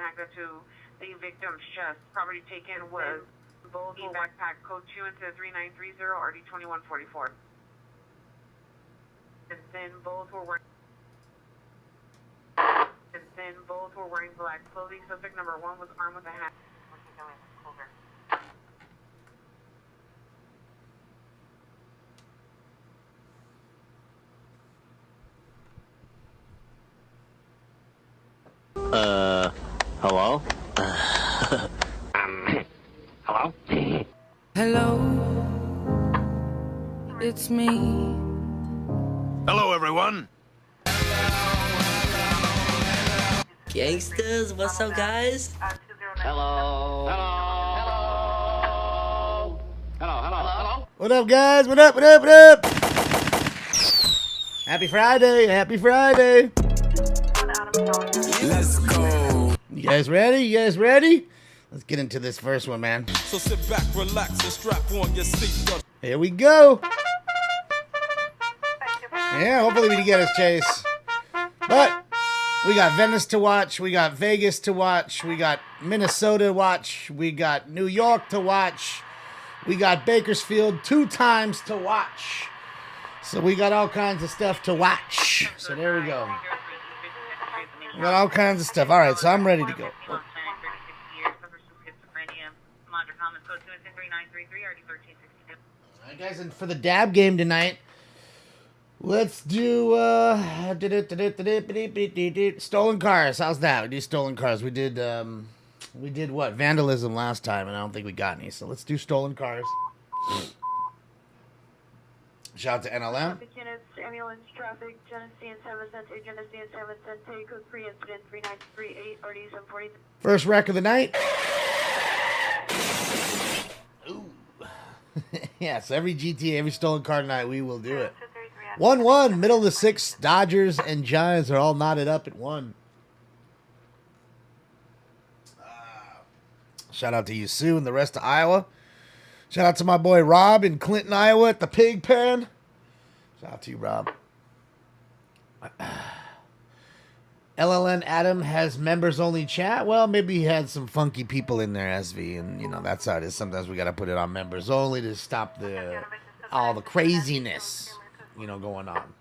impact to the victim's chest. Property taken was both backpack code 2 into 3930 RD2144. And then both were wearing black clothing. Suspect number 1 was armed with a hat. Hello? Hello? Hello, it's me. Hello, everyone. Gangsters, what's up, guys? Hello? Hello? Hello? What up, guys? What up? What up? What up? Happy Friday. Happy Friday. Let's go. You guys ready? You guys ready? Let's get into this first one, man. So sit back, relax, and strap on your seatbelt. Here we go. Yeah, hopefully we can get us, Chase. But we got Venice to watch. We got Vegas to watch. We got Minnesota to watch. We got New York to watch. We got Bakersfield 2 times to watch. So we got all kinds of stuff to watch. So there we go. We got all kinds of stuff. All right, so I'm ready to go. All right, guys, and for the dab game tonight, let's do stolen cars. How's that? We do stolen cars. We did what? Vandalism last time, and I don't think we got any. So let's do stolen cars. Shout out to NLM. Ambulance traffic, Genesee and 7 Cent, Genesee and 7 Cent, code 3 incident 3938 RD740. First wreck of the night. Ooh. Yes, every GTA, every stolen car tonight, we will do it. 1-1, middle of the 6th, Dodgers and Giants are all knotted up at 1. Shout out to you, Sue, and the rest of Iowa. Shout out to my boy Rob in Clinton, Iowa at the Pig Pen. Shout out to you, Rob. LLN Adam has members only chat. Well, maybe he had some funky people in there, SV, and you know that's how it is. Sometimes we gotta put it on members only to stop all the craziness, going on.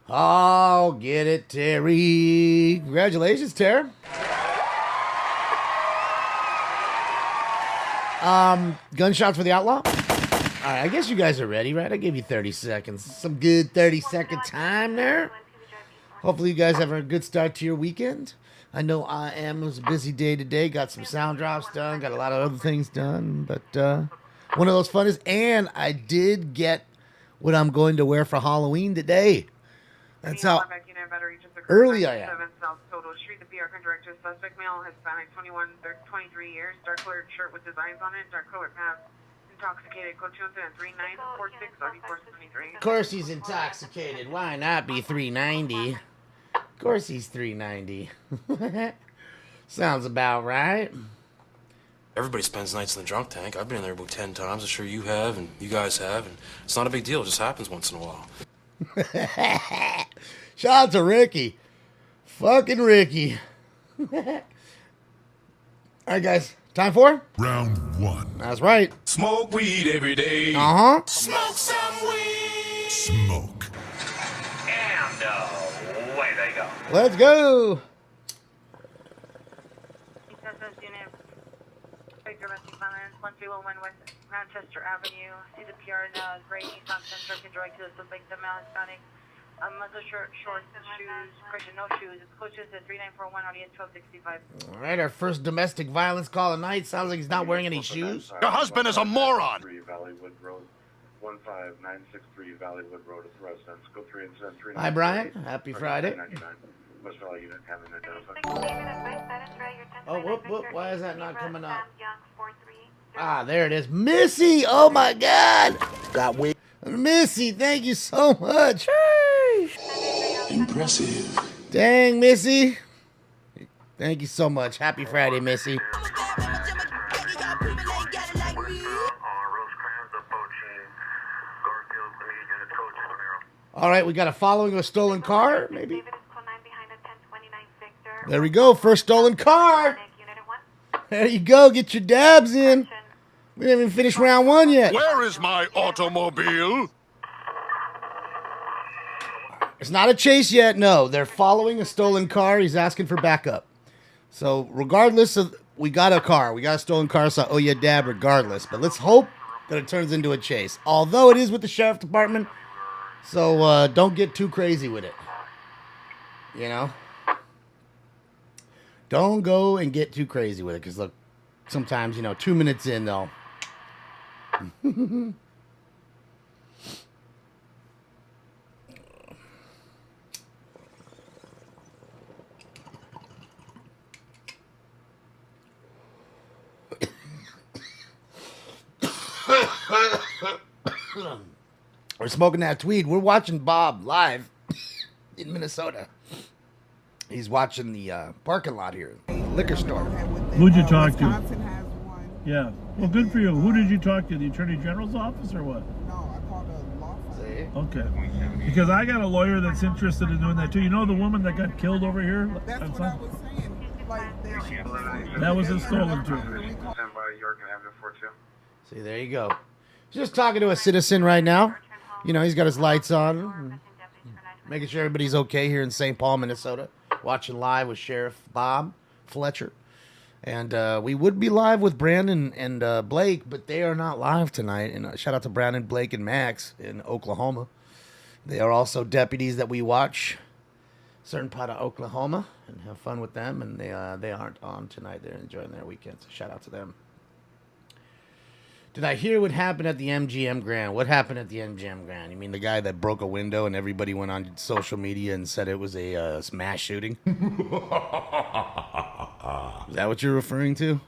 Oh, get it, Terry! Congratulations, Terry. Gunshots for the outlaw. All right, I guess you guys are ready, right? I gave you 30 seconds. Some good 30-second time there. Hopefully you guys have a good start to your weekend. I know I am. It was a busy day today. Got some sound drops done. Got a lot of other things done. But one of those fun is, and I did get what I'm going to wear for Halloween today. That's how early I am. The PR director, suspect male, Hispanic, 21, 23 years, dark colored shirt with designs on it, dark colored pants, intoxicated, code 23946 RD473. Of course he's intoxicated. Why not be 390? Of course he's 390. Sounds about right. Everybody spends nights in the drunk tank. I've been in there about 10 times. I'm sure you have, and you guys have, and it's not a big deal. It just happens once in a while. Shout out to Ricky. Fucking Ricky. All right, guys. Time for? Round 1. That's right. Smoke weed every day. Uh-huh. Smoke some weed. Smoke. And away they go. Let's go. Domestic violence, 1311 West Manchester Avenue. See the PR now. Gray Nissan Sentra can direct to the suspect, the male Hispanic. Muscle shirt, shorts, shoes, Christian, no shoes. It's closest to 3941 audience 1265. All right, our first domestic violence call of night. Sounds like he's not wearing any shoes. Your husband is a moron. Valleywood Road, 15963 Valleywood Road, is residence. Go 3 and 7 3. Hi, Brian. Happy Friday. West Valley unit having identified. Oh, whoop. Why is that not coming up? Ah, there it is. Missy. Oh, my God. Got weed. Missy, thank you so much. Impressive. Dang, Missy. Thank you so much. Happy Friday, Missy. All right, we got a following a stolen car, maybe? There we go. First stolen car. There you go. Get your dabs in. We didn't even finish round 1 yet. Where is my automobile? It's not a chase yet. No, they're following a stolen car. He's asking for backup. So regardless of, we got a car. We got a stolen car, so I owe you a dab regardless. But let's hope that it turns into a chase. Although it is with the sheriff department. So don't get too crazy with it. You know? Don't go and get too crazy with it. Because look, sometimes, 2 minutes in, they'll... We're smoking that tweed. We're watching Bob live in Minnesota. He's watching the parking lot here, liquor store. Who'd you talk to? Yeah. Well, good for you. Who did you talk to? The Attorney General's office or what? No, I called a law firm. Okay. Because I got a lawyer that's interested in doing that too. You know the woman that got killed over here? That's what I was saying. Like, that was a stolen too. Stand by York and Avenue 42. See, there you go. Just talking to a citizen right now. He's got his lights on, making sure everybody's okay here in St. Paul, Minnesota. Watching live with Sheriff Bob Fletcher. And we would be live with Brandon and Blake, but they are not live tonight. And shout out to Brandon, Blake, and Max in Oklahoma. They are also deputies that we watch a certain part of Oklahoma and have fun with them. And they aren't on tonight. They're enjoying their weekend. So shout out to them. Did I hear what happened at the MGM Grand? What happened at the MGM Grand? You mean the guy that broke a window and everybody went on social media and said it was a mass shooting? Is that what you're referring to?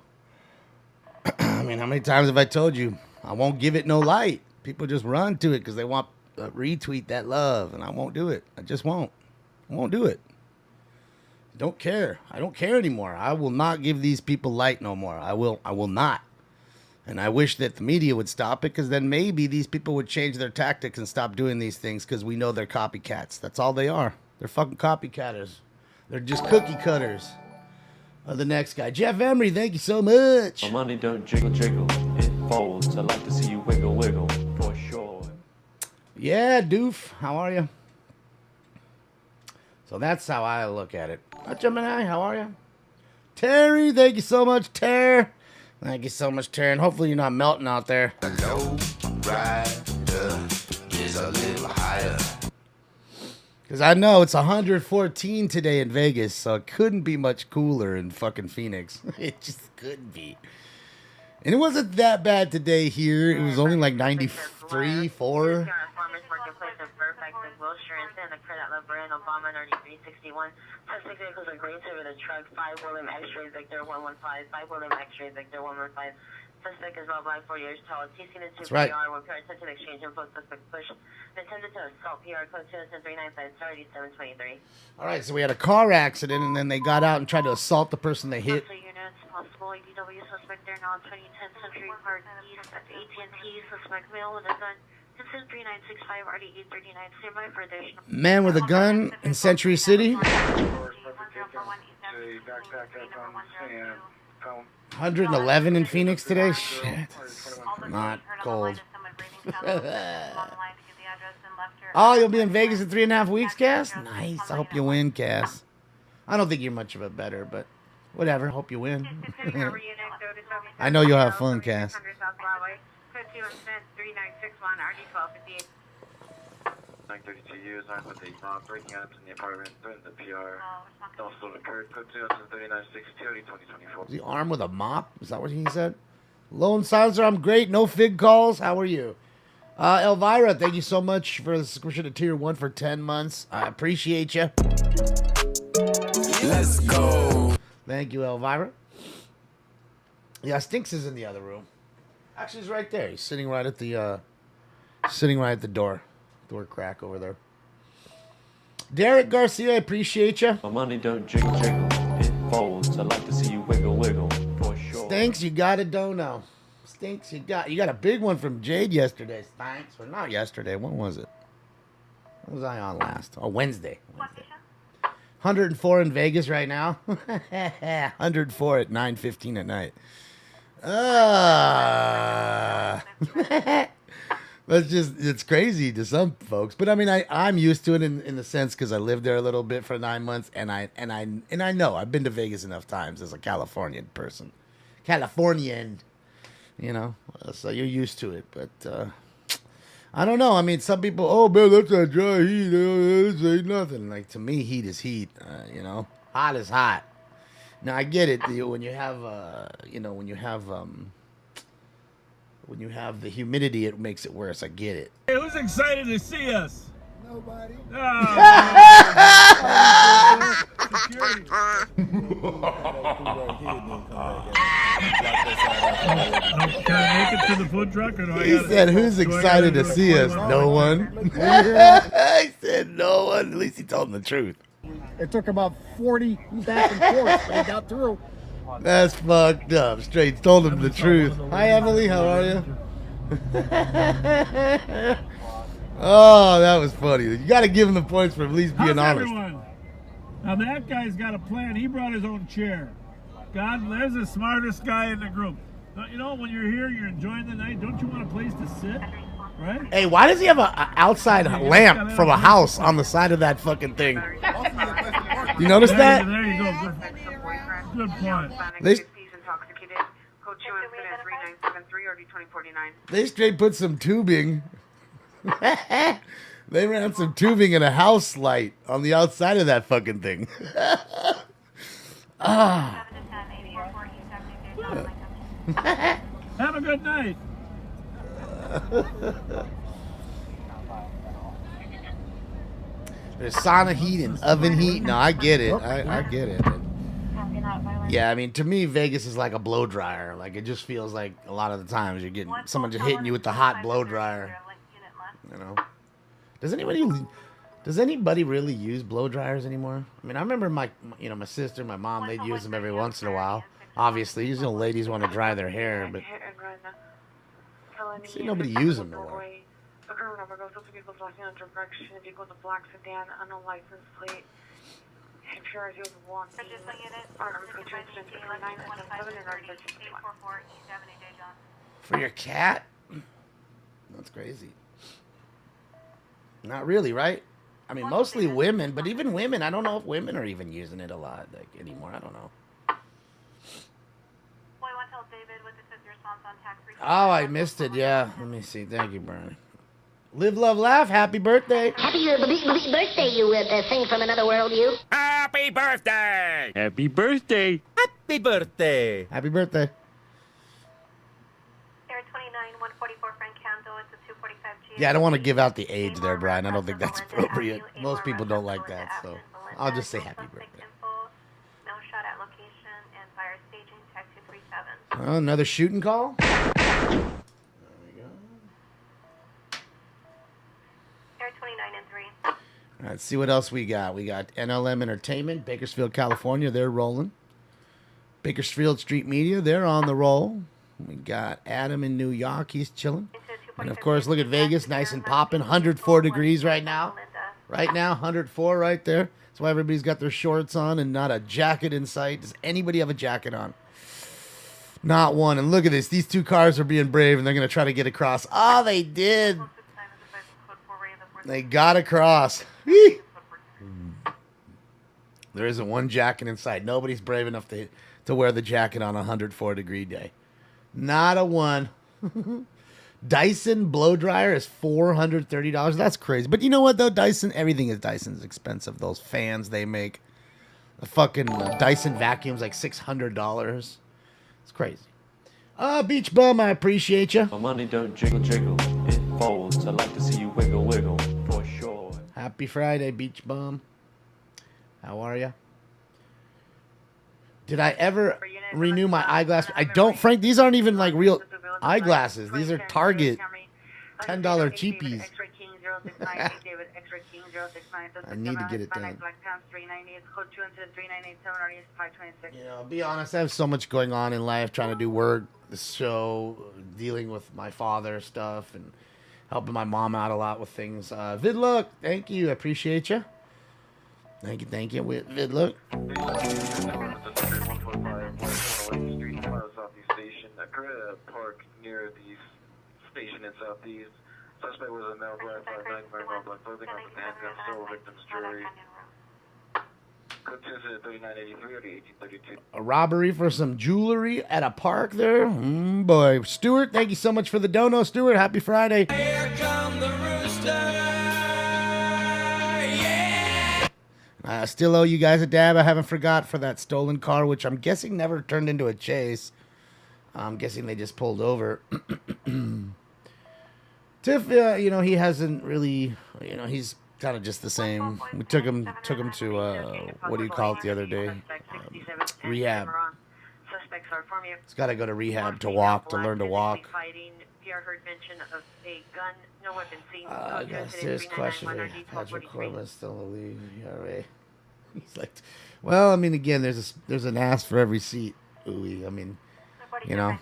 I mean, how many times have I told you I won't give it no light? People just run to it because they want to retweet that love, and I won't do it. I just won't. I won't do it. Don't care. I don't care anymore. I will not give these people light no more. I will not. And I wish that the media would stop it, because then maybe these people would change their tactics and stop doing these things, because we know they're copycats. That's all they are. They're fucking copycatters. They're just cookie cutters. The next guy, Jeff Emery, thank you so much. My money don't jiggle jiggle, it folds. I like to see you wiggle wiggle, for sure. Yeah, Doof, how are you? So that's how I look at it. Gemini, how are you? Terry, thank you so much, Terry. Thank you so much, Terry. And hopefully you're not melting out there. The low rider is a little higher. Because I know it's 114 today in Vegas, so it couldn't be much cooler in fucking Phoenix. It just couldn't be. And it wasn't that bad today here. It was only like 93, 4. Obama 9361. Suspect vehicles are green over the truck. 5 William X-ray Victor 115. 5 William X-ray Victor 115. Suspect is well black, 4 years tall. TC to 2 right. PR. 1 PR attention exchange info. Suspect push. Intended to assault PR code 20395. Started 723. All right, so we had a car accident, and then they got out and tried to assault the person they hit. Units, possible ADW suspect there now. 2010 Century Park East at AT&T. Suspect male with a gun. 3965 RD839. Standby for additional. Man with a gun in Century City. 111 in Phoenix today? Shit. Not cold. Oh, you'll be in Vegas in 3.5 weeks, Cass? Nice. I hope you win, Cass. I don't think you're much of a better, but whatever. Hope you win. I know you'll have fun, Cass. 932 years armed with a bomb breaking out in the apartment, threatened the PR. Also occurred, code 20396 2024. Is he armed with a mop? Is that what he said? Lone Silencer, I'm great. No fig calls. How are you? Elvira, thank you so much for the subscription to Tier 1 for 10 months. I appreciate you. Let's go. Thank you, Elvira. Yeah, Stinks is in the other room. Actually, he's right there. He's sitting right at the door. Door crack over there. Derek Garcia, I appreciate you. My money don't jiggle jiggle, it folds. I like to see you wiggle wiggle, for sure. Stinks, you got a dono. Stinks, you got a big one from Jade yesterday. Stinks, or not yesterday. When was it? When was I on last? Oh, Wednesday. 104 in Vegas right now. 104 at 9:15 at night. That's just, it's crazy to some folks. But I mean, I'm used to it in the sense because I lived there a little bit for 9 months, and I know I've been to Vegas enough times as a Californian person. Californian, you know, so you're used to it. But I don't know. I mean, some people, oh man, that's that dry heat. This ain't nothing. Like, to me, heat is heat. You know, hot is hot. Now I get it. When you have, when you have the humidity, it makes it worse. I get it. Hey, who's excited to see us? Nobody. Can I make it to the food truck? Or do He said, who's excited to see us? No one. I said no one. At least he told him the truth. It took about 40 back and forth, but I got through. That's fucked up. Straight told him the truth. Hi, Emily. How are you? Oh, that was funny. You got to give him the points for at least being honest. Everyone? Now that guy's got a plan. He brought his own chair. God, there's the smartest guy in the group. You know, when you're here, you're enjoying the night. Don't you want a place to sit? Right? Hey, why does he have a outside lamp from a house on the side of that fucking thing? You notice that? There you go. Good point. They straight put some tubing. They ran some tubing and a house light on the outside of that fucking thing. Ah. Have a good night. There's sauna heat and oven heat. No, I get it. I get it. Yeah, I mean, to me, Vegas is like a blow dryer. Like, it just feels like a lot of the times you're getting someone just hitting you with the hot blow dryer. You know, does anybody really use blow dryers anymore? I mean, I remember my sister, my mom, they'd use them every once in a while. Obviously, these little ladies want to dry their hair, but I see nobody use them no more. For your cat? That's crazy. Not really, right? I mean, mostly women, but even women, I don't know if women are even using it a lot anymore. I don't know. Oh, I missed it. Yeah. Let me see. Thank you, Brian. Live, love, laugh. Happy birthday. Happy birthday, you thing from another world, you. Happy birthday! Happy birthday! Happy birthday! Happy birthday. Air 29, 144 Frank Candle. It's a 245G. Yeah, I don't want to give out the age there, Brian. I don't think that's appropriate. Most people don't like that, so I'll just say happy birthday. No shot at location and fire staging, tag 237. Oh, another shooting call? There we go. Air 29 and 3. All right, let's see what else we got. We got NLM Entertainment, Bakersfield, California. They're rolling. Bakersfield Street Media, they're on the roll. We got Adam in New York. He's chilling. And, of course, look at Vegas, nice and popping. 104 degrees right now. Right now, 104 right there. That's why everybody's got their shorts on and not a jacket in sight. Does anybody have a jacket on? Not one. And look at this. These two cars are being brave, and they're going to try to get across. Oh, they did. They got across. Whee! There isn't one jacket in sight. Nobody's brave enough to wear the jacket on a 104-degree day. Not a one. Dyson blow dryer is $430. That's crazy. But you know what, though? Dyson, everything is Dyson's expensive. Those fans they make. The fucking Dyson vacuum's like $600. It's crazy. Beach Bum, I appreciate you. My money don't jiggle jiggle, it folds. I like to see you wiggle wiggle, for sure. Happy Friday, Beach Bum. How are you? Did I ever renew my eyeglass? I don't, Frank. These aren't even like real eyeglasses. These are Target $10 cheapies. I need to get it done. You know, be honest, I have so much going on in life, trying to do work, the show, dealing with my father stuff, and helping my mom out a lot with things. Vidlook, thank you. I appreciate you. Thank you, thank you. Vid, look. Street, Southeast Station. Korea Park near the station in Southeast. Suspect was a male black, 5'9", wearing all black clothing, with a handgun, stole victim's jewelry. Code 3983 or 1832. A robbery for some jewelry at a park there? Boy. Stuart, thank you so much for the dono, Stuart. Happy Friday. Here come the rooster. Yeah. I still owe you guys a dab. I haven't forgot for that stolen car, which I'm guessing never turned into a chase. I'm guessing they just pulled over. Tiff, you know, he hasn't really, you know, he's kind of just the same. We took him to, what do you call it the other day? Rehab. He's got to go to rehab to walk, to learn to walk. I got a serious question. Patrick Corbin still in the league. ERA. He's like, well, I mean, again, there's an ass for every seat. Ooh, I mean, you know,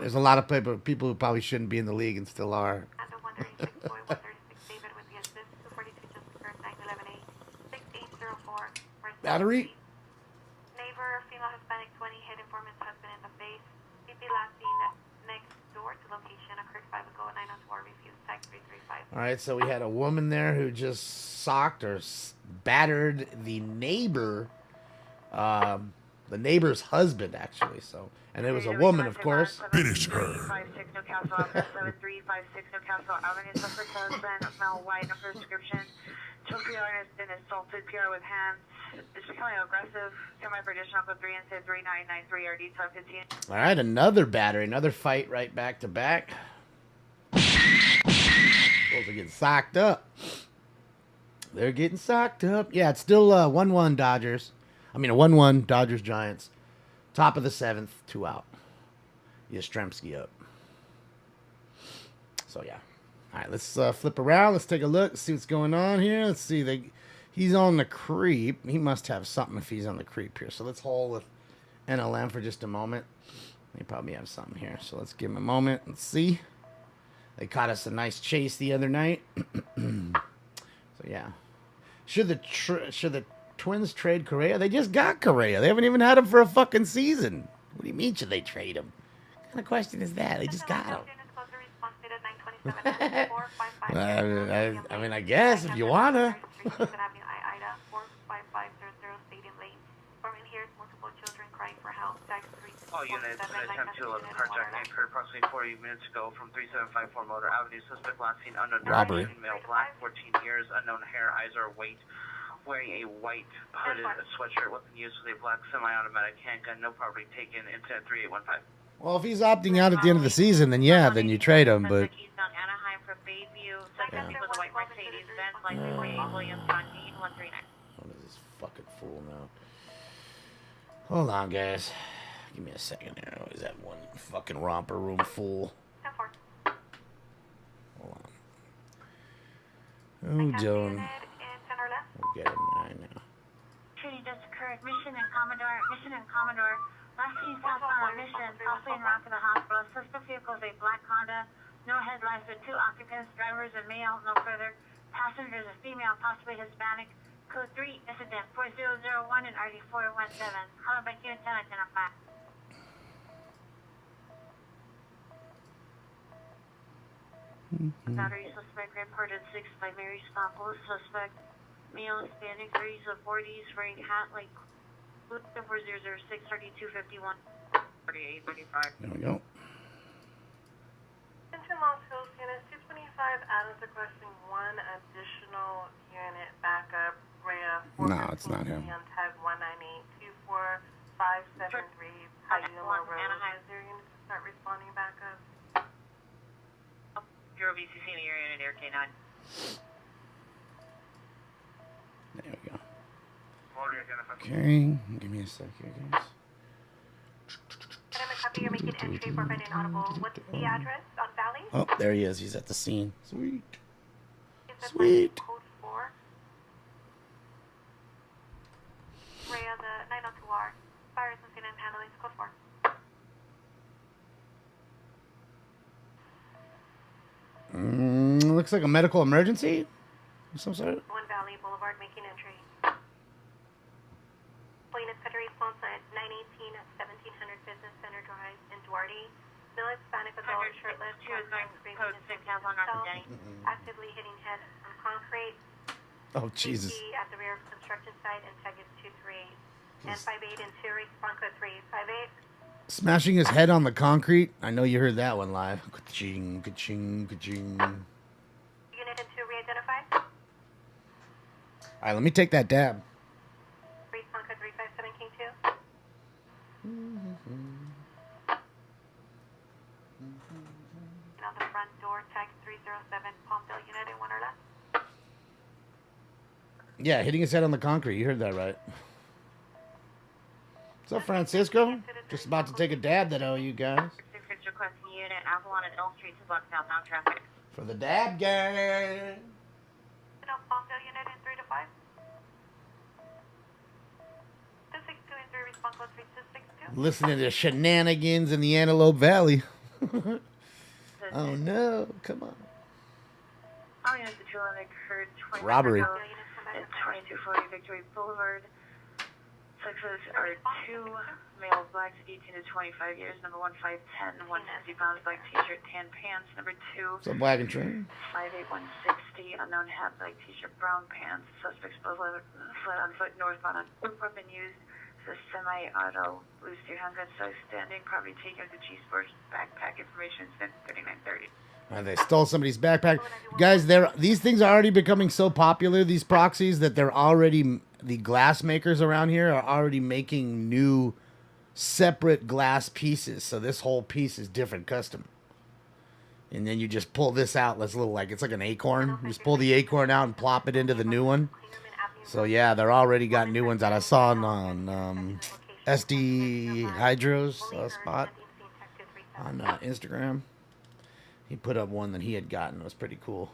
there's a lot of people who probably shouldn't be in the league and still are. Battery? Neighbor, female Hispanic 20, hit informant's husband in the face. CP last seen next door to location occurred 5 ago, 904, refused tag 335. All right, so we had a woman there who just socked or battered the neighbor's husband, actually. So, and it was a woman, of course. Finish her. 7356 Newcastle, 7356 Newcastle Avenue, suspect husband, male white, no prescription. Took PR and has been assaulted. PR with hands. It's becoming aggressive. Come by for additional code 3 and say 3993 RD 1215. All right, another battery, another fight right back to back. Supposed to get socked up. They're getting socked up. Yeah, it's still 1-1 Dodgers. I mean, a 1-1 Dodgers Giants. Top of the 7th, 2 out. Yastrzemski up. So, yeah. All right, let's flip around. Let's take a look. See what's going on here. Let's see. He's on the creep. He must have something if he's on the creep here. So let's hold with NLM for just a moment. They probably have something here. So let's give him a moment and see. They caught us a nice chase the other night. So, yeah. Should the Twins trade Correa? They just got Correa. They haven't even had him for a fucking season. What do you mean should they trade him? What kind of question is that? They just got him. I mean, I guess if you wanna. All units, attempt to 11 carjacking occurred approximately 40 minutes ago from 3754 Motor Avenue. Suspect last seen unknown Robbery. direction, male black, 14 years, unknown hair, eyes are white, wearing a white hooded sweatshirt. Weapon used with a black semi-automatic handgun. No property taken. Incident 3815. Well, if he's opting out at the end of the season, then yeah, then you trade him. But Anaheim from Bayview. Second Yeah. with a white Mercedes Benz, license plate Williams Dean 139. what is this fucking fool now? Hold on, guys. Give me a second here. Oh, is that one fucking romper room full? Hold on. Oh, Joan. We'll get him right now. Shooting just occurred. Mission and Commodore. Last seen southbound on Mission, possibly en route to the hospital. Suspect vehicle is a black Honda. No headlights with 2 occupants. Drivers are male, no further. Passengers are female, possibly Hispanic. Code 3, incident 4001 and RD 417. How about you and 10 identify? Battery suspect reported 6 by Mary Stopples. Suspect male Hispanic, 30s to 40s, wearing hat like 4006 3251 4835. There we go. Into Los Hills, unit 225, Adams requesting 1 additional unit backup. Rhea, No, it's not him. On tag 198-24573, Hyuma Road. Is there units to start responding backup? Bureau VCC in the area unit Air K9. There we go. Okay, give me a sec here, guys. And I'm a copy. You're making entry for an inaudible. What's the address on Valley? Oh, there he is. He's at the scene. Sweet. Is that Sweet. Code 4? Rhea, the 902R. Fire incident handling code 4. Looks like a medical emergency of some sort. 1 Valley Boulevard making entry. response at 918 at 1700 Business Center Drive in Duarte. Male Hispanic adult, shirtless, code 6 Avalon North Denny. actively hitting head on concrete. Oh, Jesus. Safety at the rear of construction site and tag is 238. And 58 and 2, response code 358. Smashing his head on the concrete. I know you heard that one live. Ka-ching, ka-ching, ka-ching. Unit and 2 re-identified. All right, let me take that dab. Response code 357 King 2. And on the front door, tag 307, Palmdale Unit in 1 or less. Yeah, hitting his head on the concrete. You heard that right. What's up, Francisco? Just about to take a dab that you guys. 6 requesting unit Avalon and L Street to block southbound traffic. For the dab gang. No, Palmdale Unit in 3 to 5. 262 and 3, response code 3262. Listening to shenanigans in the Antelope Valley. Oh no, come on. All units to 211 occurred 20 Robbery. at 2240 Victory Boulevard. Sexes are 2 male blacks, 18 to 25 years. Number 1, 5'10", 150 pounds, black t-shirt, tan pants. Number 2, What's up, Black and Train? 5'8", 160, unknown hat, black t-shirt, brown pants. Suspects both fled on foot northbound on weapon used. The semi-auto blue steer handgun size standing. Property taken with the G-Sports backpack information since 3930. They stole somebody's backpack. Guys, these things are already becoming so popular, these proxies, that they're already, the glass makers around here are already making new separate glass pieces. So this whole piece is different, custom. And then you just pull this out. It's it's like an acorn. You just pull the acorn out and plop it into the new one. So yeah, they're already got new ones out. I saw on SD Hydro's spot on Instagram. He put up one that he had gotten. It was pretty cool.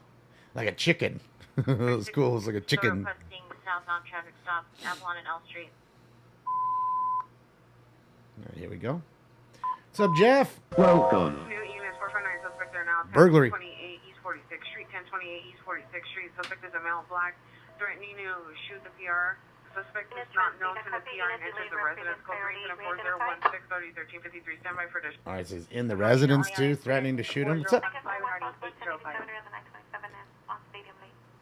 Like a chicken. It was cool. It was like a chicken. Requesting southbound traffic stop, Avalon and L Street. All right, here we go. What's up, Jeff? Welcome. New units 459 suspect there now. Burglary. 1028 East 46th Street, 1028 East 46th Street. Suspect is a male black, threatening to shoot the PR. Suspect is not known to the PR and enters the residence. Call 340-1630-1353. Stand by for additional. All right, so he's in the residence too, threatening to shoot him. What's up?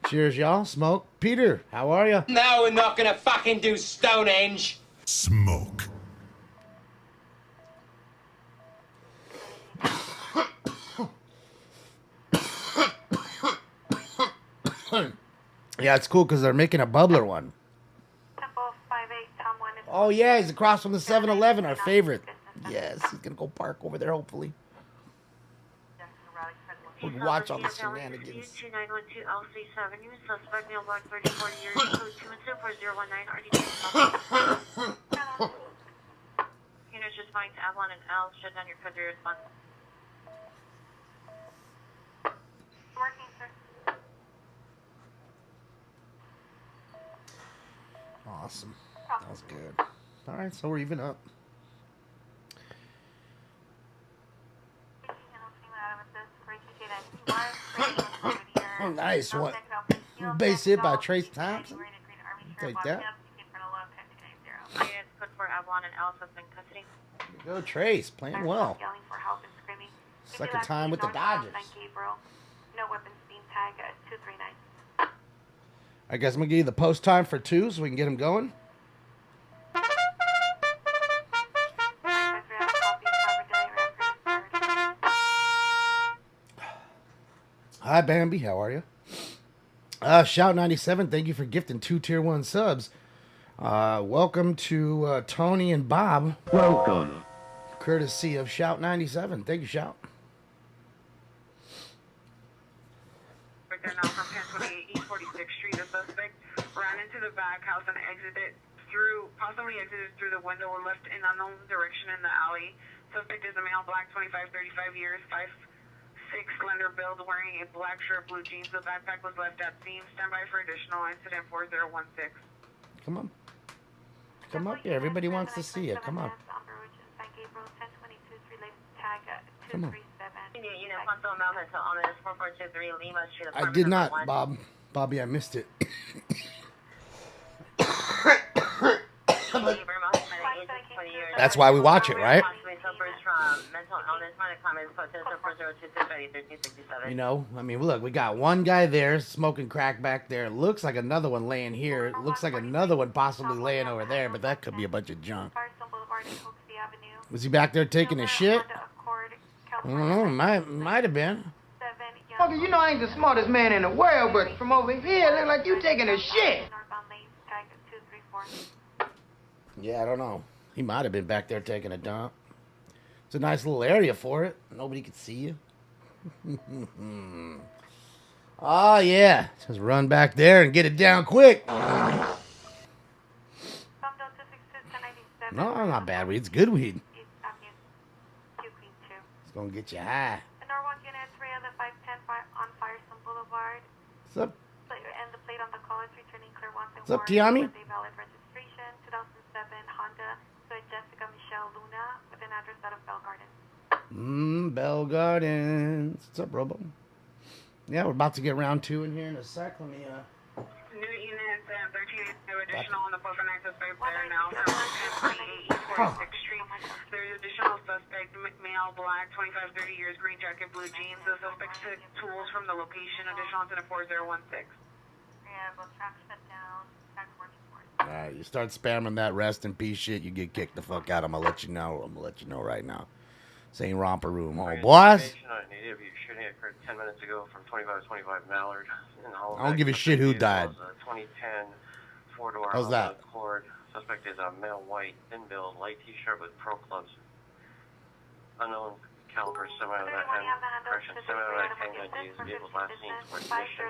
Cheers, y'all. Smoke. Peter, how are you? Now we're not gonna fucking do Stonehenge. Smoke. Yeah, it's cool because they're making a bubbler one. Oh, yeah, he's across from the 7-Eleven, our favorite. Yes, he's going to go park over there, hopefully. We can watch all the shenanigans. 2912 L3 Avenue, suspect male black, 34 years, code 2124019, RDT. Units responding to Avalon and L, shut down your code to response. Working, sir. Awesome. That was good. All right, so we're even up. Oh, nice. What? Base hit by Trace Thompson. Take that. Units put for Avalon and L, suspect in custody. Go Trace, playing well. Second time with the Dodgers. No weapons being tagged at 239. I guess I'm going to give you the post time for 2 so we can get him going. Hi, Bambi. How are you? Shout 97, thank you for gifting 2 Tier 1 subs. Welcome to Tony and Bob. Welcome. Courtesy of Shout 97. Thank you, Shout. Right there now from 1028 East 46th Street. The suspect ran into the back house and possibly exited through the window or left in unknown direction in the alley. Suspect is a male, black, 25-35 years, 5'6", slender build, wearing a black shirt, blue jeans. The backpack was left at scene. Stand by for additional incident 4016. Come on. Come up here. Everybody wants to see you. Come on. Come on. I did not, Bob. Bobby, I missed it. That's why we watch it, right? You know, I mean, look, we got one guy there smoking crack back there. It looks like another one laying here. It looks like another one possibly laying over there, but that could be a bunch of junk. Was he back there taking a shit? I don't know, might have been. Fucker, you know I ain't the smartest man in the world, but from over here, it look like you taking a shit. Yeah, I don't know. He might have been back there taking a dump. It's a nice little area for it. Nobody could see you. Oh, yeah. Just run back there and get it down quick. No, not bad weed. It's good weed. It's going to get you high. The Norwalk Unit 3 on the 510 on Firestone Boulevard. What's up? And the plate on the call is returning clear once and What's up, Tiami? valid registration, 2007 Honda, so Jessica Michelle Luna, with an address out of Bell Gardens. Bell Gardens. What's up, Robo? Yeah, we're about to get round 2 in here in a sec. Let me, New units, 13 additional on the 449 suspect there now from 1028 East 46th Street. There's additional suspect, male, black, 25, 30 years, green jacket, blue jeans. The suspect took tools from the location. Additional incident 4016. Yeah, we'll track shut down. Alright, you start spamming that rest in peace shit, you get kicked the fuck out. I'm gonna let you know. I'm gonna let you know right now. Same romper room, oh boys. Shooting occurred 10 minutes ago from 2525 Mallard. I don't give a shit who died. 2010 four-door How's that? Accord. Suspect is a male white, thin build, light t-shirt with pro clubs. Unknown caliber semi-automatic handgun used. Vehicle's last seen towards mission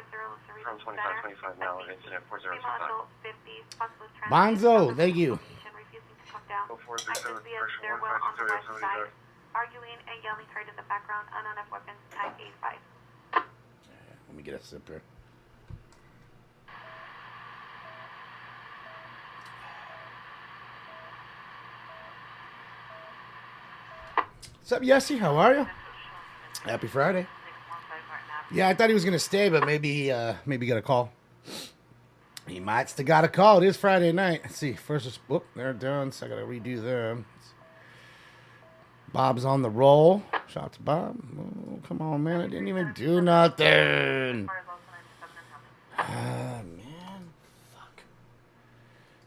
from 2525 Mallard. Incident 4025. Bonzo, thank you. Arguing and yelling heard in the background, unknown weapons, type 85. Let me get a sip here. What's up, Yessie? How are you? Happy Friday. Yeah, I thought he was gonna stay, but maybe he got a call. He might still got a call. It is Friday night. Let's see. First, whoop, they're done. So I gotta redo them. Bob's on the roll. Shout out to Bob. Oh, come on, man. I didn't even do nothing. Man. Fuck.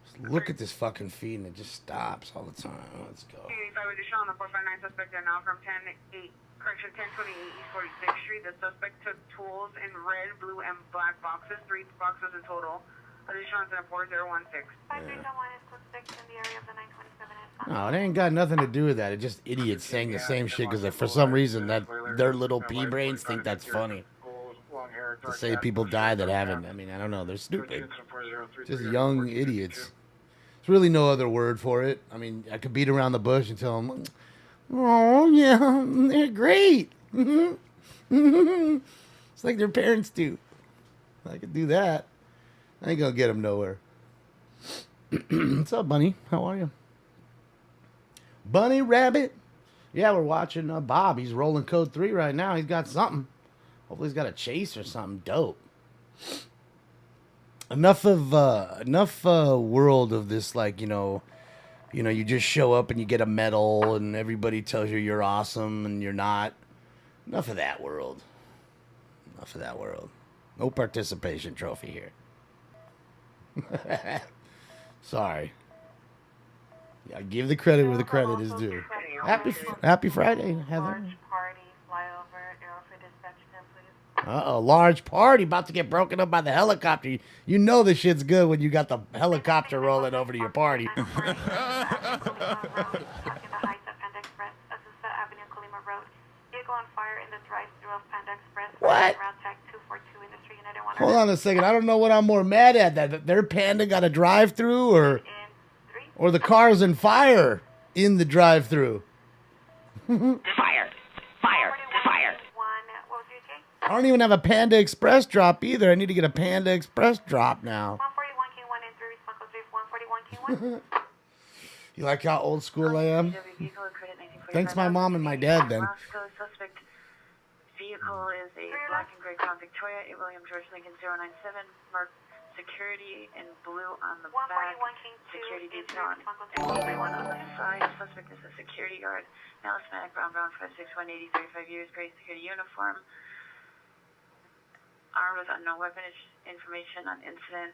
Just look at this fucking feed and it just stops all the time. Let's go. 85 additional on the 459 suspect are now from 1028 East 46th Street. The suspect took tools in red, blue, and black boxes. 3 boxes in total. Additional incident 4016. 5301 is suspect in the area of the 927. No, it ain't got nothing to do with that. It's just idiots saying the same shit because for some reason that their little pea brains think that's funny. To say people die that haven't. I mean, I don't know. They're stupid. Just young idiots. There's really no other word for it. I mean, I could beat around the bush and tell them, oh, yeah, they're great. It's like their parents do. I could do that. I ain't gonna get them nowhere. What's up, Bunny? How are you? Bunny Rabbit? Yeah, we're watching Bob. He's rolling code 3 right now. He's got something. Hopefully he's got a chase or something dope. Enough world of this, like, you know, you just show up and you get a medal and everybody tells you you're awesome and you're not. Enough of that world. Enough of that world. No participation trophy here. Sorry. Yeah, give the credit where the credit is due. Happy Friday, Heather. Large party about to get broken up by the helicopter. You know the shit's good when you got the helicopter rolling over to your party. What? Hold on a second. I don't know what I'm more mad at. That their Panda got a drive-through or the car's in fire in the drive-through. Fire. I don't even have a Panda Express drop either. I need to get a Panda Express drop now. 141 You like how old school I am? Thanks my mom and my dad then. Suspect vehicle is a black and gray Crown Victoria, a William George Lincoln 097, marked security in blue on the back, security detail on everyone on the side. Suspect is a security guard. Now Hispanic, brown, 561, 80, 35 years, gray security uniform. Armed with unknown weapon information on incident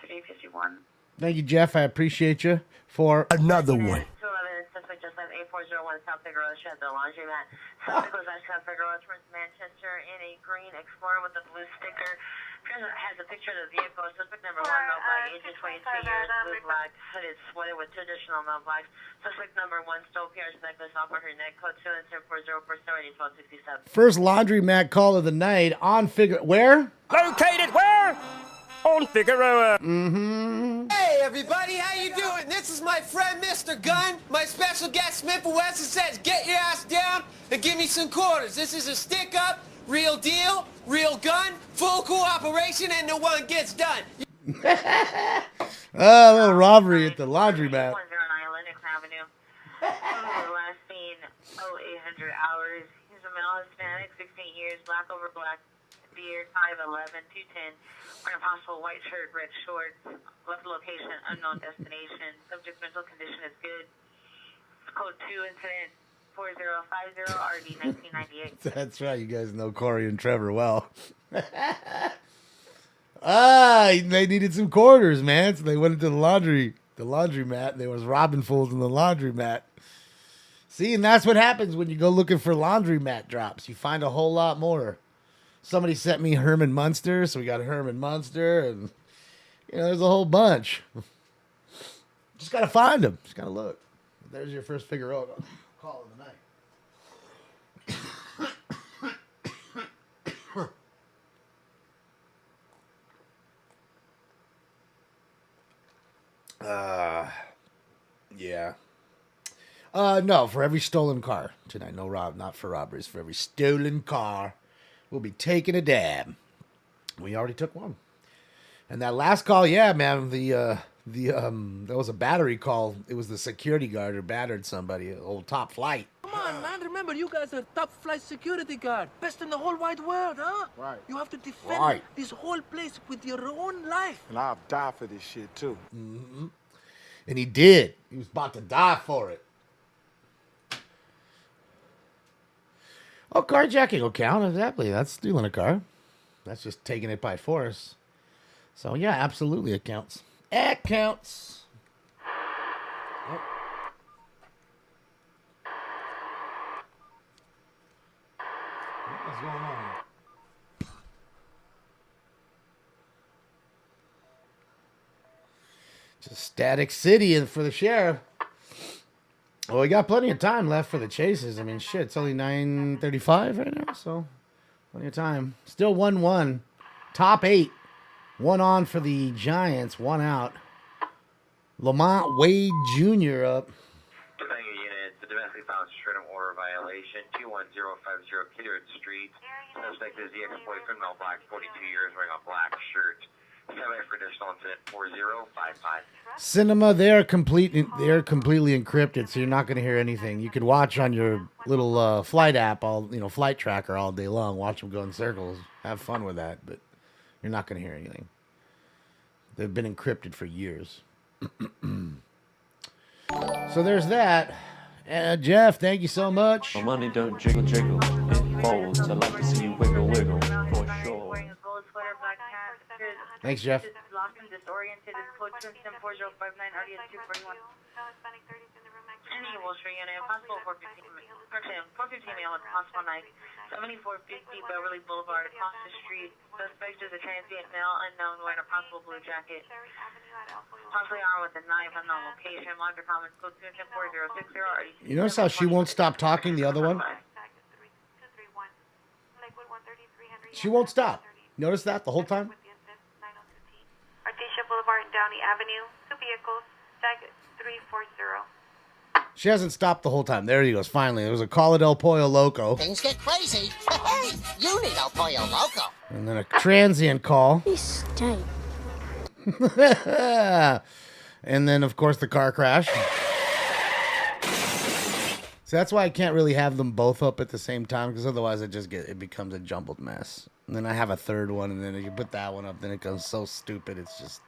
3851. Thank you, Jeff. I appreciate you for another one. 211, suspect just left 8401 South Figueroa, at the laundromat. Suspect was at South Figueroa towards Manchester in a green Explorer with a blue sticker. Has a picture of the vehicle. Suspect number 1, male black, age of 22 years, blue black, hooded sweater with 2 additional male blacks. Suspect number 1 stole Pierre's necklace off of her neck. Code 2 and 104047 1267. First laundromat call of the night on Where? Located where? On Figueroa. Mm-hmm. Hey everybody, how you doing? This is my friend Mr. Gunn. My special guest Smith & Wesson says get your ass down and give me some quarters. This is a stick-up, real deal, real gun, full cooperation, and no one gets done. Oh, a little robbery at the laundromat. 109 Lennox Avenue. Last seen 0800 hours. He's a male Hispanic, 16 years, black over black, beard, 5'11", 210. Wearing a possible white shirt, red shorts. Left location, unknown destination. Subject mental condition is good. Code 2 incident 4050 RD 1998. That's right. You guys know Corey and Trevor well. They needed some quarters, man. So they went into the laundromat. There was robbing fools in the laundromat. See, and that's what happens when you go looking for laundromat drops. You find a whole lot more. Somebody sent me Herman Munster, so we got Herman Munster, and there's a whole bunch. Just gotta find them. Just gotta look. There's your first Figueroa call of the night. Yeah. No, for every stolen car tonight. No, not for robberies. For every stolen car, we'll be taking a dab. We already took one. And that last call, yeah, man, there was a battery call. It was the security guard who battered somebody, an old Top Flight. Come on, man, remember, you guys are top flight security guard. Best in the whole wide world, huh? Right. You have to defend this whole place with your own life. And I'll die for this shit, too. Mm-hmm. And he did. He was about to die for it. Oh, carjacking will count, exactly. That's stealing a car. That's just taking it by force. So, yeah, absolutely it counts. It counts. Oh. What's going on? Just Static City for the sheriff. Well, we got plenty of time left for the chases. I mean, shit, it's only 9:35 right now, so plenty of time. Still 1-1. Top 8. 1 on for the Giants, 1 out. Lamont Wade Jr. up. Thank you, unit. The domestic violence restraining order violation, 21050 Kiddard Street. Suspect is the ex-boyfriend, male black, 42 years, wearing a black shirt. Semi for additional incident 4055. Cinema, they're completely encrypted, so you're not going to hear anything. You can watch on your little flight app, flight tracker all day long. Watch them go in circles. Have fun with that, but you're not going to hear anything. They've been encrypted for years. So there's that. Jeff, thank you so much. My money don't jiggle jiggle, it folds. I like to see you wiggle wiggle, for sure. Thanks, Jeff. Lost and disoriented is code 2104059 RDS 241. Any Wall Street unit, possible 415 male with possible night. 7450 Beverly Boulevard, across the street. Suspect is a transient male, unknown, wearing a possible blue jacket. Possibly armed with a knife, unknown location. Monitor comments code 2104060 RDS. You notice how she won't stop talking, the other one? She won't stop. Notice that the whole time? Artesia Boulevard and Downey Avenue. 2 vehicles. Tag 340. She hasn't stopped the whole time. There he goes. Finally, there was a call at El Pollo Loco. Things get crazy. Hey, you need El Pollo Loco. And then a transient call. He stank. And then, of course, the car crash. So that's why I can't really have them both up at the same time, because otherwise it becomes a jumbled mess. And then I have a third one, and then if you put that one up, then it goes so stupid. It's just,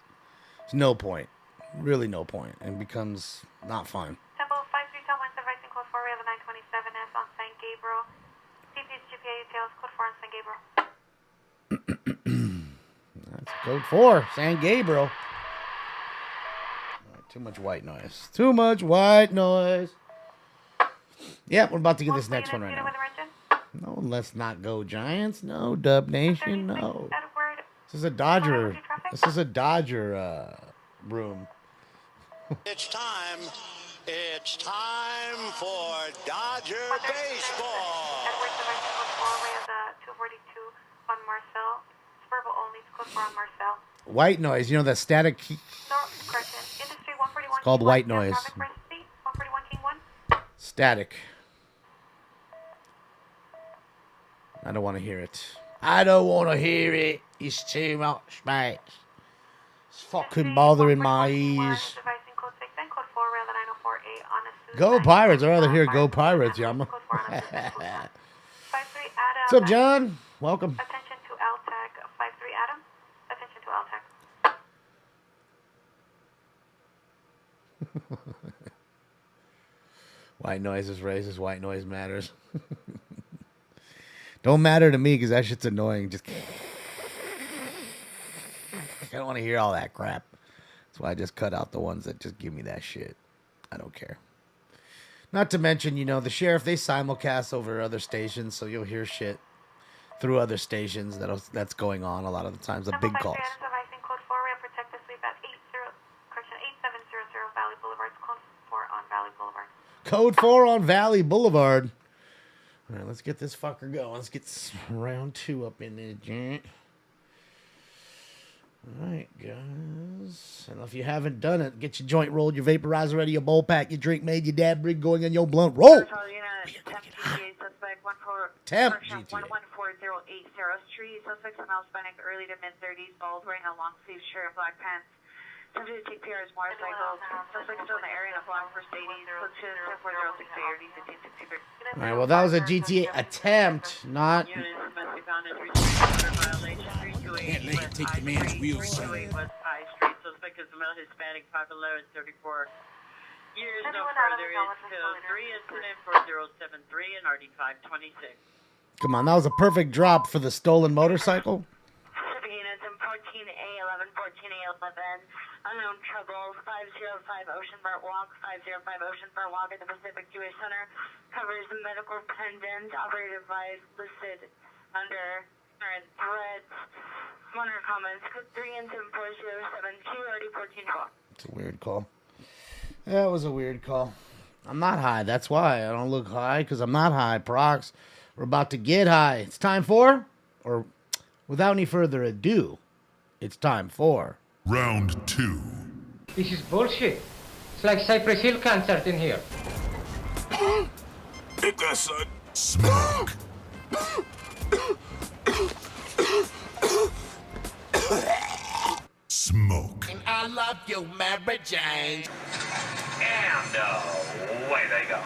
there's no point. Really no point. And becomes not fun. Temple 53 advising code 4, we have a 927S on San Gabriel. CP's GPA details, code 4 on San Gabriel. That's code 4, San Gabriel. All right, too much white noise. Too much white noise. Yeah, we're about to get this next one right now. No, let's not go Giants. No, Dub Nation. No. This is a Dodger. This is a Dodger room. It's time. It's time for Dodger baseball. Edwards advising code 4, we have the 242 on Marcel. Verbal only, code 4 on Marcel. White noise. You know that static. No, correction. Industry 141. It's called white noise. 141 King 1. Static. I don't want to hear it. I don't want to hear it. It's too much, mate. It's fucking bothering my ears. Go Pirates. I'd rather hear Go Pirates, Yama. What's up, John? Welcome. Attention to LTAC 53 Adam. Attention to LTAC. White noise is racist. White noise matters. Don't matter to me because that shit's annoying. Just I don't want to hear all that crap. That's why I just cut out the ones that just give me that shit. I don't care. Not to mention, you know, the sheriff, they simulcast over other stations, so you'll hear shit through other stations that's going on a lot of the times. The big calls. Code 4, we have protect the sweep at 8700 Valley Boulevard. Code 4 on Valley Boulevard. Code 4 on Valley Boulevard. All right, let's get this fucker going. Let's get round 2 up in there, Jan. All right, guys. And if you haven't done it, get your joint rolled, your vaporizer ready, your bowl pack, your drink made, your dab rig going in your blunt. Roll! Temp GTA. 114080 Street. Suspects in Hispanic, early to mid-30s, bald, wearing a long sleeve shirt and black pants. Attempted to take PR's motorcycle. Suspect still in the area in a block for stadies. Look to 10406 ARD 1563. All right, well, that was a GTA attempt, not... Can't let him take the man's real son. West High Street. Suspect is a male Hispanic, 5'11", 34 years. No further is code 3 incident 4073 and RD 526. Come on, that was a perfect drop for the stolen motorcycle. Units in 14A 11, 14A 11. Unknown trouble. 505 Oceanfront Walk. 505 Oceanfront Walk at the Pacific Jewish Center. Covers the medical pendant. Operative device listed under current threats. Monitor comments. Code 3 incident 4072 RD 1412. It's a weird call. That was a weird call. I'm not high. That's why I don't look high, because I'm not high. Prox, we're about to get high. It's time for, or without any further ado, it's time for round 2. This is bullshit. It's like Cypress Hill concert in here. Hit that, son. Smoke. Smoke. And I love you, Mary Jane. And away they go.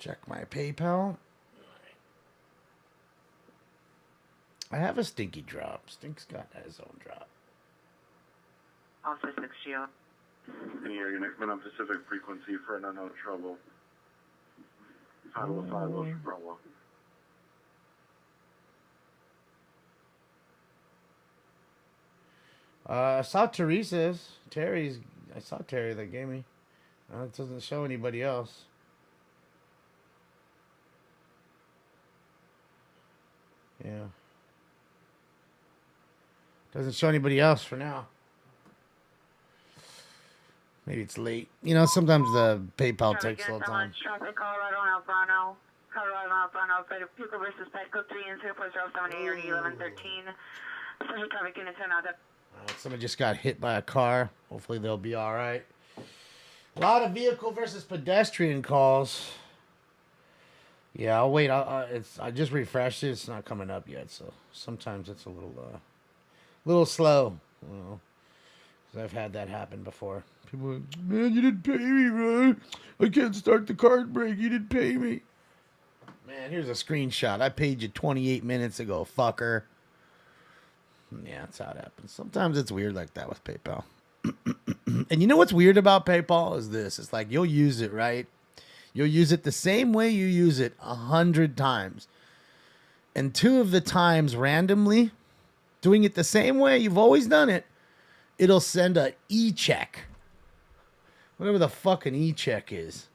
check my PayPal. I have a Stinky drop. Stink's got his own drop. Also 6 Geo. Any area next minute on Pacific frequency for an unknown trouble. 505 Ocean Bravo. I saw Teresa's. Terry's. I saw Terry that gave me. It doesn't show anybody else. Yeah. Doesn't show anybody else for now. Maybe it's late. You know, sometimes the PayPal takes a little time. Traffic, Colorado and Albano. Colorado and Albano. People versus Petco 3 and 0.078 1113. Special traffic units are not up. Somebody just got hit by a car. Hopefully they'll be all right. A lot of vehicle versus pedestrian calls. Yeah, I'll wait. I just refreshed it. It's not coming up yet, so sometimes it's a little slow. You know, 'Cause I've had that happen before. People are like, man, you didn't pay me, man. I can't start the card break. You didn't pay me. Man, here's a screenshot. I paid you 28 minutes ago, fucker. Yeah, that's how it happens. Sometimes it's weird like that with PayPal. And you know what's weird about PayPal is this. It's like you'll use it, right? You'll use it the same way you use it 100 times. And 2 of the times randomly, doing it the same way you've always done it, it'll send a e-check. Whatever the fuck an e-check is.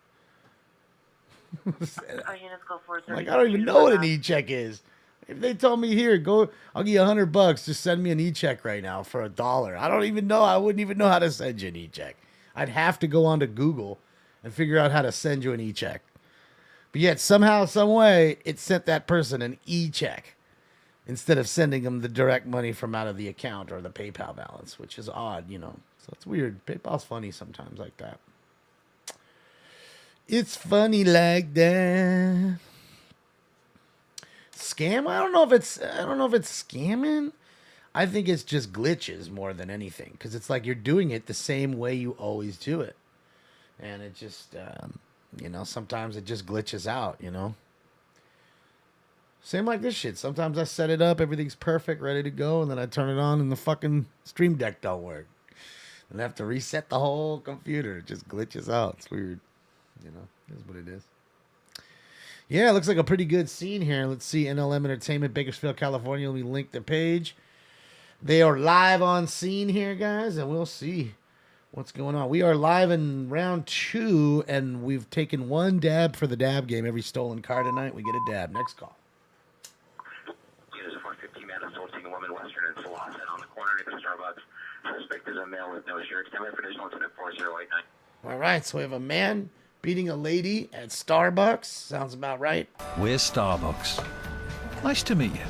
Like, I don't even know what an e-check is. If they told me, here, go, I'll give you $100, just send me an e-check right now for $1. I don't even know. I wouldn't even know how to send you an e-check. I'd have to go onto Google and figure out how to send you an e-check. But yet, somehow, some way, it sent that person an e-check instead of sending them the direct money from out of the account or the PayPal balance, which is odd, you know. So it's weird. PayPal's funny sometimes like that. It's funny like that. Scam? I don't know if it's scamming. I think it's just glitches more than anything, because it's like you're doing it the same way you always do it, and it just you know, sometimes it just glitches out, you know. Same like this shit. Sometimes I set it up, everything's perfect, ready to go, and then I turn it on and the fucking Stream Deck don't work, and I have to reset the whole computer. It just glitches out. It's weird, you know. It is what it is. Yeah, it looks like a pretty good scene here. Let's see. NLM Entertainment, Bakersfield, California. Let me link the page. They are live on scene here, guys, and we'll see what's going on. We are live in round 2, and we've taken 1 dab for the dab game. Every stolen car tonight, we get a dab. Next call. Unit 415 man assaulting a woman, Western and Slauson on the corner near the Starbucks. Suspect is a male with no shirt. Stand by for additional incident 4089. All right, so we have a man beating a lady at Starbucks. Sounds about right. We're Starbucks. Nice to meet you.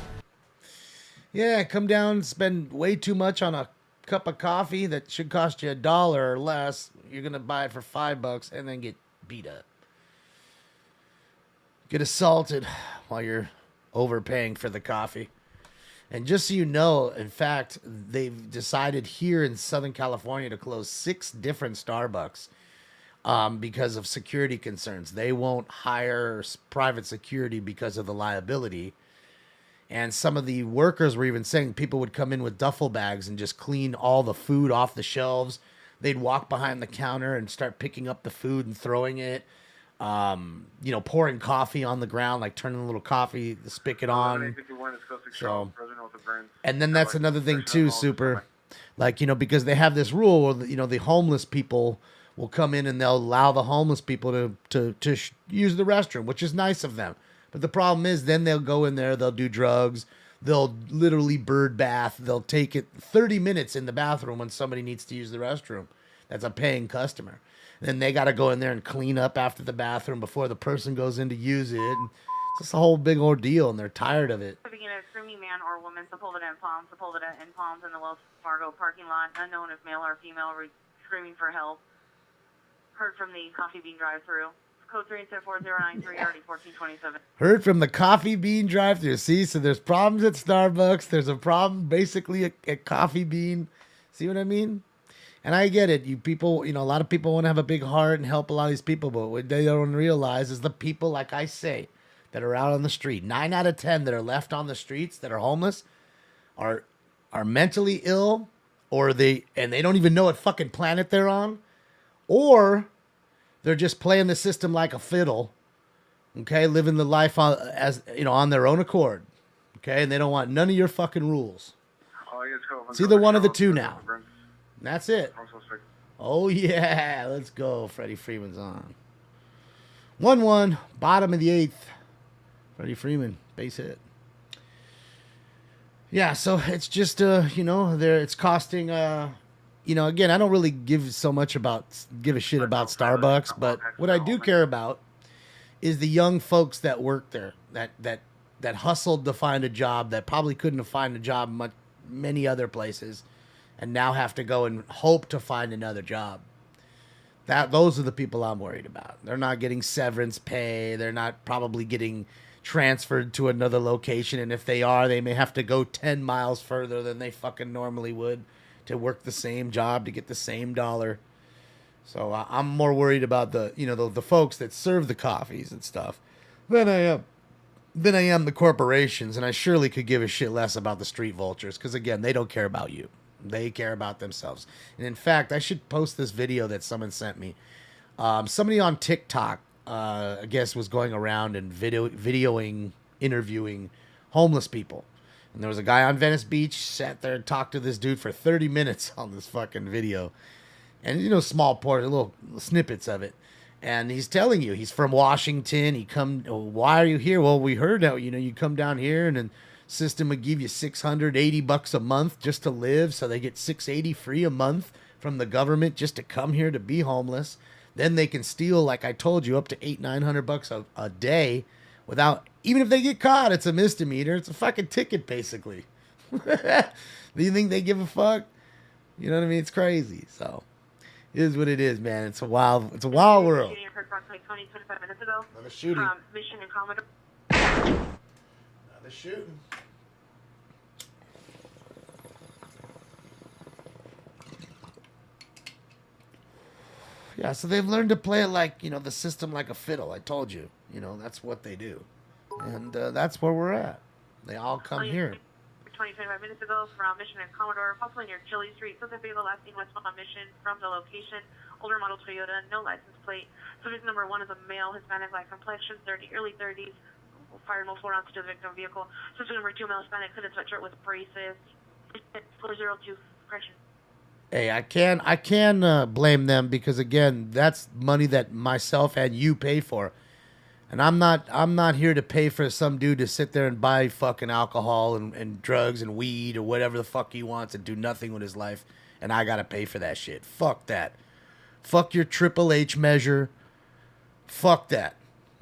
Yeah, come down, spend way too much on a cup of coffee that should cost you $1 or less. You're going to buy it for $5 and then get beat up. Get assaulted while you're overpaying for the coffee. And just so you know, in fact, they've decided here in Southern California to close 6 different Starbucks because of security concerns. They won't hire private security because of the liability. And some of the workers were even saying people would come in with duffel bags and just clean all the food off the shelves. They'd walk behind the counter and start picking up the food and throwing it. You know, pouring coffee on the ground, like turning a little coffee, the spigot on. So, and then that's another thing too, Super. Like, you know, because they have this rule where, you know, the homeless people will come in and they'll allow the homeless people to use the restroom, which is nice of them. But the problem is then they'll go in there, they'll do drugs, they'll literally bird bath, they'll take it 30 minutes in the bathroom when somebody needs to use the restroom. That's a paying customer. Then they got to go in there and clean up after the bathroom before the person goes in to use it. And it's just a whole big ordeal, and they're tired of it. Speaking of screaming man or woman, Sepulveda in Palms in the Wells Fargo parking lot, unknown if male or female, screaming for help. Heard from the Coffee Bean drive-thru. Code 34093, already 1427. Heard from the Coffee Bean drive-thru. See, so there's problems at Starbucks. There's a problem basically at Coffee Bean. See what I mean? And I get it. You people, you know, a lot of people want to have a big heart and help a lot of these people, but what they don't realize is the people, like I say, that are out on the street. 9 out of 10 that are left on the streets that are homeless are mentally ill, or they don't even know what fucking planet they're on, or they're just playing the system like a fiddle, okay, living the life as you know, on their own accord, okay, and they don't want none of your fucking rules. It's either one of the two now. That's it. Oh yeah, let's go. Freddie Freeman's on. 1-1, bottom of the 8th. Freddie Freeman, base hit. Yeah, so it's just you know, it's costing you know, again, I don't really give a shit about Starbucks, but what I do care about is the young folks that work there, that hustled to find a job, that probably couldn't find a job many other places, and now have to go and hope to find another job. Those are the people I'm worried about. They're not getting severance pay. They're not probably getting transferred to another location, and if they are, they may have to go 10 miles further than they fucking normally would to work the same job to get the same dollar. So I'm more worried about the the folks that serve the coffees and stuff than I am the corporations. And I surely could give a shit less about the street vultures because, again, they don't care about you. They care about themselves. And in fact, I should post this video that someone sent me. Somebody on TikTok, I guess, was going around and interviewing homeless people. And there was a guy on Venice Beach, sat there and talked to this dude for 30 minutes on this fucking video. And, small little snippets of it. And he's telling you, he's from Washington. Why are you here? Well, we heard that, you come down here and then system would give you $680 a month just to live. So they get $680 free a month from the government just to come here to be homeless. Then they can steal, like I told you, up to $800-900 a day without, even if they get caught, it's a misdemeanor. It's a fucking ticket, basically. Do you think they give a fuck? You know what I mean? It's crazy. So it is what it is, man. It's a wild world. Another shooting. Mission and Commodore. Another shooting. Yeah, so they've learned to play it like, the system like a fiddle. I told you. That's what they do. And that's where we're at. They all come here. 25 minutes ago from Mission and Commodore, possibly near Chili Street. Santa Fe, last seen westbound on Mission from the location. Older model Toyota, no license plate. Subject number 1 is a male, Hispanic, light complexion, early 30s. Fired multiple rounds to the victim vehicle. Subject number 2, male, Hispanic, hooded sweatshirt with braces. 402, correction. Hey, I can blame them because, again, that's money that myself and you pay for. And I'm not here to pay for some dude to sit there and buy fucking alcohol and drugs and weed or whatever the fuck he wants and do nothing with his life. And I gotta pay for that shit. Fuck that. Fuck your Triple H measure. Fuck that.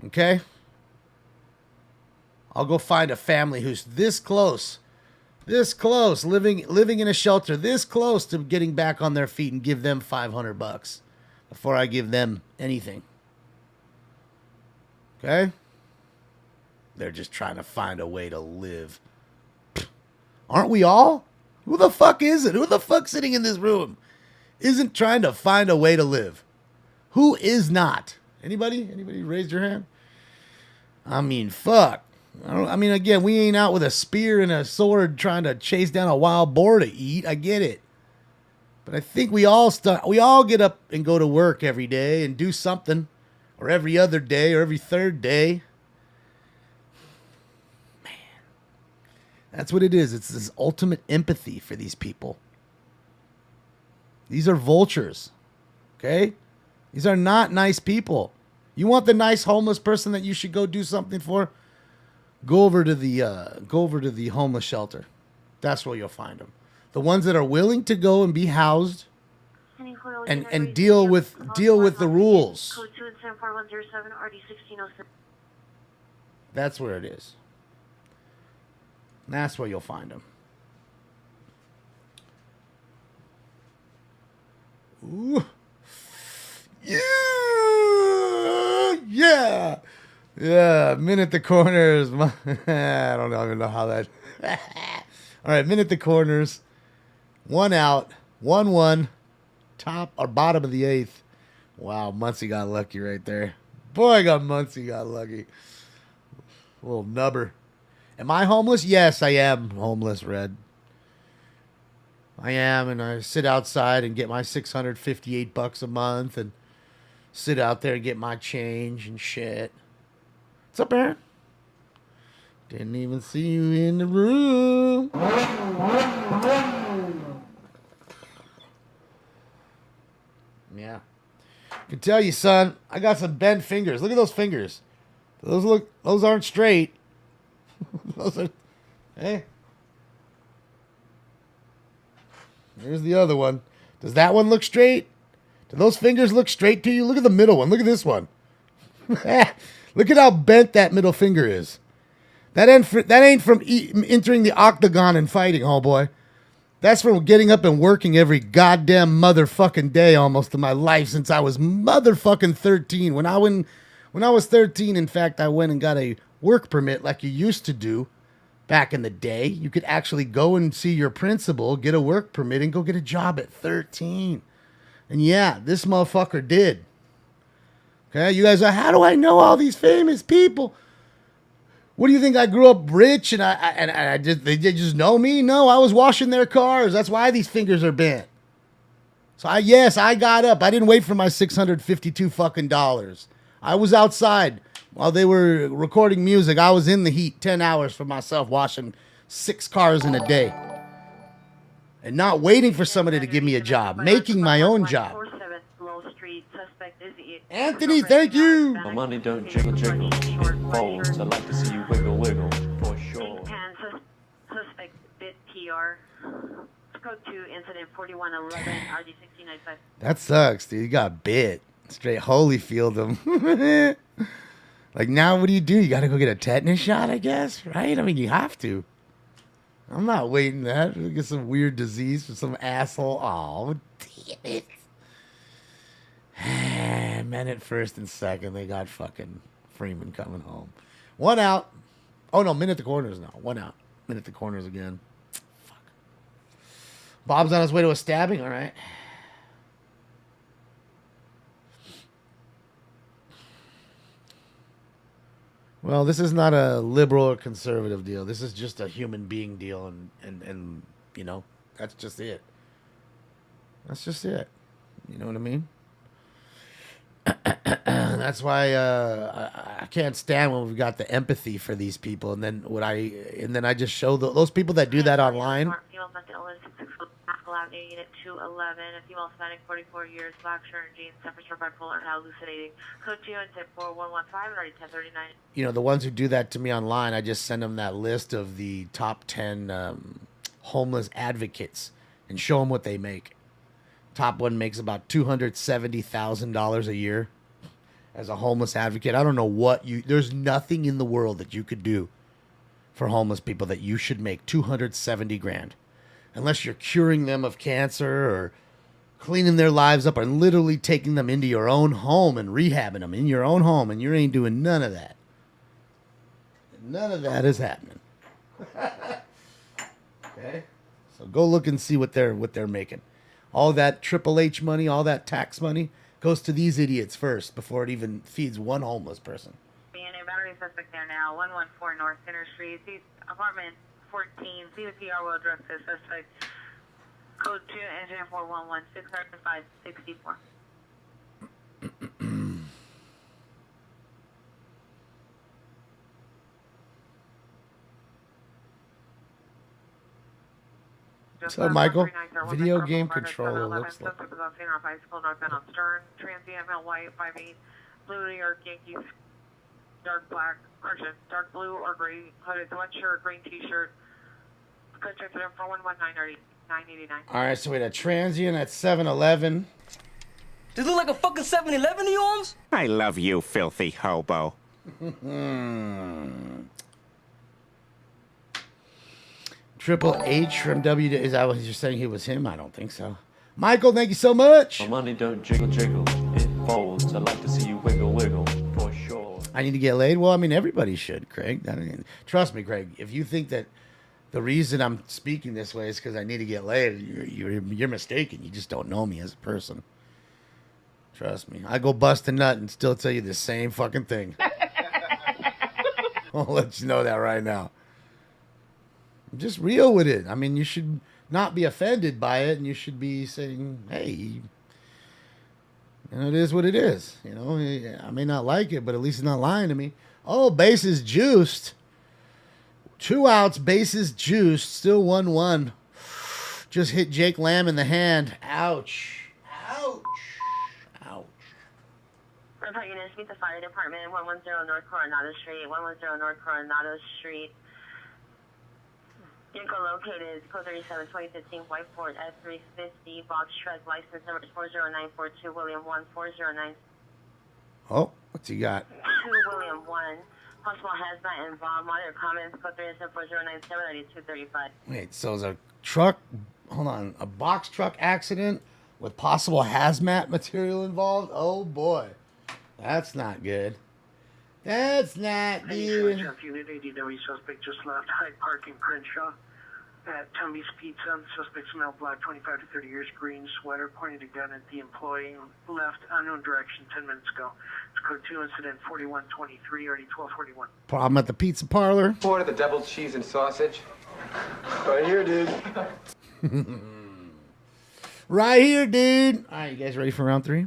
Okay? I'll go find a family who's this close, living in a shelter, this close to getting back on their feet and give them $500 before I give them anything. Okay? They're just trying to find a way to live. Aren't we all? Who the fuck is it? Who the fuck sitting in this room isn't trying to find a way to live? Who is not? Anybody? Anybody raise your hand? I mean, fuck. Again, we ain't out with a spear and a sword trying to chase down a wild boar to eat. I get it. But I think we all get up and go to work every day and do something. Or every other day, or every third day. Man. That's what it is. It's this ultimate empathy for these people. These are vultures. Okay? These are not nice people. You want the nice homeless person that you should go do something for? Go over to the homeless shelter. That's where you'll find them. The ones that are willing to go and be housed and deal with the rules. Code 2-74107 RD1607. That's where it is. That's where you'll find them. Ooh. Yeah. Yeah. Minute the corners. I don't even know how that. All right. Minute the corners. 1 out. 1-1. Top or bottom of the 8th. Wow, Muncie got lucky right there. Boy, Muncie got lucky. Little nubber. Am I homeless? Yes, I am homeless, Red. I am, and I sit outside and get my $658 a month and sit out there and get my change and shit. What's up, Aaron? Didn't even see you in the room. Yeah. I can tell you, son, I got some bent fingers. Look at those fingers. Those aren't straight. Those are, hey. Here's the other one. Does that one look straight? Do those fingers look straight to you? Look at the middle one. Look at this one. Look at how bent that middle finger is. That ain't from entering the octagon and fighting, oh boy. That's from getting up and working every goddamn motherfucking day almost of my life since I was motherfucking 13. When I was 13, in fact, I went and got a work permit like you used to do Back in the day, you could actually go and see your principal, get a work permit, and go get a job at 13. And yeah, this motherfucker did. Okay, you guys are, how do I know all these famous people? What do you think? I grew up rich and I did, they did just know me? No, I was washing their cars. That's why these fingers are bent. So I got up. I didn't wait for my $652 fucking dollars. I was outside while they were recording music. I was in the heat 10 hours for myself, washing 6 cars in a day. And not waiting for somebody to give me a job, making my own job. Anthony, thank you. My money don't jiggle jiggle. It folds. I'd like to see you wiggle wiggle for sure. Suspect bit PR. Code 2 incident 4111 RD 1695. That sucks, dude. You got bit. Straight Holyfield him. Like, now what do? You got to go get a tetanus shot, I guess, right? I mean, you have to. I'm not waiting that. Get some weird disease for some asshole. Oh, damn it. Men at first and second. They got fucking Freeman coming home. 1 out. Oh, no, men at the corners now. 1 out. Men at the corners again. Fuck. Bob's on his way to a stabbing. All right. Well, this is not a liberal or conservative deal. This is just a human being deal, and you know, that's just it. That's just it. You know what I mean? That's why I can't stand when we've got the empathy for these people, and then I just show those people that do that online. Avenue, Unit 211, a female Hispanic, 44 years, black shirt and jeans, suffers from bipolar and hallucinating. Code 2 and 4115 and already 1039. You know, the ones who do that to me online, I just send them that list of the top 10 homeless advocates and show them what they make. Top one makes about $270,000 a year as a homeless advocate. I don't know there's nothing in the world that you could do for homeless people that you should make $270,000. Unless you're curing them of cancer or cleaning their lives up or literally taking them into your own home and rehabbing them in your own home, and you ain't doing none of that. None of that is happening. Okay? So go look and see what they're making. All that Triple H money, all that tax money goes to these idiots first before it even feeds one homeless person. Being a battery suspect there now, 114 North Center Street, apartment 14, CPR will address this suspect. Code 2, engine 411, 605, 64. What's up, Michael? Video game controller looks like. Suspect was on scene on bicycle northbound on Stern. Transient male white, 5'8", blue New York Yankees, dark black, correction, dark blue or gray, hooded sweatshirt, green t-shirt. Contract to them for 119 989. All right, so we had a transient at 7-Eleven. Does it look like a fucking 7-Eleven, you homes? I love you, filthy hobo. Triple H from W. Is that what you're saying? He was him? I don't think so. Michael, thank you so much. My money don't jiggle jiggle. It folds. I'd like to see you wiggle wiggle for sure. I need to get laid? Well, I mean, everybody should, Craig. Trust me, Craig. If you think that the reason I'm speaking this way is because I need to get laid, you're mistaken. You just don't know me as a person. Trust me. I go bust a nut and still tell you the same fucking thing. I'll let you know that right now. I'm just real with it. I mean, you should not be offended by it, and you should be saying, hey, it is what it is. You know, I may not like it, but at least it's not lying to me. Oh, bases juiced. 2 outs, bases juiced. Still 1-1. Just hit Jake Lamb in the hand. Ouch. Ouch. Ouch. Report units, meet the fire department, 110 North Coronado Street, 110 North Coronado Street. Vehicle located is code 37 2015 White Ford F350 box truck, license number 40942 William 1409. Oh, what's he got? 2 William 1. Possible hazmat involved. Monitor comments. Code 37 4097 235. Wait, so is a truck, hold on, a box truck accident with possible hazmat material involved? Oh boy, that's not good. That's not you. Unit ADW suspect just left Hyde Park in Crenshaw at Tummy's Pizza. Suspect smelled black, 25 to 30 years, green sweater, pointed a gun at the employee, left unknown direction 10 minutes ago. It's code 2, incident 4123, already 1241. Problem at the pizza parlor. Order the deviled cheese and sausage. Right here, dude. Right here, dude. All right, you guys ready for round 3?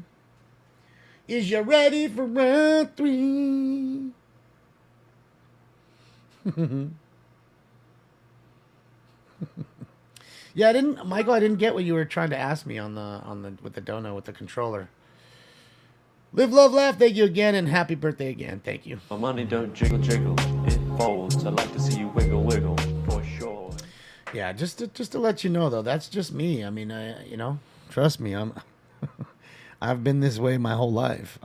Is you ready for round 3? Yeah, Michael, I didn't get what you were trying to ask me on the with the dono with the controller. Live, love, laugh. Thank you again, and happy birthday again. Thank you. My money don't jiggle, jiggle. It folds. I like to see you wiggle, wiggle, for sure. Yeah, just to let you know though, that's just me. I mean, you know, trust me, I've been this way my whole life.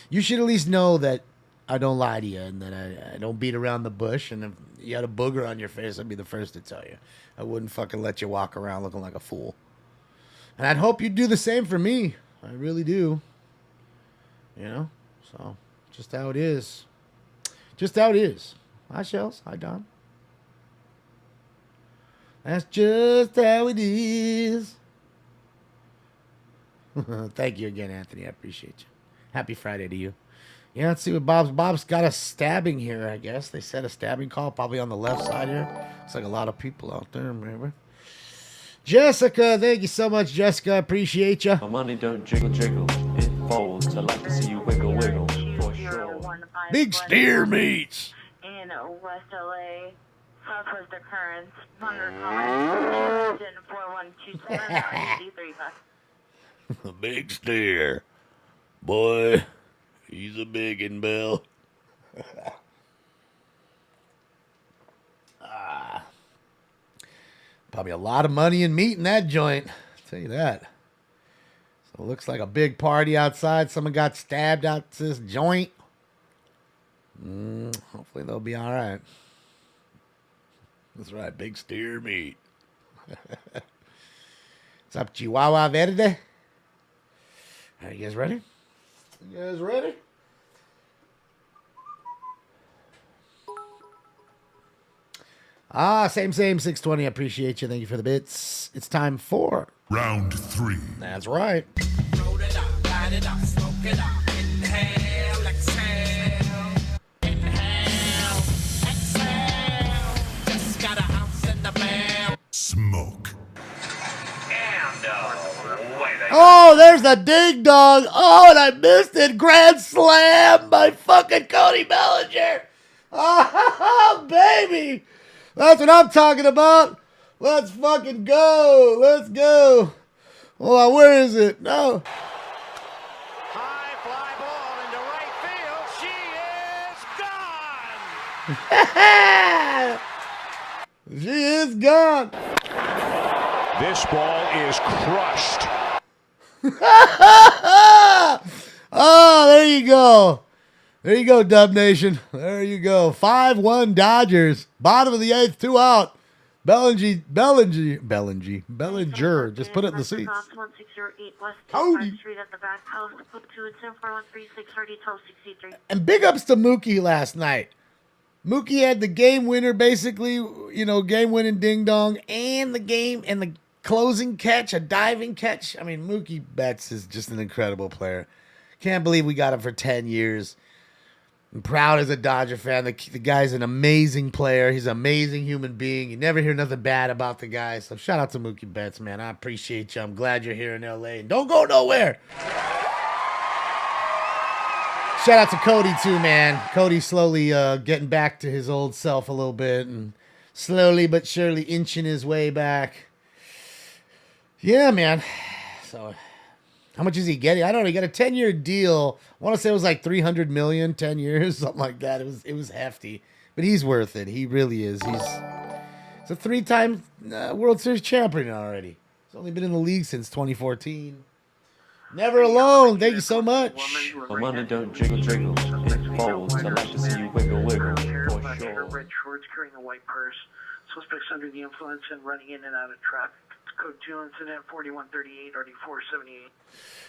You should at least know that I don't lie to you and that I don't beat around the bush. And if you had a booger on your face, I'd be the first to tell you. I wouldn't fucking let you walk around looking like a fool. And I'd hope you'd do the same for me. I really do. You know? So, just how it is. Just how it is. Hi, Shells. Hi, Don. That's just how it is. Thank you again, Anthony. I appreciate you. Happy Friday to you. Yeah, let's see what Bob's got a stabbing here, I guess. They said a stabbing call probably on the left side here. Looks like a lot of people out there, remember? Jessica, thank you so much, Jessica. Appreciate you. My money don't jiggle, jiggle. It folds. I like to see you wiggle, wiggle, for sure. Big steer meats. In West LA, Southwest Occurrence, 4127 A big steer. Boy, he's a biggin', Bill. Probably a lot of money and meat in that joint. I'll tell you that. So it looks like a big party outside. Someone got stabbed out to this joint. Hopefully they'll be all right. That's right, big steer meat. What's up, Chihuahua Verde? Are you guys ready? You guys ready? Same, 620. I appreciate you. Thank you for the bits. It's time for round 3. That's right. Roll it up, light it up, smoke it up. Inhale, exhale. Inhale, exhale. Just got a house in the mail. Smoke. Oh, there's the ding dong. Oh, and I missed it. Grand slam by fucking Cody Bellinger. Oh, baby. That's what I'm talking about. Let's fucking go. Let's go. Hold on, where is it? No. High fly ball into right field. She is gone. She is gone. This ball is crushed. Oh, there you go. There you go, Dub Nation. There you go. 5-1 Dodgers. Bottom of the 8th, 2 out. Bellinger. Just put it in the seats. Cody. And big ups to Mookie last night. Mookie had the game winner, basically, game winning ding dong, and the closing catch, a diving catch. I mean, Mookie Betts is just an incredible player. Can't believe we got him for 10 years. I'm proud as a Dodger fan. The guy's an amazing player. He's an amazing human being. You never hear nothing bad about the guy. So shout out to Mookie Betts, man. I appreciate you. I'm glad you're here in LA. And don't go nowhere. Shout out to Cody, too, man. Cody slowly getting back to his old self a little bit. And slowly but surely inching his way back. Yeah, man. So how much is he getting? I don't know. He got a 10-year deal. I want to say it was like $300 million, 10 years, something like that. It was hefty, but he's worth it. He really is. He's a 3-time World Series champion already. He's only been in the league since 2014. Never alone. Thank you so much. My money don't jiggle, jiggle. It folds. I like to see you wiggle, wiggle, for sure. Red shorts, carrying a white purse. Suspects under the influence and running in and out of traffic. code 2, incident 4138, RD 478.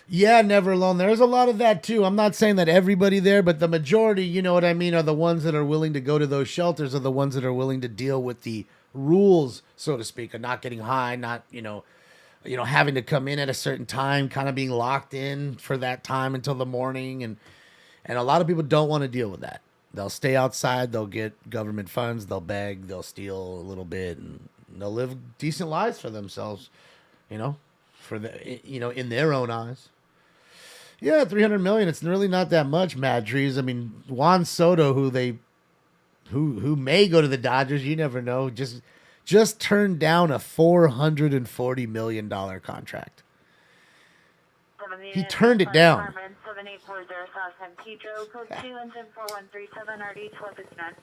Yeah, Never Alone. There's a lot of that too. I'm not saying that everybody there, but the majority, you know what I mean, are the ones that are willing to go to those shelters, are the ones that are willing to deal with the rules, so to speak, of not getting high, not, having to come in at a certain time, kind of being locked in for that time until the morning. And a lot of people don't want to deal with that. They'll stay outside, they'll get government funds, they'll beg, they'll steal a little bit, and they'll live decent lives for themselves, in their own eyes. Yeah, 300 million. It's really not that much, Mad Trees. I mean, Juan Soto, who may go to the Dodgers, you never know, just turned down a $440 million contract. He turned it down. 7840 South San Pedro, code 2, engine 4137, RD 1259.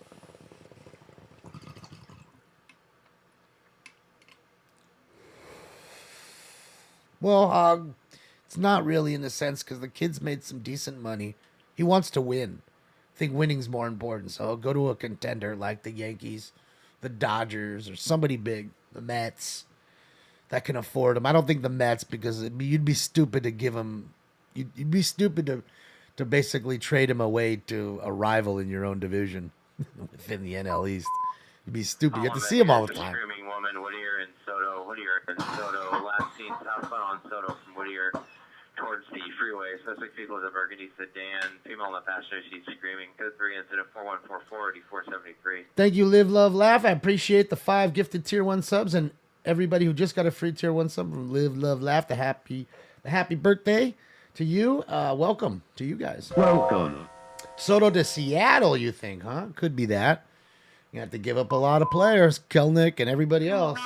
Well, it's not really in a sense because the kid's made some decent money. He wants to win. I think winning's more important. So go to a contender like the Yankees, the Dodgers, or somebody big, the Mets, that can afford him. I don't think the Mets, because you'd be stupid to give him. You'd be stupid to basically trade him away to a rival in your own division within the NL East. You'd be stupid. You have to see him all the time. Screaming woman, Whittier and Soto. Whittier and Soto. Last seen southbound on Soto from Whittier towards the freeway. Suspect vehicle is a burgundy sedan. Female on the passenger seat screaming. Code 3, incident 4144, D473. Thank you, Live, Love, Laugh. I appreciate the 5 gifted Tier 1 subs, and everybody who just got a free Tier 1 sub from Live, Love, Laugh. The happy birthday to you. Welcome to you guys. Welcome. Soto to Seattle, you think, huh? Could be that. You have to give up a lot of players, Kelnick and everybody else.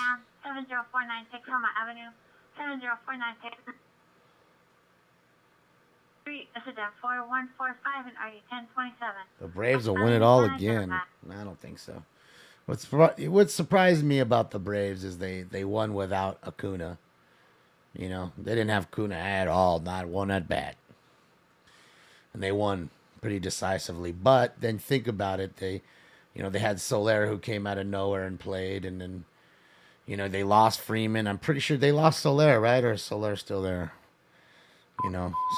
70496 Helmet Avenue. 70496. Street, incident 4145 and RD 1027. The Braves will win it all again. I don't think so. What surprised me about the Braves is they won without Acuna. They didn't have Acuna at all, not one at bat. And they won pretty decisively. But then think about it, they had Soler who came out of nowhere and played, and then, they lost Freeman. I'm pretty sure they lost Soler, right? Or is Soler still there?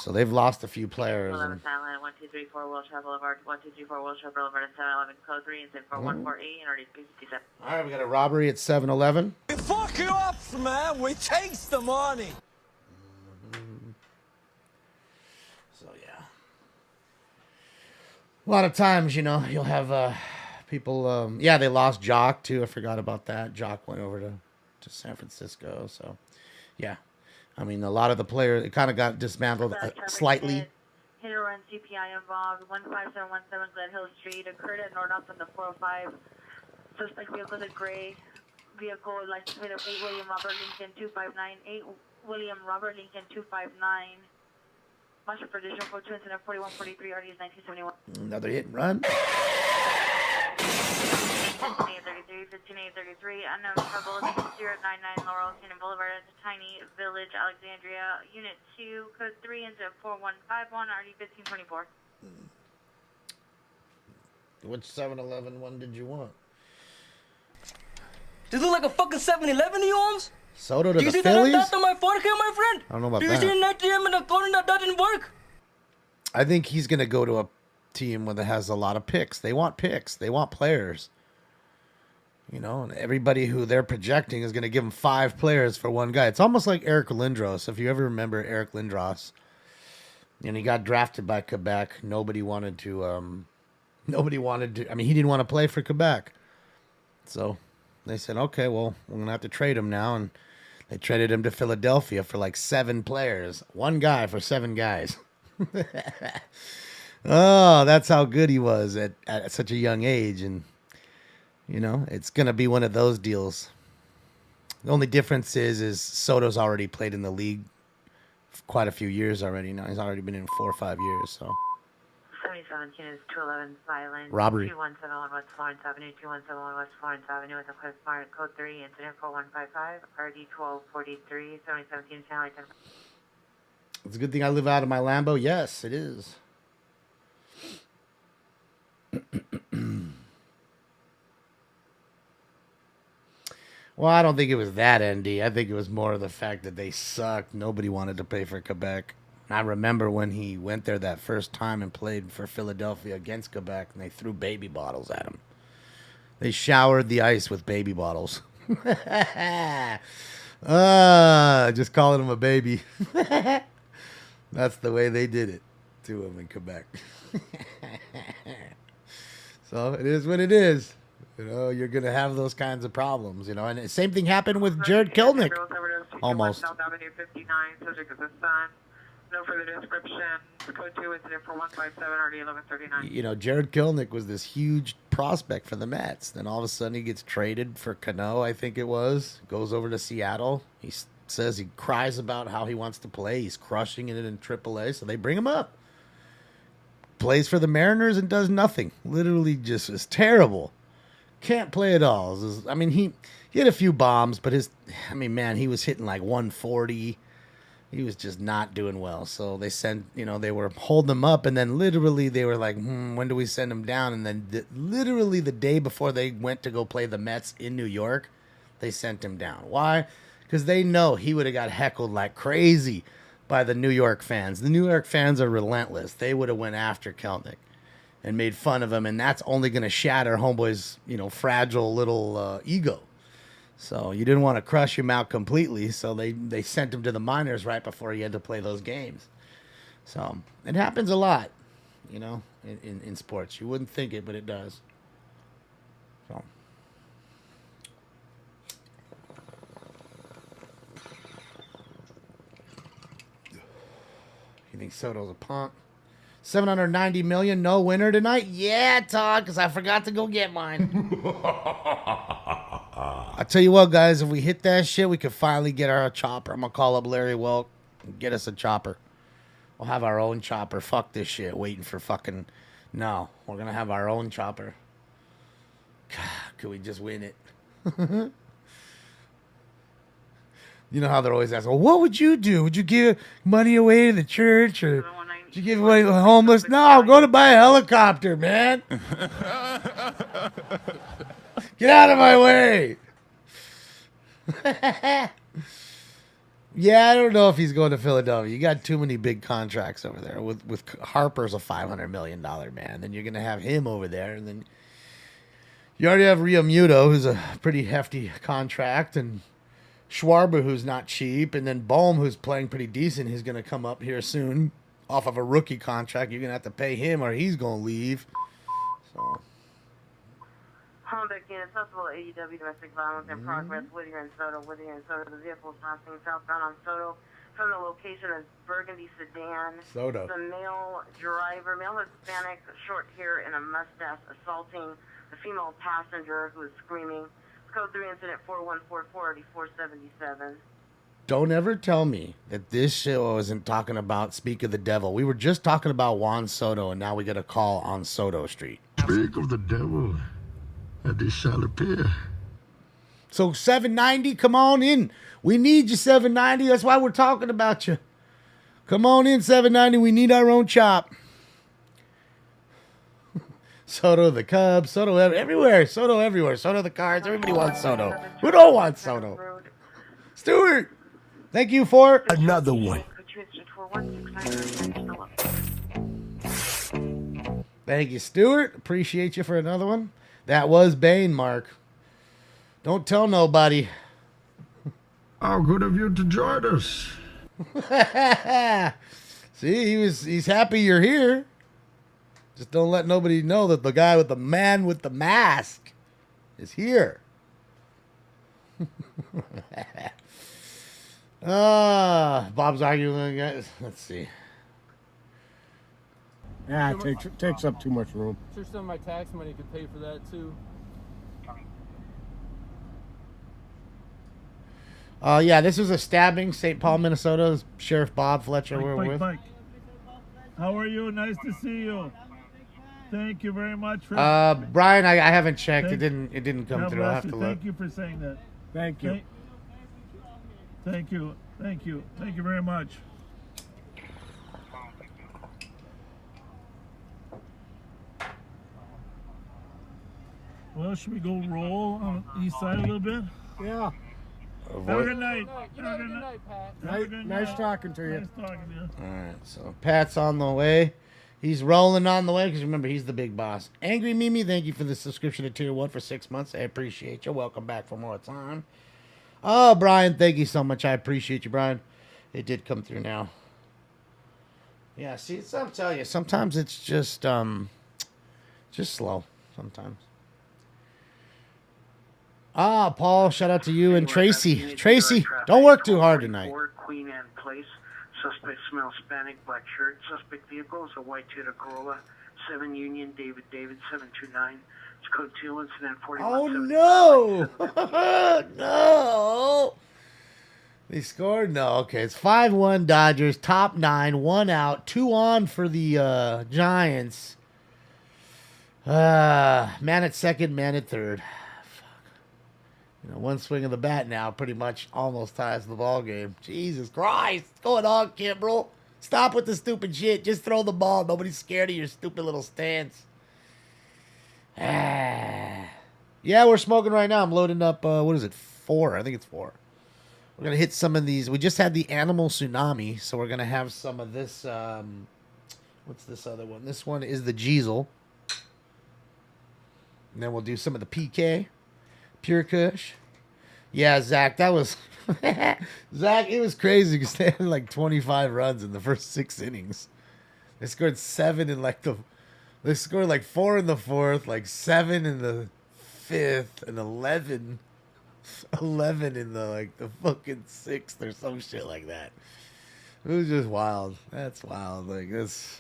So they've lost a few players. 11 Silent, 1234 Wilshire Boulevard, 1234 Wilshire Boulevard, and 711 code 3, and 4148, and RD 357. All right, we got a robbery at 7-Eleven. We fuck you up, man. We takes the money. So, yeah. A lot of times, you'll have people, they lost Jock, too. I forgot about that. Jock went over to San Francisco, so, yeah. I mean, a lot of the players, it kind of got dismantled slightly. Hit or run CPI involved. 15717 Glen Hill Street occurred at Nordoff on the 405. Suspect vehicle is a gray vehicle, license plate of 8 William Robert Lincoln 259. 8 William Robert Lincoln 259. Marshal for additional 42 incident 4143 RD is 1971. Another hit and run. 15833, unknown trouble, 099 Laurel, Cannon Boulevard at the Tiny Village, Alexandria, Unit 2, code 3, into 4151, RD 1524. Which 7-Eleven one did you want? This look like a fucking 7-Eleven, you homes? Soto to Do you the see Phillies? that on my forehead, my friend? I don't know about Do you that. see an ATM in the corner that doesn't work? I think he's going to go to a team that has a lot of picks. They want picks. They want players. And everybody who they're projecting is going to give them 5 players for one guy. It's almost like Eric Lindros. If you ever remember Eric Lindros, and he got drafted by Quebec. Nobody wanted to. I mean, he didn't want to play for Quebec. So they said, okay, well, we're going to have to trade him now. And they traded him to Philadelphia for like 7 players. One guy for 7 guys. Oh, that's how good he was at such a young age. And, it's going to be one of those deals. The only difference is Soto's already played in the league for quite a few years already now. He's already been in 4 or 5 years, so. 7017 is 211 Violent. Robbery. 2171 West Florence Avenue, 2171 West Florence Avenue with a Quest Smart code 3, incident 4155, RD 1243, 7017 San Luis. It's a good thing I live out of my Lambo. Yes, it is. Well, I don't think it was that, ND. I think it was more of the fact that they sucked. Nobody wanted to play for Quebec. I remember when he went there that first time and played for Philadelphia against Quebec, and they threw baby bottles at him. They showered the ice with baby bottles. Just calling him a baby. That's the way they did it to him in Quebec. So it is what it is. You know, you're going to have those kinds of problems, you know. And the same thing happened with Jared Kilnick. Almost. South Avenue 59, subject is a son. No further description. Code 2, incident 4157, RD 1139. You know, Jared Kilnick was this huge prospect for the Mets. Then all of a sudden he gets traded for Cano, I think it was. Goes over to Seattle. He says he cries about how he wants to play. He's crushing it in AAA, so they bring him up. Plays for the Mariners and does nothing. Literally just is terrible. Can't play at all. I mean, he had a few bombs, but he was hitting like 140. He was just not doing well. So they they were holding him up, and then literally they were like, when do we send him down? And then literally the day before they went to go play the Mets in New York, they sent him down. Why? Because they know he would have got heckled like crazy by the New York fans. The New York fans are relentless. They would have went after Kelnick and made fun of him, and that's only going to shatter Homeboy's, fragile little ego. So you didn't want to crush him out completely, so they sent him to the minors right before he had to play those games. So it happens a lot, in sports. You wouldn't think it, but it does. So. You think Soto's a punk? $790 million, no winner tonight? Yeah, Todd, because I forgot to go get mine. I tell you what, guys, if we hit that shit, we could finally get our chopper. I'm going to call up Larry Welk and get us a chopper. We'll have our own chopper. Fuck this shit, waiting for fucking... No, we're going to have our own chopper. God, could we just win it? You know how they're always asking, well, what would you do? Would you give money away to the church, or would you give away to the homeless? No, I'm going to buy a helicopter, man. Get out of my way. Yeah, I don't know if he's going to Philadelphia. You got too many big contracts over there. With Harper's a $500 million man. Then you're going to have him over there. And then you already have Rio Muto, who's a pretty hefty contract, and Schwarber, who's not cheap, and then Bohm, who's playing pretty decent. He's going to come up here soon off of a rookie contract. You're going to have to pay him or he's going to leave. So... Holmbeck unit, possible AEW domestic violence in progress. Whittier and Soto. The vehicle is passing southbound on Soto from the location of Burgundy sedan. Soto. The male driver, male Hispanic, short hair and a mustache, assaulting the female passenger who is screaming. Code 3 incident 4144-477. Don't ever tell me that this show isn't talking about Speak of the Devil. We were just talking about Juan Soto, and now we get a call on Soto Street. Speak of the devil. This shall appear. So 790, come on in. We need you, 790. That's why we're talking about you. Come on in, 790. We need our own chop. Soto the Cubs, Soto everywhere. Soto everywhere. Soto the Cards. Everybody wants Soto. Who don't want Soto? Stewart, thank you for another one. Thank you, Stewart. Appreciate you for another one. That was Bane, Mark. Don't tell nobody. How good of you to join us. See, he's happy you're here. Just don't let nobody know that the guy with the man with the mask is here. Bob's arguing, guys. Let's see. Yeah, it takes up too much room. I'm sure some of my tax money could pay for that too. Yeah, this was a stabbing, St. Paul, Minnesota. Sheriff Bob Fletcher we're with. Mike. How are you? Nice to see you. Thank you very much for. Brian, I haven't checked. It didn't come through. I'll have to look. Thank you for saying that. Thank you. Thank you. Thank you. Thank you very much. Well, should we go roll on the east side a little bit? Yeah. Have a good night. Have a good night. Have a good Nice night. talking to you. Nice talking to you. All right, so Pat's on the way. He's rolling on the way because remember, he's the big boss. Angry Mimi, thank you for the subscription to Tier 1 for 6 months. I appreciate you. Welcome back for more time. Oh, Brian, thank you so much. I appreciate you, Brian. It did come through now. Yeah, see, I'm telling you, sometimes it's just slow sometimes. Ah, Paul, shout out to you and Tracy. Tracy, don't work too hard tonight. Queen Anne Place. Suspect smells Hispanic, black shirt. Suspect vehicle is a white Toyota Corolla. 7 Union, David, 729. It's code 2, incident 41. Oh, no. No. They scored? No. Okay, it's 5-1 Dodgers. Top 9, 1 out. 2 on for the Giants. Man at second, man at third. You know, one swing of the bat now pretty much almost ties the ball game. Jesus Christ. What's going on, Kimbrel? Stop with the stupid shit. Just throw the ball. Nobody's scared of your stupid little stance. Yeah, we're smoking right now. I'm loading up, what is it, 4? I think it's 4. We're going to hit some of these. We just had the animal tsunami, so we're going to have some of this. What's this other one? This one is the Jeezel. And then we'll do some of the PK. Pure Kush. Yeah, Zach, that was... Zach, it was crazy because they had like 25 runs in the first 6 innings. They scored 7 in like the... They scored like 4 in the 4th, like 7 in the 5th, and 11 in the like the fucking 6th or some shit like that. It was just wild. That's wild. Like this...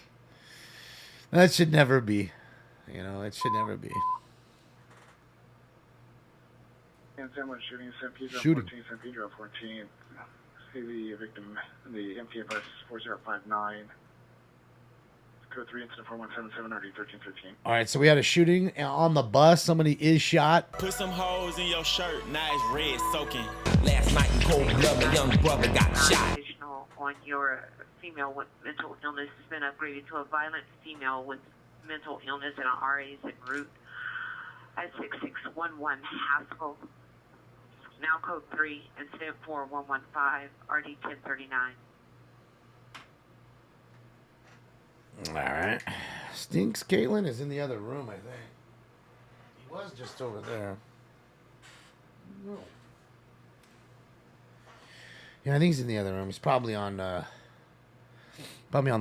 That should never be. You know, it should never be. Someone shooting San Pedro Shooting. 14, San Pedro 14. See the victim, the MPFS 4059. Code 3, incident 4177, RD 1313. All right, so we had a shooting on the bus. Somebody is shot. Put some holes in your shirt, nice red soaking. Last night in cold blood, my young brother got shot. On your female with mental illness has been upgraded to a violent female with mental illness and an RA's en route at 6611 Haskell. Now code 3, incident 4115, RD 1039. All right. Stinks Caitlin is in the other room, I think. He was just over there. No. Yeah, I think he's in the other room. He's probably on the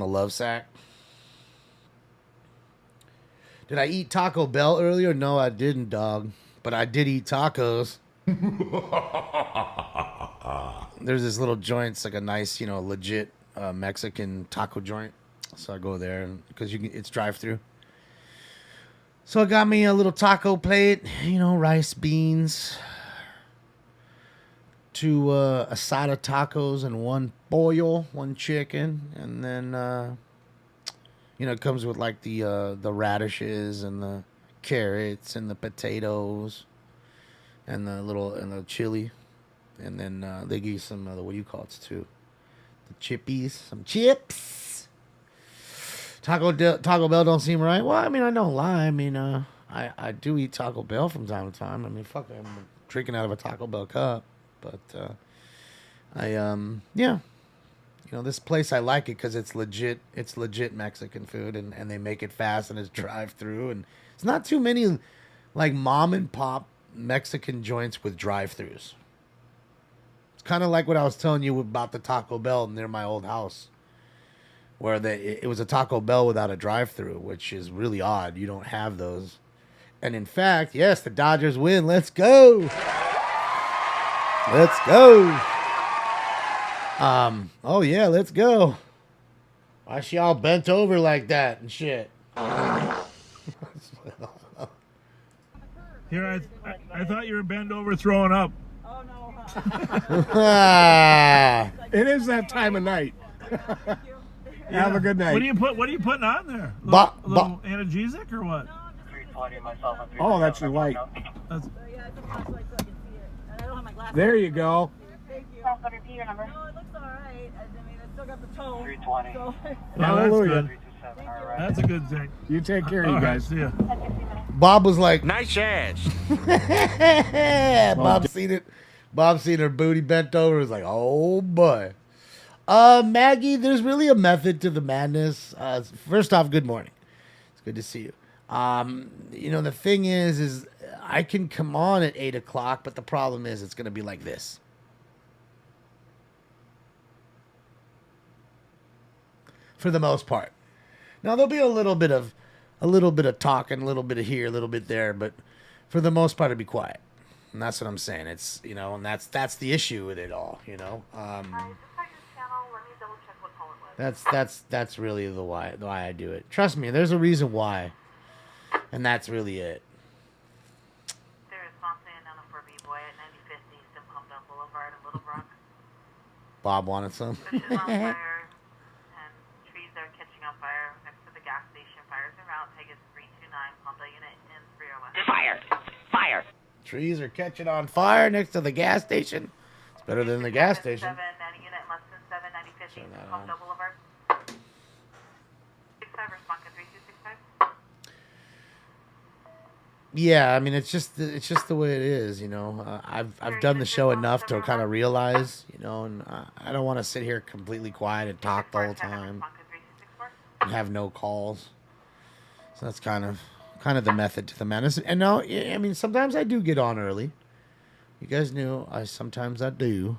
love sack. Did I eat Taco Bell earlier? No, I didn't, dog. But I did eat tacos. There's this little joint. It's like a nice, you know, legit Mexican taco joint. So I go there because it's drive-through. So I got me a little taco plate, you know, rice, beans, 2 asada tacos, and 1 pollo, 1 chicken, and then you know, it comes with like the radishes and the carrots and the potatoes and the chili, and then they give you some what do you call it too? The chippies, some chips. Taco Bell don't seem right. Well, I mean, I don't lie. I mean, I do eat Taco Bell from time to time. I mean, fuck, I'm drinking out of a Taco Bell cup, but yeah. You know, this place, I like it because it's legit Mexican food, and they make it fast, and it's drive-through, and it's not too many like mom and pop Mexican joints with drive-throughs. It's kind of like what I was telling you about the Taco Bell near my old house, where it was a Taco Bell without a drive-through, which is really odd. You don't have those. And in fact, yes, the Dodgers win. Let's go. Let's go. Oh yeah, let's go. Why is she all bent over like that and shit? Here, I thought you were bent over throwing up. It is that time of night. Have a good night. What are you putting on there? Little analgesic or what? Oh, that's your light. There you go. Hallelujah. That's a good thing. You take care, you guys. See ya. Bob was like, nice ass. Bob seen it. Bob seen her booty bent over. Was like, oh boy. Maggie, there's really a method to the madness. First off, good morning. It's good to see you. You know, the thing is I can come on at 8 o'clock, but the problem is it's going to be like this. For the most part. Now there'll be a little bit of talking, a little bit of here, a little bit there, but for the most part it'll be quiet. And that's what I'm saying. It's, you know, and that's the issue with it all, you know. That's really the why I do it. Trust me, there's a reason why. And that's really it. Bob wanted some. Fire! Fire! Trees are catching on fire next to the gas station. It's better than the gas station. Turn that on. Yeah, I mean it's just the way it is, you know. I've done the show enough to kind of realize, you know, and I don't want to sit here completely quiet and talk the whole time and have no calls. So that's kind of the method to the madness. And no, I mean sometimes I do get on early. You guys knew sometimes I do.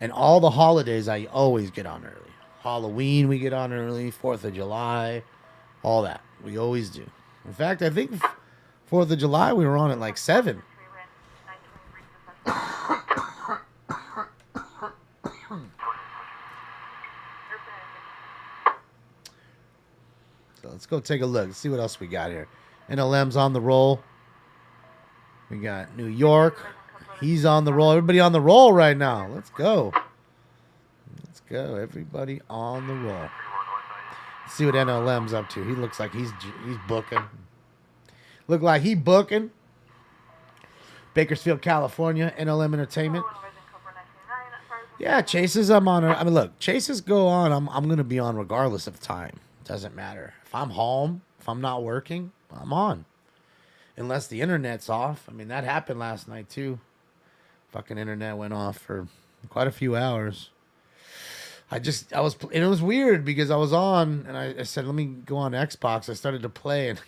And all the holidays I always get on early. Halloween we get on early, 4th of July, all that. We always do. In fact, I think 4th of July we were on at like 7. So let's go take a look. Let's see what else we got here. NLM's on the roll. We got New York. He's on the roll. Everybody on the roll right now. Let's go. Let's go. Everybody on the roll. Let's see what NLM's up to. He looks like he's booking. Look like he booking. Bakersfield, California. NLM Entertainment. Yeah, Chases, I'm on. I mean, look, Chases go on. I'm going to be on regardless of time. Doesn't matter. If I'm home, if I'm not working, I'm on. Unless the internet's off. I mean, that happened last night, too. Fucking internet went off for quite a few hours. And it was weird because I was on and I said, let me go on Xbox. I started to play and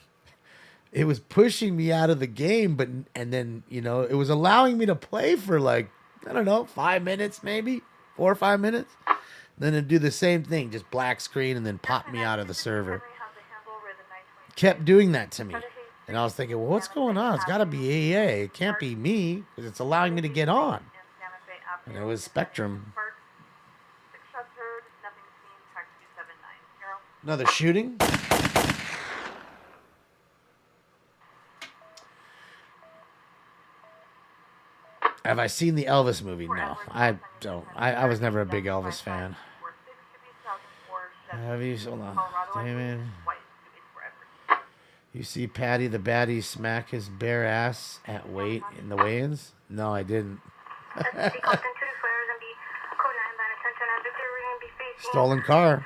it was pushing me out of the game, and then, you know, it was allowing me to play for like, I don't know, 5 minutes maybe, 4 or 5 minutes. Then it'd do the same thing, just black screen and then pop me out of the server. Kept doing that to me. And I was thinking, well, what's going on? It's got to be AEA. It can't be me because it's allowing me to get on. And it was Spectrum. Another shooting? Have I seen the Elvis movie? No, I don't. I was never a big Elvis fan. Have you? Hold on. Damon. You see Patty the Baddie smack his bare ass at weight in the weigh-ins? No, I didn't. Stolen car.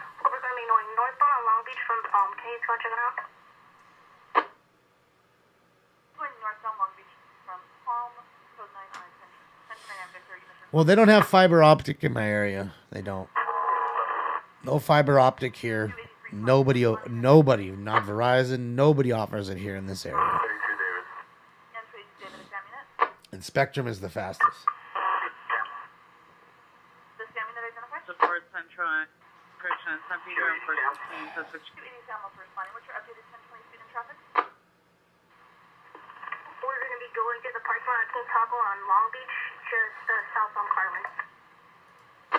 Well, they don't have fiber optic in my area. They don't. No fiber optic here. Nobody, not Verizon, nobody offers it here in this area. And Spectrum is the fastest. Support Central, Christian, San Pedro, and First Team, Sussex. We're going to be going to the parking lot at King Taco on Long Beach, just south on Carlin.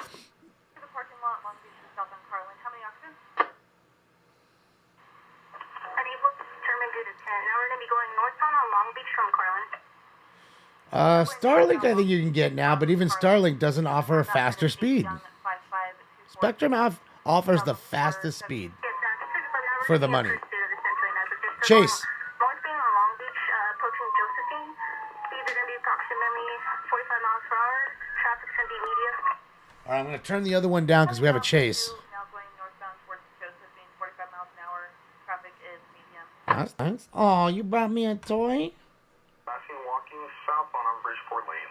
To the parking lot, Long Beach, just south on Carlin. How many occupants? Unable to determine due to 10. Now we're going to be going northbound on Long Beach from Carlin. Starlink I think you can get now, but even Starlink doesn't offer a faster speed. Spectrum offers the fastest speed for the money. Chase. All right, I'm going to turn the other one down because we have a chase. That's nice. Oh, you brought me a toy? Last seen walking southbound on Bridgeport Lane.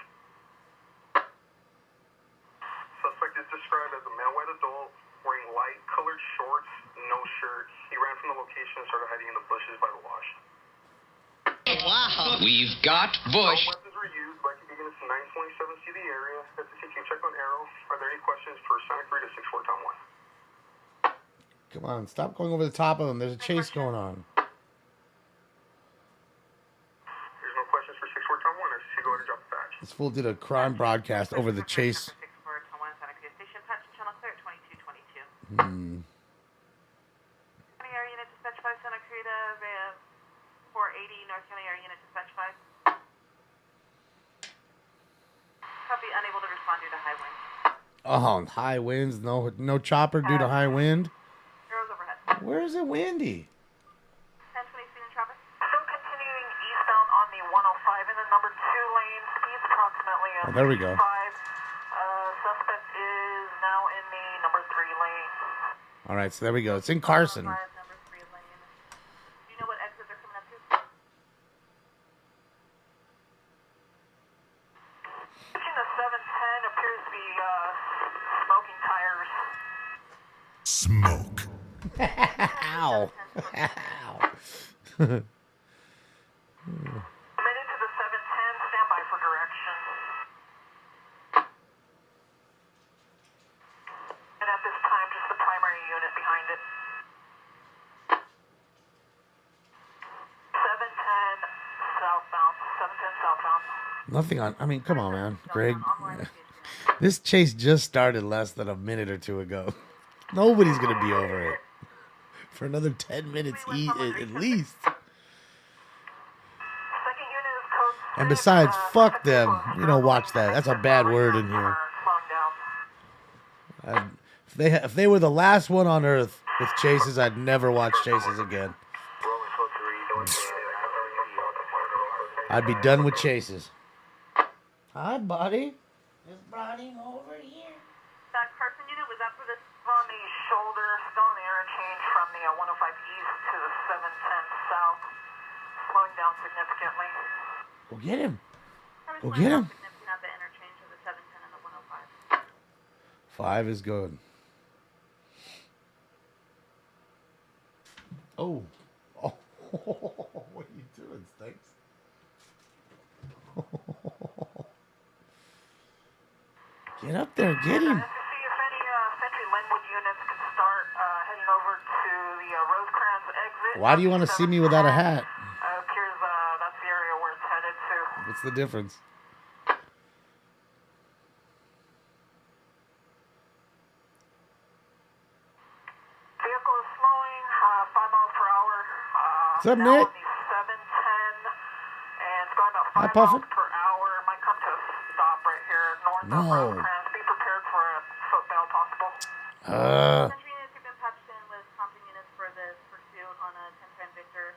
direction and started hiding in the bushes by the wash. Wow. We've got Bush. All weapons were used. Viking units 927 see the area. SEC team check on Arrow. Are there any questions for Sonic 3 to 64 Tom 1? Come on, stop going over the top of them. There's a chase going on. There's no questions for 64 Tom 1. SEC go ahead and drop the patch. This fool did a crime broadcast over the chase. Hmm. County Air Unit Dispatch 5, Santa Cruz, 480, North County Air Unit Dispatch 5. Copy, unable to respond due to high wind. Oh, high winds. No chopper due to high wind. Arrows overhead. Where is it windy? 1020 speed in traffic. Still continuing eastbound on the 105 in the number 2 lane. Speeds approximately Oh, there we go. 5. Suspect is now in the number 3 lane. All right, so there we go. It's in Carson. Number 3 lane. Do you know what exits are coming up to? Between the 710 appears to be smoking tires. Smoke. Ow. Ow. Committed to the 710. Stand by for direction. And at this time, just the primary unit behind it. 710 southbound. 710 southbound. Nothing on. I mean, come on, man. Greg. This chase just started less than a minute or two ago. Nobody's going to be over it for another 10 minutes at least. And besides, fuck them. You don't watch that. That's a bad word in here. If they were the last one on Earth with chases, I'd never watch chases again. I'd be done with chases. Hi, buddy. Is Brody over here? That Carson unit, was that for this on the shoulder, still on the interchange from the 105 east to the 710 south, slowing down significantly. Go get him. Go get him. At the interchange of the 710 and the 105. 5 is good. Oh. Oh. What are you doing, Stinks? Get up there, get him. See if any Sentry Linwood units can start heading over to the Rosecrans exit. Why do you want to see me without a hat? Appears that's the area where it's headed to. What's the difference? Vehicle is slowing 5 miles per hour. What's up, now Nick? on the 710, and it's going about 5 Hi, Puffin. miles per hour. It might come to a stop right here north of Rosecrans. Be prepared for a foot bail possible. Sentry units have been patched in with comping units for this pursuit on a 10-10 Victor.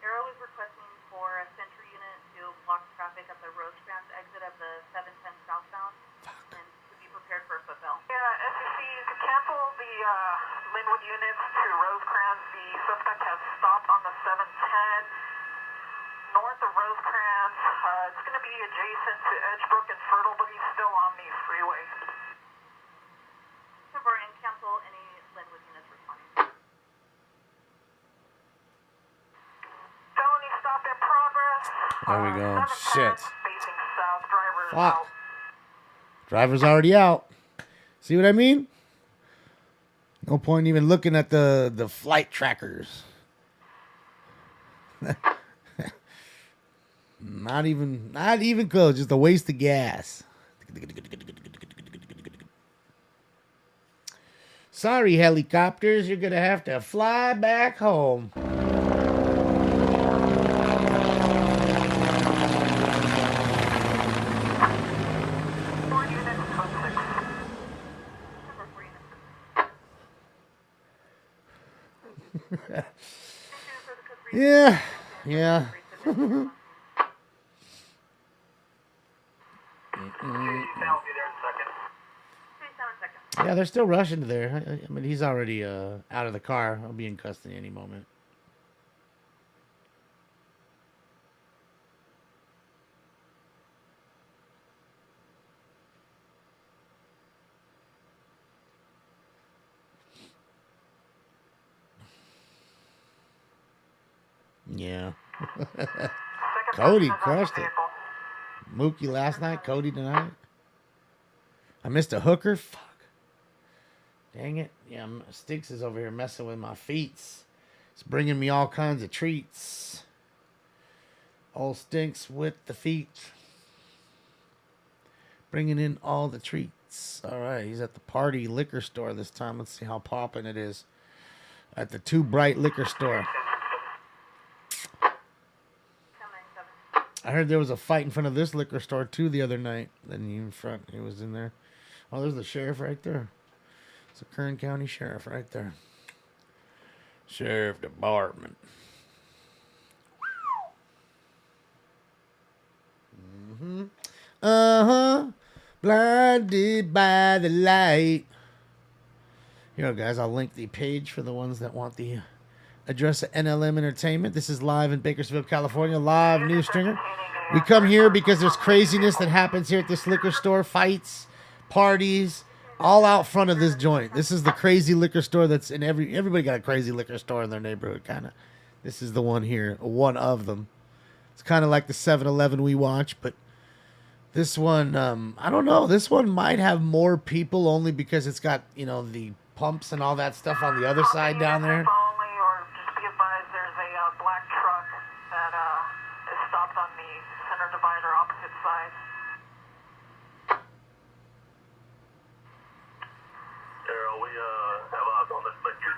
Arrow is requesting for a Sentry unit to block traffic at the Rosecrans exit of the 710 southbound and to be prepared for a foot bail. Yeah, SEC, you can cancel the Linwood units to Rosecrans. The suspect has stopped on the 710 north of Rosecrans. It's going to be adjacent to Edgebrook and Fertile, but he's still on the freeway. Cover and cancel any Linwood units responding. Felony stop in progress. There we go. Shit. Facing south, driver is Fuck. out. Driver's already out. See what I mean? No point even looking at the flight trackers. Not even close. Just a waste of gas. Sorry, helicopters. You're gonna have to fly back home. Yeah. Yeah, they're still rushing to there. I mean, he's already out of the car. I'll be in custody any moment. Yeah. Cody crushed it. Mookie last night, Cody tonight. I missed a hooker. Fuck. Dang it. Yeah, Sticks is over here messing with my feet. It's bringing me all kinds of treats. Old Stinks with the feet. Bringing in all the treats. All right, he's at the Party Liquor Store this time. Let's see how poppin' it is. At the Too Bright Liquor Store. I heard there was a fight in front of this liquor store too the other night. Then in front, he was in there. Oh, there's the sheriff right there. It's a Kern County sheriff right there. Sheriff Department. Blinded by the light. Here, guys, I'll link the page for the ones that want the address of NLM Entertainment. This is live in Bakersfield, California. Live news stringer. We come here because there's craziness that happens here at this liquor store. Fights, parties, all out front of this joint. This is the crazy liquor store that's in everybody got a crazy liquor store in their neighborhood, kind of. This is the one here, one of them. It's kind of like the 7-Eleven we watch, but this one, I don't know. This one might have more people only because it's got, you know, the pumps and all that stuff on the other side down there. Only, or just be advised, there's a black truck that is stopped on the center divider opposite side. Arrow, we have eyes on this picture.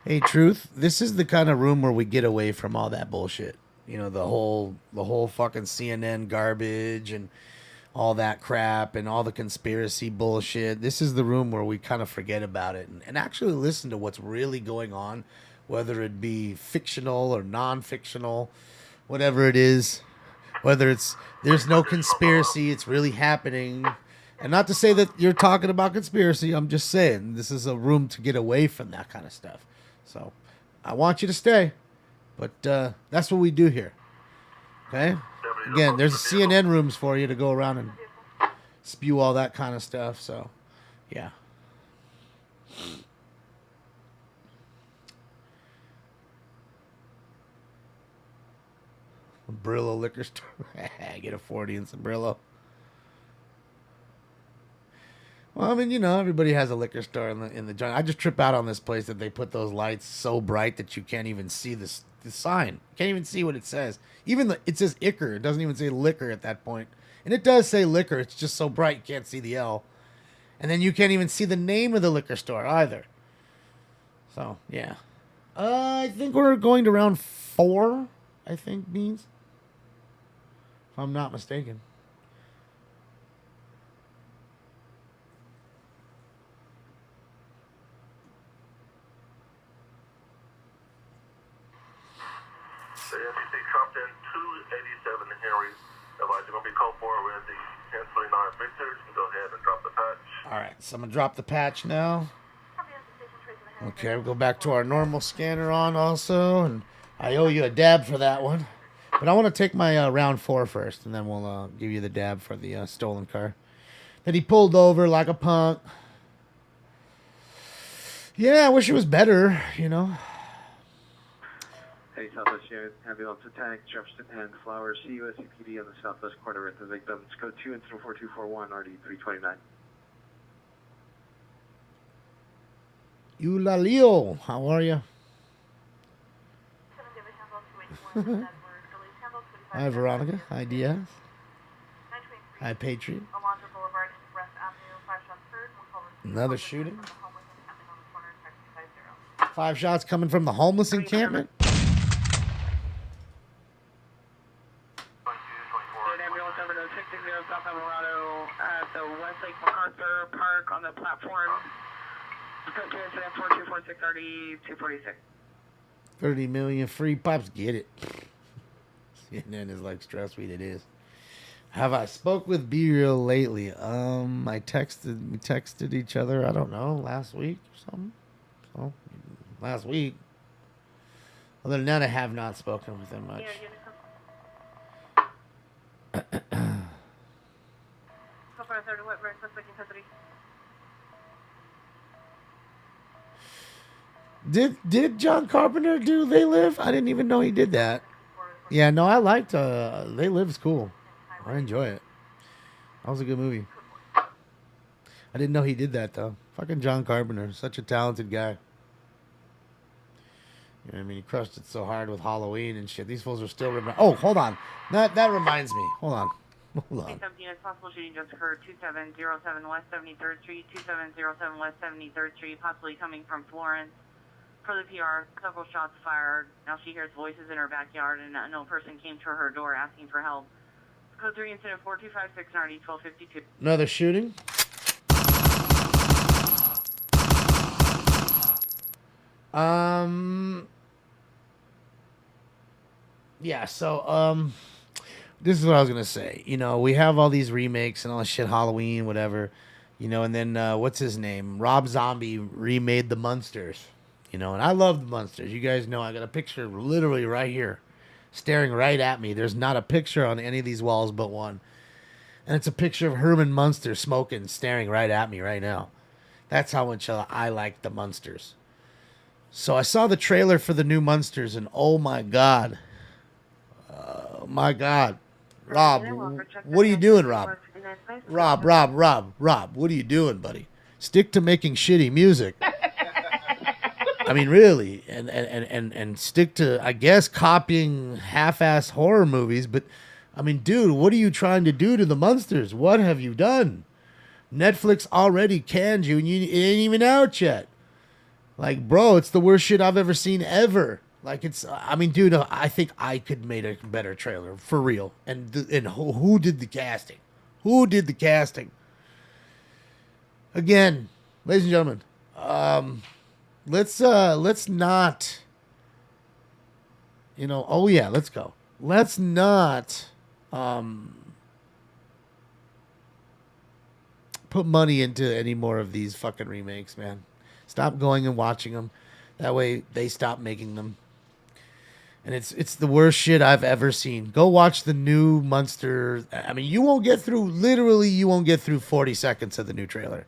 Hey, Truth, this is the kind of room where we get away from all that bullshit. You know, the whole fucking CNN garbage and all that crap and all the conspiracy bullshit. This is the room where we kind of forget about it and actually listen to what's really going on, whether it be fictional or non-fictional, whatever it is. Whether it's there's no conspiracy, it's really happening. And not to say that you're talking about conspiracy, I'm just saying this is a room to get away from that kind of stuff. So I want you to stay, but that's what we do here. Okay? Again, there's CNN rooms for you to go around and spew all that kind of stuff. So, yeah. Brillo liquor store. Get a 40 in some Brillo. Well, I mean, you know, everybody has a liquor store in the joint. I just trip out on this place that they put those lights so bright that you can't even see the sign. You can't even see what it says. Even it says Icker. It doesn't even say liquor at that point. And it does say liquor. It's just so bright you can't see the L. And then you can't even see the name of the liquor store either. So, yeah. I think we're going to round 4, I think, Beans. If I'm not mistaken. The NBC trumped in 287 Henry. Advise you're going to be called for with the 1039 Victor. You can go ahead and drop the patch. All right, so I'm going to drop the patch now. Okay, we'll go back to our normal scanner on also. And I owe you a dab for that one. But I want to take my round 4 first, and then we'll give you the dab for the stolen car that he pulled over like a punk. Yeah, I wish it was better, you know. Hey, Southwest Unit, ambulance attack, Jefferson and Flowers, CUSCPD on the southwest quarter with the victims. Code 2 and 4241, RD329. Eulalio, how are you? Hi, Veronica. Hi, Diaz. Hi, Patriot. Another shooting. 5 shots coming from the homeless encampment. Ambulance number 660 South Colorado at the Westlake MacArthur Park on the platform. Code 2 incident 4246 RD246. 30 million free pops. Get it. CNN is like stress weed. It is. Have I spoke with B Real lately? We texted each other, I don't know, last week or something. So last week. Other than that, I have not spoken with him much. So far, 30 Whitburn, suspect in custody. Did John Carpenter do They Live? I didn't even know he did that. Yeah, no, I liked They Live is cool. I enjoy it. That was a good movie. I didn't know he did that though. Fucking John Carpenter, such a talented guy. You know what I mean? He crushed it so hard with Halloween and shit. These fools are still oh, hold on. That reminds me. Hold on. 17 as possible shooting just occurred 2707 West 73rd Street, 2707 West 73rd Street, possibly coming from Florence. For the PR, several shots fired. Now she hears voices in her backyard, and an unknown person came to her door asking for help. Code 3 incident 4256 RD 1252. Another shooting. Yeah, so, this is what I was going to say. You know, we have all these remakes and all this shit, Halloween, whatever, you know, and then, what's his name? Rob Zombie remade The Munsters, you know, and I love The Munsters. You guys know I got a picture literally right here, staring right at me. There's not a picture on any of these walls but one. And it's a picture of Herman Munster smoking, staring right at me right now. That's how much I like The Munsters. So I saw the trailer for the new Munsters, and oh my God. My God. Rob, what are you doing, Rob? Rob, what are you doing, buddy? Stick to making shitty music. I mean, really. And stick to, I guess, copying half-ass horror movies. But, I mean, dude, what are you trying to do to the Munsters? What have you done? Netflix already canned you, and it ain't even out yet. Like, bro, it's the worst shit I've ever seen ever. Like, it's, I mean, dude, I think I could made a better trailer, for real. And who did the casting? Who did the casting? Again, ladies and gentlemen, let's not, you know, oh yeah, let's go. Let's not, put money into any more of these fucking remakes, man. Stop going and watching them. That way they stop making them. And it's the worst shit I've ever seen. Go watch the new Munster. I mean, you won't get through 40 seconds of the new trailer.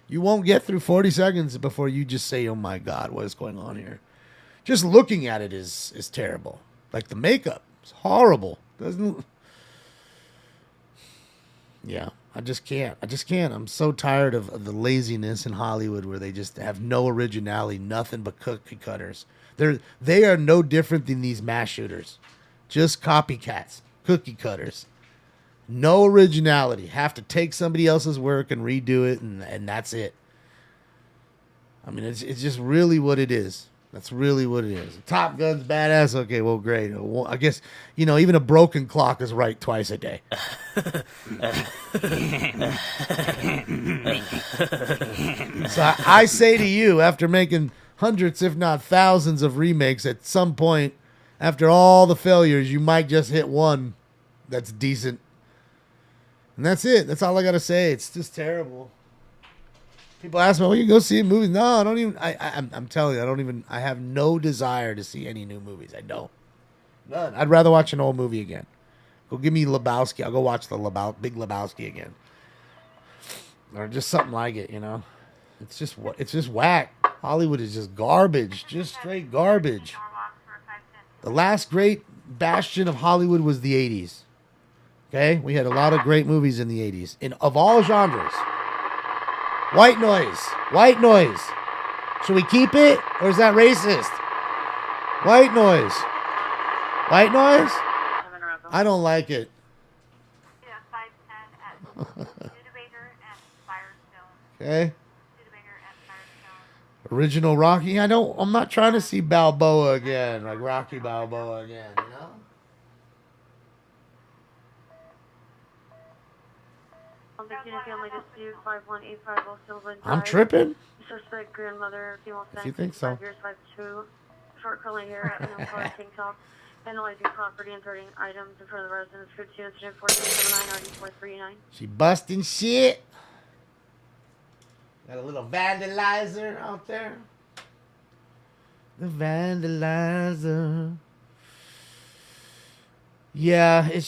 You won't get through 40 seconds before you just say, oh my God, what is going on here? Just looking at it is terrible. Like, the makeup is horrible. Yeah, I just can't. I'm so tired of the laziness in Hollywood where they just have no originality, nothing but cookie cutters. They are no different than these mass shooters. Just copycats, cookie cutters. No originality. Have to take somebody else's work and redo it, and that's it. I mean, it's just really what it is. That's really what it is. Top Gun's badass. Okay, well, great. I guess, you know, even a broken clock is right twice a day. So I say to you, after making hundreds, if not thousands of remakes, at some point, after all the failures, you might just hit one that's decent. And that's it. That's all I got to say. It's just terrible. People ask me, well, you go see movies. No, I don't even. I'm telling you, I have no desire to see any new movies. I don't. None. I'd rather watch an old movie again. Go give me Lebowski. I'll go watch the Big Lebowski again. Or just something like it, you know. It's just whack. Hollywood is just garbage. Just straight garbage. The last great bastion of Hollywood was the 80s. Okay? We had a lot of great movies in the 80s. Of all genres. White noise. Should we keep it? Or is that racist? White noise. I don't like it. Okay. Original Rocky. I'm not trying to see Balboa again. Like Rocky Balboa again, you know? I'm tripping. Suspect grandmother, female if you think so. 5 years, 5'2", short curly hair, and color tank top, vandalizing property and throwing items in front of the residence. 15 incident 1479 She busting shit. Got a little vandalizer out there. The vandalizer. Yeah, it's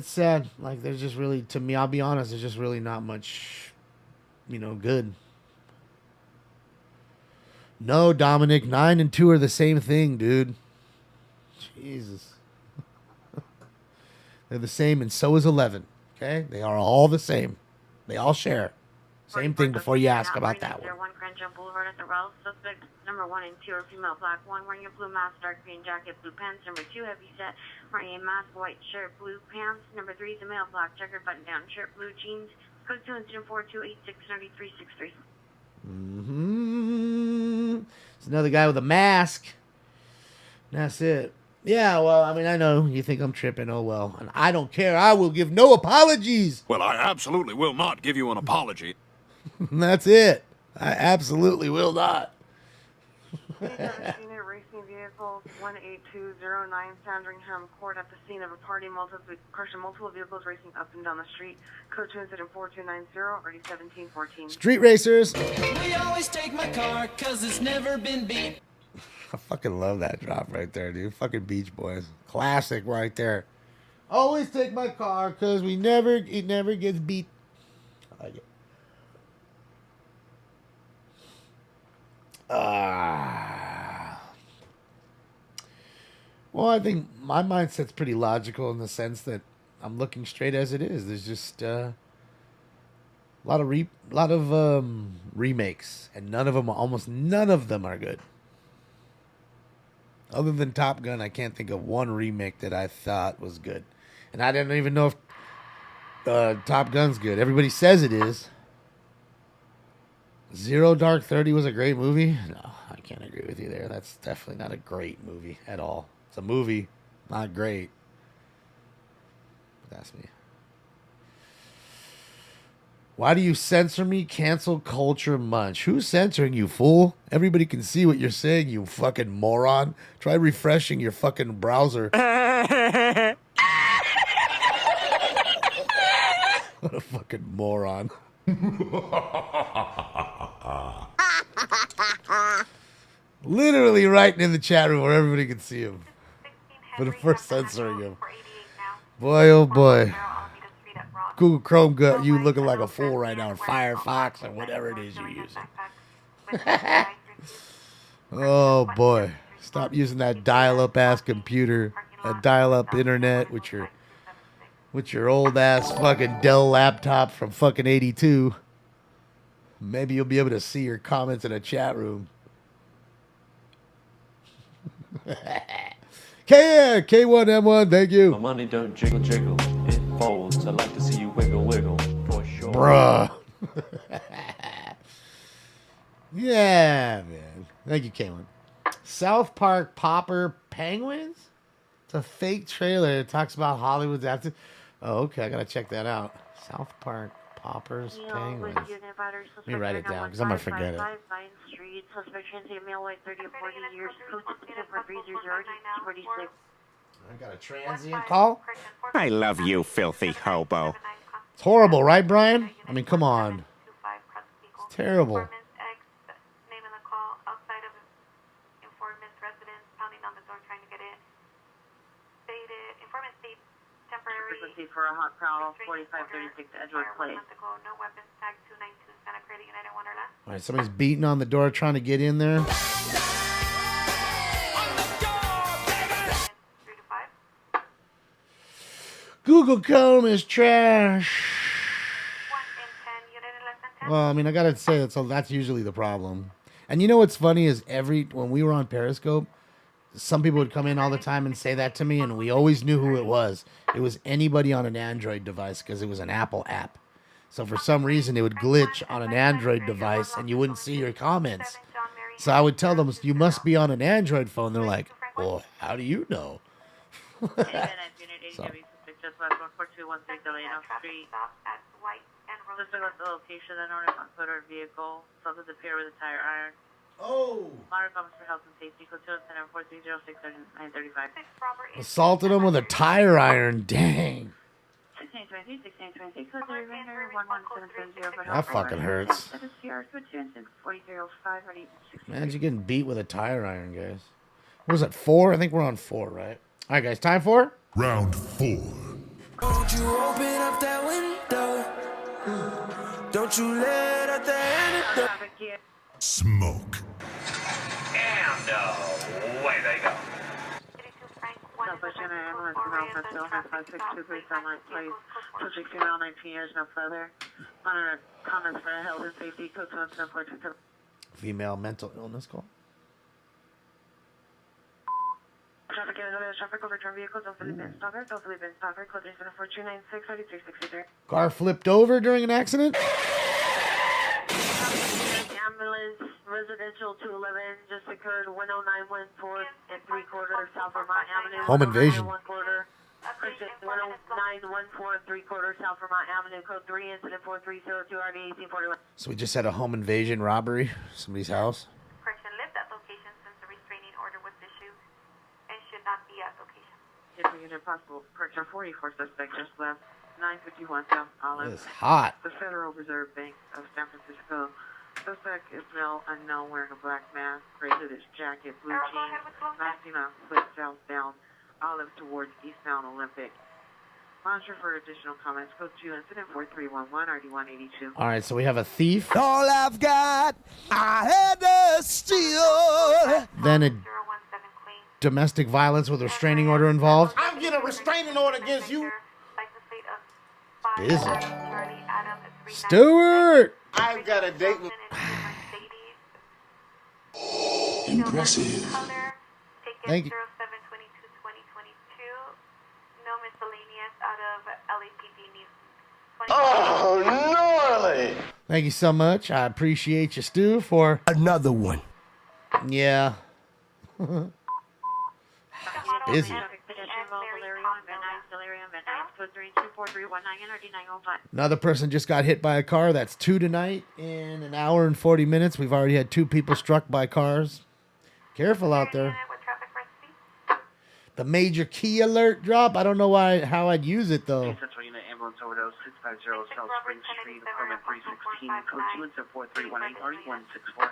sad. Like, there's just really, to me, I'll be honest, there's just really not much, good. No, Dominic, 9 and 2 are the same thing, dude. Jesus. They're the same, and so is 11. Okay? They are all the same. They all share. Same thing before you ask about that one. 1 Crenshaw Boulevard at the Wells. Suspect number 1 and 2 are female, black 1, wearing a blue mask, dark green jacket, blue pants. Number 2, heavy set, wearing a mask, white shirt, blue pants. Number 3 is a male, black checkered button down shirt, blue jeans. Code 2 incident 42869363. It's another guy with a mask. That's it. Yeah, well, I mean, I know you think I'm tripping. Oh, well. And I don't care. I will give no apologies. Well, I absolutely will not give you an apology. That's it. I absolutely will not. Racing vehicle 18209 Sandringham Court at the scene of a party. Multiple vehicles racing up and down the street. Code 2 incident 4290, already 1714. Street racers. We always take my car, cause it's never been beat. I fucking love that drop right there, dude. Fucking Beach Boys. Classic right there. Always take my car, cause it never gets beat. I like it. Well, I think my mindset's pretty logical in the sense that I'm looking straight as it is. There's just a lot of remakes, and almost none of them are good. Other than Top Gun, I can't think of one remake that I thought was good, and I didn't even know if Top Gun's good. Everybody says it is. Zero Dark 30 was a great movie. No, I can't agree with you there. That's definitely not a great movie at all. It's a movie, not great. But that's me. Why do you censor me? Cancel culture munch. Who's censoring you, fool? Everybody can see what you're saying, you fucking moron. Try refreshing your fucking browser. What a fucking moron. Literally writing in the chat room where everybody can see him. For the first censoring him. Boy, oh boy. Google Chrome got you looking like a fool right now, or Firefox, or whatever it is you're using. Oh boy. Stop using that dial-up ass computer, that dial-up internet with your old ass fucking Dell laptop from fucking 82. Maybe you'll be able to see your comments in a chat room. K1M1, thank you. My money don't jiggle jiggle, it folds. I like to see you wiggle wiggle, for sure. Bruh. Yeah, man. Thank you, K1. South Park Popper Penguins? It's a fake trailer. It talks about Hollywood's after. Oh, okay. I gotta check that out. South Park Poppers Penguins. Let me write it down because I'm gonna forget it. Street, suspect transient male, white, 30 to 40 years, code 46. I got a transient call? I love you, filthy hobo. It's horrible, right, Brian? I mean, come on. It's terrible. Frequency for a hot prowl, 4536 Edgewood Place. All right, somebody's beating on the door trying to get in there. Google Chrome is trash. Well, I mean, I gotta say that's usually the problem. And you know what's funny is when we were on Periscope, some people would come in all the time and say that to me, and we always knew who it was. It was anybody on an Android device because it was an Apple app. So for some reason, it would glitch on an Android device, and you wouldn't see your comments. So I would tell them, you must be on an Android phone. They're like, well, how do you know? So. The location, the northern motor vehicle, something to appear with a tire iron. Oh! Modern comments for health and safety, code 207-4306-935. Assaulted him with a tire iron. Dang. 1623, 1626, code 11770. That fucking hurts. Imagine getting beat with a tire iron, guys. What was it, 4? I think we're on 4, right? All right, guys, time for? Round 4. Don't you open up that window. Don't you let out the antidote. Smoke. And away they go. Southwest United Ambulance, Melbourne, Stillness, 5623, Sunlight, please. Subject female, 19 years, no further. Monitor comments for health and safety, code 77427. Female mental illness call. Traffic traffic overturn vehicles, don't Felipe Stalker, don't Felipe Stalker, code 374 296 Car flipped over during an accident? Ambulance, residential 211, just occurred 10914 and 3/4 South Vermont Avenue. Home invasion. 10914 and 3/4 South Vermont Avenue, code 3, incident 4302, RD 1841. So we just had a home invasion robbery, somebody's house. Correction, left that location since the restraining order was issued and should not be at location. If possible, correction 44 suspect just left 951 South Olive. It's hot. The Federal Reserve Bank of San Francisco. Suspect is male, unknown, wearing a black mask, gray hooded jacket, blue jeans, masking on foot southbound, Olive towards eastbound Olympic. Monitor for additional comments. Code 2, incident 4311, RD182. All right, so we have a thief, All I've got, I had to steal. then a domestic violence with restraining order involved. I'm getting a restraining order against you. Busy. Stewart! I've got a date with... Impressive. Thank you. 0722-2022. No miscellaneous out of LAPD needs. Oh, gnarly. Thank you so much. I appreciate you, Stu, for... Another one. Yeah. Busy. Another person just got hit by a car. That's 2 tonight in an hour and 40 minutes. We've already had 2 people struck by cars. Careful out there. The major key alert drop. I don't know how I'd use it though. Central Unit Ambulance Overdose 650 South Spring Street, Apartment 316, code 2 incident 4318, RD164.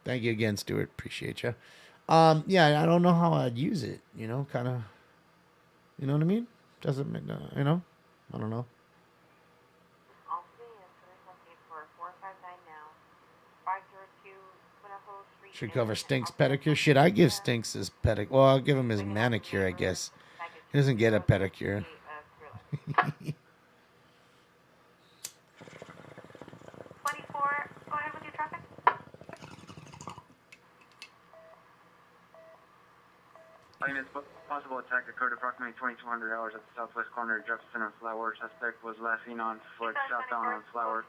Thank you again, Stuart. Appreciate you. Yeah, I don't know how I'd use it. You know, kind of. You know what I mean? Doesn't make you know? I don't know. Should cover Stinks pedicure. Shit, I give Stinks his pedicure. Well, I'll give him his manicure, I guess. He doesn't get a pedicure. 24, go ahead with your traffic. Possible attack occurred approximately 2200 hours at the southwest corner of Jefferson and Flower. Suspect was last seen on foot southbound on Flower.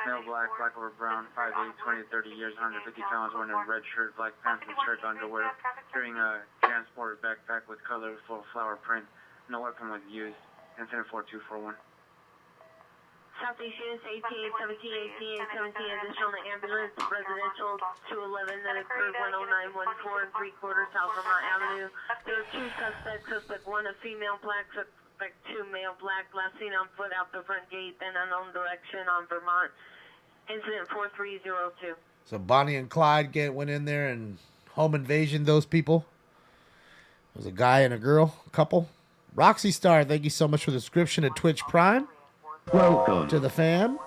Male black, black over brown, 5'8", 20 to 30 years, 150 pounds, wearing a red shirt, black pants, and shirt underwear, carrying a transporter backpack with colorful flower print. No weapon was used. Incident 4241. Southeast units 18, 17, 18, and 17 additional ambulance, residential 211 that occurred 10914 and 3/4 South Vermont Avenue. There were 2 suspects. Suspect 1, a female black, suspect 2, male black, last seen on foot out the front gate, then unknown direction on Vermont. Incident 4302. So Bonnie and Clyde went in there and home invasion those people. It was a guy and a girl, couple. Roxy Star, thank you so much for the subscription to Twitch Prime. Welcome to the fam.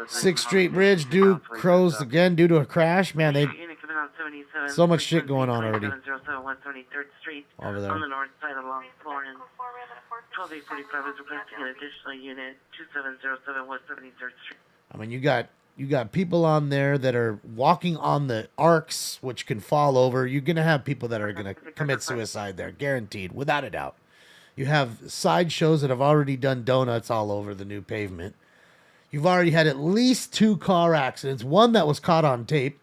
6th Street Bridge, Duke closed again due to a crash. Man, they so much shit going on already. Over there. On the north side along Florence. 12845 is requesting an additional unit 2707 West 73rd Street. I mean, you got people on there that are walking on the arcs, which can fall over. You're going to have people that are going to commit suicide there, guaranteed, without a doubt. You have sideshows that have already done donuts all over the new pavement. You've already had at least 2 car accidents, one that was caught on tape.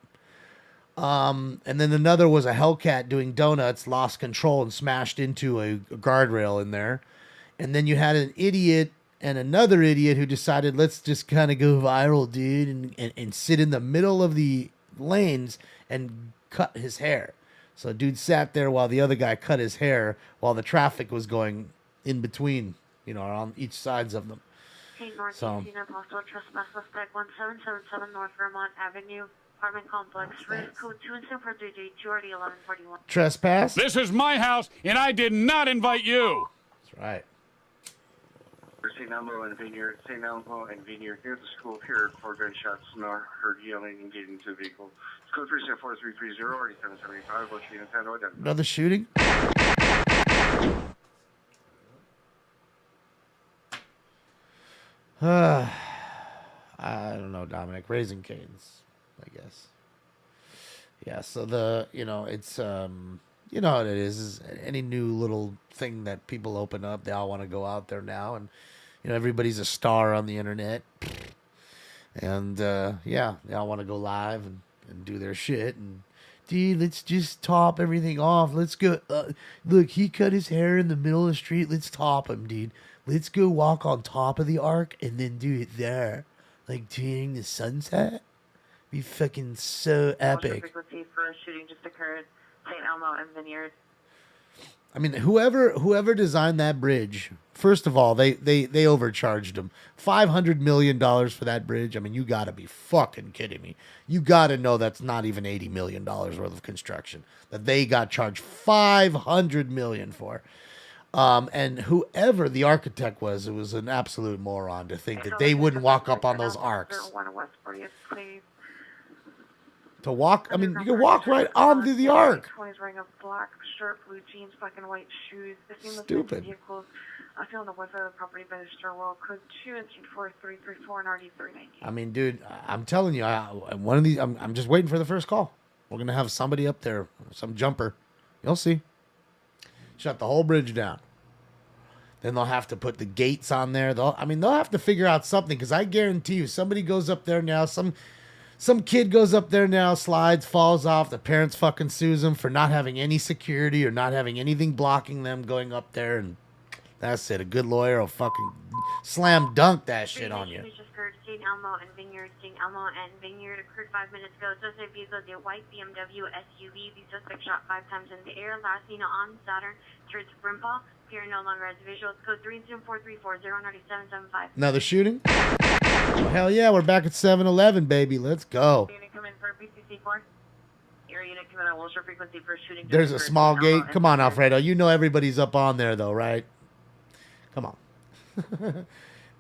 And then another was a Hellcat doing donuts, lost control and smashed into a guardrail in there. And then you had an idiot and another idiot who decided, let's just kind of go viral, dude, and sit in the middle of the lanes and cut his hair. So dude sat there while the other guy cut his hair while the traffic was going in between, on each sides of them. So Northeast, possible trespass suspect 1777 North Vermont Avenue, apartment complex, risk code 27433, already 1141. trespass. This is my house, and I did not invite you. That's right. St. Elmo and Vineyard, St. Elmo and Vineyard near the school here. 4 gunshots, heard yelling and getting to the vehicle. It's code 374330, already 775. What's the intent? Identify. Another shooting. I don't know, Dominic. Raising Cane's, I guess. Yeah, so it's you know what it is any new little thing that people open up, they all want to go out there now, and everybody's a star on the internet. And yeah, they all want to go live and do their shit, and dude, let's just top everything off. Let's go. Look, he cut his hair in the middle of the street. Let's top him, dude. Let's go walk on top of the arc and then do it there, like during the sunset. Be fucking so epic. Frequency for a shooting just occurred, St. Elmo and Vineyard. I mean, whoever designed that bridge, first of all, they overcharged him. $500 million for that bridge. I mean, you gotta be fucking kidding me. You gotta know that's not even $80 million worth of construction that they got charged $500 million for. And whoever the architect was, it was an absolute moron to think that they wouldn't walk up on those arcs. To walk, I mean, you can walk right onto the arc. He's wearing a black shirt, blue jeans, black and white shoes. Stupid. Vehicles. I feel on the west side of the property by the stairwell. Code 24334 and RD 390. I mean, dude, I'm telling you, one of these, I'm just waiting for the first call. We're gonna have somebody up there, some jumper. You'll see. Shut the whole bridge down. Then they'll have to put the gates on there. They'll have to figure out something, because I guarantee you, somebody goes up there now, some kid goes up there now, slides, falls off. The parents fucking sues them for not having any security or not having anything blocking them going up there, and that's it. A good lawyer will fucking slam dunk that shit on you. St. Elmo and Vineyard. St. Elmo and Vineyard occurred 5 minutes ago. Suspect vehicle is a white BMW SUV. The suspect shot 5 times in the air. Last seen on Saturn towards Brimpa. Appearing no longer as visuals. Code 37434090775. Another shooting? Oh, hell yeah, we're back at 7-Eleven, baby. Let's go. Unit come in for BCC4. Area unit come in on Wilshire frequency for shooting. There's a small gate. Come on, Alfredo. You know everybody's up on there, though, right? Come on.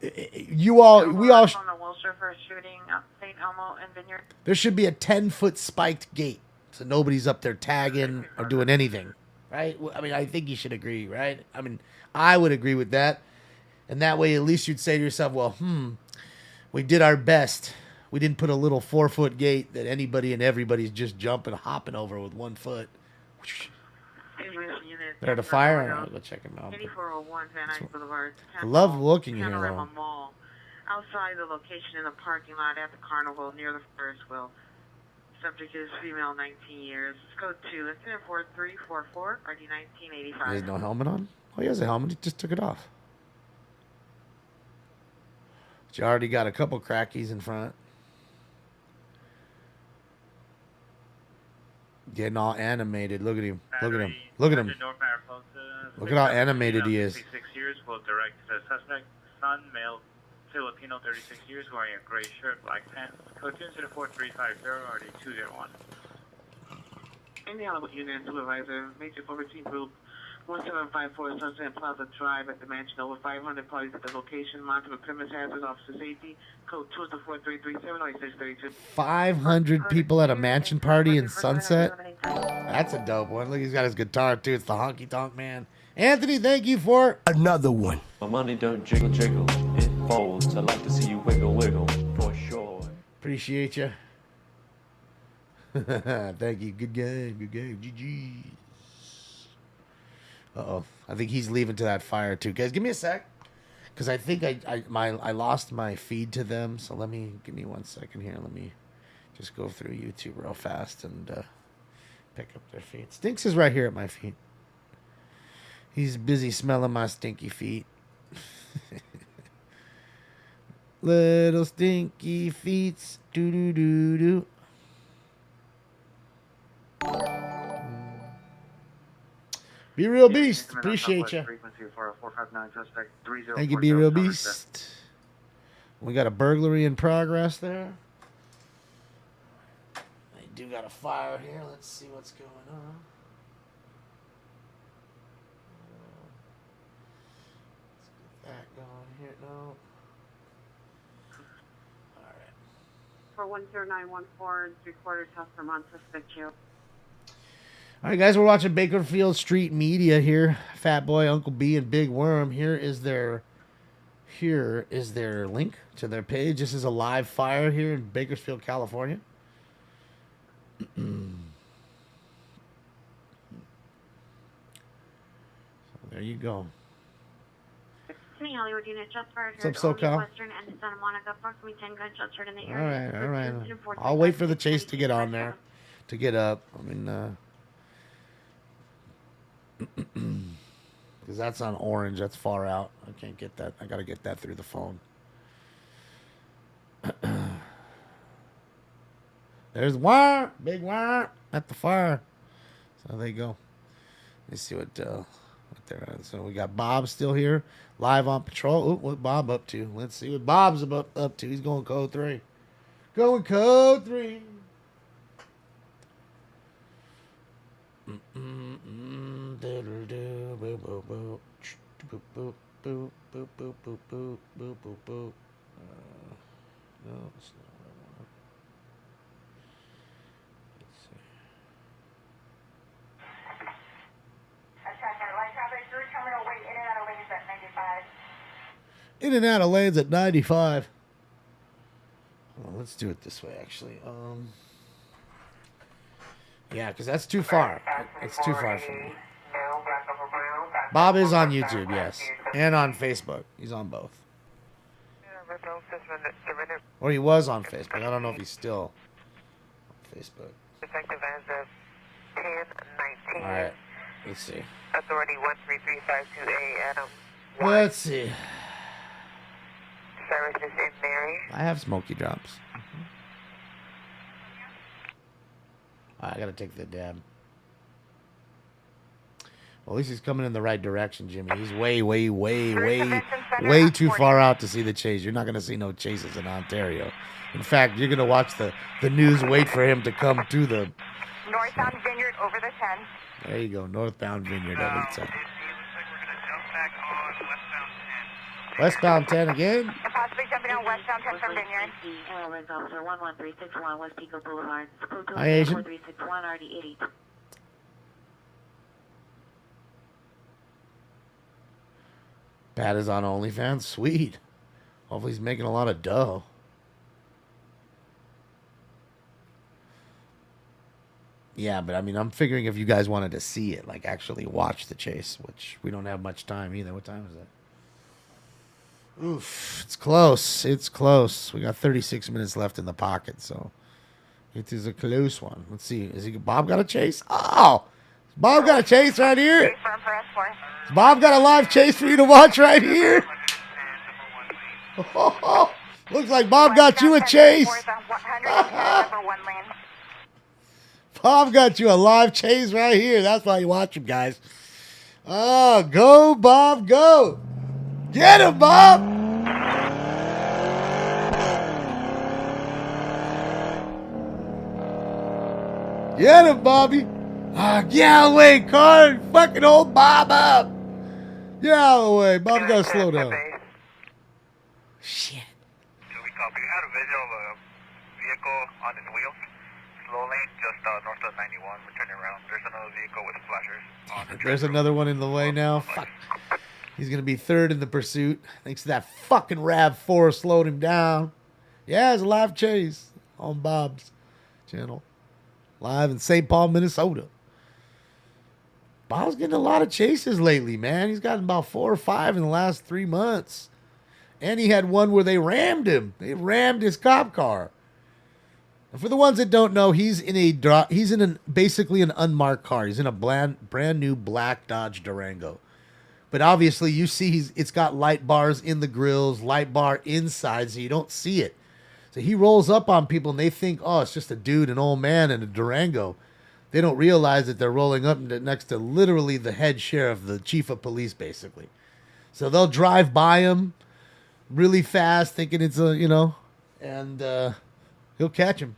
We all. On the Wilshire for shooting St. Elmo and Vineyard. There should be a 10-foot spiked gate, so nobody's up there tagging or doing anything, right? I mean, I think you should agree, right? I mean, I would agree with that, and that way, at least you'd say to yourself, "Well, we did our best. We didn't put a little 4-foot gate that anybody and everybody's just jumping, hopping over with 1 foot." They're at a fire. I'll go check them out. 8401 Van Nuys Boulevard. I love looking here, Panorama though. Mall. Outside the location in the parking lot at the carnival near the Ferris wheel. Subject is female, 19 years. Code 2, incident 4344, RD 1985. He has no helmet on? Oh, he has a helmet. He just took it off. But you already got a couple crackies in front. Getting all animated. Look at him. Look at him. Look at him. Look at how animated he is. 36 years will direct the suspect, son, male, Filipino, 36 years, wearing a gray shirt, black pants. Code 204-350, RD 201. Indiana Unit Supervisor, Major 14 Group 1754 Sunset Plaza Drive at the mansion. Over 500 parties at the location. Monitor premise hazard, officer safety. Code 204-337-0632. 500 people at a mansion party in Sunset. That's a dope one. Look, he's got his guitar too. It's the Honky Tonk Man. Anthony, thank you for another one. My money don't jiggle jiggle, it folds. I like to see you wiggle wiggle, for sure. Appreciate you. Thank you. Good game. Good game. GG's. Uh-oh. I think he's leaving to that fire too. Guys, give me a sec. Because I think I lost my feed to them. So give me 1 second here. Let me just go through YouTube real fast and pick up their feet. Stinks is right here at my feet. He's busy smelling my stinky feet. Little stinky feet. Do-do-do-do. Be Real Beast. Appreciate you. Thank you, Be Real Beast. We got a burglary in progress there. They do got a fire here. Let's see what's going on. Let's get that going here. No. For 10914, 3/4 tough from on suspect jail. All right, guys, we're watching Bakerfield Street Media here. Fat Boy, Uncle B, and Big Worm. Here is their link to their page. This is a live fire here in Bakersfield, California. So there you go. Hollywood unit just fired. What's up, SoCal? Western and Santa Monica, approximately 10 gunshots heard in the All area. right, all right. I'll wait for the chase to get on there, to get up. I mean, because that's on orange. That's far out. I can't get that. I got to get that through the phone. There's wire, big wire at the fire. So there you go. Let's see what they're on. So we got Bob still here, live on patrol. Ooh, what Bob up to? Let's see what Bob's up to. He's going code 3. Going code 3. No, it's not. In and out of lanes at 95. Well, let's do it this way, actually. Yeah, because that's too far. It's too far for me. Bob is on YouTube, yes. And on Facebook. He's on both. Or he was on Facebook. I don't know if he's still on Facebook. Effective as of 10:19. Alright, let's see. Authority 13352A, Adam. Let's see. Services in Mary. I have smoky drops. I gotta take the dab. Well, at least he's coming in the right direction, Jimmy. He's way too far out to see the chase. You're not gonna see no chases in Ontario. In fact, you're gonna watch the news wait for him to come to the Northbound Vineyard over the 10. There you go, northbound Vineyard over the 10. Westbound 10 again. And possibly jumping on westbound 10 from Vineyard. Airlines Officer 11361 West Pico Boulevard. Hi, Asian. 4361 RD80. Pat is on OnlyFans. Sweet. Hopefully he's making a lot of dough. Yeah, but I mean, I'm figuring if you guys wanted to see it, like actually watch the chase, which we don't have much time either. What time is it? Oof, it's close. It's close. We got 36 minutes left in the pocket, so it is a close one. Let's see. Is Bob got a chase? Oh, Bob got a chase right here. Bob got a live chase for you to watch right here. Oh, looks like Bob got you a chase. Bob got you a live chase right here. That's why you watch him, guys. Oh, go, Bob, go. Get him, Bob. Get him, Bobby. Get out of the way, car. Fucking hold Bob up. Get out of the way. Bob's got to slow down. Shit. So we copy. We had a visual of a vehicle on its wheels. Slow lane, just north of 91. We're turning around. There's another vehicle with flashers. There's another one in the way now. Fuck. He's going to be third in the pursuit. Thanks to that fucking RAV4 slowed him down. Yeah, it's a live chase on Bob's channel. Live in St. Paul, Minnesota. Bob's getting a lot of chases lately, man. He's gotten about 4 or 5 in the last 3 months. And he had one where they rammed him. They rammed his cop car. And for the ones that don't know, he's in basically an unmarked car. He's in a brand new black Dodge Durango. But obviously you see it's got light bars in the grills, light bar inside, so you don't see it. So he rolls up on people and they think, oh, it's just a dude, an old man in a Durango. They don't realize that they're rolling up next to literally the head sheriff, the chief of police, basically. So they'll drive by him, really fast, thinking it's a, you know, and he'll catch him.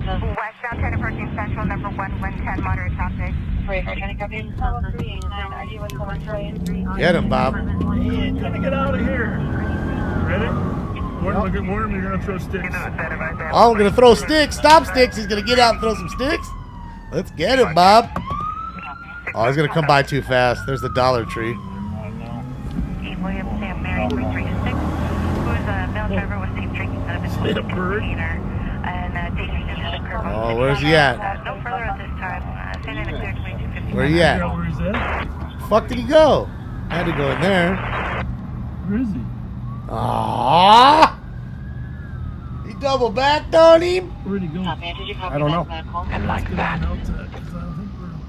Westbound 10 approaching Central, number 110, moderate traffic. Get him, Bob. Hey, gotta get out of here. Ready? Warren, look at Warren, you're gonna throw sticks. Oh, we're gonna throw sticks. Stop sticks. He's gonna get out and throw some sticks. Let's get him, Bob. Oh, he's gonna come by too fast. There's the Dollar Tree. William Sam Mary 336, who is a male driver was seen drinking out of his container and taking him to the curb. Oh, where's he at? No further at this time. Stand in a clear 2250. Where he at? Where is that? Fuck did he go? Had to go in there. Where is he? Ah! He double backed on him. Where'd he go? I don't know. And like that.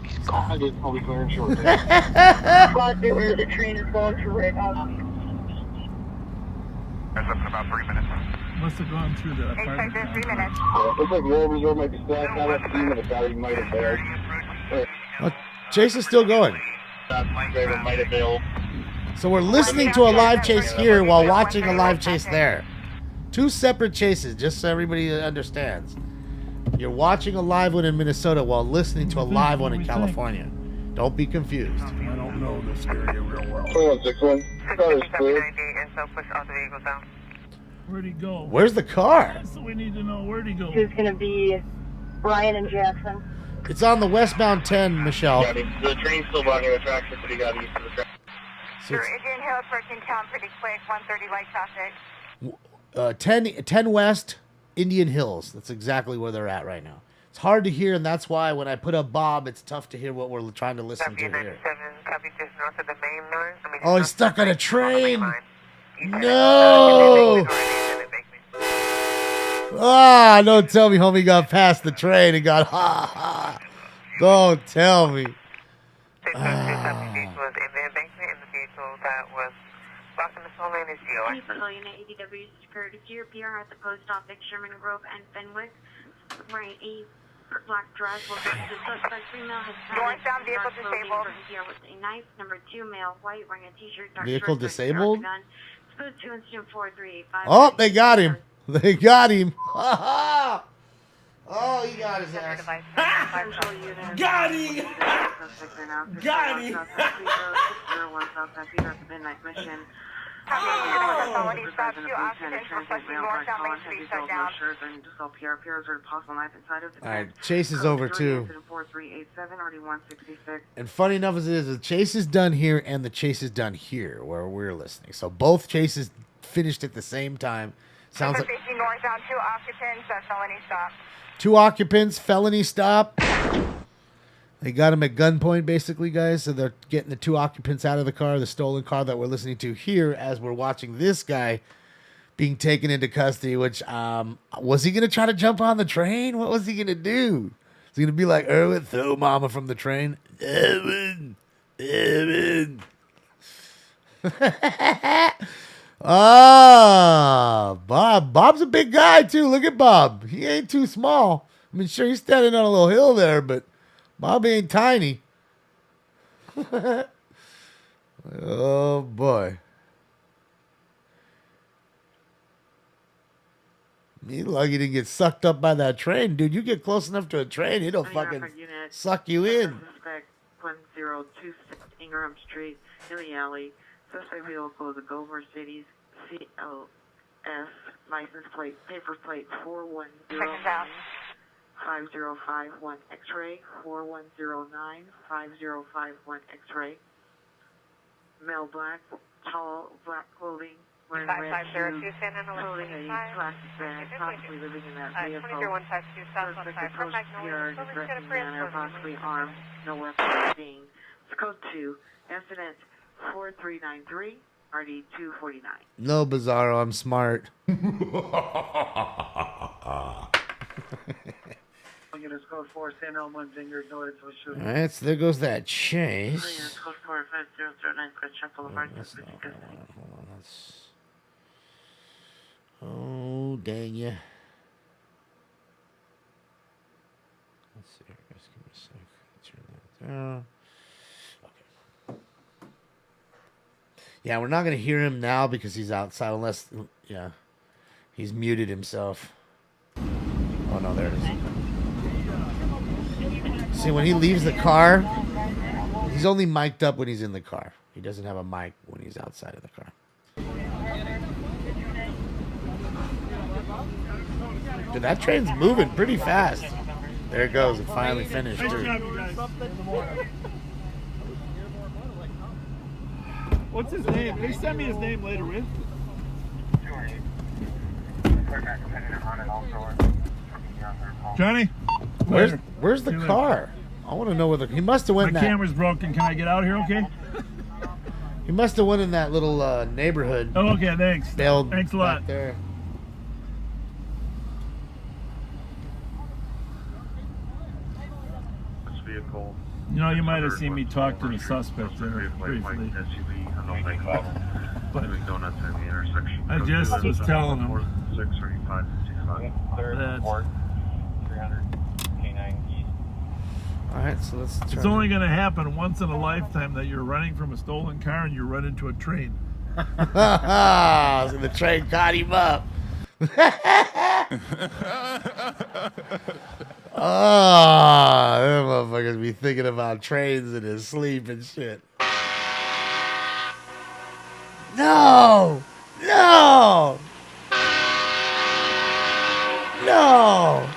He's gone. I did probably clear short. The train is going to Red House. That's up in about 3 minutes. Must have gone through the apartment. Expect 3 minutes. Looks like Royal Resort might be stacked out of steam and the battery might have failed. Oh, Chase is still going. That driver might have failed. So we're listening to a live chase here while watching a live chase there. Two separate chases, just so everybody understands. You're watching a live one in Minnesota while listening to a live one in California. Don't be confused. I don't know this area real well. 4161. Car is clear. Where'd he go? Where's the car? That's what we need to know. Where'd he go? It's going to be Brian and Jackson. It's on the westbound 10, Michelle. Yeah, the train's still blocking the tracks, but he got east of the track. Sure, Indian Hill approaching town pretty quick, 130 light traffic. 10 West, Indian Hills. That's exactly where they're at right now. It's hard to hear, and that's why when I put up Bob, it's tough to hear what we're trying to listen to here. Oh, he's stuck on a train. No! Ah, don't tell me homie got past the train and got ha. Don't tell me. ADW security here, PR at the post office, Sherman Grove and Fenwick. Wearing a black dress. The suspect female has northbound vehicle disabled. Here with a knife. Number 2 male, white, wearing a t-shirt. Vehicle disabled? Supposed to incident 4385. Oh, they got him. They got him. Oh, he got his ass. Got him! Got him! Alright, chase is over too. And funny enough as it is, the chase is done here and the chase is done here where we're listening. So both chases finished at the same time. Sounds like 2 occupants, felony stop. 2 occupants, felony stop. They got him at gunpoint, basically, guys. So they're getting the 2 occupants out of the car, the stolen car that we're listening to here as we're watching this guy being taken into custody. Which, was he going to try to jump on the train? What was he going to do? Is he going to be like, Erwin, throw mama from the train? Erwin. Bob's a big guy, too. Look at Bob. He ain't too small. I mean, sure, he's standing on a little hill there, but Bob ain't tiny. Oh, boy. Me lucky didn't get sucked up by that train. Dude, you get close enough to a train, it'll fucking suck you in. Suspect 1026 Ingram Street, Hilly Alley. Suspect vehicle is a Go Mercedes CLS license plate, paper plate 4109-5051 X-ray, 4109-5051 X-ray. Male black, tall, black clothing, wearing red shoes, holding a plastic bag, possibly living in that vehicle. Suspect approached here in a threatening manner, possibly armed, no weapons being. Code 2, incident 4393, RD 249. No, Bizarro, I'm smart. Code 4, San Elmo, Zinger, North, Alright, so there goes that chase. Code 4, 5009, Crenshaw Boulevard. Hold on, oh, dang ya. Let's see here, guys. Give me a sec. Turn that down. Yeah, we're not going to hear him now because he's outside unless, yeah, he's muted himself. Oh, no, there it is. See, when he leaves the car, he's only mic'd up when he's in the car. He doesn't have a mic when he's outside of the car. Dude, that train's moving pretty fast. There it goes. It finally finished, too. What's his name? They send me his name later, with. Johnny? Where's the car? I want to know whether he must have went. My camera's broken. Can I get out of here? Okay. He must have went in that little neighborhood. Oh, okay. Thanks. Thanks a lot. There. This vehicle. You know, you might have seen me talk to the suspect there briefly. But I just was telling him that all right, so let's it's only going to happen once in a lifetime that you're running from a stolen car and you run into a train. So the train caught him up. Oh, them motherfuckers be thinking about trains in his sleep and shit. No! No! No!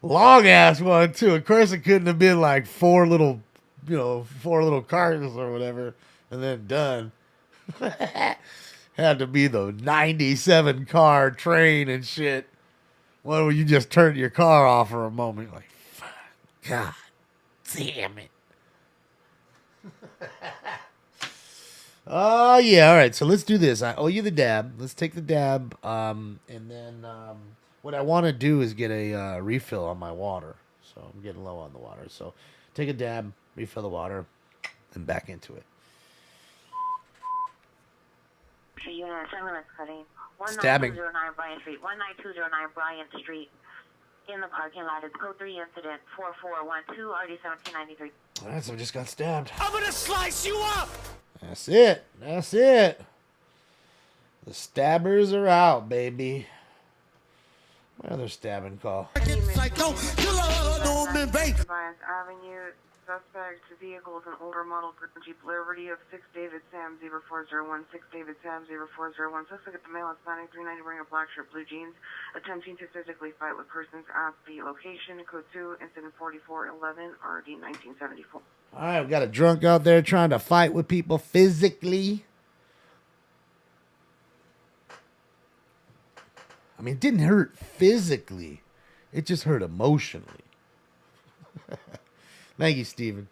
Long ass one too. Of course, it couldn't have been like four little cars or whatever, and then done. Had to be the 97 car train and shit. Well, when you just turned your car off for a moment, like, fuck, God damn it. Oh, yeah, all right, so let's do this. I owe you the dab. Let's take the dab, and then what I want to do is get a refill on my water. So I'm getting low on the water. So take a dab, refill the water, and back into it. Unit 7 is cutting. Stabbing. 19209 Bryant Street. 19209 Bryant Street. In the parking lot. It's code 3 incident 4412 RD 1793. All right, so I just got stabbed. I'm gonna slice you up! That's it. That's it. The stabbers are out, baby. My other stabbing call. Defiance Avenue. Suspect vehicle is an older model Jeep Liberty of 6 David Sam 0401. 6 David Sam 0401. Suspect at the male Hispanic 390 wearing a black shirt, blue jeans, attempting to physically fight with persons at the location. Code 2, incident 4411, RD 1974. All right, we got a drunk out there trying to fight with people physically. I mean, it didn't hurt physically. It just hurt emotionally. Thank you, Steven.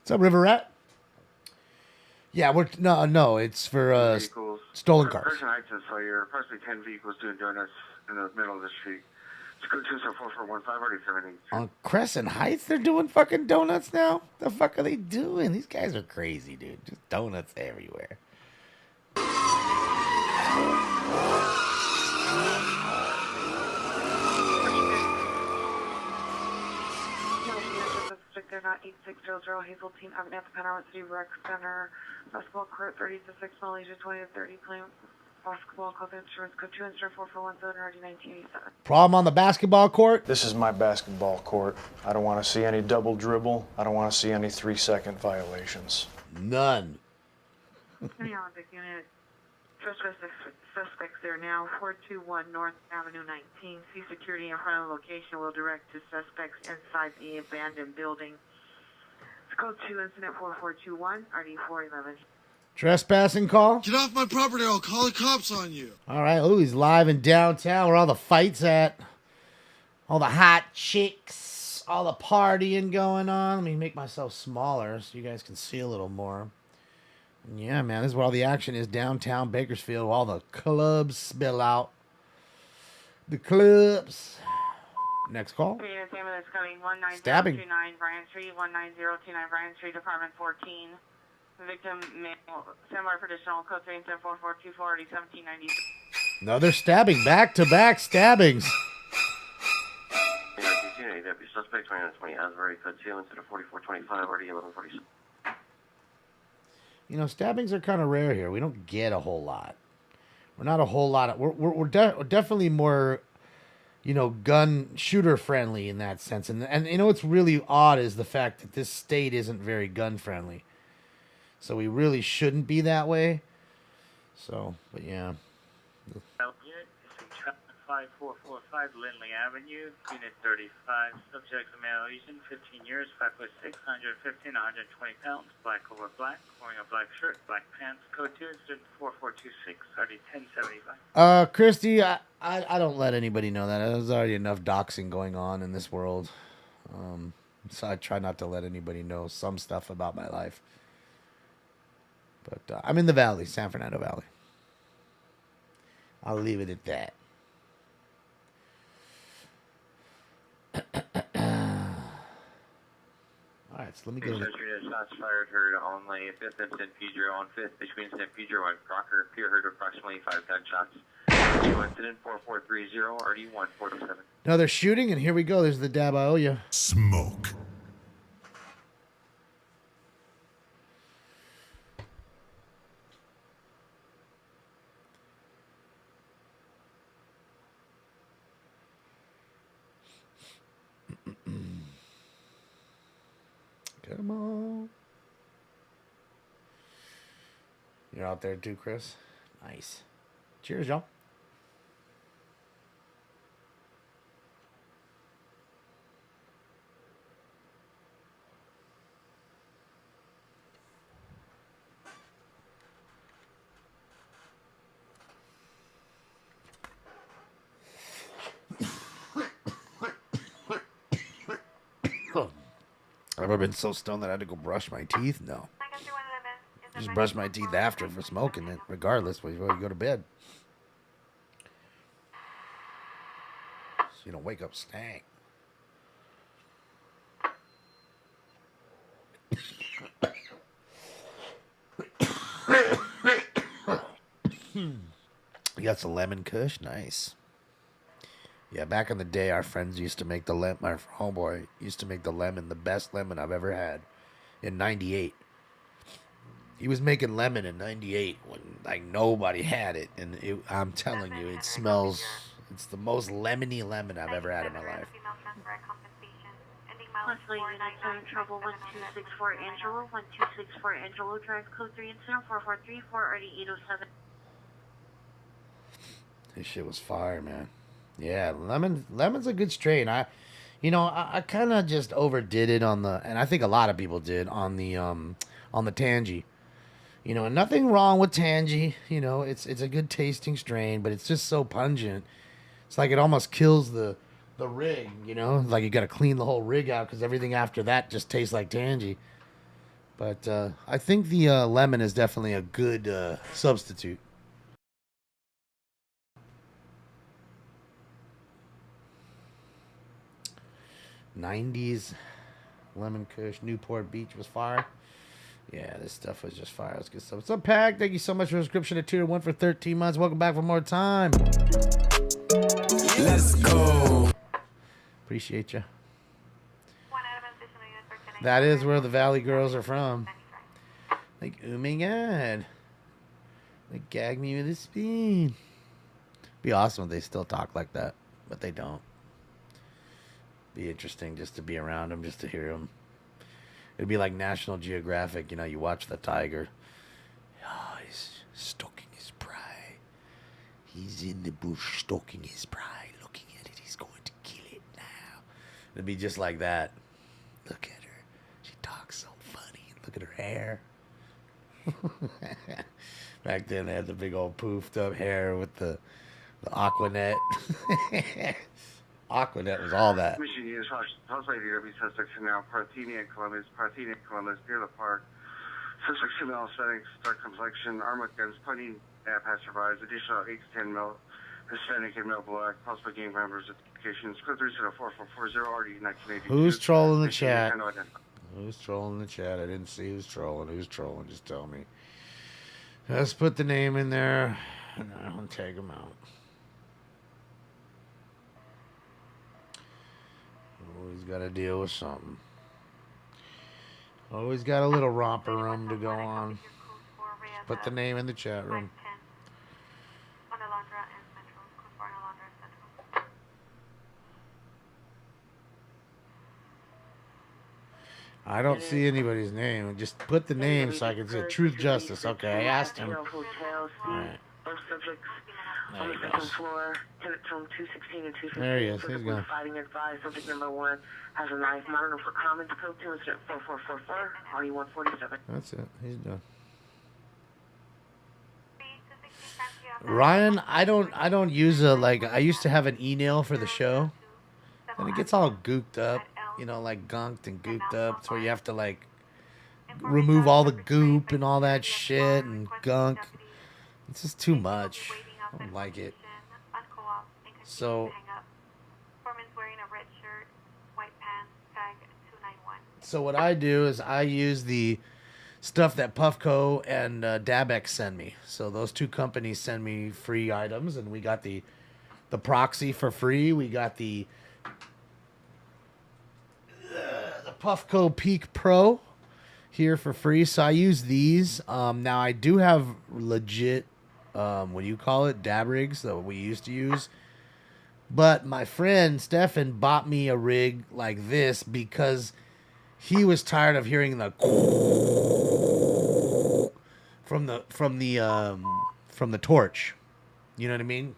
What's up, River Rat? Yeah, no, it's for stolen cars. Person Heights saw your approximately 10 vehicles doing donuts in the middle of the street. It's code 24415 RD 780. On Crescent Heights, they're doing fucking donuts now? The fuck are they doing? These guys are crazy, dude. Just donuts everywhere. They're not 8600 Hazeltine Avenue at the Panorama City Rec Center. Basketball court 30 to 6, Malaysia 20 to 30. Playing basketball called insurance code 2 insurance 4417 RD 1987. Problem on the basketball court? This is my basketball court. I don't want to see any double dribble. I don't want to see any 3-second violations. None. Olympic unit. Suspects there now. 421 North Avenue 19. See security in front of the location. Will direct to suspects inside the abandoned building. It's code 2 incident 4421 RD 411. Trespassing call? Get off my property or I'll call the cops on you. All right. Oh, he's live in downtown where all the fights at. All the hot chicks. All the partying going on. Let me make myself smaller so you guys can see a little more. Yeah, man. This is where all the action is. Downtown Bakersfield. All the clubs spill out. The clubs. Next call. Stabbing. 1929 Bryant Street. 19029 Bryant Street. Department 14. Victim male, similar traditional code 3 incident 4424 1790. Another stabbing. Back-to-back stabbings. AW, suspect 2920, Asbury, code 2, instead of 4425, RD 1146. You know, stabbings are kind of rare here. We don't get a whole lot. We're not a whole lot. We're definitely more, you know, gun shooter friendly in that sense. And you know what's really odd is the fact that this state isn't very gun friendly. So we really shouldn't be that way. So, but yeah. Unit is in traffic 5445 Lindley Avenue, Unit 35. Subject a male Asian, 15 years, 5'6", 115, 120 pounds, black over black, wearing a black shirt, black pants, code 2, incident 4426, RD 1075. Christy, I don't let anybody know that. There's already enough doxing going on in this world. So I try not to let anybody know some stuff about my life. But I'm in the Valley, San Fernando Valley. I'll leave it at that. All right, so let me go. Shots fired, heard on lane 5th and San Pedro on 5th between San Pedro and Crocker. Pier heard approximately 5 gunshots. Incident 4430, RD 147. No, they're shooting, and here we go. There's the dab I owe you. Smoke. Come on. You're out there too, Chris? Nice. Cheers, y'all. I've ever been so stoned that I had to go brush my teeth? No. Just brush my teeth after for smoking it, regardless, before you go to bed. So you don't wake up stank. You got some lemon kush? Nice. Yeah, back in the day, our friends used to make the lemon. My homeboy used to make the lemon, the best lemon I've ever had, in '98. He was making lemon in '98 when like nobody had it, and I'm telling you, it smells. It's the most lemony lemon I've ever had in my life. Leslie, Unit 7 Trouble 1264 Angelo, 1264 Angelo, drive code 3 incident 4434 RD 807. This shit was fire, man. Yeah, lemon's a good strain. I kind of just overdid it on the, and I think a lot of people did on the Tangy. You know, and nothing wrong with Tangy. You know, it's a good tasting strain, but it's just so pungent. It's like it almost kills the rig. You know, like you got to clean the whole rig out because everything after that just tastes like Tangy. But I think the lemon is definitely a good substitute. '90s lemon kush, Newport Beach was fire. Yeah, this stuff was just fire. Let's get stuff. What's up, Pack? Thank you so much for the subscription to Tier 1 for 13 months. Welcome back for more time. Let's go. Appreciate you. That is where the Valley girls are from. Like, oh my god. They gag me with a spoon. Be awesome if they still talk like that, but they don't. Be interesting just to be around them, just to hear them. It'd be like National Geographic, you know, you watch the tiger. Oh, he's stalking his prey. He's in the bush stalking his prey, looking at it. He's going to kill it now. It'd be just like that. Look at her. She talks so funny. Look at her hair. Back then, they had the big old poofed up hair with the Aquanet. Aquanet was all that. Mission units, Houseway DW, suspects are now Parthenia and Columbus, near the park. Suspects female aesthetics, dark complexion, armed with guns, pointing at passerbys, additional 8 to 10 male Hispanic and male black, possible gang members, identifications, code 34440, RD 1982. Who's trolling the chat? Who's trolling the chat? I didn't see who's trolling. Who's trolling? Just tell me. Let's put the name in there, and I'll tag them out. Always got to deal with something. Always got a little romper room to go on. Put the name in the chat room. I don't see anybody's name. Just put the name so I can see Truth Justice. Okay, I asked him. Alright. There he goes. There he is. He's gone. Fighting advised. Subject number 1 has a knife. Monitor for comments. Code 2 is 4444. RE147. That's it. He's done. Ryan, I don't use I used to have an e-nail for the show. And it gets all gooked up. You know, like gunked and gooped up. So you have to like remove all the goop and all that shit and gunk. It's just too much. I don't like it. So what I do is I use the stuff that Puffco and Dabex send me. So those two companies send me free items, and we got the proxy for free. We got the Puffco Peak Pro here for free. So I use these. Now I do have legit, what do you call it? Dab rigs that we used to use. But my friend Stefan bought me a rig like this because he was tired of hearing the from the torch. You know what I mean?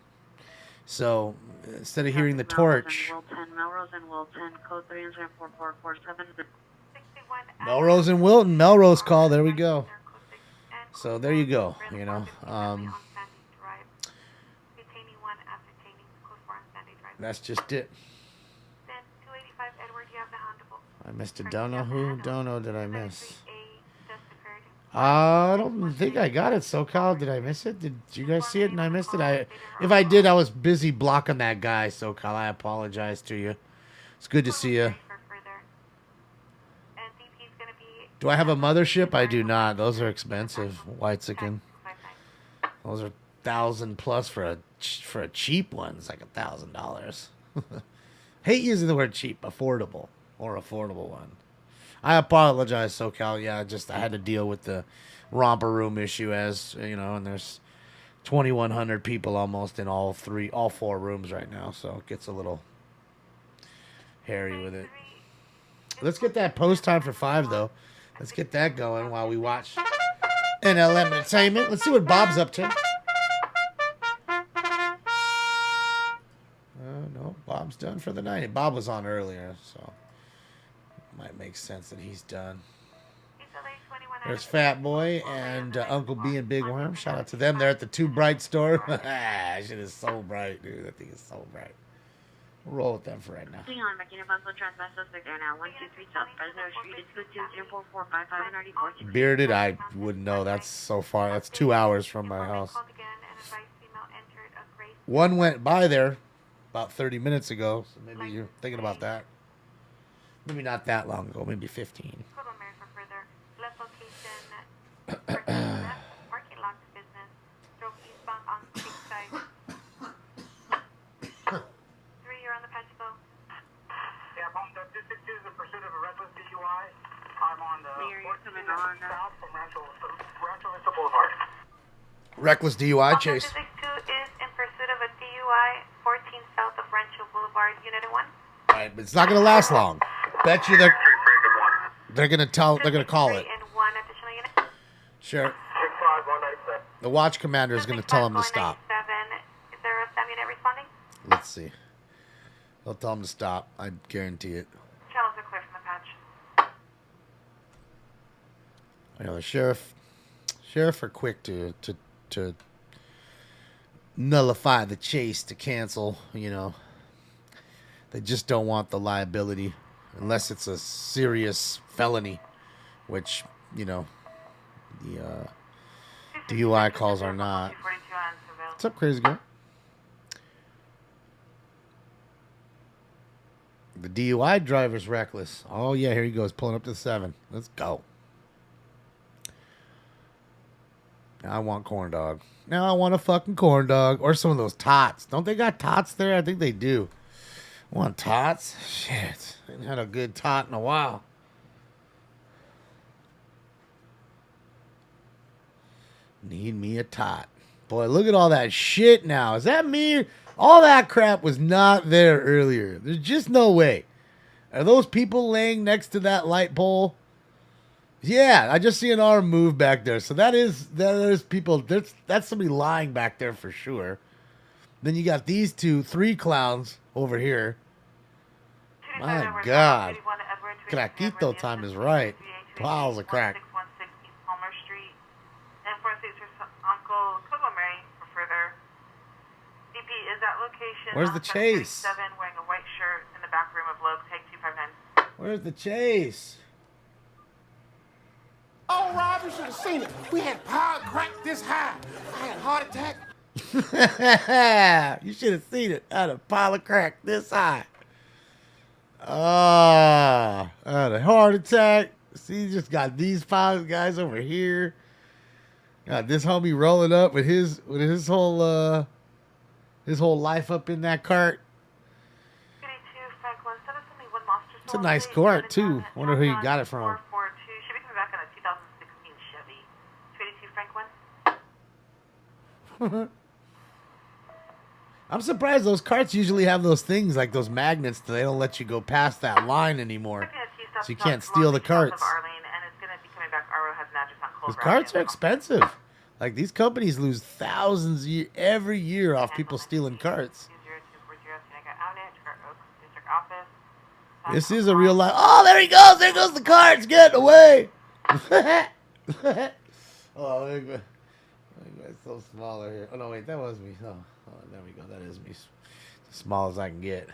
So instead of hearing the torch, Melrose and Wilton, code 3 and 4447. Melrose and Wilton, Melrose call. There we go. So there you go. You know, that's just it. I missed a dono. Who dono did I miss? I don't think I got it. SoCal, did I miss it? Did you guys see it and I missed it? If I did, I was busy blocking that guy. SoCal, I apologize to you. It's good to see you. Do I have a mothership? I do not. Those are expensive. Whitezican. Those are $1,000+ for a cheap one. It's like $1,000. Hate using the word cheap. Affordable or affordable one. I apologize, SoCal. Yeah, I had to deal with the romper room issue, as you know, and there's 2,100 people almost in all 4 rooms right now, so it gets a little hairy with it. Let's get that post time for 5 though. Let's get that going while we watch NLM Entertainment. Let's see what Bob's up to. No, Bob's done for the night. Bob was on earlier, so might make sense that he's done. There's Fat Boy and Uncle B and Big Worm. Shout out to them. They're at the Too Bright store. Shit is so bright, dude. That thing is so bright. We'll roll with them for right now. Hang on, Mackin Apostle Transmaster suspect there now. 123 South Fresno Street. It's 2204455 Bearded, I wouldn't know. That's so far. That's 2 hours from my house. One went by there about 30 minutes ago, so maybe you're thinking about that. Maybe not that long ago, maybe 15. Reckless DUI chase. 262 is in pursuit of a DUI 14 south of Rancho Boulevard, Unit 1. Alright, but it's not gonna last long. Bet you they're gonna call it. Sure. The watch commander is gonna tell him to stop. Is there a SAM unit responding? Let's see. They'll tell him to stop. I guarantee it. Channels are clear from the patch. You know, the sheriff are quick to nullify the chase, to cancel, you know. They just don't want the liability unless it's a serious felony, which, you know, the DUI calls are not. What's up, crazy girl? The DUI driver's reckless. Oh, yeah, here he goes, pulling up to 7. Let's go. Now I want corn dog. Now I want a fucking corn dog. Or some of those tots. Don't they got tots there? I think they do. Want tots? Shit. Ain't had a good tot in a while. Need me a tot. Boy, look at all that shit now. Is that me? All that crap was not there earlier. There's just no way. Are those people laying next to that light pole? Yeah, I just see an arm move back there. So there's people. That's somebody lying back there for sure. Then you got these three clowns over here. My God. Craquito time is right. Piles of crack. 616 East Palmer Street. And 46 Uncle Cogomery for further. DP is that location. Where's the chase? Wearing a white shirt in the back room of Logue, take 259. Where's the chase? Oh, Rob, you should have seen it. We had power crack this high. I had a heart attack. You should have seen it. I had a pile of crack this high. I had a heart attack. See, you just got these five guys over here. Got this homie rolling up with his whole life up in that cart. It's a nice cart too. Wonder who you got it from. Should be coming back on a 2016 Chevy. 282 Franklin. I'm surprised those carts usually have those things like those magnets that they don't let you go past that line anymore. So you can't steal the carts. Those carts are expensive. Like these companies lose thousands every year off people stealing carts. This is a real life. Oh, there he goes. There goes the carts. Get away. Oh, make my so smaller here. Oh, no, wait. That was me. Oh, there we go. That is me. As small as I can get.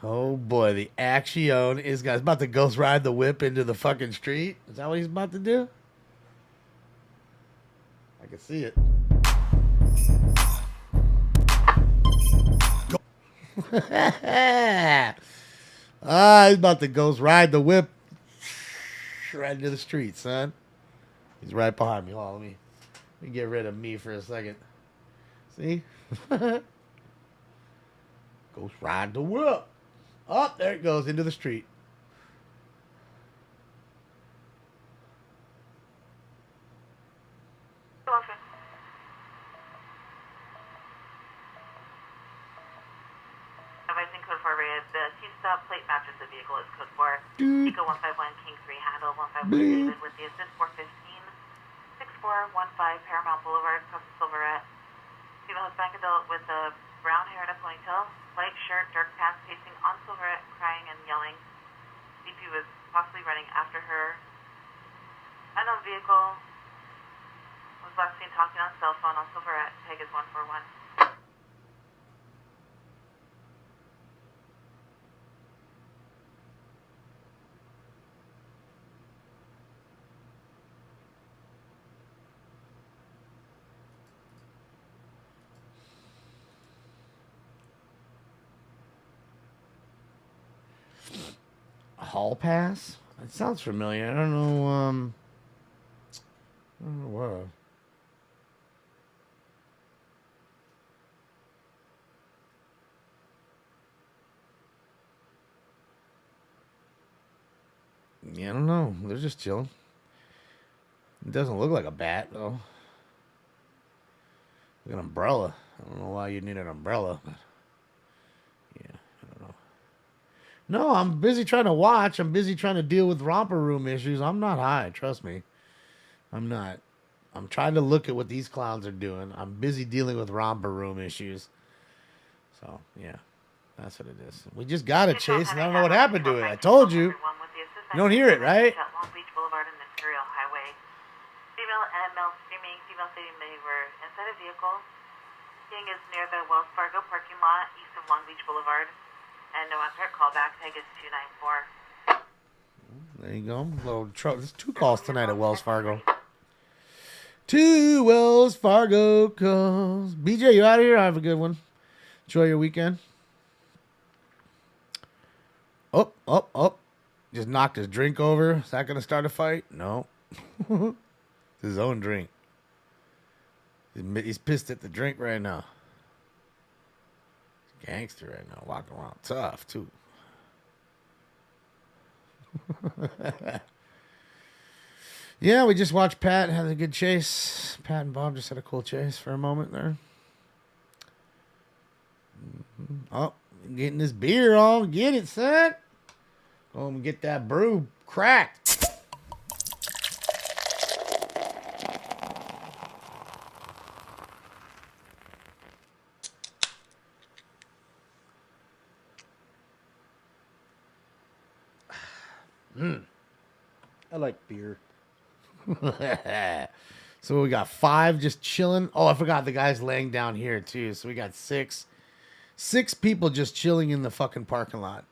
Oh, boy. The action is about to ghost ride the whip into the fucking street. Is that what he's about to do? I can see it. He's about to ghost ride the whip right into the street, son. He's right behind me. Hold on, let me get rid of me for a second. See? Ghost ride the whip. Oh, there it goes into the street. The T-stop plate matches the vehicle is code 4. Eco 151 King 3 handle 151 David with the assist 415 6415 Paramount Boulevard, Costa Silverette. Female Hispanic adult with a brown hair and a ponytail, light shirt, dark pants, pacing on Silverette, crying and yelling. DP was possibly running after her. Unknown vehicle was last seen talking on cell phone on Silverette. Tag is 141. Hall pass? It sounds familiar. I don't know what. Yeah, I don't know. They're just chilling. It doesn't look like a bat, though. Like an umbrella. I don't know why you need an umbrella, but yeah, I don't know. No, I'm busy trying to watch. I'm busy trying to deal with romper room issues. I'm not high, trust me. I'm not. I'm trying to look at what these clowns are doing. I'm busy dealing with romper room issues. So, yeah, that's what it is. We just got it, Chase, and I don't know what happened to it. I told you. You don't hear it, right? Long Beach Boulevard and Imperial Highway. Female and male screaming. Female stating they were inside a vehicle. King is near the Wells Fargo parking lot east of Long Beach Boulevard. And no answer. Callback. Tag is 294. There you go. There's 2 calls tonight at Wells Fargo. 2 Wells Fargo calls. BJ, you out of here? Have a good one. Enjoy your weekend. Oh. Just knocked his drink over. Is that going to start a fight? No. It's his own drink. He's pissed at the drink right now. Gangster right now, walking around tough too. Yeah, we just watched Pat have a good chase. Pat and Bob just had a cool chase for a moment there. Oh, getting this beer on. Get it, son. Go home and get that brew cracked. I like beer. So we got 5 just chilling. Oh, I forgot the guy's laying down here too. So we got 6 people just chilling in the fucking parking lot.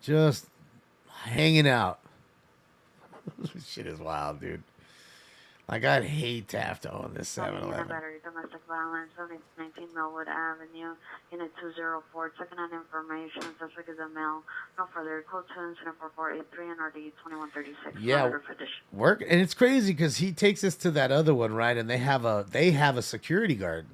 Just hanging out. This shit is wild, dude. Like, I'd hate to have to own this 7-Eleven. Battery, domestic violence, 19 Millwood Avenue, Unit 204, checking on information, suspect is a male. No further, code 2 incident 4483 and RD 2136. Yeah, work, and it's crazy because he takes us to that other one, right? And they have a security guard.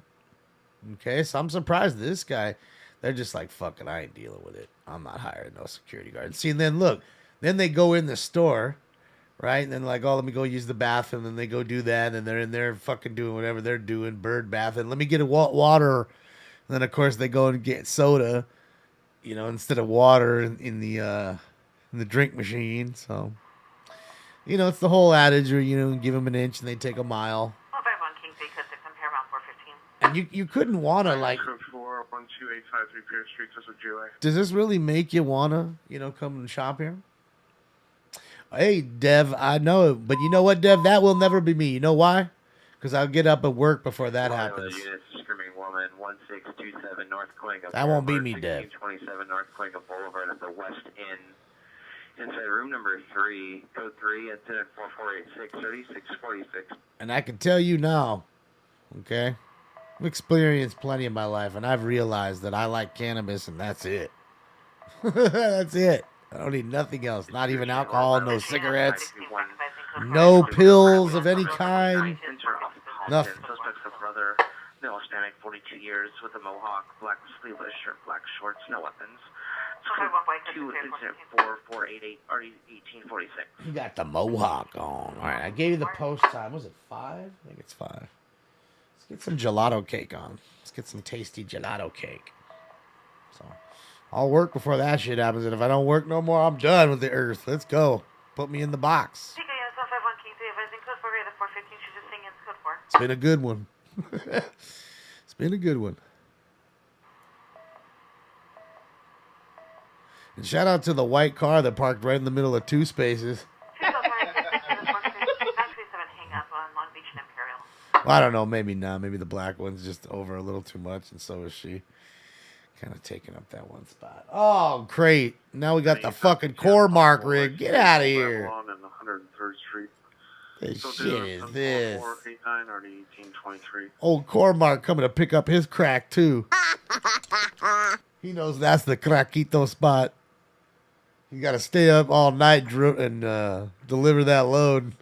Okay, so I'm surprised this guy. They're just like, fucking, I ain't dealing with it. I'm not hiring no security guard. See, and then look, then they go in the store. Right? And then like, oh, let me go use the bathroom. And then they go do that. And they're in there fucking doing whatever they're doing. Bird bath. And let me get a water. And then, of course, they go and get soda, you know, instead of water in the drink machine. So, you know, it's the whole adage where, you know, give them an inch and they take a mile. 151 Kingsley, Code 6 on Paramount 415. And you couldn't want to, like... 412-853 Pierce Street, this is Joey. Does this really make you want to, you know, come and shop here? Hey, Dev, I know, but you know what, Dev? That will never be me. You know why? Because I'll get up at work before that happens. Unit Screaming Woman, 1627 North Coinga. That won't be me, Dev. 1627 North Coinga Boulevard at the West Inn. Inside room number 3, code 3, incident 4486, 3646. And I can tell you now, okay? I've experienced plenty in my life, and I've realized that I like cannabis, and that's it. That's it. I don't need nothing else. Not even alcohol, no cigarettes, no pills of any kind. Nothing. Suspect's a brother, male Hispanic, 42 years, with a mohawk, black sleeveless shirt, black shorts, no weapons. 2 incident 4488, RD 1846. You got the mohawk on. All right, I gave you the post time. Was it 5? I think it's 5. Let's get some gelato cake on. Let's get some tasty gelato cake. So... I'll work before that shit happens, and if I don't work no more, I'm done with the earth. Let's go. Put me in the box. It's been a good one. It's been a good one. And shout out to the white car that parked right in the middle of 2 spaces. Well, I don't know. Maybe not. Maybe the black one's just over a little too much, and so is she. Kind of taking up that one spot. Oh, great. Now we got the fucking Core-Mark rig. Get out of here. On 103rd Street. This shit is this. 489 or 1823. Old Core-Mark coming to pick up his crack, too. He knows that's the crackito spot. You got to stay up all night and deliver that load.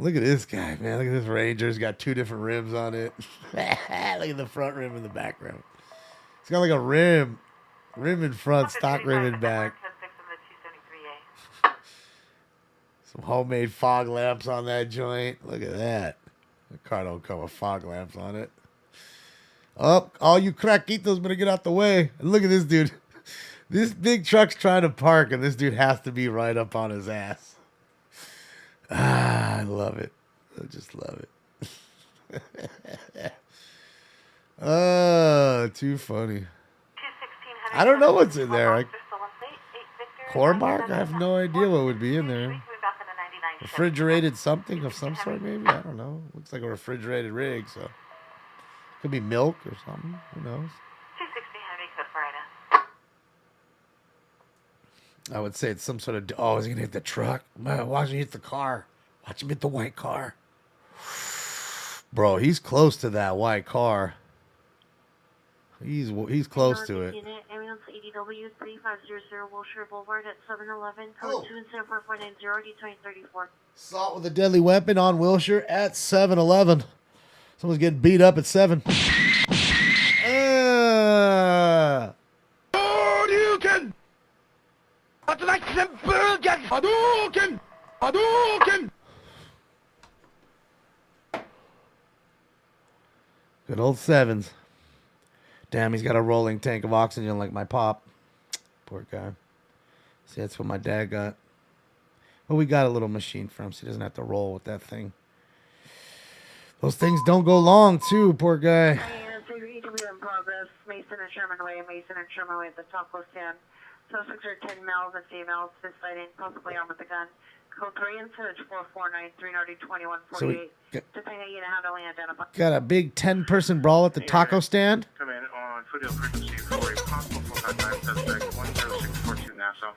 Look at this guy, man. Look at this Ranger. He's got 2 different rims on it. Look at the front rim and the back rim. It's got like a rim in front, stock rim in back. Some homemade fog lamps on that joint. Look at that. The car don't come with fog lamps on it. Oh, all you craquitos better get out the way. And look at this dude. This big truck's trying to park, and this dude has to be right up on his ass. Ah, I love it. I just love it. Oh, too funny. I don't know what's in there. Core-Mark? I have no idea what would be in there. Refrigerated something of some sort, maybe? I don't know. Looks like a refrigerated rig, so. Could be milk or something. Who knows? I would say it's some sort of... Oh, is he going to hit the truck? Man, watch him hit the car. Watch him hit the white car. Bro, he's close to that white car. He's close to it. Ambulance ADW 3500 Wilshire Boulevard at 711. Code 2 and 7490 D2034. Assault with a deadly weapon on Wilshire at 7-Eleven. Someone's getting beat up at 7. Hadouken! Hadouken! Good old sevens. Damn, he's got a rolling tank of oxygen like my pop. Poor guy. See, that's what my dad got. But we got a little machine for him, so he doesn't have to roll with that thing. Those things don't go long, too, poor guy. In progress, Mason and Sherman Way at the taco stand. Suspects are 10 males and females, fist fighting, possibly armed with a gun. Code 3 and search 449-390-2148. So we Depending on you to handle and identify. got a big 10-person brawl at the taco stand. Come in on Foothill frequency for a possible 459 suspect 10642 Nassau.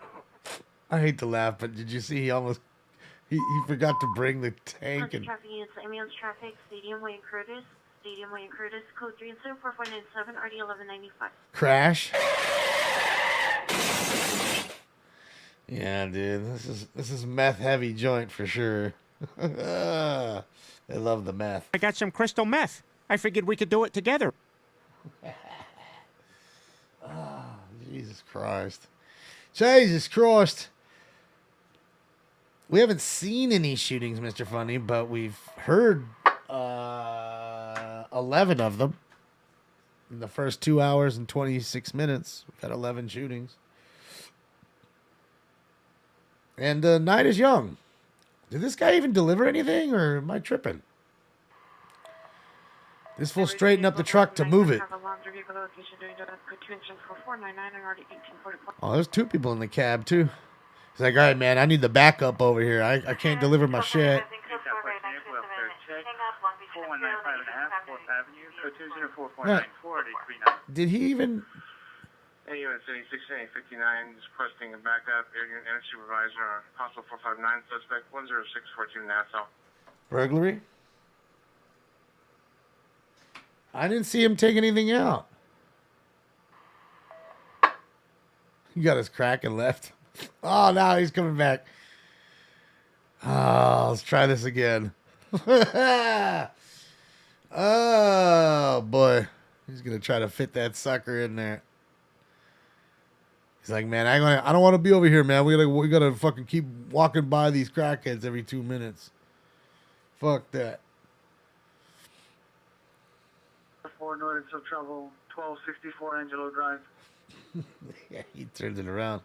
I hate to laugh, but did you see he almost... He forgot to bring the tank and... Traffic units, ambulance traffic, Stadium Way and Curtis, code 3 and 74497, RD 1195. Crash. Yeah, dude, this is meth heavy joint for sure. They love the meth. I got some crystal meth. I figured we could do it together. Oh, Jesus Christ. Jesus Christ. We haven't seen any shootings, Mr. Funny, but we've heard 11 of them. In the first 2 hours and 26 minutes, we've had 11 shootings. And night is young. Did this guy even deliver anything, or am I tripping? This fool straightened up the truck to move it. Oh, there's 2 people in the cab, too. He's like, all right, man, I need the backup over here. I can't deliver my shit. 4th Did he even... AUN 7659 is requesting a backup air unit and supervisor on possible 459 suspect 10642 Nassau. Burglary? I didn't see him take anything out. He got his crack and left. Oh, now he's coming back. Oh, let's try this again. Oh, boy. He's going to try to fit that sucker in there. He's like, man, I don't want to be over here, man. We gotta fucking keep walking by these crackheads every 2 minutes. Fuck that. 4 notice of trouble, 1264 Angelo Drive. Yeah, he turns it around.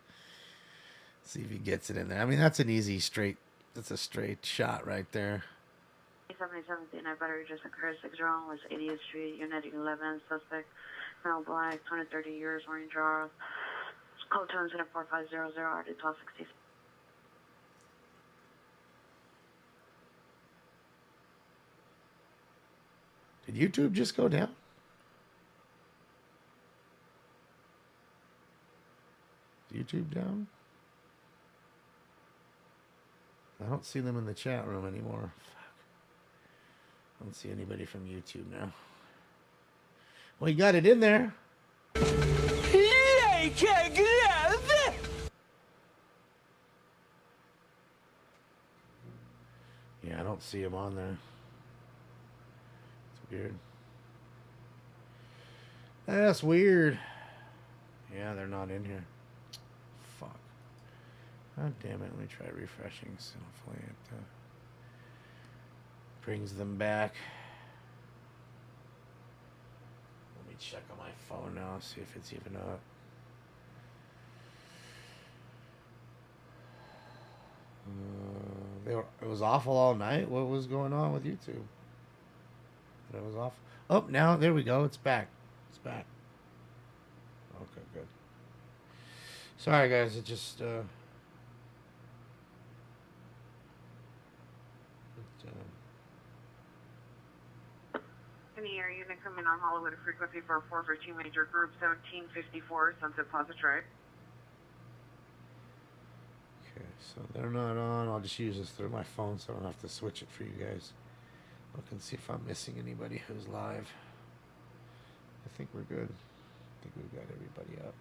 See if he gets it in there. I mean, that's an easy straight. That's a straight shot right there. 77th night battery just occurred. 6 wrong was 80th Street, Unit 11. Suspect, male black, 20-30 years, orange jaw. Code 2 incident 4500, RD 1260. Did YouTube just go down? Is YouTube down? I don't see them in the chat room anymore. Fuck. I don't see anybody from YouTube now. Well, you got it in there. Yeah, I don't see him on there. It's weird. That's weird. Yeah, they're not in here. Fuck. God damn it. Let me try refreshing. So hopefully it brings them back. Let me check on my phone now, see if it's even up. It was awful all night. What was going on with YouTube? It was off. Oh, now there we go. It's back. It's back. Okay, good. Sorry, guys. It just In the area, unit coming on Hollywood frequency for 413 major group 1754 Sunset Plaza Drive. Okay, so they're not on. I'll just use this through my phone so I don't have to switch it for you guys. Look and see if I'm missing anybody who's live. I think we're good. I think we've got everybody up.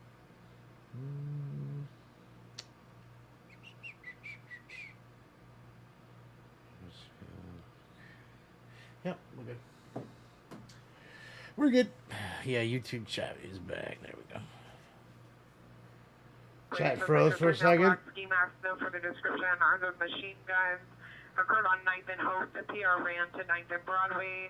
Yep, we're good. We're good. Yeah, YouTube chat is back. There we go. Chat froze for a second. Ski mask, no further description. Armed with machine guns. Occurred on 9th and Hope. The PR ran to 9th and Broadway.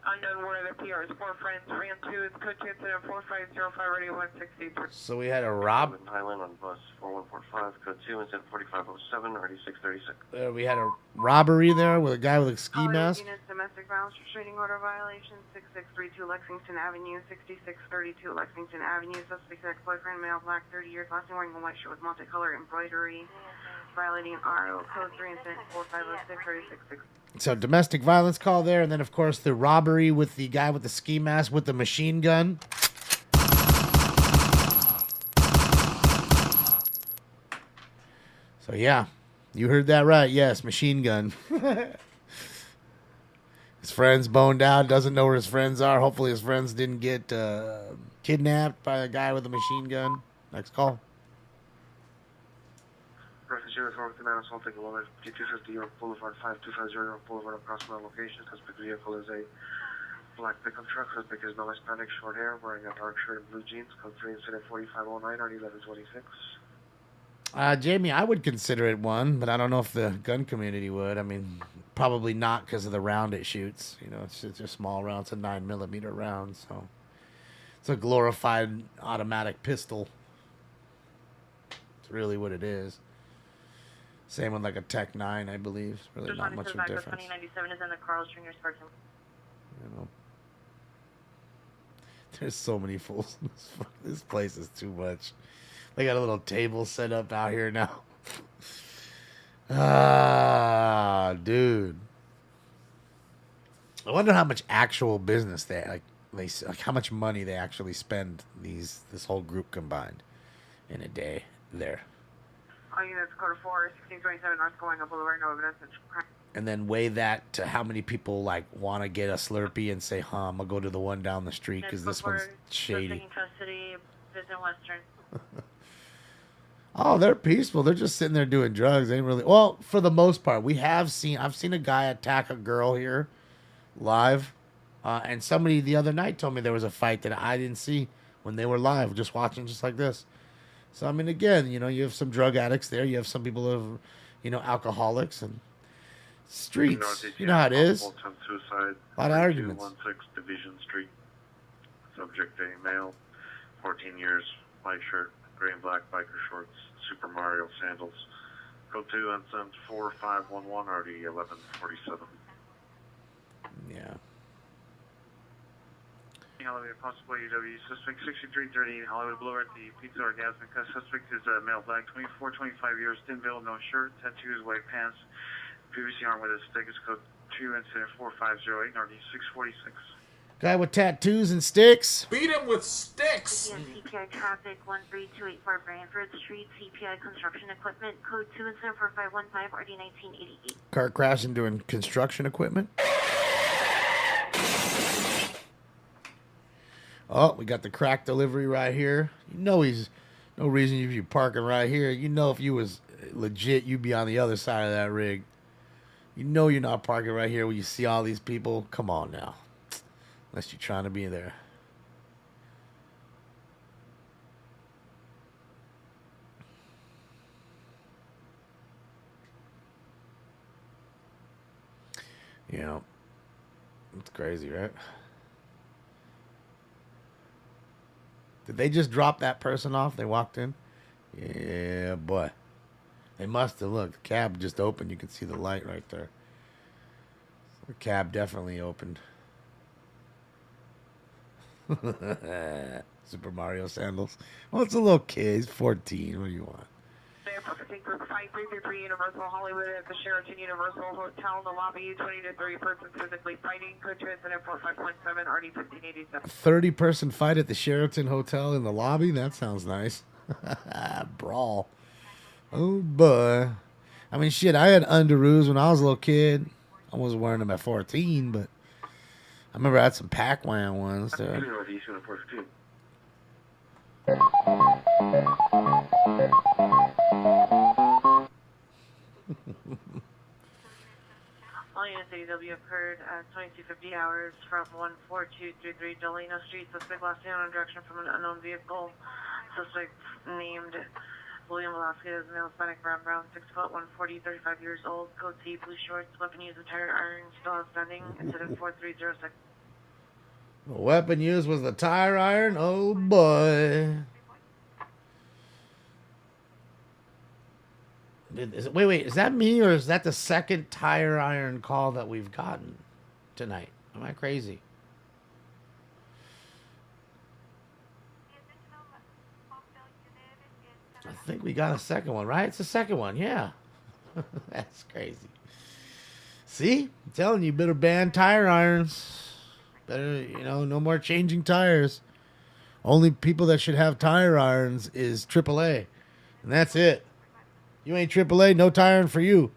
Unknown where the PR's 4 friends ran to. Code 2 incident 4505 ready 163. So we had a rob. Highland on bus 4145, code 2 incident 4507, RD 636. We had a robbery there with a guy with a ski mask. Units, domestic violence restraining order violation, 6632 Lexington Avenue, 6632 Lexington Avenue. Suspect's ex-boyfriend, male, black, 30 years, last name wearing a white shirt with multicolored embroidery, violating RO code 3 incident 4506, 36. So domestic violence call there, and then of course the robbery with the guy with the ski mask with the machine gun. So yeah, you heard that right. Yes, machine gun. His friend's boned out, doesn't know where his friends are. Hopefully his friends didn't get kidnapped by a guy with a machine gun. Next call. Reference 04 with the man assaulting a woman, 5250 York Boulevard, 5250 York Boulevard, approximate location. Suspect vehicle is a black pickup truck. Suspect is no Hispanic, short hair, wearing a dark shirt and blue jeans. Code 3 incident 4509, RD 1126. Jamie, I would consider it one, but I don't know if the gun community would. I mean, probably not because of the round it shoots. You know, it's a small round. It's a 9mm round, so it's a glorified automatic pistol. It's really what it is. Same with like a Tech 9, I believe. It's really not much of a difference. 2097 is in the Carl Jr. Spartan. You know, there's so many fools. This place is too much. They got a little table set up out here now. Dude. I wonder how much actual business they how much money they actually spend this whole group combined in a day there. All units, code 4, 1627 North Going up Boulevard, no evidence of crime. And then weigh that to how many people like want to get a Slurpee and say, I'm gonna go to the one down the street because this one's shady. Custody, Visit Western. Oh, they're peaceful. They're just sitting there doing drugs. They ain't really. Well, for the most part, I've seen a guy attack a girl here, live, and somebody the other night told me there was a fight that I didn't see when they were live, just watching, just like this. So I mean, again, you know, you have some drug addicts there. You have some people who have, you know, alcoholics and streets. You know how it is. Suicide. A lot of arguments. 216 Division Street. Subject a male, 14 years, white shirt, gray and black biker shorts, Super Mario sandals. Code 2 incident 4511, RD 1147. Yeah. Elevator possible UW. Suspect 6330 Hollywood Boulevard, the Pizza Orgasmic. Suspect is male, black, 24, 25 years, thin build, no shirt, tattoos, white pants. Previously armed with a stick. Is code 2 incident 4508, RD 646. Guy with tattoos and sticks. Beat him with sticks. CPI traffic 13284 Branford Street. CPI construction equipment. Code 2 incident 4515, RD 1988. Car crashing doing construction equipment. Oh, we got the crack delivery right here. You know he's no reason if you're parking right here. You know if you was legit, you'd be on the other side of that rig. You know you're not parking right here when you see all these people. Come on now. Unless you're trying to be there. You know, it's crazy, right? Did they just drop that person off? They walked in? Yeah, boy. They must have. Looked. The cab just opened. You can see the light right there. The cab definitely opened. Super Mario sandals. Well, it's a little kid. He's 14. What do you want? Group 5333 Universal Hollywood at the Sheraton Universal Hotel in the lobby. 20 to 30 persons physically fighting. Code 2 incident 4517, RD 1587. 30-person fight at the Sheraton Hotel in the lobby? That sounds nice. Brawl. Oh, boy. I mean, shit, I had underoos when I was a little kid. I wasn't wearing them at 14, but I remember I had some Pac-Man ones there. All units ADW occurred at 2250 hours from 14233 Delano Street. Suspect last name on direction from an unknown vehicle. Suspect named William Velasquez, male Hispanic, brown, 6 foot, 140, 35 years old, goatee, blue shorts, weapon used with tire iron, still outstanding, incident 4306. The weapon used was the tire iron. Oh boy. Wait, is that me or is that the second tire iron call that we've gotten tonight? Am I crazy? I think we got a second one, right? It's the second one, yeah. That's crazy. See? I'm telling you, better ban tire irons. Better, no more changing tires. Only people that should have tire irons is AAA. And that's it. You ain't AAA, no tire iron for you.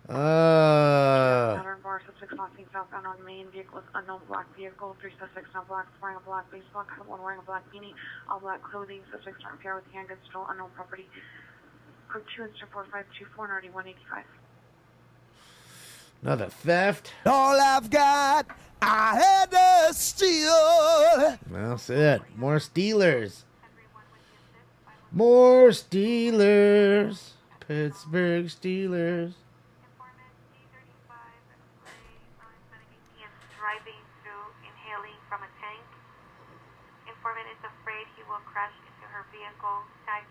Pattern bar, suspect crossing southbound on main vehicle with unknown black vehicle. 3 suspects now black, wearing a black baseball cap, one wearing a black beanie, all black clothing. Suspects are here with handguns, stole unknown property. Code 2 incident 4524 and already 185. Another theft. All I've got, I had to steal. That's it. More Steelers. More Steelers. Pittsburgh Steelers. Driving through, inhaling from a tank. Informant is afraid he will crash into her vehicle. Tag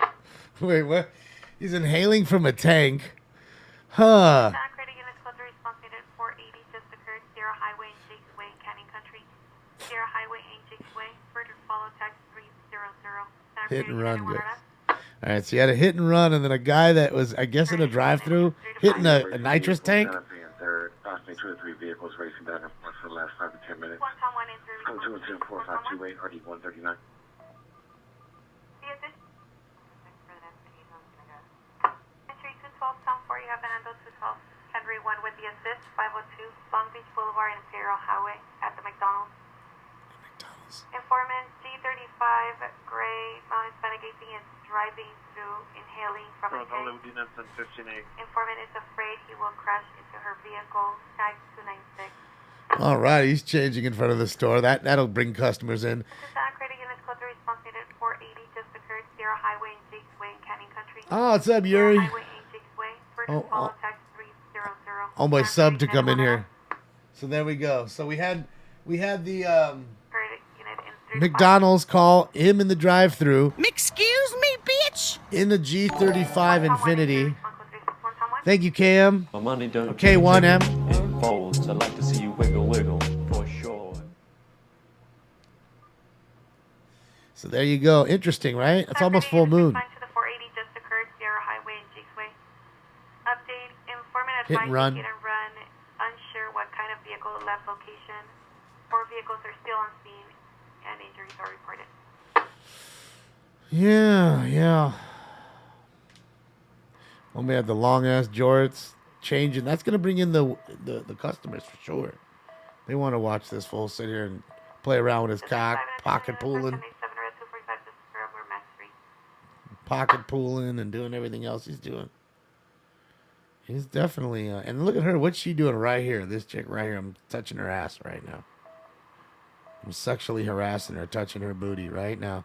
296. Wait, what? He's inhaling from a tank. Huh. Credit units code response needed 480 just occurred. Sierra Highway and Jakes Way, Canyon Country. Sierra Highway and Jakes Way. Further follow tag 300. Hit and run, good. All right, so you had a hit and run, and then a guy that was, I guess, in a drive-through hitting a nitrous tank. Approximately 2 or 3 vehicles racing back and forth for the last 5 to 10 minutes. Code 202-4528, RD-139. Entry 212, Tom 4, you have Fernando 212. Henry 1 with the assist, 502, Long Beach Boulevard and Imperial Highway at the McDonald's. Informant G35, gray, non-Hispanic 18 is driving through, inhaling from a tank. Informant is afraid he will crash into her vehicle. Tag 296. All right, he's changing in front of the store. That'll bring customers in. Credit units code 3 response needed 480 just occurred. Sierra Highway and Jakes Way, Canyon Country. Oh, what's up, Yuri? Highway and Jakes Way. Further follow tag 300. Oh, my sub to come in here. So there we go. So we had the McDonald's call him in the drive-through. Excuse me, bitch. In the G35 Infinity. Thank you, KM. My money don't K1M. It folds. I'd like to see you wiggle, wiggle, for sure. So there you go. Interesting, right? It's almost full moon. To the 480 just occurred. Sierra Highway and Jakes Way. Update. Informant Hit and run. Hit and run. Unsure what kind of vehicle left location. 4 vehicles are still on scene and injuries are reported. Yeah. When we had the long ass jorts changing, that's gonna bring in the customers for sure. They want to watch this fool sit here and play around with his cock, pocket pooling, and doing everything else he's doing. He's definitely and look at her. What's she doing right here? This chick right here. I'm touching her ass right now. I'm sexually harassing her, touching her booty right now.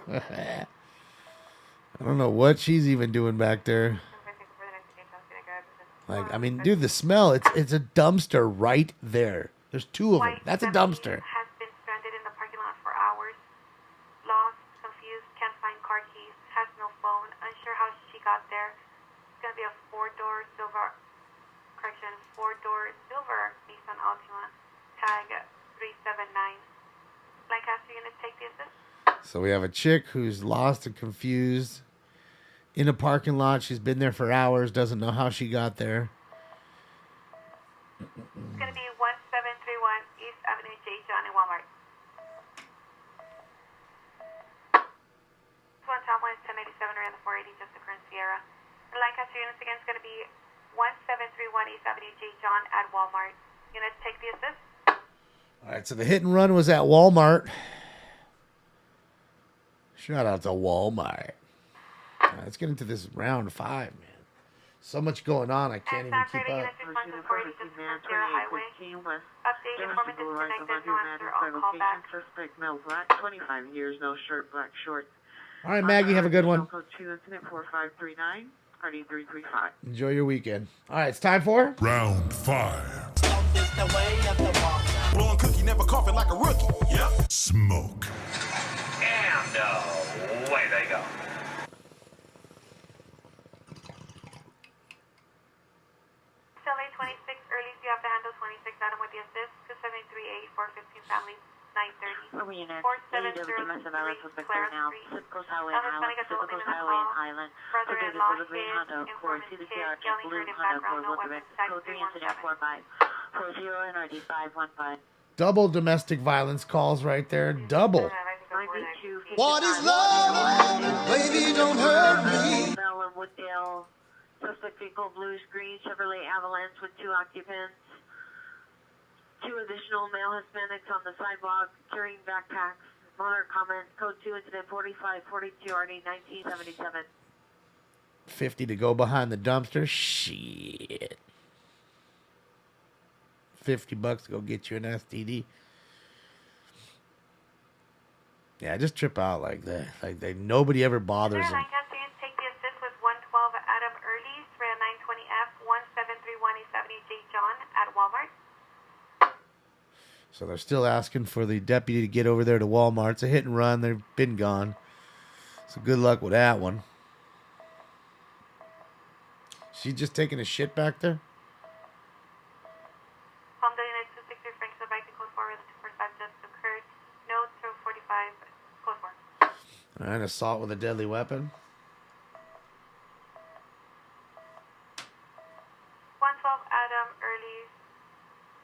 I don't know what she's even doing back there. Like, I mean, dude, the smell, it's a dumpster right there. There's 2 of them. That's a dumpster. Has been stranded in the parking lot for hours. Lost, confused, can't find car keys, has no phone, unsure how she got there. It's going to be a 4-door silver Nissan Altima. Tag 379. Lancaster unit, take the assist. So we have a chick who's lost and confused in a parking lot. She's been there for hours, doesn't know how she got there. It's going to be 1731 East Avenue, J. John and Walmart. 1 Tom 1 is 1087 around the 480 just occurred in Sierra. The Lancaster units again is going to be 1731 East Avenue, J. John at Walmart. Units, take the assist. All right, so the hit and run was at Walmart. Shout out to Walmart. All right, let's get into this round 5, man. So much going on, I can't even keep up. Update, Update informant disconnected, no answer, I'll call back. Suspect male black, 25 years, no shirt, black shorts. All right, Maggie, have a good one. Code 2 incident 4539, RD 335. Enjoy your weekend. All right, it's time for Round 5. Blowing cookie, never coughing like a rookie. Yep. Smoke. And away they go. CLA 26, early, you have to handle 26, Adam with the assist, 273-8415, families, 930. Over unit, domestic violence suspect right now. Pacific Coast Highway in Highland, Pacific Coast Highway in Highland. Brother-in-law hit, informant CDCR, hit, yelling, blue turning Honda background, no Accord, weapons, code 3 incident 4540 NRD 515. double domestic violence calls right there. Double. What is love? Baby, don't hurt me. Bella Wooddale, suspect vehicle, blue screen, Chevrolet Avalanche with 2 occupants. 2 additional male Hispanics on the sidewalk carrying backpacks. Monitor comment, code 2 incident 4542 RD 1977. 50 to go behind the dumpster. Shit. $50 to go get you an STD. Yeah, just trip out like that. Like nobody ever bothers them. Lancaster, you take the assist with 112 Adam Early, Sierra 920F, 1731870 J. John at Walmart. So they're still asking for the deputy to get over there to Walmart. It's a hit and run. They've been gone. So good luck with that one. She just taking a shit back there? Palm Unit 263 Frank Surviving Code 4 with 245 just occurred. Note 045 Code 4. All right, assault with a deadly weapon. 112 Adam Early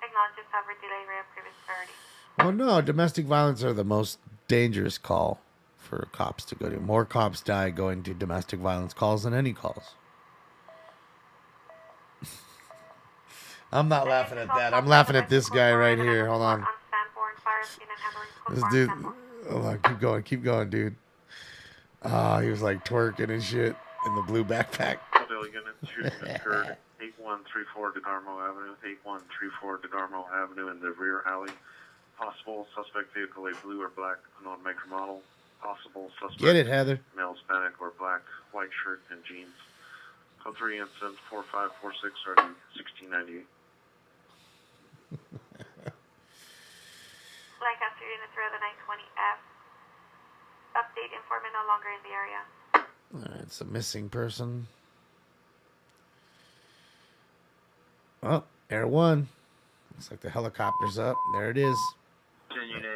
acknowledges cover delay rare previous priority. Well, no, domestic violence are the most dangerous call for cops to go to. More cops die going to domestic violence calls than any calls. I'm not laughing at that. I'm laughing at this guy right here. Hold on. This dude. Hold on. Keep going, dude. Oh, he was like twerking and shit in the blue backpack. Bill unit shooting occurred 8134 DeGarmo Avenue, 8134 DeGarmo Avenue in the rear alley. Possible suspect vehicle, a blue or black unknown make or model. Possible suspect. Get it, Heather. Male Hispanic or black, white shirt and jeans. Code 3 incident 4546 RD 1698. Lancaster unit 3 the 920F. Update, informant no longer in the area. All right, it's a missing person. Oh, Air 1. Looks like the helicopter's up. There it is.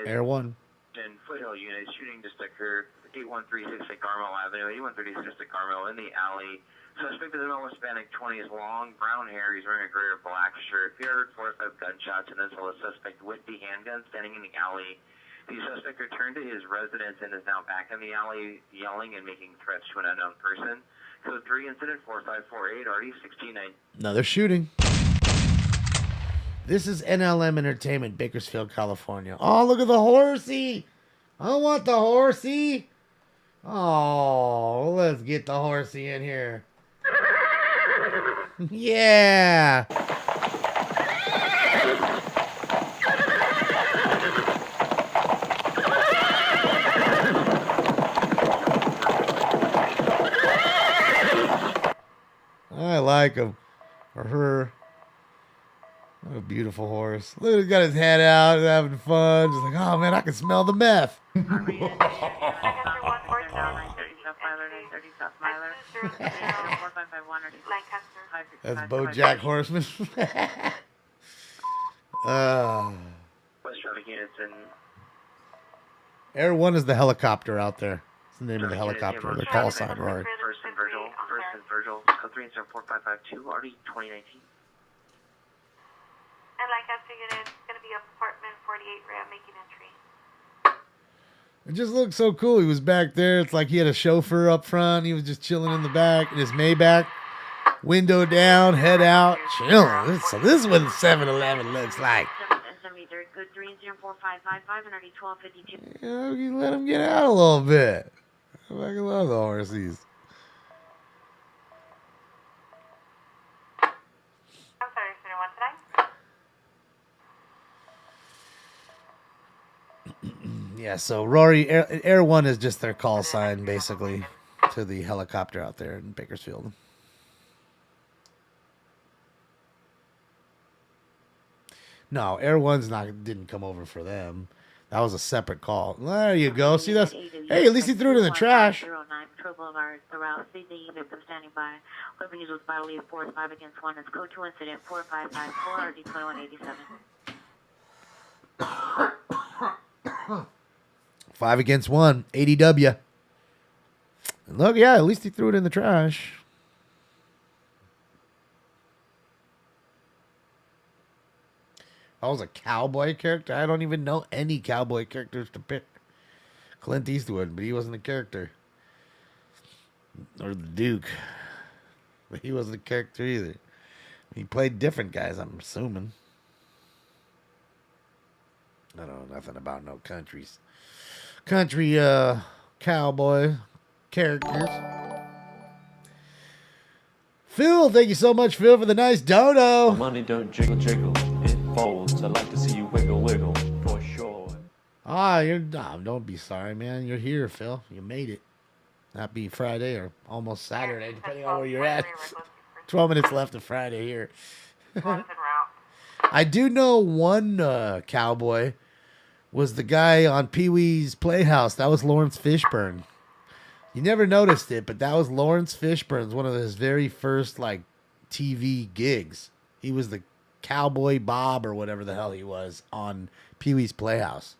Air 1. And Foothill unit shooting just occurred 8136 at Carmel Avenue, 8136 at Carmel in the alley. Suspect is a male Hispanic, 20 is long, brown hair. He's wearing a gray or black shirt. We heard 4 or 5 gunshots and then saw the suspect with the handgun standing in the alley. The suspect returned to his residence and is now back in the alley yelling and making threats to an unknown person. Code 3 incident 4548 RD 169. Another shooting. This is NLM Entertainment, Bakersfield, California. Oh, look at the horsey. I want the horsey. Oh, let's get the horsey in here. Yeah. I like him. Or her. What a beautiful horse. Look, he's got his head out, having fun. Just like, oh man, I can smell the meth. That's BoJack Horseman. West traffic units in Air 1 is the helicopter out there. It's the name of the helicopter. The call sign, right? First and Virgil. Code 3 incident 4552 RD 2019. And Lancaster unit is going to be apartment 48 ramp making entry. It just looked so cool. He was back there. It's like he had a chauffeur up front. He was just chilling in the back in his Maybach. Window down, head out, chilling. So this is what 7-Eleven looks like. Code 3 4555 and RD 1252. You know, you let him get out a little bit. I fucking love the horsies. I'm sorry, sir, what today? Yeah, so Rory, Air 1 is just their call sign, basically, to the helicopter out there in Bakersfield. No, Air 1's didn't come over for them. That was a separate call. There you go. See, that's... Hey, at least he threw it in the trash. Patrol Boulevard, around CD, victim standing by. Weapon used was bodily force 5 against 1. It's code 2 incident 4554 RD 2187. 5 against 1, ADW. And look, yeah, at least he threw it in the trash. That was a cowboy character. I don't even know any cowboy characters to pick. Clint Eastwood, but he wasn't a character. Or the Duke. But he wasn't a character either. He played different guys, I'm assuming. I don't know nothing about no countries. Country cowboy characters. Phil, thank you so much, Phil, for the nice dono. Money don't jiggle jiggle, it folds. I like to see you wiggle wiggle, for sure. Don't be sorry, man. You're here, Phil. You made it. Happy Friday or almost Saturday, depending on where you're at. 12 minutes left of Friday here. I do know one cowboy was the guy on Pee-wee's Playhouse. That was Lawrence Fishburne. You never noticed it, but that was Lawrence Fishburne's one of his very first like TV gigs. He was the Cowboy Bob or whatever the hell he was on Pee-wee's Playhouse.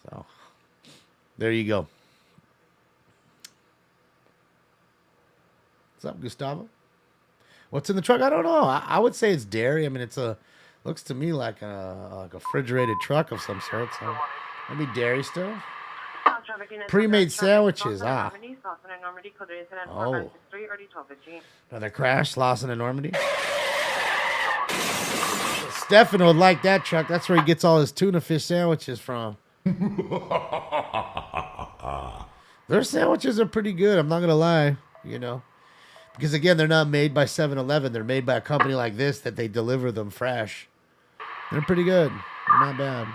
So there you go. What's up, Gustavo? What's in the truck? I don't know. I would say it's dairy. I mean, looks to me like a refrigerated truck of some sort. So maybe dairy still. Pre-made sandwiches. Ah. Oh. Another crash. Lawson and Normandy. Stefan would like that truck. That's where he gets all his tuna fish sandwiches from. Their sandwiches are pretty good. I'm not gonna lie. You know. Because, again, they're not made by 7-Eleven. They're made by a company like this that they deliver them fresh. They're pretty good. They're not bad.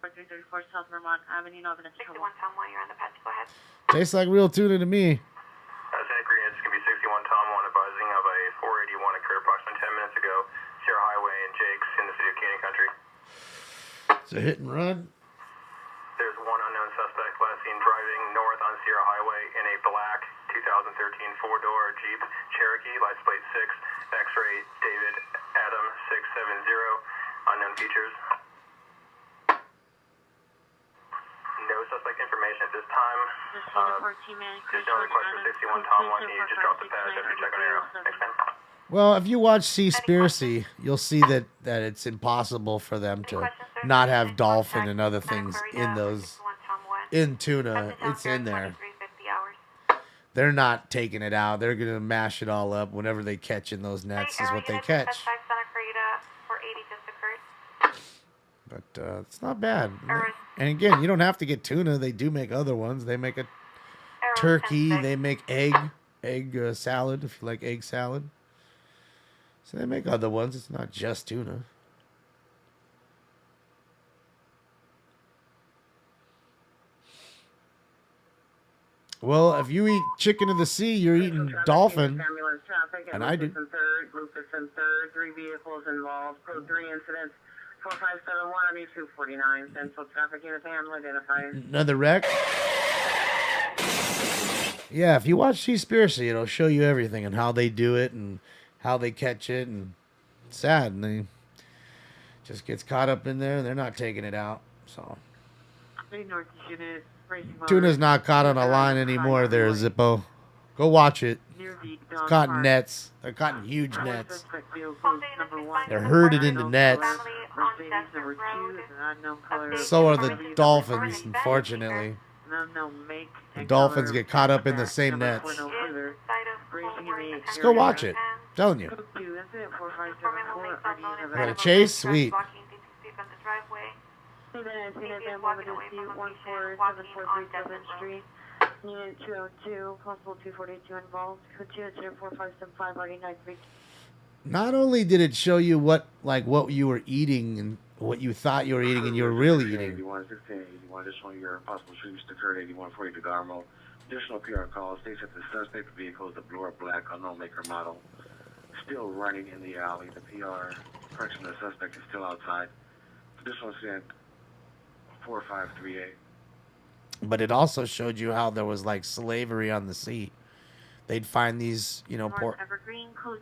4334 South Vermont Avenue, Northern Trouble. 61 Tom, while you're on the patch, go ahead. Tastes like real tuna to me. Santa Cruz, it's going to be 61 Tom 1 advising of a 481 occurred approximately 10 minutes ago. Sierra Highway and Jake's in the city of Canyon Country. It's a hit and run. There's one unknown suspect last seen driving north on Sierra Highway in a black 2013 four-door Jeep Cherokee, license plate 6, X-ray David Adam 670, unknown features. No suspect information at this time. Just another question for 61 Tom 1, can you just drop the pad after check on Arrow? Thanks, man. Well, if you watch Seaspiracy, you'll see that it's impossible for them to not have dolphin and other things in tuna. It's in there. They're not taking it out. They're going to mash it all up. Whenever they catch in those nets is what they catch. But it's not bad. And again, you don't have to get tuna. They do make other ones. They make a turkey. They make egg salad, if you like egg salad. So they make other ones. It's not just tuna. Well, if you eat chicken of the sea, you're eating dolphin. And I do. Lucas in third, 3 vehicles involved, code 3 incidents, 4571 on E249, central traffic unit family identified. Another wreck. Yeah, if you watch Seaspiracy, it'll show you everything and how they do it and how they catch it. And it's sad. And they just gets caught up in there and they're not taking it out. So tuna's not caught on a line anymore there, Zippo. Go watch it. It's caught in nets. They're caught in huge nets. They're herded into nets. So are the dolphins, unfortunately. The dolphins get caught up in the same nets. Just go watch it. I'm telling you. Got a chase? Sweet. Unit 202, possible 242 involved. Code 2 incident 4575 RD 93. Not only did it show you what you were eating and what you thought you were eating and you were really eating. 8116, 81, just one of your possible shoots occurred, 8140 DeGarmo. Additional PR call states that the suspect vehicle is a blue or black unknown maker model. Still running in the alley. The PR correction, the suspect is still outside. Additional incident 4538. But it also showed you how there was like slavery on the sea. They'd find these, you know, poor Evergreen, code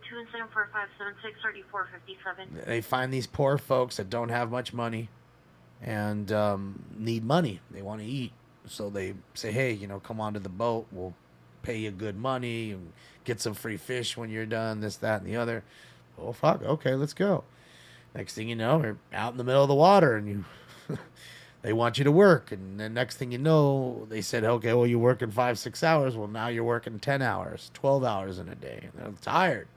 274-576-3457. they find these poor folks that don't have much money and need money. They want to eat. So they say, hey, you know, come onto the boat. We'll pay you good money and get some free fish when you're done, this, that, and the other. Oh, fuck. Okay, let's go. Next thing you know, we're out in the middle of the water and you they want you to work. And then next thing you know, they said, okay, well, you're working 5-6 hours. Well, now you're working 10 hours, 12 hours in a day. And they're tired.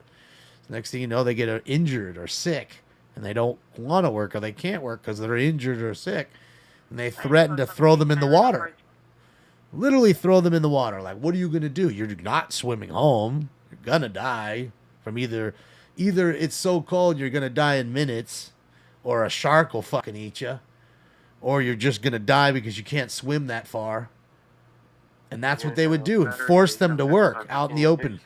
Next thing you know, they get injured or sick and they don't want to work or they can't work because they're injured or sick. And they threaten to throw them in the water. Literally throw them in the water. Like, what are you going to do? You're not swimming home. You're going to die from either it's so cold you're going to die in minutes or a shark will fucking eat you, or you're just going to die because you can't swim that far. And that's what they would do, force them to work out in the open.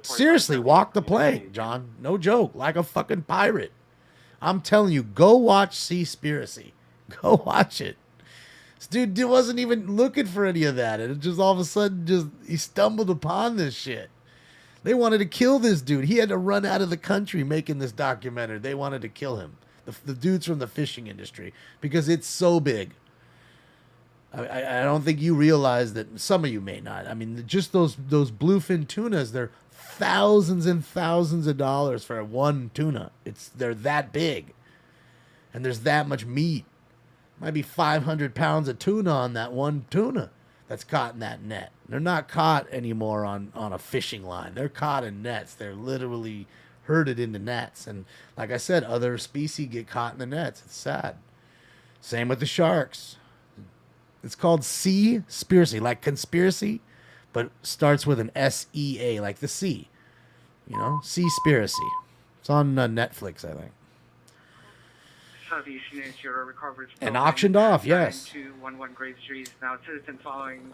Seriously, walk the plank, John. No joke, like a fucking pirate. I'm telling you, go watch Seaspiracy. Go watch it. This dude wasn't even looking for any of that. And it just all of a sudden, he stumbled upon this shit. They wanted to kill this dude. He had to run out of the country making this documentary. They wanted to kill him. The dudes from the fishing industry. Because it's so big. I don't think you realize that. Some of you may not. I mean, just those bluefin tunas, they're thousands and thousands of dollars for one tuna. They're that big. And there's that much meat. Might be 500 pounds of tuna on that one tuna that's caught in that net. They're not caught anymore on a fishing line. They're caught in nets. They're literally herded into nets. And like I said, other species get caught in the nets. It's sad. Same with the sharks. It's called Seaspiracy, like conspiracy, but starts with an S-E-A, like the sea. You know, Seaspiracy. It's on Netflix, I think. Southeast units, your recovered. And auctioned off, yes. 9211 Graves Street. Now, citizen following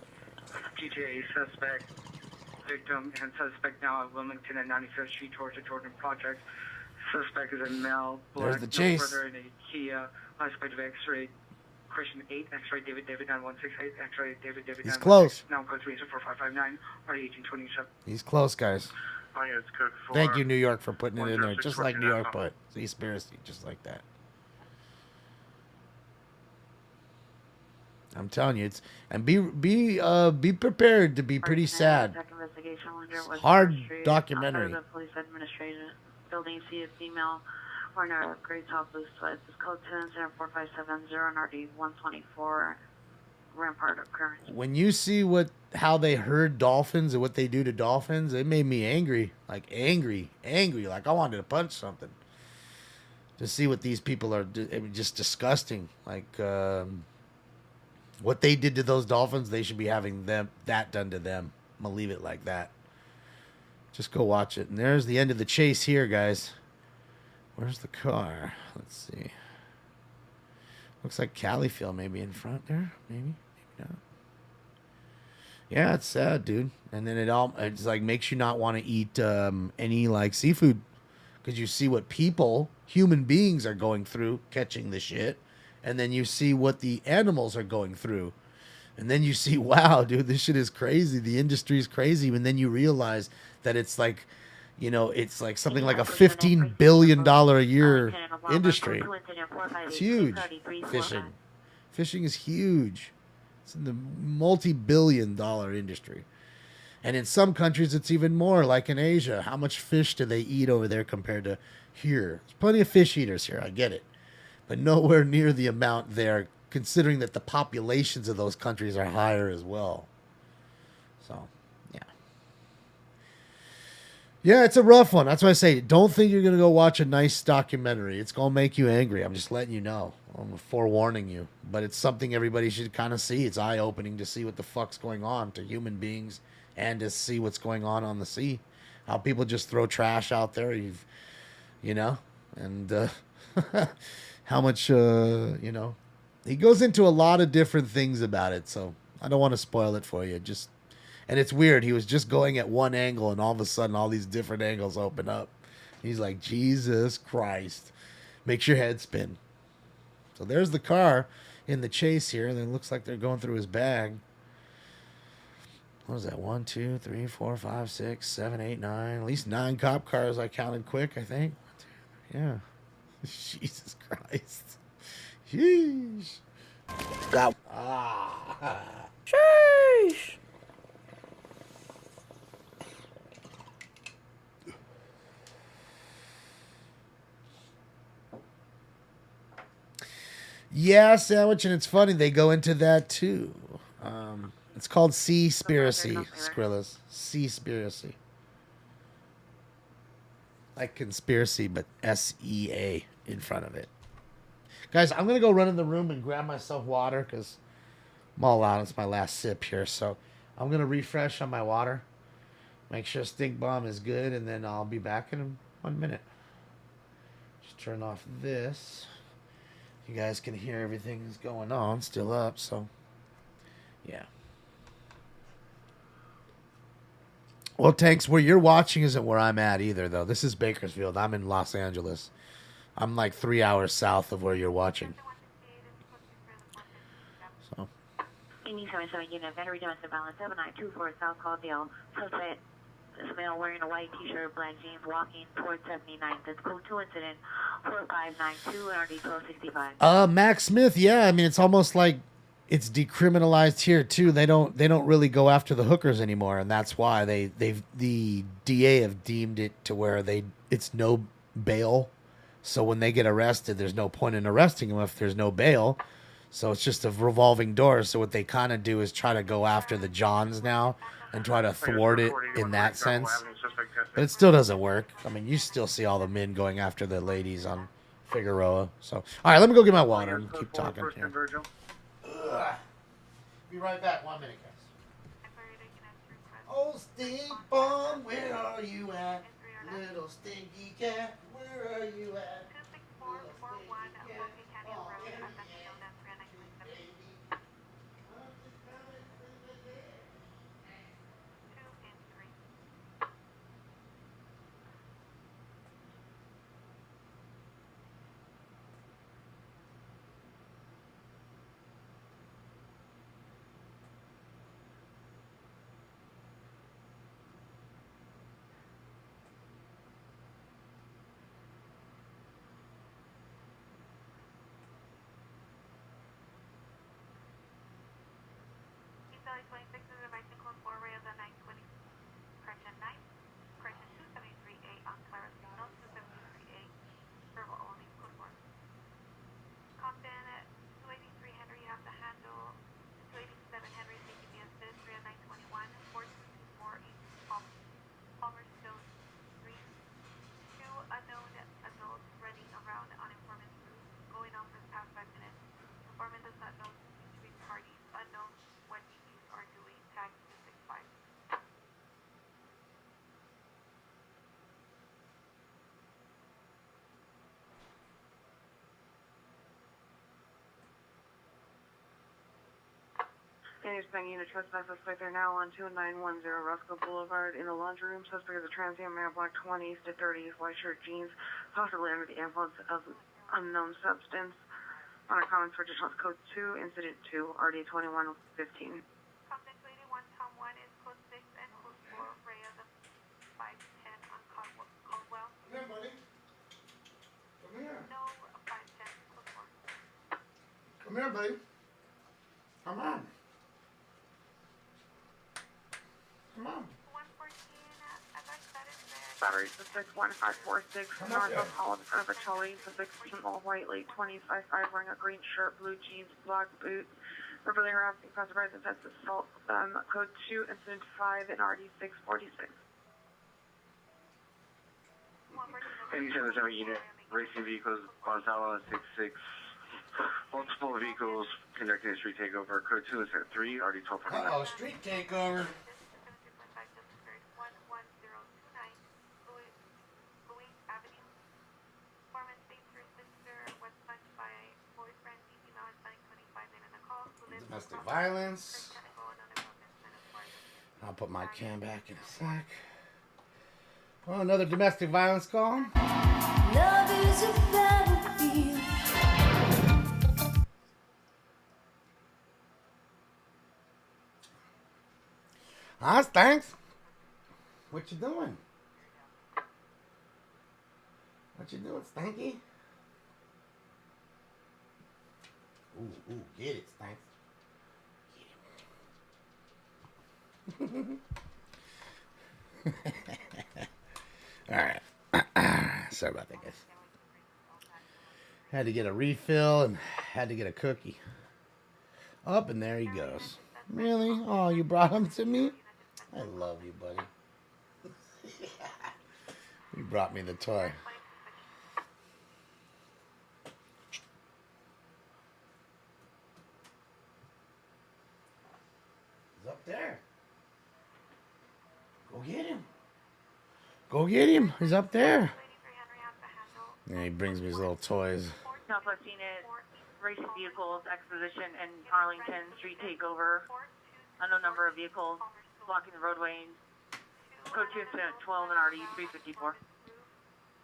GTA suspect, victim, and suspect now at Wilmington and 95th Street towards the Jordan Project. Suspect is a male. There's the chase. No further in a Kia. Suspect of X-ray. Christian 8, X-ray David 9168, X-ray David He's close. Now code 34559, R1827. He's close, guys. It's code 4. Thank you, New York, for putting it in there, just like New York put Seaspiracy, just like that. I'm telling you, be prepared to be pretty sad. It's hard documentary. The police administration building, see a female wearing a gray top, blue sweats. It's code 2074570 and RD 124 Rampart occurrence. When you see how they herd dolphins and what they do to dolphins, it made me angry. Like angry. Like I wanted to punch something. To see what these people are just disgusting. Like what they did to those dolphins, they should be having that done to them. I'm gonna leave it like that. Just go watch it. And there's the end of the chase here, guys. Where's the car? Let's see. Looks like Califield maybe in front there. Maybe not. Yeah, it's sad, dude. And then it's like makes you not want to eat any like seafood because you see what human beings are going through catching the shit. And then you see what the animals are going through. And then you see, wow, dude, this shit is crazy. The industry is crazy. And then you realize that it's like, you know, it's like something like a $15 billion a year industry. It's huge. Fishing is huge. It's in the multi-billion-dollar industry. And in some countries, it's even more, like in Asia. How much fish do they eat over there compared to here? There's plenty of fish eaters here. I get it. But nowhere near the amount there, considering that the populations of those countries are higher as well. So, yeah. Yeah, it's a rough one. That's why I say, don't think you're going to go watch a nice documentary. It's going to make you angry. I'm just letting you know. I'm forewarning you. But it's something everybody should kind of see. It's eye-opening to see what the fuck's going on to human beings and to see what's going on the sea. How people just throw trash out there, you know? And... how much, you know, he goes into a lot of different things about it. So I don't want to spoil it for you. And it's weird. He was just going at one angle, and all of a sudden, all these different angles open up. He's like, Jesus Christ. Makes your head spin. So there's the car in the chase here, and it looks like they're going through his bag. What was that? 1, 2, 3, 4, 5, 6, 7, 8, 9. At least 9 cop cars I counted quick, I think. Yeah. Jesus Christ. Sheesh. Got. Sheesh. Yeah, Sandwich, and it's funny. They go into that, too. It's called Seaspiracy, Skrillas. Seaspiracy. Like conspiracy, but S-E-A in front of it. Guys, I'm going to go run in the room and grab myself water because I'm all out. It's my last sip here. So I'm going to refresh on my water. Make sure Stink Bomb is good, and then I'll be back in 1 minute. Just turn off this. You guys can hear everything that's going on. Still up, so yeah. Well, Tanks, where you're watching isn't where I'm at either, though. This is Bakersfield. I'm in Los Angeles. I'm like 3 hours south of where you're watching. So. 77 unit, battery domestic balance 7924 South Caldwell. Suspect is a male wearing a white t-shirt, black jeans, walking towards 79. That's code 2 incident 4592 RD 1265. Max Smith, yeah. I mean, it's almost like it's decriminalized here too. They don't really go after the hookers anymore, and that's why the DA have deemed it to where it's no bail. So when they get arrested, there's no point in arresting them if there's no bail. So it's just a revolving door. So what they kind of do is try to go after the Johns now and try to thwart it in that sense. But it still doesn't work. I mean, you still see all the men going after the ladies on Figueroa. So, all right, let me go get my water and keep talking here. Be right back. 1 minute, guys. Oh, Stink Bomb, where are you at? Little stinky cat, where are you at? 26441 Boca Canyon Road, Pasadena, 3927. 2 and 3. Valley 26 is advising code 4 Ray of the 920. Correction 9. Correction 273A on Clara Signal 273A. Verbal only, code 4. Compton at 283 Henry, you have to handle 287 Henry, safety assist, 3 at 921, 4224 Palmerston Street. 2 unknown adults running around on informant's route, going on for the past 5 minutes. Informant does not know between parties, unknown what DUs are doing, tag 265. Standard Bank unit trespass suspect. They're now on 2910 Roscoe Boulevard in the laundry room. Suspect is a transient male, black 20s to 30s, white shirt, jeans, possibly under the influence of unknown substance. On a comments for additional code 2, incident 2, RD 2115. Compton 281 Tom 1 is code 6 and code 4 Ray of the 510 on Caldwell. Come here, buddy. Come here. No, 510, code 4. Come here, buddy. Come on. Come on. 114, as I said, is there. Battery suspect 1546, north of Holland, in front of a trolley. Suspect small white, late 20s, 5'5", wearing a green shirt, blue jeans, black boots. Verbally harassing passersby, that's assault. Code 2, incident 5, and RD 646. 87 unit, racing vehicles, Gonzalo 66. Multiple vehicles conducting a street takeover. Code 2 is at 3, RD 1249. Uh-oh, street takeover. Domestic violence. I'll put my cam back in a sec. Oh, another domestic violence call. Love is a battlefield. Ah, thanks. What you doing? What you doing, Stanky? Ooh, get it, Stank. All right. Sorry about that, guys. Had to get a refill and had to get a cookie. Up and there he goes. Really? Oh, you brought him to me? I love you, buddy. You brought me the toy. He's up there. Go get him. Go get him. He's up there. Yeah, he brings me his little toys. Southwest Unit, racing vehicles, exposition, and Arlington street takeover. Unknown number of vehicles blocking the roadway. Code 2 incident 12 and RD 354.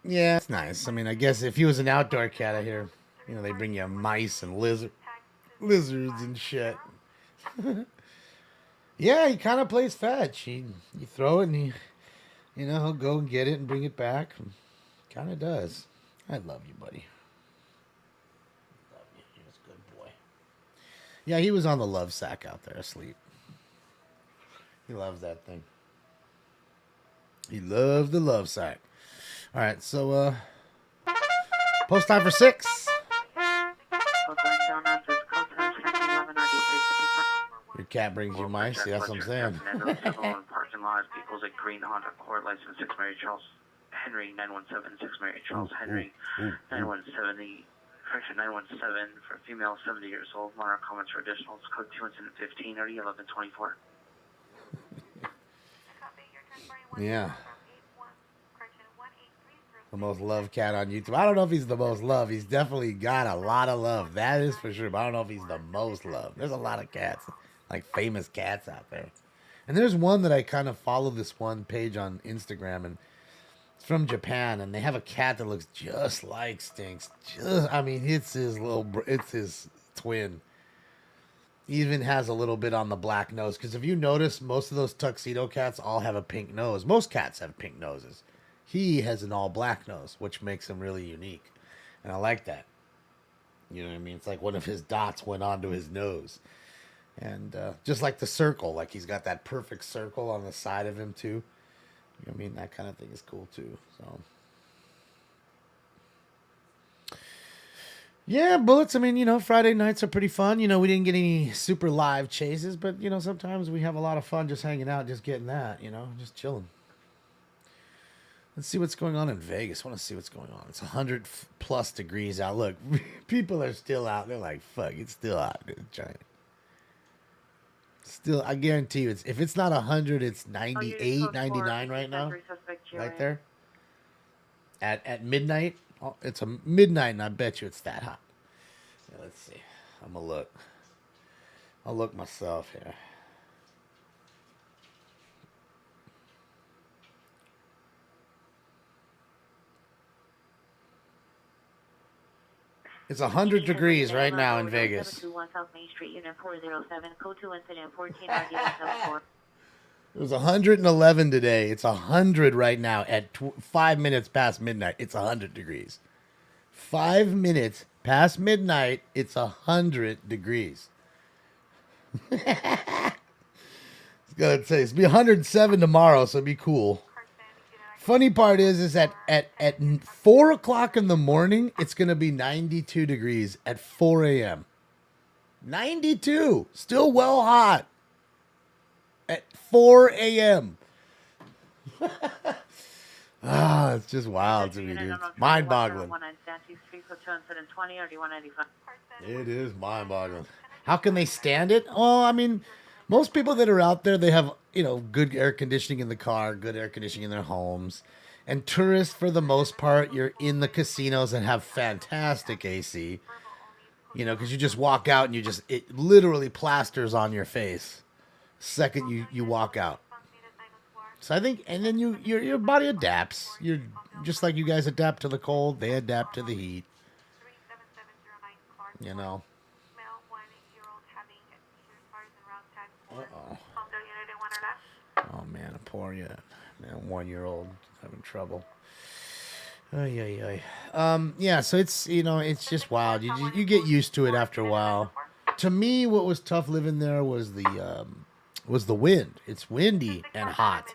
Yeah, it's nice. I mean, I guess if he was an outdoor cat out here, you know, they bring you mice and lizards and shit. Yeah, he kind of plays fetch. You throw it and he'll go and get it and bring it back. Kind of does. I love you, buddy. Love you. You're a good boy. Yeah, he was on the love sack out there asleep. He loves that thing. He loves the love sack. All right, so post time for 6. Your cat brings you mice. See, that's what I'm saying. Parking lot, vehicles at Green Honda Court, license 6 Mary Charles Henry 917, 6 Mary Charles Henry 9170, correction 917 for a female 70 years old. Minor comments for additionals. Code 2 incident 15 or 1124. Yeah. The most loved cat on YouTube. I don't know if he's the most loved. He's definitely got a lot of love. That is for sure. But I don't know if he's the most loved. There's a lot of cats, like famous cats out there. And there's one that I kind of follow, this one page on Instagram, and it's from Japan, and they have a cat that looks just like Stinks. It's his twin. He even has a little bit on the black nose, because if you notice, most of those tuxedo cats all have a pink nose. Most cats have pink noses. He has an all black nose, which makes him really unique. And I like that. You know what I mean? It's like one of his dots went onto his nose. And just like the circle, like he's got that perfect circle on the side of him too. You know what I mean? That kind of thing is cool too. So yeah, bullets. I mean, Friday nights are pretty fun. We didn't get any super live chases, but sometimes we have a lot of fun just hanging out, just getting that, just chilling. Let's see what's going on in Vegas. I want to see what's going on. It's 100 plus degrees out. Look, people are still out. They're like, fuck, it's still out in China. Still, I guarantee you, if it's not 100, it's 98, 99 right now. Right there. At midnight. Oh, it's a midnight, and I bet you it's that hot. Yeah, let's see. I'm going to look. I'll look myself here. It's 100 degrees right now in Vegas. 721 South Main Street, Unit 407, code 2 incident 14 RD174. It was 111 today. It's 100 right now at 5 minutes past midnight. It's 100 degrees. 5 minutes past midnight, it's 100 degrees. It's gonna say it's be 107 tomorrow, so it'll be cool. Funny part is at 4 o'clock in the morning, it's gonna be 92 degrees at 4 a.m. 92, still well hot at 4 a.m. It's just wild to me, dude. Mind-boggling. It is mind-boggling. How can they stand it? Oh, I mean, most people that are out there, they have, good air conditioning in the car, good air conditioning in their homes. And tourists, for the most part, you're in the casinos and have fantastic AC. You know, because you just walk out and it literally plasters on your face. Second you walk out. So I think, and then your body adapts. You're just like you guys adapt to the cold, they adapt to the heat. You know. Uh-oh. Oh man, a poor man, 1-year-old having trouble. Yeah, so it's, you know, it's just wild. You get used to it after a while. To me, what was tough living there was the wind. It's windy and hot.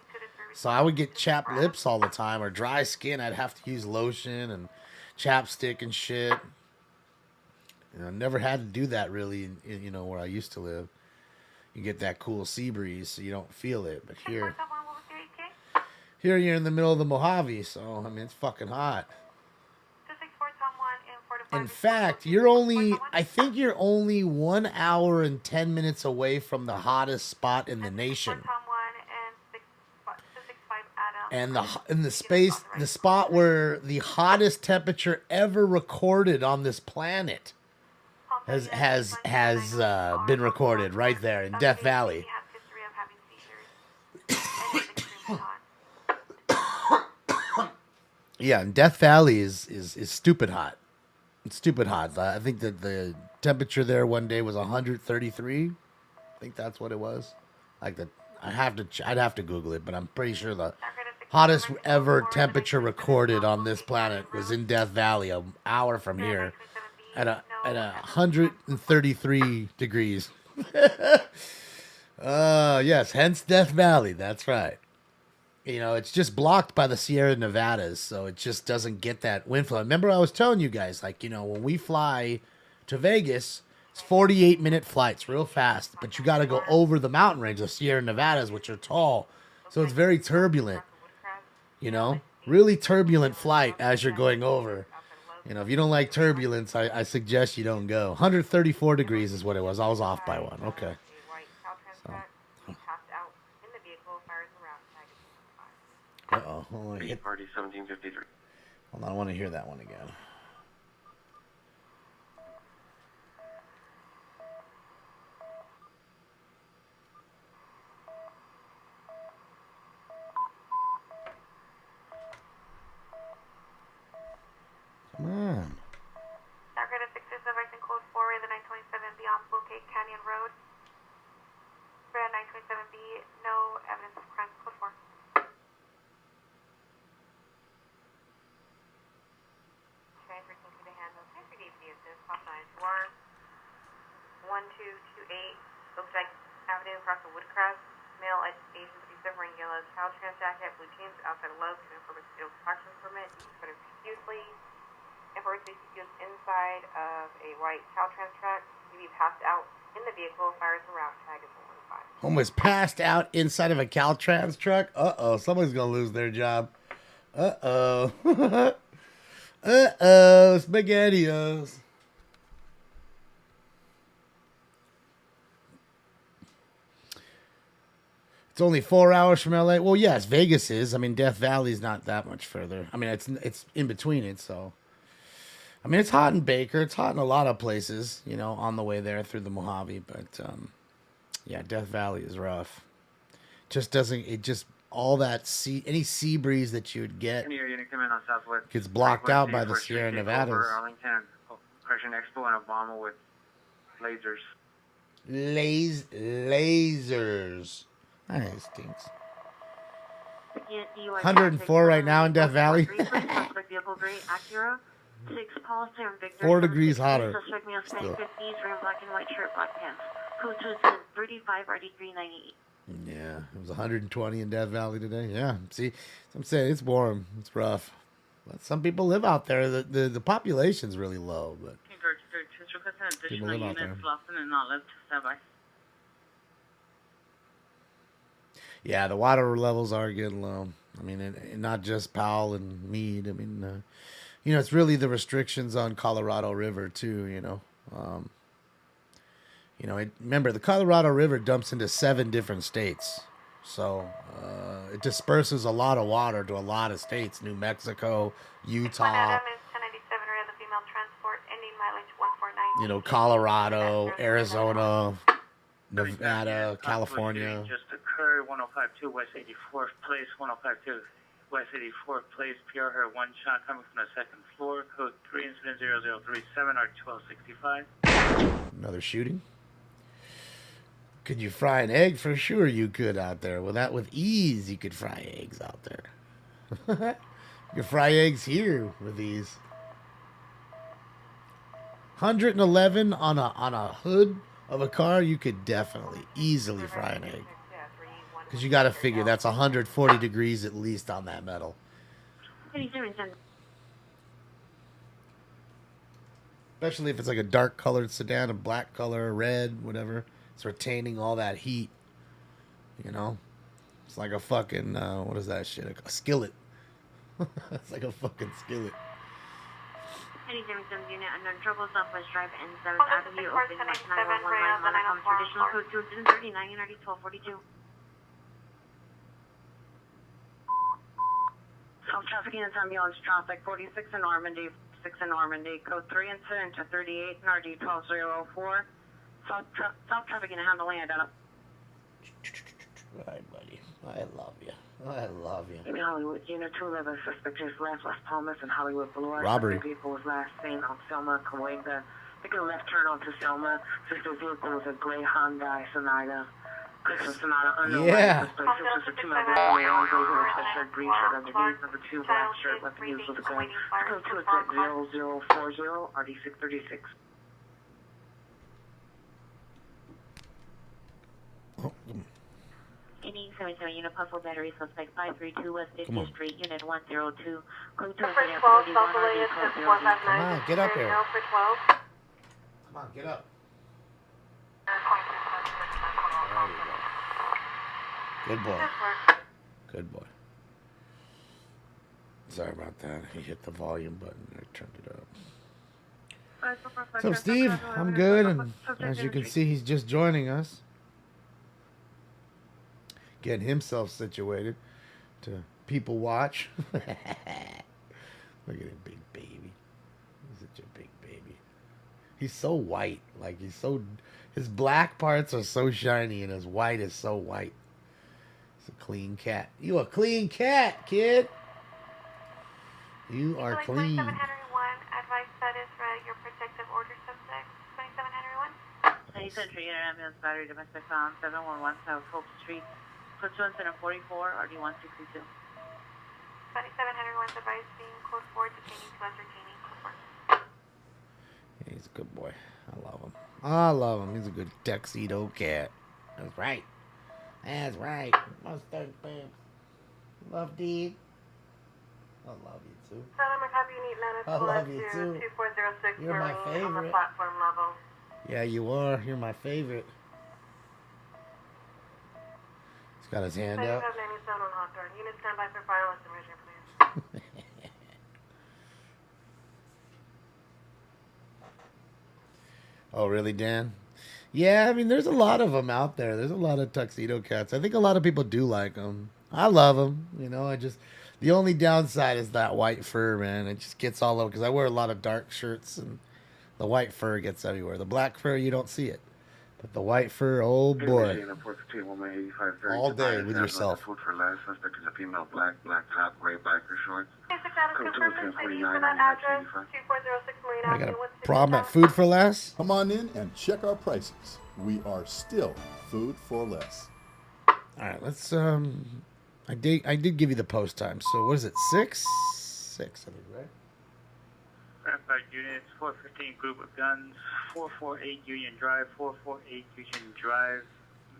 So I would get chapped lips all the time or dry skin. I'd have to use lotion and chapstick and shit. You know, never had to do that really, you know, where I used to live. You get that cool sea breeze, so you don't feel it. But here you're in the middle of the Mojave, so I mean it's fucking hot. In fact, I think you're only 1 hour and 10 minutes away from the hottest spot in the nation. And the spot where the hottest temperature ever recorded on this planet has been recorded right there in Death Valley. Yeah, and Death Valley is stupid hot. It's stupid hot. I think that the temperature there one day was 133. I think that's what it was. Like I'd have to Google it, but I'm pretty sure the hottest ever temperature recorded on this planet was in Death Valley, an hour from here, at 133 degrees. Yes, hence Death Valley. That's right. You know, it's just blocked by the Sierra Nevadas, so it just doesn't get that wind flow. Remember, I was telling you guys, like, you know, when we fly to Vegas, it's 48-minute flights, real fast, but you got to go over the mountain range of Sierra Nevadas, which are tall, so it's very turbulent. You know, really turbulent flight as you're going over. You know, if you don't like turbulence, I suggest you don't go. 134 degrees is what it was. I was off by one. Okay. So. Uh-oh. Hold on. Party 1753. Hold on, I want to hear that one again. Come on. Narcotic fixes the Vice Code 4, the 927B on Bouquet Canyon Road. Red 927B, no evidence of crime. Code 4. Okay, everything to the handle. Time for DP assist. Pop 9 1228 Oakdike Avenue across the Woodcrest. Male Asian 57 wearing yellow child trans jacket, blue jeans outside of Lowe's, and for a parking permit. Sort of profusely. Emergency goods inside of a white Caltrans truck. He be passed out in the vehicle. Fires and route tag is 115. Almost passed out inside of a Caltrans truck. Uh-oh, somebody's gonna lose their job. Uh-oh. Uh-oh, SpaghettiOs. It's only 4 hours from LA. Well, yes, Vegas is. I mean, Death Valley's not that much further. I mean, it's in between it, so. I mean, it's hot in Baker. It's hot in a lot of places, you know, on the way there through the Mojave. But, yeah, Death Valley is rough. All that any sea breeze that you would get gets blocked out by the Sierra Nevadas. Arlington, Operation Expo and Obama with lasers. Lasers. That stinks. 104 right now in Death Valley. 4 degrees hotter. Still. Yeah, it was 120 in Death Valley today. Yeah, see, I'm saying it's warm. It's rough. But some people live out there. The population's really low, but people live out there. Yeah, the water levels are getting low. I mean, and not just Powell and Meade. I mean, you know, it's really the restrictions on Colorado River too. You know, remember the Colorado River dumps into 7 different states, so it disperses a lot of water to a lot of states: New Mexico, Utah. Adam is 1097 red, the female transport, ending mileage 149. you know, Colorado, Arizona, Nevada, California. Just occurred 1052 West 84th Place, 1052 West 84th Place, PR heard one shot coming from the second floor, code 3 incident 0037 R1265. Another shooting. Could you fry an egg? For sure you could out there. Well, that with ease you could fry eggs out there. You could fry eggs here with these. 111 on a hood of a car, you could definitely easily fry an egg. Because you got to figure that's 140 degrees at least on that metal. Especially if it's like a dark colored sedan, a black color, red, whatever. It's retaining all that heat. You know? It's like a fucking, what is that shit? A skillet. It's like a fucking skillet. Any Jameson unit, unknown trouble, Southwest Drive, and 7th Avenue, open West 911 line, Monaco, traditional code 239, United 1242. Self-trafficking is ambulance traffic, 46 in Normandy, 6 in Normandy, code 3 incident to 38, NRD 12004. Self-trafficking and handling identified. All right, buddy. I love you. I love you. In Hollywood, Unit 211, suspect is Las Palmas and Hollywood Boulevard. Robbery. Vehicle was last seen on Selma, Cahuenga. Taking a left turn onto Selma. Suspect vehicle was a gray Hyundai Sonata. Chrysler Sonata, unknown. Yeah. Suspect was a 2-member family on vehicle with a shirt, green shirt underneath. Number 2, black shirt, weapon used with a gun. Code 2 is at 0040, RD636. Oh. Any 77 unit puzzle battery suspect 532 West 50th Street, unit 102. Code 2 12, South Allegiance is 459. Come on, get up here. For 12. Come on, get up. Good boy. Good boy. Sorry about that. He hit the volume button. I turned it up. So, Steve, I'm good. And as you can see, he's just joining us. Getting himself situated to people watch. Look at him, big baby. He's such a big baby. He's so white. Like, his black parts are so shiny and his white is so white. He's a clean cat. You a clean cat, kid. You are clean. 27 Henry 1, advice that is your protective order subject. 27 Henry 1. Any Century Unit Ambulance Battery Domestic Found 711 South Hope Street. Code 2 incident 44, RD162. 27 Henry 1's advice being code 4, detaining to ascertaining code 4. Yeah, he's a good boy. I love him. I love him. He's a good tuxedo cat. That's right. That's right. Mustard pimp. Love Dee. I love you too. Settlement copy, you need I love you too. 2406 You're my on the favorite. platform level. Yeah, you are. You're my favorite. He's got his hand out. 97 on Hawthorne. Unit stand by for fire estimation, please. Oh, really, Dan? Yeah, I mean, there's a lot of them out there. There's a lot of tuxedo cats. I think a lot of people do like them. I love them. You know, the only downside is that white fur, man. It just gets all over because I wear a lot of dark shirts and the white fur gets everywhere. The black fur, you don't see it. But the white fur, oh boy. All day with yourself. Food for less. Suspect is a female, black top, gray biker shorts. I got a problem at Food for Less. Come on in and check our prices. We are still Food for Less. All right, let's I did give you the post time. So what is it? 6, I think, right? Verified units, 415 group of guns, 448 Union Drive, 448 Union Drive.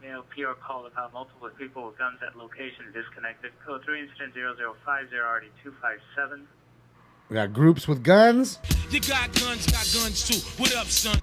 Male PR called about multiple people with guns at location disconnected. Code 3 incident 0050 RD257. We got groups with guns. You got guns too. What up, son?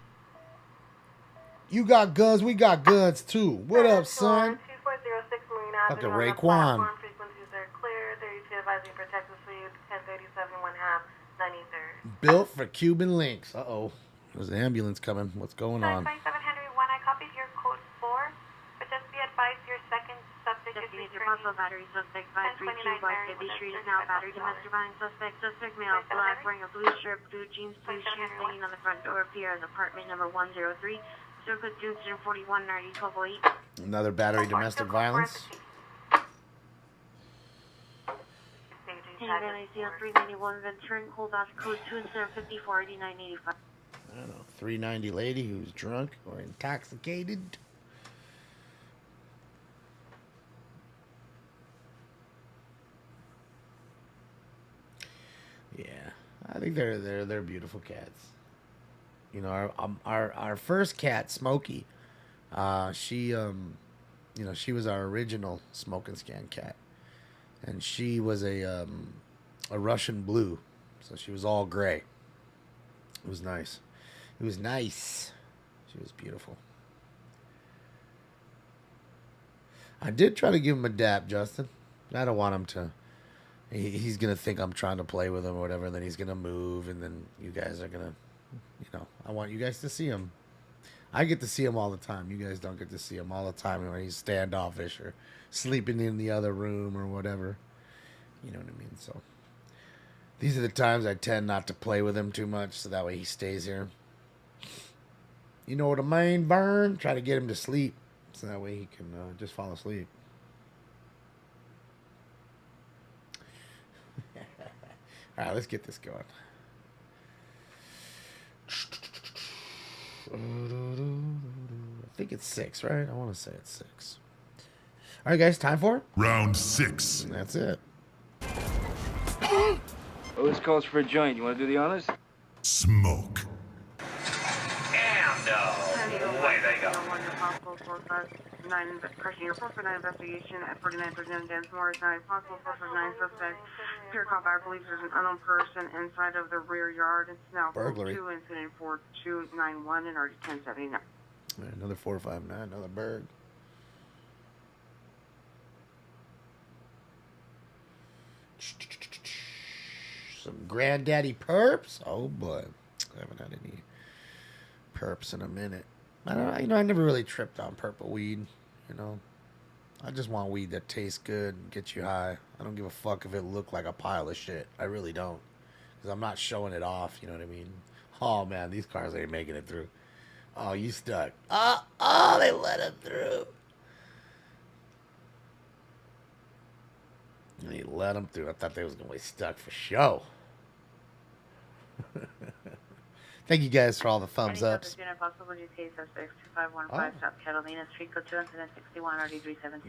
You got guns, we got guns too. What up, son? 2406 Marine Fucking Avenue. Raekwon. Frequencies are clear. 32 advising protective suite. 1037 1/2. 93rd. Built for Cuban links. Uh-oh. There's an ambulance coming. What's going on? 27 Henry 1, I copied your code 4, but just be advised your second subject is returning possible battery suspect 532 West Gibby Street is now battery domestic violence suspect. Suspect male, black, wearing a blue shirt, blue jeans, blue shoes, hanging on the front door of PR's apartment number 103. Circle to incident 41 90 1208. Another battery domestic violence. And then I see on 391 Venturing, hold off code 2 instead of 54 8985. I don't know, 390 lady who's drunk or intoxicated. Yeah, I think they're beautiful cats. You know, our first cat, Smokey, she you know, she was our original Smoke and Scan cat, and she was a Russian blue, so she was all gray. It was nice. It was nice. She was beautiful. I did try to give him a dap, Justin. I don't want him to. He's going to think I'm trying to play with him or whatever, and then he's going to move, and then you guys are going to, you know, I want you guys to see him. I get to see him all the time. You guys don't get to see him all the time when he's standoffish or sleeping in the other room or whatever. You know what I mean? So these are the times I tend not to play with him too much, so that way he stays here. You know what I mean, Vern? Try to get him to sleep, so that way he can just fall asleep. All right, let's get this going. I think it's 6, right? I want to say it's 6. All right, guys, time for Round 6. And that's it. Oh, this calls for a joint. You want to do the honors? Smoke. And away they go. Pressing your 449 investigation at 49% Densmore is not a possible 449 suspect. Pure cop, I believe there's an unknown person inside of the rear yard. It's now burglary. 2 incident 4291 and already 1079. All right, another 459, another bird. Some granddaddy perps. Oh boy, I haven't had any perps in a minute. I don't know. You know, I never really tripped on purple weed. You know, I just want weed that tastes good and gets you high. I don't give a fuck if it looked like a pile of shit. I really don't, because I'm not showing it off. You know what I mean? Oh man, these cars ain't making it through. Oh, you stuck. Oh, they let him through. They let him through. I thought they was gonna be stuck for show. Thank you guys for all the thumbs ups.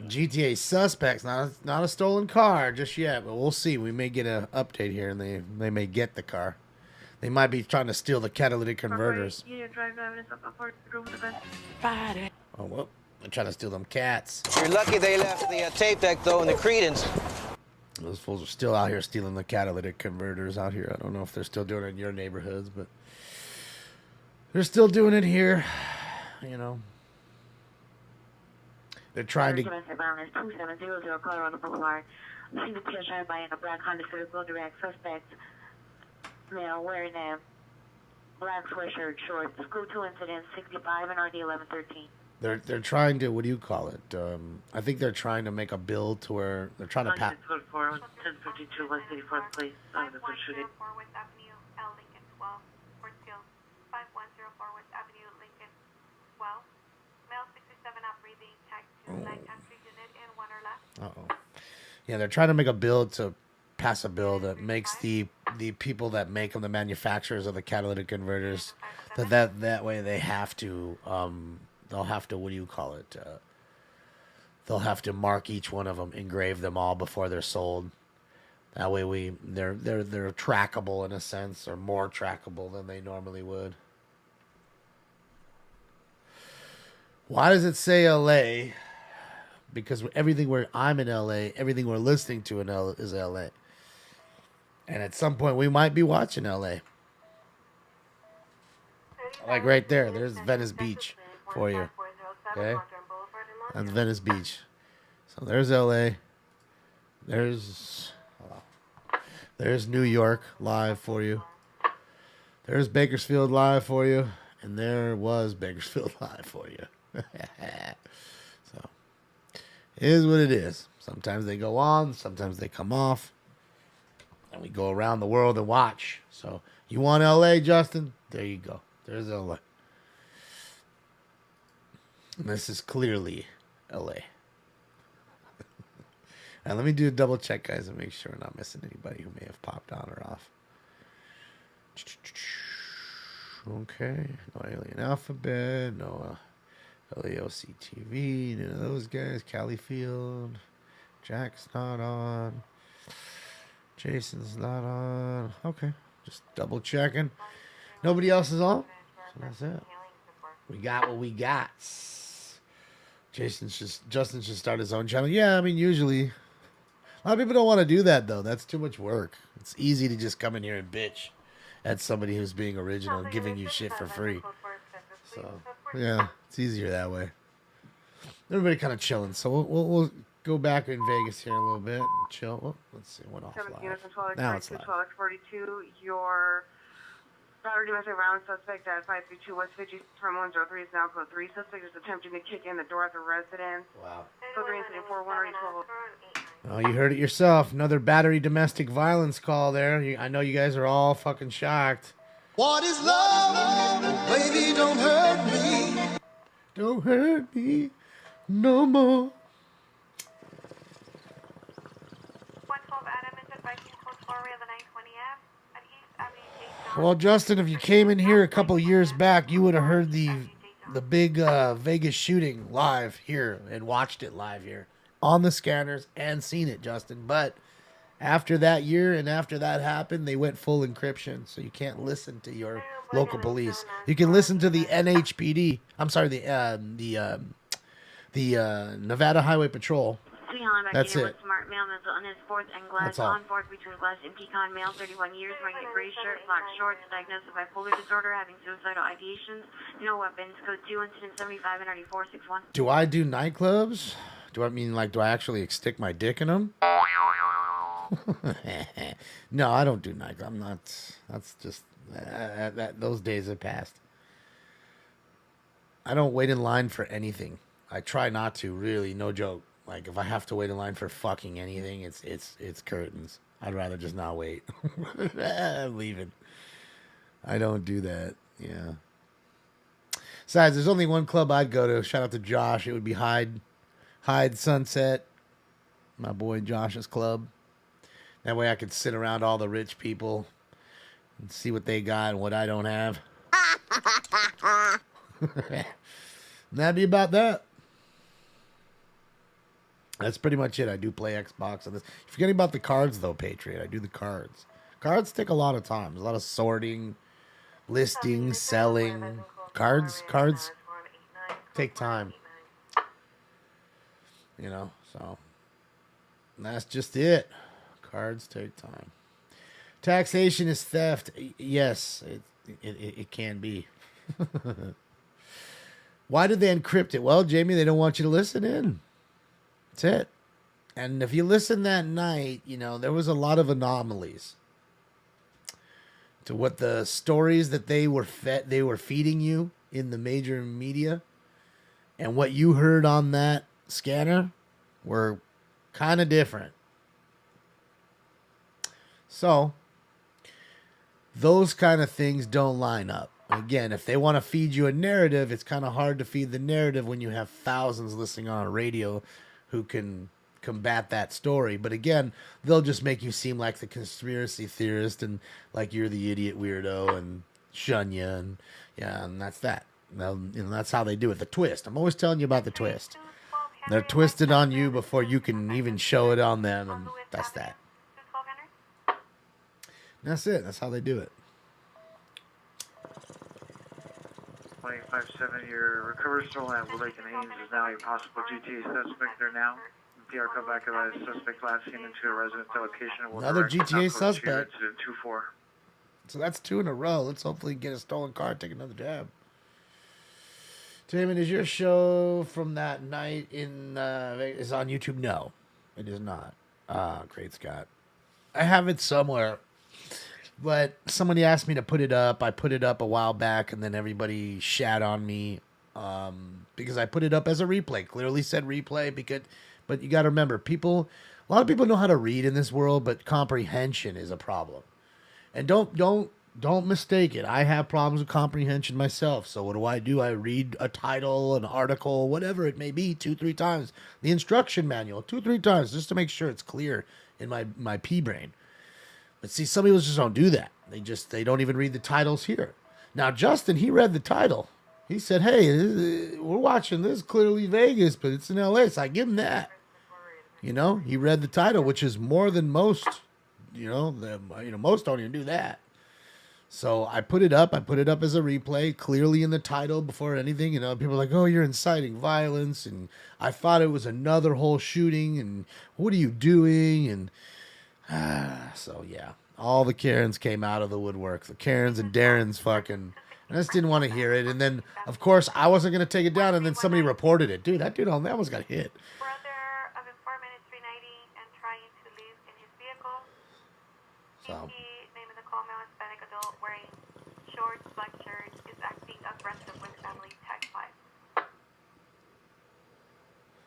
GTA suspects, not a stolen car just yet, but we'll see. We may get an update here, and they may get the car. They might be trying to steal the catalytic converters. Oh well, they're trying to steal them cats. You're lucky they left the tape deck though in the Credence. Those fools are still out here stealing the catalytic converters out here. I don't know if they're still doing it in your neighborhoods, but they're still doing it here. You know, they're trying to. 2700 Colorado Boulevard. See the peer drive by in a black Honda Civic Will Direct suspect. Male wearing a black sweatshirt, shorts. School 2 incident 65 and RD 1113. They're trying to, what do you call it? I think they're trying to make a bill to where they're trying to pass. 1052 West 84th Place. West Avenue, Lincoln 12. Fort Skills. 5104 West Avenue, Lincoln 12. Male 67 up breathing. Tag 2 light entry unit in 1 or left. Uh-oh. Yeah, they're trying to make a bill to pass a bill that makes the people that make them, the manufacturers of the catalytic converters, that way they have to they'll have to, what do you call it? They'll have to mark each one of them, engrave them all before they're sold. That way they're trackable in a sense, or more trackable than they normally would. Why does it say LA? Because everything I'm in LA, everything we're listening to in LA is LA. And at some point we might be watching LA. Like right there, there's Venice Beach for you. Okay? That's Venice Beach. So there's LA. There's New York live for you. There's Bakersfield live for you. And there was Bakersfield live for you. So, it is what it is. Sometimes they go on, sometimes they come off. And we go around the world and watch. So, you want LA, Justin? There you go. There's LA. And this is clearly LA. And let me do a double check, guys, and make sure we're not missing anybody who may have popped on or off. Okay. No Alien Alphabet. No LAOC TV. None of those guys. Califield. Jack's not on. Jason's not on. Okay. Just double checking. Nobody else is on? So that's it. We got what we got. Justin should start his own channel. Yeah, I mean, usually. A lot of people don't want to do that, though. That's too much work. It's easy to just come in here and bitch at somebody who's being original and giving you shit for free. So, yeah, it's easier that way. Everybody kind of chilling. So we'll go back in Vegas here a little bit and chill. Oh, let's see, went off live. Now it's live. 12x42, your battery domestic violence suspect at 532 West 50 from 103 is now code 3. Suspect is attempting to kick in the door at the residence. Wow. Code 3 incident 41 12. Oh, you heard it yourself. Another battery domestic violence call there. I know you guys are all fucking shocked. What is love? Baby, don't hurt me. Don't hurt me no more. 112 Adam is advising code 4. We have the 920F at East Avenue. Well, Justin, if you came in here a couple years back, you would have heard the big Vegas shooting live here and watched it live here on the scanners and seen it, Justin. But after that year and after that happened, they went full encryption, so you can't listen to your local police. You can listen to the NHPD. I'm sorry, the Nevada Highway Patrol. That's it. Smart male on his fourth and glass. That's all. On fourth between glass empty con male, 31 years, wearing a gray shirt, black shorts, diagnosed with bipolar disorder, having suicidal ideations, no weapons. Code 2, incident 75 and 9461. Do I do nightclubs? Do I actually stick my dick in them? No, I don't do nightclubs. I'm not. That's just those days have passed. I don't wait in line for anything. I try not to, really, no joke. Like, if I have to wait in line for fucking anything, it's curtains. I'd rather just not wait. I'm leaving. I don't do that. Yeah. Besides, there's only one club I'd go to. Shout out to Josh. It would be Hyde Sunset. My boy Josh's club. That way I could sit around all the rich people and see what they got and what I don't have. And that'd be about that. That's pretty much it. I do play Xbox on this. Forgetting about the cards, though, Patriot. I do the cards. Cards take a lot of time. There's a lot of sorting, listing, selling. Cards take time. You know, so that's just it. Cards take time. Taxation is theft. Yes, it can be. Why did they encrypt it? Well, Jamie, they don't want you to listen in. That's it. And if you listen that night, you know, there was a lot of anomalies to what the stories that they were feeding you in the major media, and what you heard on that scanner were kind of different. So those kind of things don't line up. Again, if they want to feed you a narrative, it's kind of hard to feed the narrative when you have thousands listening on a radio who can combat that story. But again, they'll just make you seem like the conspiracy theorist and like you're the idiot weirdo and shun you, and yeah, and that's that. That's how they do it. The twist. I'm always telling you about the twist. They're twisted on you before you can even show it on them, and that's that. That's it. That's how they do it. 25-7, your recovered stolen at Lake and Ames is now a possible GTA suspect there now. PR come back about a suspect last seen into a residence location. Another GTA suspect. Incident 2-4. So that's 2 in a row. Let's hopefully get a stolen car, take another jab. Damon, is your show from that night in is on YouTube? No, it is not. Great Scott. I have it somewhere. But somebody asked me to put it up. I put it up a while back, and then everybody shat on me because I put it up as a replay. Clearly said replay But you got to remember, a lot of people know how to read in this world, but comprehension is a problem. And don't mistake it. I have problems with comprehension myself. So what do? I read a title, an article, whatever it may be, 2-3 times. The instruction manual, 2-3 times, just to make sure it's clear in my pea brain. But see, some people just don't do that. They don't even read the titles here. Now, Justin, he read the title. He said, hey, we're watching this clearly Vegas, but it's in LA, so I give him that. He read the title, which is more than most. Most don't even do that. So I put it up. I put it up as a replay, clearly in the title before anything. People are like, oh, you're inciting violence. And I thought it was another whole shooting. And what are you doing? And so, yeah, all the Karens came out of the woodwork. The Karens and Darren's fucking... I just didn't want to hear it. And then, of course, I wasn't going to take it down. And then somebody reported it. Dude, that dude almost got hit. Brother of informant is 390 and trying to leave in his vehicle. So. Name of the call male Hispanic adult wearing shorts, black shirt, is acting aggressive with family tag 5.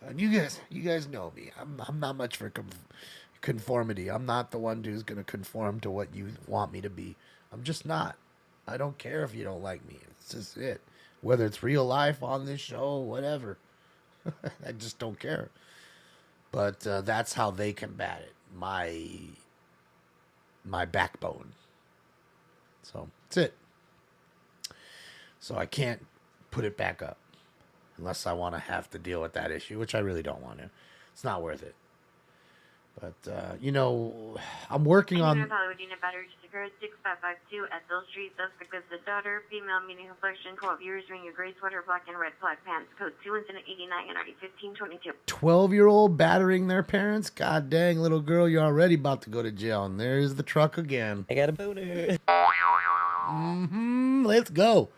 And you guys know me. I'm not much for conformity. I'm not the one who's going to conform to what you want me to be. I'm just not. I don't care if you don't like me. It's just it. Whether it's real life on this show, whatever. I just don't care. But that's how they combat it. My backbone. So that's it. So I can't put it back up unless I want to have to deal with that issue, which I really don't want to. It's not worth it. But, I'm working on... Hollywood Unit Battery Secure 6552 at Bill Street. Suspect is the daughter, female, meaning complexion, 12 years, wearing a gray sweater, black and red plaid pants, code 289 NRD 1522. 12-year-old battering their parents? God dang, little girl, you're already about to go to jail. And there's the truck again. I got a boner. Let's go.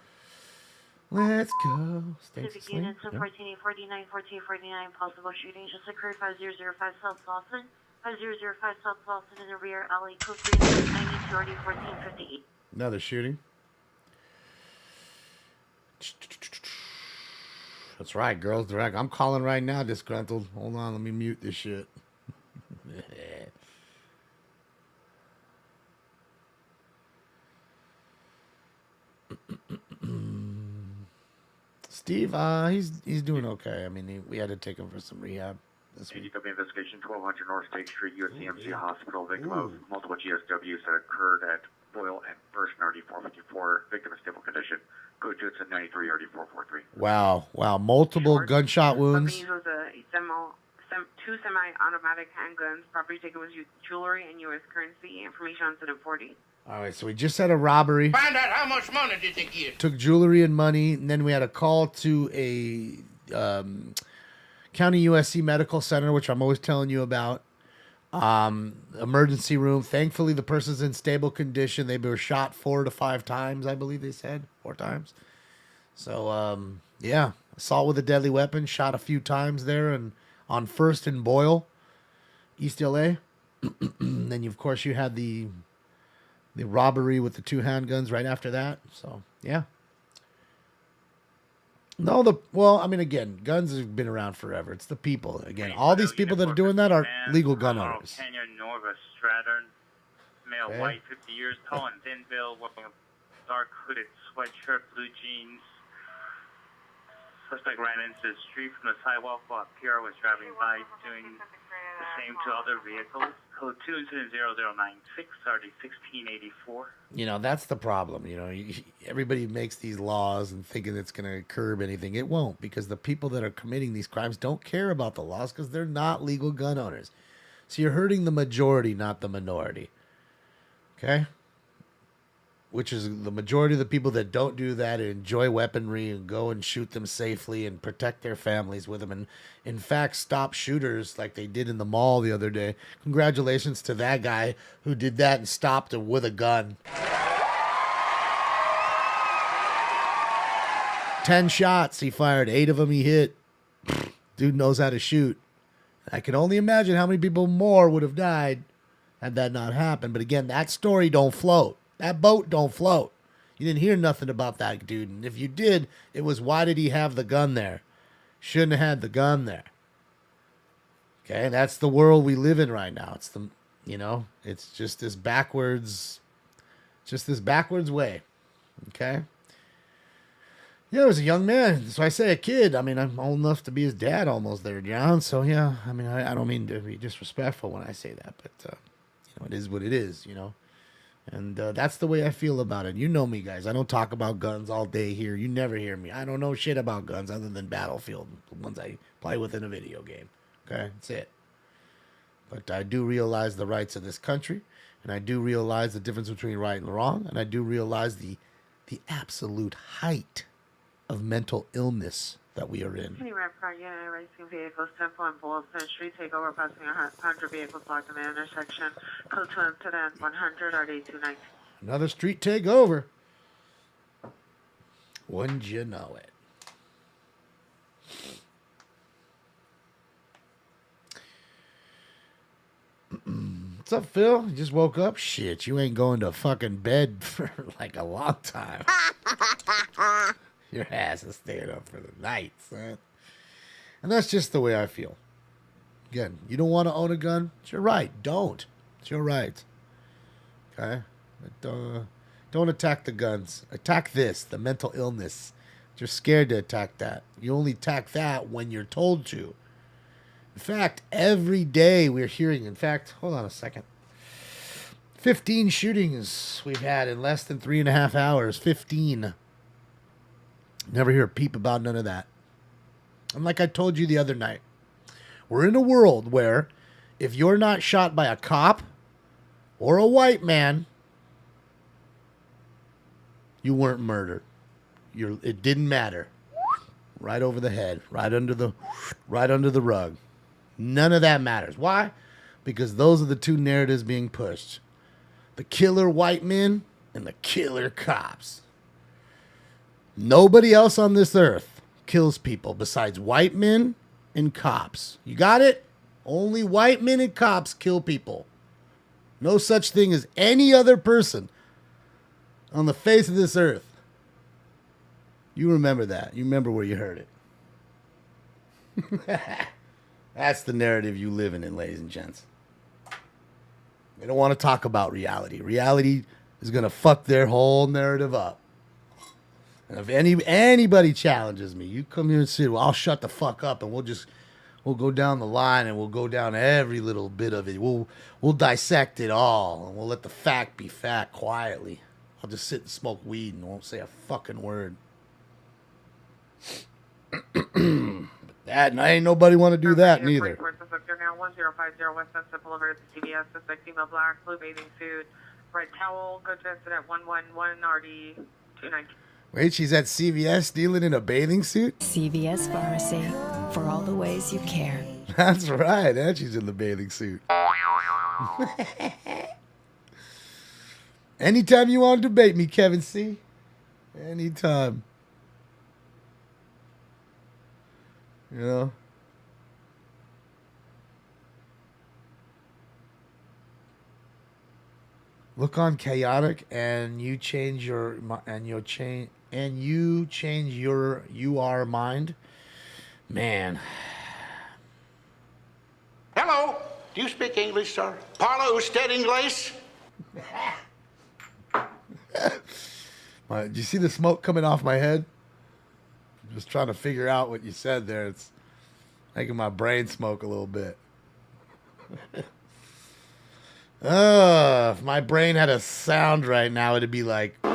Let's go. Pacific units of 14849, 1449, possible shooting just occurred 5005 South Lawson. 5005 South Lawson in the rear alley, code 392 RD 1458. Another shooting. That's right, girls direct. I'm calling right now, disgruntled. Hold on, let me mute this shit. Steve, he's doing okay. I mean, we had to take him for some rehab this week. ADW investigation 1200 North State Street, USCMC Hospital. Victim of multiple GSWs that occurred at Boyle and First and RD 454. Victim in stable condition. Code 293 RD 443. Wow, multiple gunshot wounds. Was two semi-automatic handguns. Property taken was jewelry and U.S. currency. Information on incident 40. All right, so we just had a robbery. Find out how much money did they get. Took jewelry and money, and then we had a call to a County USC Medical Center, which I'm always telling you about. Emergency room. Thankfully, the person's in stable condition. They were shot 4 to 5 times, I believe they said. 4 times. So, yeah. Assault with a deadly weapon. Shot a few times there and on First and Boyle, East LA. Then, of course, you had the robbery with the 2 handguns right after that. So, yeah. Again, guns have been around forever. It's the people. Again, all these people that are doing that are legal gun owners. Kenya Norva Strattern, male, white, 50 years, tall and thin build, wearing a dark hooded sweatshirt, blue jeans. Suspect ran into the street from the sidewalk while PR was driving by, doing the same to other vehicles. Code 20096, RD 1684. That's the problem. Everybody makes these laws and thinking it's going to curb anything. It won't, because the people that are committing these crimes don't care about the laws because they're not legal gun owners. So you're hurting the majority, not the minority. Okay? Which is the majority of the people that don't do that and enjoy weaponry and go and shoot them safely and protect their families with them. And, in fact, stop shooters like they did in the mall the other day. Congratulations to that guy who did that and stopped him with a gun. 10 shots he fired. 8 of them he hit. Dude knows how to shoot. I can only imagine how many people more would have died had that not happened. But again, that story don't float. That boat don't float. You didn't hear nothing about that dude. And if you did, it was why did he have the gun there? Shouldn't have had the gun there. Okay, that's the world we live in right now. It's it's just this backwards way. Okay. Yeah, I was a young man. So I say a kid. I mean, I'm old enough to be his dad almost there, John. So yeah, I mean, I don't mean to be disrespectful when I say that, but it is what it is, And that's the way I feel about it. You know me, guys. I don't talk about guns all day here. You never hear me. I don't know shit about guns other than Battlefield, the ones I play with in a video game. Okay, that's it. But I do realize the rights of this country, and I do realize the difference between right and wrong, and I do realize the absolute height of mental illness that we are in. Any Car unit racing vehicles, 10-4 and Boylston Street, take over, passing 100 vehicles blocked in the intersection. Code to incident 100 RD 219. Another street takeover. Wouldn't you know it? What's up, Phil? You just woke up? Shit, you ain't going to fucking bed for like a long time. Your ass is staying up for the night, son. And that's just the way I feel. Again, you don't want to own a gun? It's your right. Don't. It's your right. Okay? But, don't attack the guns. Attack this, the mental illness. You're scared to attack that. You only attack that when you're told to. In fact, every day we're hearing, hold on a second. 15 shootings we've had in less than 3.5 hours. 15. Never hear a peep about none of that. And like I told you the other night, we're in a world where if you're not shot by a cop or a white man, you weren't murdered. It didn't matter. Right over the head, right under the rug. None of that matters. Why? Because those are the two narratives being pushed. The killer white men and the killer cops. Nobody else on this earth kills people besides white men and cops. You got it? Only white men and cops kill people. No such thing as any other person on the face of this earth. You remember that. You remember where you heard it. That's the narrative you living in, ladies and gents. They don't want to talk about reality. Reality is going to fuck their whole narrative up. And if anybody challenges me, you come here and say, well, I'll shut the fuck up and we'll go down the line and we'll go down every little bit of it. We'll dissect it all and we'll let the fact be fact quietly. I'll just sit and smoke weed and won't say a fucking word. That, and I ain't nobody want to do that neither. Now 1050 West Sunset Boulevard, CBS, suspect female, black, blue bathing suit, red towel, go to incident 111 RD 219. Wait, she's at CVS dealing in a bathing suit? CVS Pharmacy, for all the ways you care. That's right, and she's in the bathing suit. Anytime you want to debate me, Kevin C. Anytime. You know? Look on chaotic and you change your mind. Man. Hello. Do you speak English, sir? Parla usted inglés? Do you see the smoke coming off my head? I'm just trying to figure out what you said there. It's making my brain smoke a little bit. If my brain had a sound right now, it'd be like... Blue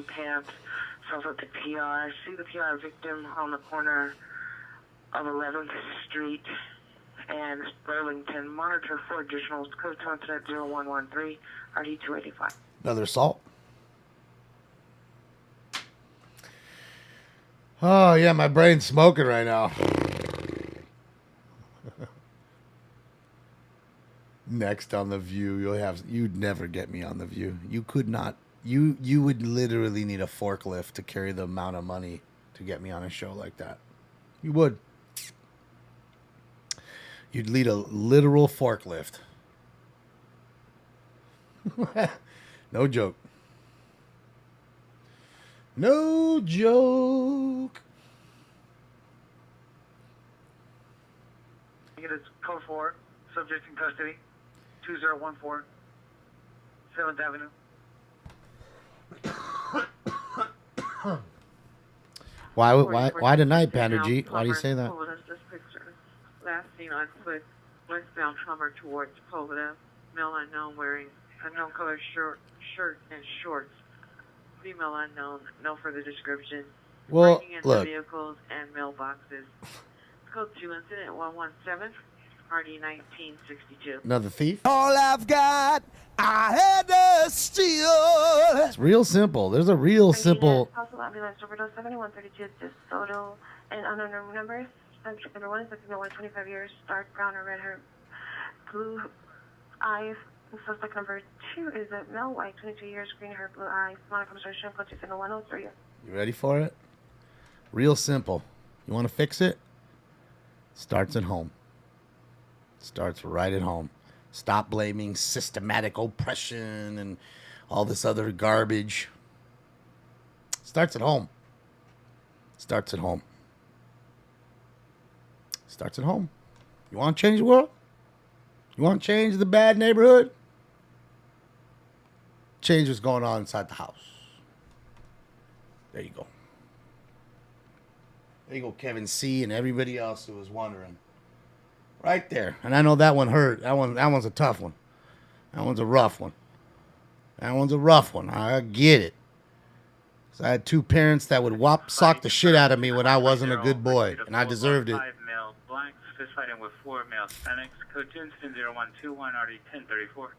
pants, sells up to PR. See the PR victim on the corner of 11th Street and Burlington. Monitor for additional code to incident 0113 RD 285. Another assault. Oh, yeah, my brain's smoking right now. Next on The View, you'd never get me on The View. You could not. You would literally need a forklift to carry the amount of money to get me on a show like that. You would. You'd need a literal forklift. No joke. No joke. It is code 4, subject in custody, 2014, 7th Avenue. Why tonight, Panda G? Why do you say that? This picture. Last seen on foot, westbound Trummer towards Poveda. Male unknown wearing unknown color shirt and shorts. Female unknown, no further description. Well, Breaking into look. vehicles and mailboxes. Code 2 incident 117, RD 1962. Another thief? All I've got, I had to steal. It's real simple. There's a real simple. Possible ambulance overdose 7132 DeSoto and unknown numbers. Subject number 1 is a female 125 years, dark brown or red hair, blue eyes. And suspect number 2 is a male, white, 22 years, green hair, blue eyes. Monica Conversation, code 27103. You ready for it? Real simple. You want to fix it? Starts at home. Starts right at home. Stop blaming systematic oppression and all this other garbage. Starts at home. Starts at home. Starts at home. You want to change the world? You want to change the bad neighborhood? Change what's going on inside the house. There you go. There you go, Kevin C. and everybody else who was wondering. Right there. And I know that one hurt. That one's a tough one. That one's a rough one. That one's a rough one. I get it. 'Cause I had two parents that would sock the shit out of me when I wasn't a good boy, and I deserved it. 5 male blacks, fist fighting with 4 male Hispanics. Code 2 incident 0121, RD 1034.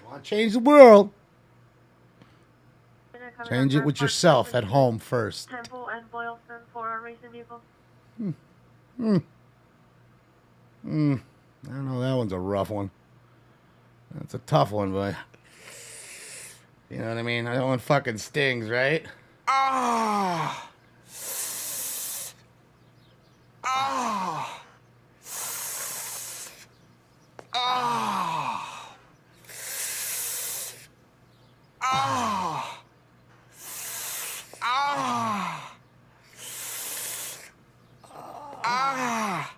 You want to change the world? Change it with yourself at home first. Temple and Boylston for racing vehicles. I don't know. That one's a rough one. That's a tough one, but you know what I mean? That one fucking stings, right? Ah! Ah! Ah! Ah! Ah! Ah!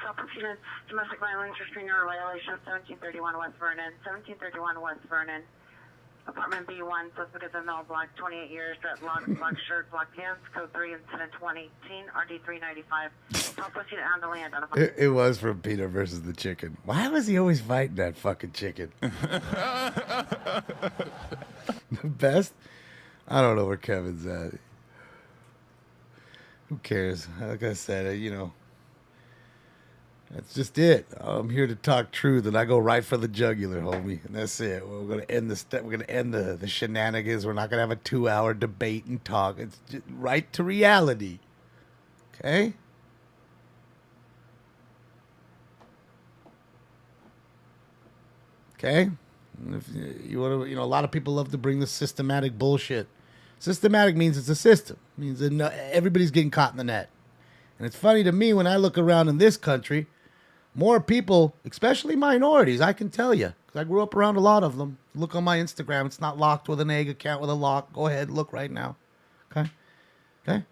Self-repeated domestic violence restraining or violation 1731 West Vernon. 1731 West Vernon. Apartment B1, suspect is a male, black, 28 years, dreadlocks, black shirt, black pants, code 3, incident 2018, RD 395. Help proceed to handle and identify. It was from Peter versus the chicken. Why was he always fighting that fucking chicken? The best? I don't know where Kevin's at. Who cares? Like I said, you know, that's just it. I'm here to talk truth, and I go right for the jugular, homie. And that's it. We're gonna end we're gonna end the shenanigans. We're not gonna have a 2-hour debate and talk. It's just right to reality. Okay. Okay. And if you want to, you know, a lot of people love to bring the systematic bullshit. Systematic means it's a system. It means that everybody's getting caught in the net. And it's funny to me when I look around in this country, more people, especially minorities, I can tell you, because I grew up around a lot of them. Look on my Instagram. It's not locked with an egg account with a lock. Go ahead, look right now. Okay? Okay?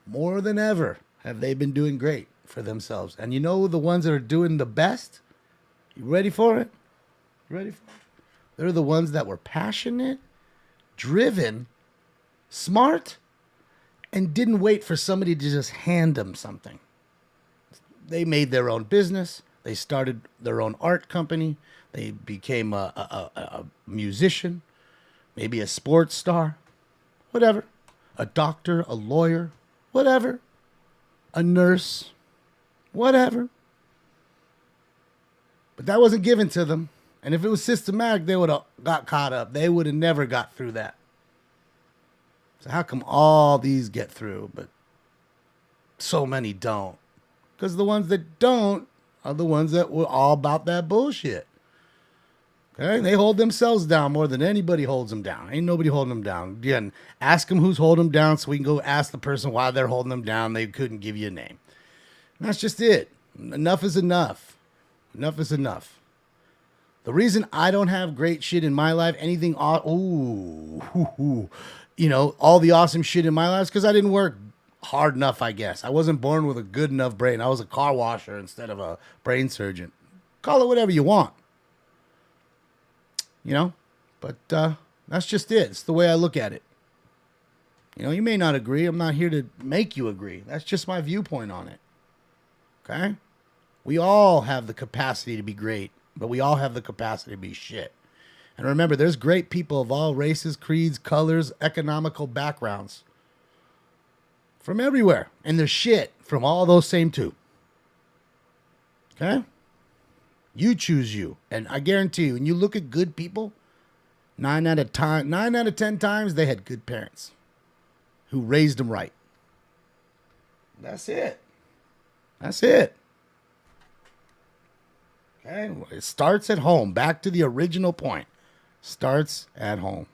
More than ever have they been doing great for themselves. And you know the ones that are doing the best? You ready for it? You ready for it? They're the ones that were passionate, driven, smart, and didn't wait for somebody to just hand them something. They made their own business. They started their own art company. They became a musician, maybe a sports star, whatever. A doctor, a lawyer, whatever. A nurse, whatever. But that wasn't given to them. And if it was systematic, they would have got caught up. They would have never got through that. So how come all these get through, but so many don't? Because the ones that don't are the ones that were all about that bullshit. Okay? They hold themselves down more than anybody holds them down. Ain't nobody holding them down. Again, ask them who's holding them down so we can go ask the person why they're holding them down. They couldn't give you a name. And that's just it. Enough is enough. Enough is enough. The reason I don't have great shit in my life, anything, you know, all the awesome shit in my life is because I didn't work hard enough, I guess. I wasn't born with a good enough brain. I was a car washer instead of a brain surgeon. Call it whatever you want. You know? But that's just it. It's the way I look at it. You know, you may not agree. I'm not here to make you agree. That's just my viewpoint on it. Okay? We all have the capacity to be great, but we all have the capacity to be shit. And remember, there's great people of all races, creeds, colors, economical backgrounds. From everywhere. And there's shit from all those same two. Okay? You choose you. And I guarantee you, when you look at good people, 9 out of 10 times, they had good parents who raised them right. That's it. That's it. Okay? It starts at home. Back to the original point. Starts at home.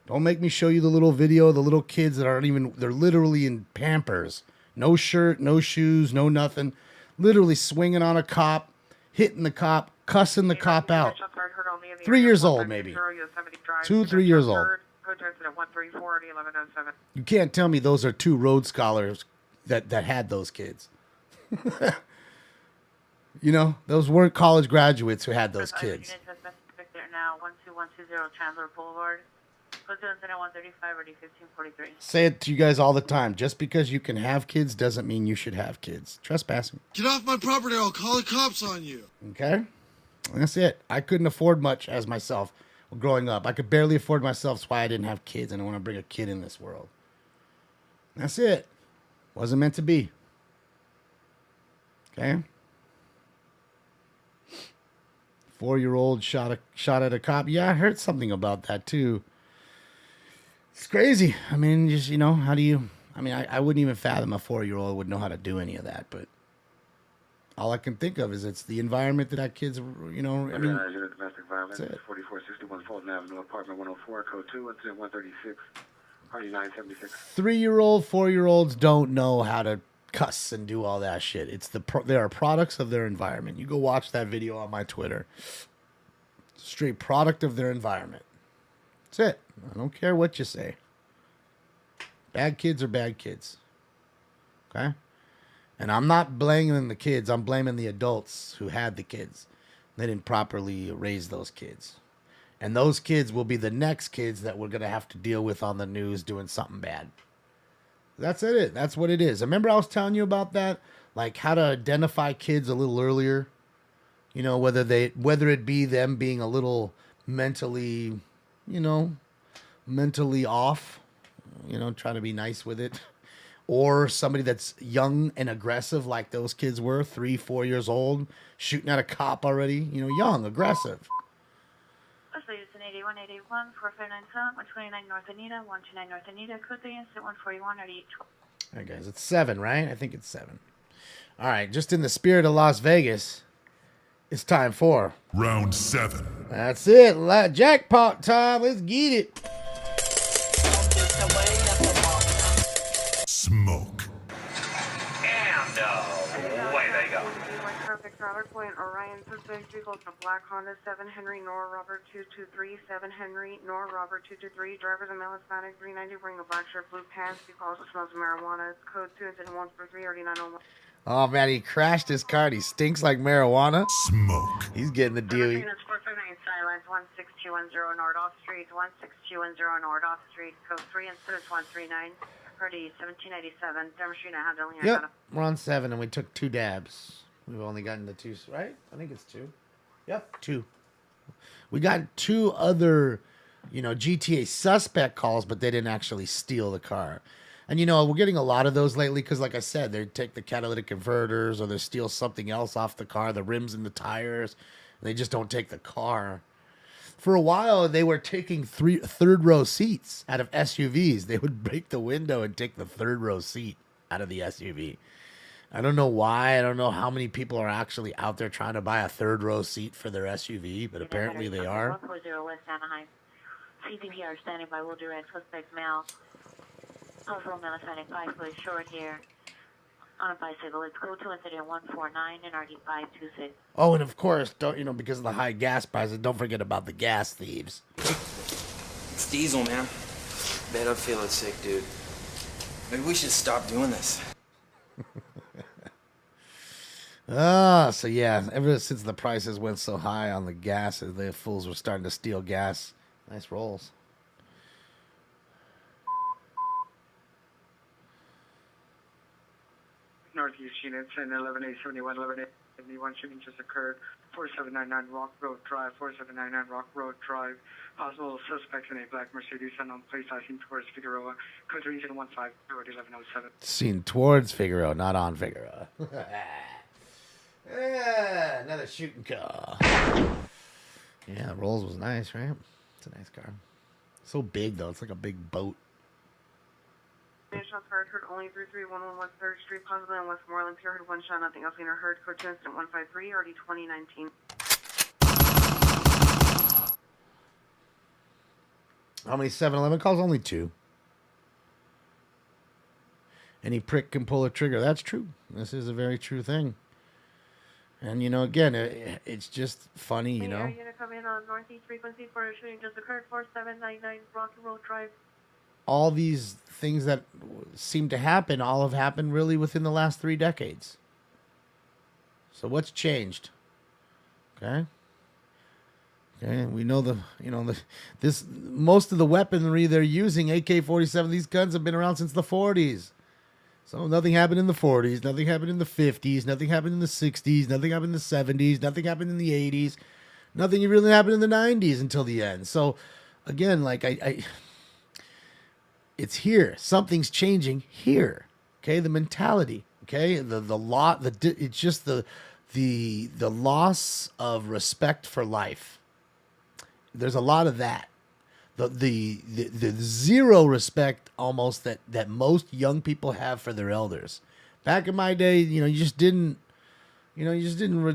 Don't make me show you the little video of the little kids that aren't even, they're literally in Pampers. No shirt, no shoes, no nothing. Literally swinging on a cop, hitting the cop, cussing the cop out. 3 years old, maybe. 2, 3 years old. You can't tell me those are two Rhodes Scholars that had those kids. You know, those weren't college graduates who had those kids. Now 12120 Chandler Boulevard. Code 135 or D1543. Say it to you guys all the time. Just because you can have kids doesn't mean you should have kids. Trespassing. Get off my property or I'll call the cops on you. Okay? That's it. I couldn't afford much as myself growing up. I could barely afford myself. That's why I didn't have kids. I don't want to bring a kid in this world. That's it. Wasn't meant to be. Okay? 4-year-old shot at a cop. Yeah, I heard something about that too. It's crazy. I mean, just, you know, how do you... I mean, I wouldn't even fathom a 4-year-old would know how to do any of that, but all I can think of is it's the environment that kids, you know... I mean, domestic violence, 4461 Fulton Avenue, apartment 104, code 2, incident 136, party 976. 3-year-old, 4-year-olds don't know how to cuss and do all that shit. They are products of their environment. You go watch that video on my Twitter. Straight product of their environment. That's it. I don't care what you say. Bad kids are bad kids. Okay? And I'm not blaming the kids. I'm blaming the adults who had the kids. They didn't properly raise those kids. And those kids will be the next kids that we're going to have to deal with on the news doing something bad. That's it. That's what it is. Remember I was telling you about that? Like how to identify kids a little earlier. You know, whether it be them being a little mentally, you know, mentally off, you know, trying to be nice with it. Or somebody that's young and aggressive like those kids were, 3, 4 years old, shooting at a cop already, you know, young, aggressive. Also, it's an 8181 4597 129 North Anita 129 North Anita. Code 3 incident 141 or 812. All right, guys, it's 7, right? I think it's 7. All right, just in the spirit of Las Vegas, it's time for round 7. That's it. Jackpot time. Let's get it. Smoke. And away they go. Perfect Robert Point, Orion, suspect vehicle to Black Honda, 7 Henry, Nor Robert 223, 7 Henry, Nor Robert 223, driver's a male Hispanic, 390, wearing a black shirt, blue pants, because it smells of marijuana. Code 2 incident 143 or 901. Oh, man, he crashed his car and he stinks like marijuana. Smoke. He's getting the deal. Units 459 Silence, 16210 Nordoff Street, 16210 Nordoff Street, code 3 incident 139. Party 1787, demonstrating a handling. Yep, we're on 7 and we took 2 dabs. We've only gotten the 2, right? I think it's 2. Yep, 2. We got 2 other, you know, GTA suspect calls, but they didn't actually steal the car. And, you know, we're getting a lot of those lately because, like I said, they take the catalytic converters or they steal something else off the car, the rims and the tires. And they just don't take the car. For a while, they were taking third row seats out of SUVs. They would break the window and take the third row seat out of the SUV. I don't know why. I don't know how many people are actually out there trying to buy a third row seat for their SUV, but apparently they are. 140 West Anaheim. CPR standing by. Will direct suspect male. Also male Hispanic, 5 foot short here. On a bicycle, let's go to incident 149 and RD 526. Oh, and of course, because of the high gas prices, don't forget about the gas thieves. It's Diesel, man. Man, I'm feeling sick, dude. Maybe we should stop doing this. So yeah, ever since the prices went so high on the gas, the fools were starting to steal gas. Nice rolls. Northeast units and 11871, 11871 shooting just occurred. 4799 Rock Road Drive, 4799 Rock Road Drive. Possible suspects in a black Mercedes unknown place seen towards Figueroa. Code region 15 1107. Seen towards Figueroa, not on Figueroa. Yeah, another shooting car. Yeah, Rolls was nice, right? It's a nice car. So big though, it's like a big boat. Shots heard only 33111 West 3rd Street, possibly on Westmoreland Pier. Heard one shot, nothing else seen or heard. Code 2 incident 153, RD 2019. How many 7-Eleven calls? Only 2. Any prick can pull a trigger. That's true. This is a very true thing. And, you know, again, it's just funny, you know. Unit come in on Northeast frequency for a shooting just occurred. 4799 Rocky Road Drive. All these things that seem to happen, all have happened really within the last 3 decades. So what's changed? Okay. Okay, we know most of the weaponry they're using, AK-47, these guns have been around since the 40s. So nothing happened in the 40s, nothing happened in the 50s, nothing happened in the 60s, nothing happened in the 70s, nothing happened in the 80s, nothing really happened in the 90s until the end. So again, like it's here. Something's changing here. Okay, the mentality. Okay, it's just the loss of respect for life. There's a lot of that. The zero respect almost that most young people have for their elders. Back in my day, you just didn't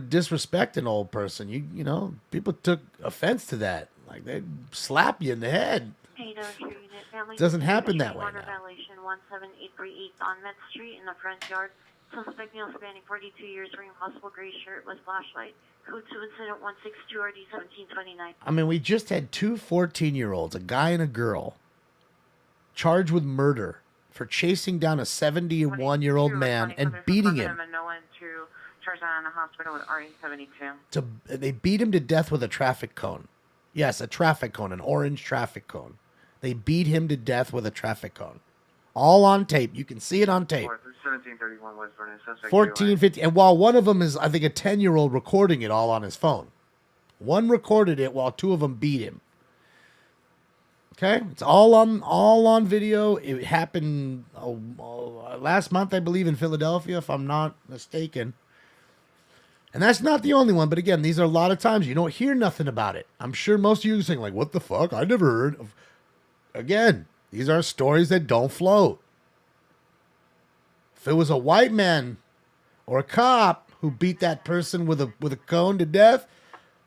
disrespect an old person. You know, people took offense to that. Like they'd slap you in the head. It doesn't happen that way now. Violation 17838 on Met Street in the front yard. Suspect male spanning 42 years wearing possible gray shirt with flashlight. Code 2 incident 162 RD 1729. I mean, we just had 2 14-year-olds, a guy and a girl, charged with murder for chasing down a 71-year-old man and beating him. And no one to charge that in the hospital with RE72. They beat him to death with a traffic cone. Yes, a traffic cone, an orange traffic cone. They beat him to death with a traffic cone. All on tape. You can see it on tape. 1731 West Vernon. 1450. And while one of them is, I think, a 10-year-old recording it all on his phone. One recorded it while 2 of them beat him. Okay? It's all on video. It happened last month, I believe, in Philadelphia, if I'm not mistaken. And that's not the only one. But again, these are a lot of times you don't hear nothing about it. I'm sure most of you are saying, like, what the fuck? I never heard of. Again, these are stories that don't float. If it was a white man or a cop who beat that person with a cone to death,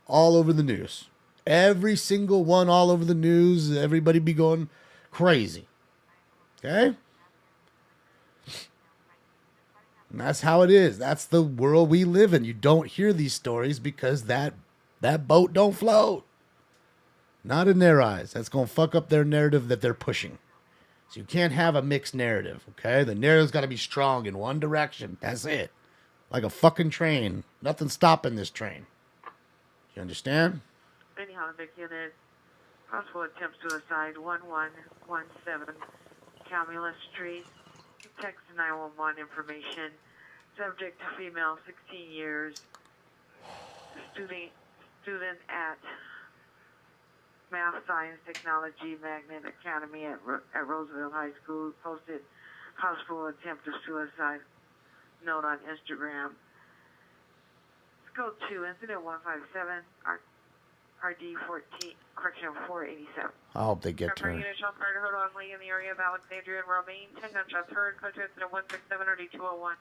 all over the news. Every single one all over the news. Everybody be going crazy. Okay? And that's how it is. That's the world we live in. You don't hear these stories because that boat don't float. Not in their eyes. That's going to fuck up their narrative that they're pushing. So you can't have a mixed narrative, okay? The narrative's got to be strong in one direction. That's it. Like a fucking train. Nothing stopping this train. You understand? Anyhow, Vic unit, possible attempt suicide, 1117 Camula Street. Text 911 information. Subject female, 16 years. Student at Math Science Technology Magnet Academy at Roosevelt High School. Posted possible attempt of suicide. Note on Instagram. Scope 2, incident 157, RD 14, correction 487. I hope they get to Unit shots fired heard on Lee in the area of Alexandria and Romaine. 10 gunshots heard. Code to incident 167, RD 201.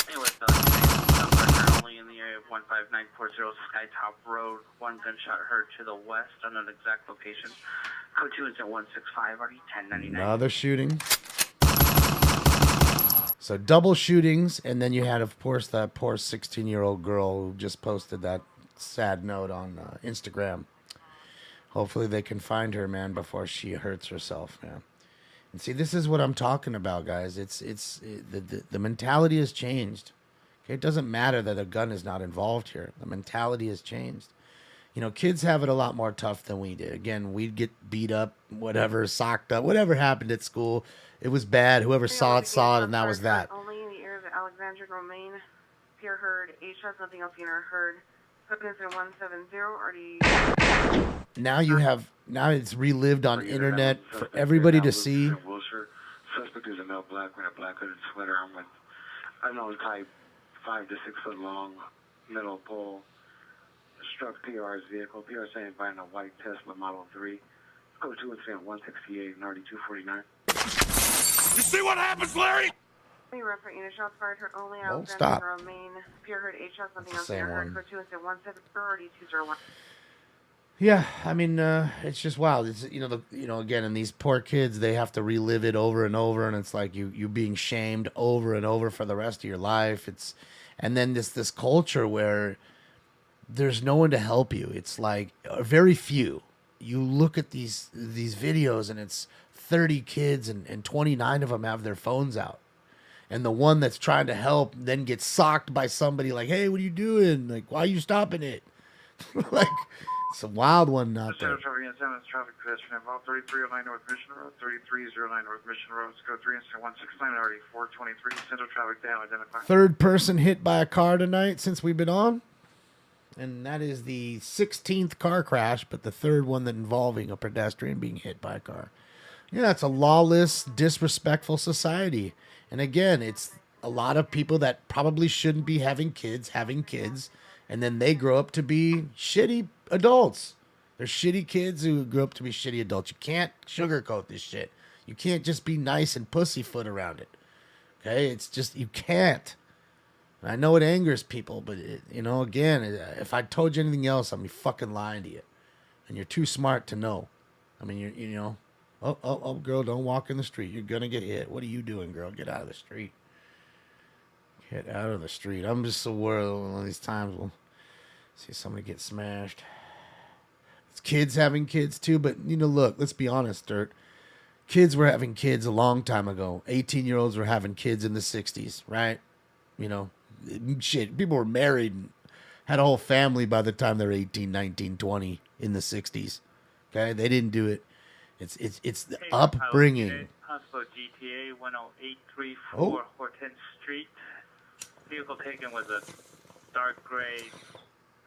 Hey, what's up? Shots only in the area of 15940 Skytop Road. 1 gunshot heard to the west, unknown exact location. Code 2 incident 165, RD 1099. Another shooting. So double shootings, and then you had, of course, that poor 16-year-old girl who just posted that sad note on Instagram. Hopefully they can find her, man, before she hurts herself, man. And see, this is what I'm talking about, guys. The mentality has changed. Okay, it doesn't matter that a gun is not involved here. The mentality has changed. You know, kids have it a lot more tough than we did. Again, we'd get beat up, whatever, socked up, whatever happened at school. It was bad. Whoever saw it, and that was that. Only in the area of Alexandria and Romaine. Pierre heard 8 shots, nothing else being heard. Cookins in 170, already. Now it's relived on internet for everybody to see. Wilshire. Suspect is a male black wearing a black hooded sweater. I'm with, I know type 5 to 6 foot long, metal pole. Struck PR's vehicle. PR saying buying a white Tesla Model 3. Go to incident 168 and already 249. You see what happens, Larry? Reference unit shots fired, heard only stop. Alexandria and Romaine. Pierre heard 8 shots, nothing else Same being heard. one. Go to incident 170, already 201. Yeah, I mean, it's just wild. It's again, and these poor kids, they have to relive it over and over, and it's like you being shamed over and over for the rest of your life. And then this culture where there's no one to help you. It's like very few. You look at these videos, and it's 30 kids, and 29 of them have their phones out. And the one that's trying to help then gets socked by somebody like, hey, what are you doing? Like, why are you stopping it? Like, it's a wild one out there. Traffic pedestrian involved 3309 North Mission Road, 3309 North Mission Road, Code 3 incident 169, already 423, central traffic down, identified. Third person hit by a car tonight since we've been on. And that is the 16th car crash, but the third one that involving a pedestrian being hit by a car. Yeah, it's a lawless, disrespectful society. And again, it's a lot of people that probably shouldn't be having kids, and then they grow up to be shitty adults. They're shitty kids who grow up to be shitty adults. You can't sugarcoat this shit. You can't just be nice and pussyfoot around it. Okay? It's just, you can't. I know it angers people, but, again, if I told you anything else, I'd be fucking lying to you. And you're too smart to know. I mean, oh, girl, don't walk in the street. You're going to get hit. What are you doing, girl? Get out of the street. Get out of the street. I'm just so worried one of these times we'll see somebody get smashed. It's kids having kids, too, but, look, let's be honest, Dirt. Kids were having kids a long time ago. 18-year-olds were having kids in the 60s, right? Shit, people were married and had a whole family by the time they're 18, 19, 20 in the 60s. Okay? They didn't do it. It's the upbringing. Hospital GTA 10834 Hortense Street. Vehicle taken was a dark gray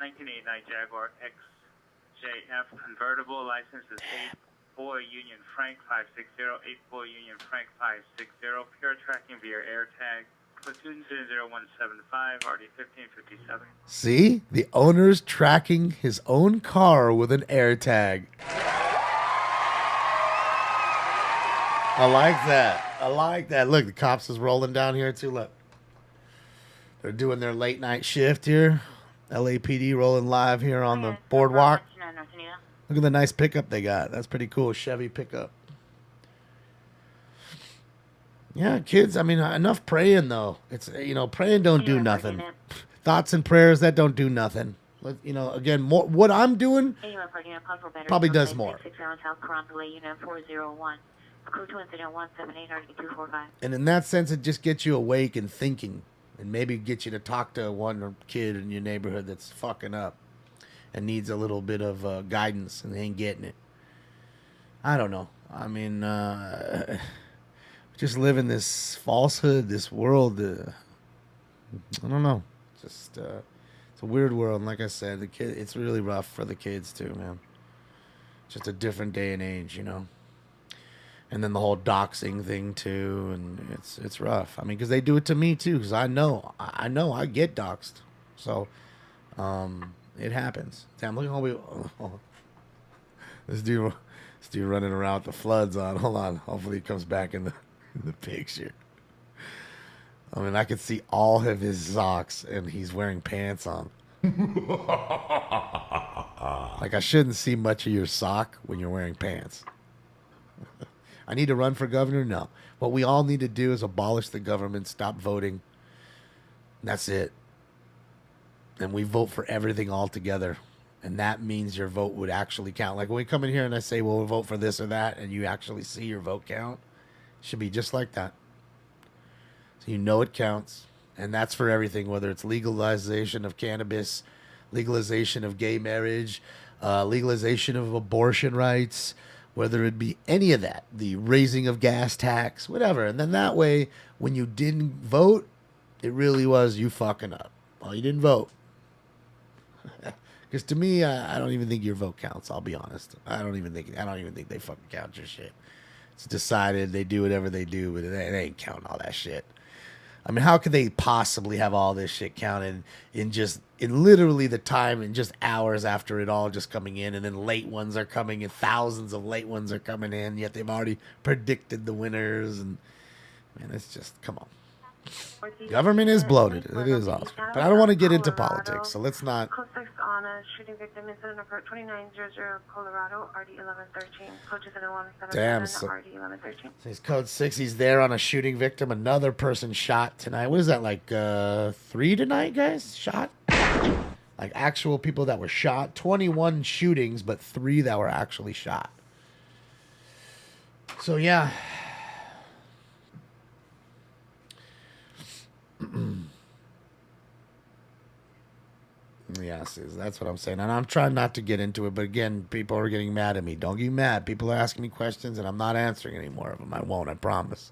1989 Jaguar XJF convertible. License is 84 Union Frank 560, 84 Union Frank 560. Pure tracking via AirTag. Platoon 0175, RD 1557. See? The owner's tracking his own car with an AirTag. I like that. Look, the cops is rolling down here too. Look. They're doing their late night shift here. LAPD rolling live here on the boardwalk. Look at the nice pickup they got. That's pretty cool. Chevy pickup. Yeah, kids, I mean, enough praying, though. It's, praying don't do nothing. Thoughts and prayers, that don't do nothing. Again, more, what I'm doing probably does more. And in that sense, it just gets you awake and thinking. And maybe get you to talk to one kid in your neighborhood that's fucking up and needs a little bit of guidance and they ain't getting it. I don't know. I mean, just live in this falsehood, this world. I don't know. Just it's a weird world. And like I said, it's really rough for the kids too, man. Just a different day and age, And then the whole doxing thing too, and it's rough. I mean, because they do it to me too. Because I know I get doxed, so it happens. Damn, look at all this dude running around with the floods on. Hold on, hopefully he comes back in the picture. I mean, I could see all of his socks, and he's wearing pants on. Like I shouldn't see much of your sock when you're wearing pants. I need to run for governor? No. What we all need to do is abolish the government, stop voting. That's it. And we vote for everything all together. And that means your vote would actually count. Like when we come in here and I say, well, we'll vote for this or that, and you actually see your vote count, it should be just like that. So you know it counts. And that's for everything, whether it's legalization of cannabis, legalization of gay marriage, legalization of abortion rights, whether it be any of that, the raising of gas tax, whatever. And then that way, when you didn't vote, it really was you fucking up. Well, you didn't vote. Because to me, I don't even think your vote counts. I'll be honest. I don't even think they fucking count your shit. It's decided. They do whatever they do, but they ain't counting all that shit. I mean, how could they possibly have all this shit counted in literally the time in just hours after it all just coming in, and then late ones are coming and thousands of late ones are coming in, yet they've already predicted the winners, and man, it's just, come on. Government is bloated. It is awesome. But I don't want to get into politics, so let's not. Code 6 on a shooting victim incident occurred 2900 Colorado, RD 1113. Code 27177 Damn, so RD 1113. he's code 6. He's there on a shooting victim. Another person shot tonight. What is that, like 3 tonight, guys? Shot? Like actual people that were shot. 21 shootings, but 3 that were actually shot. So, yeah. Yes, that's what I'm saying. And I'm trying not to get into it, but again, people are getting mad at me. Don't get mad. People are asking me questions, and I'm not answering any more of them. I won't, I promise.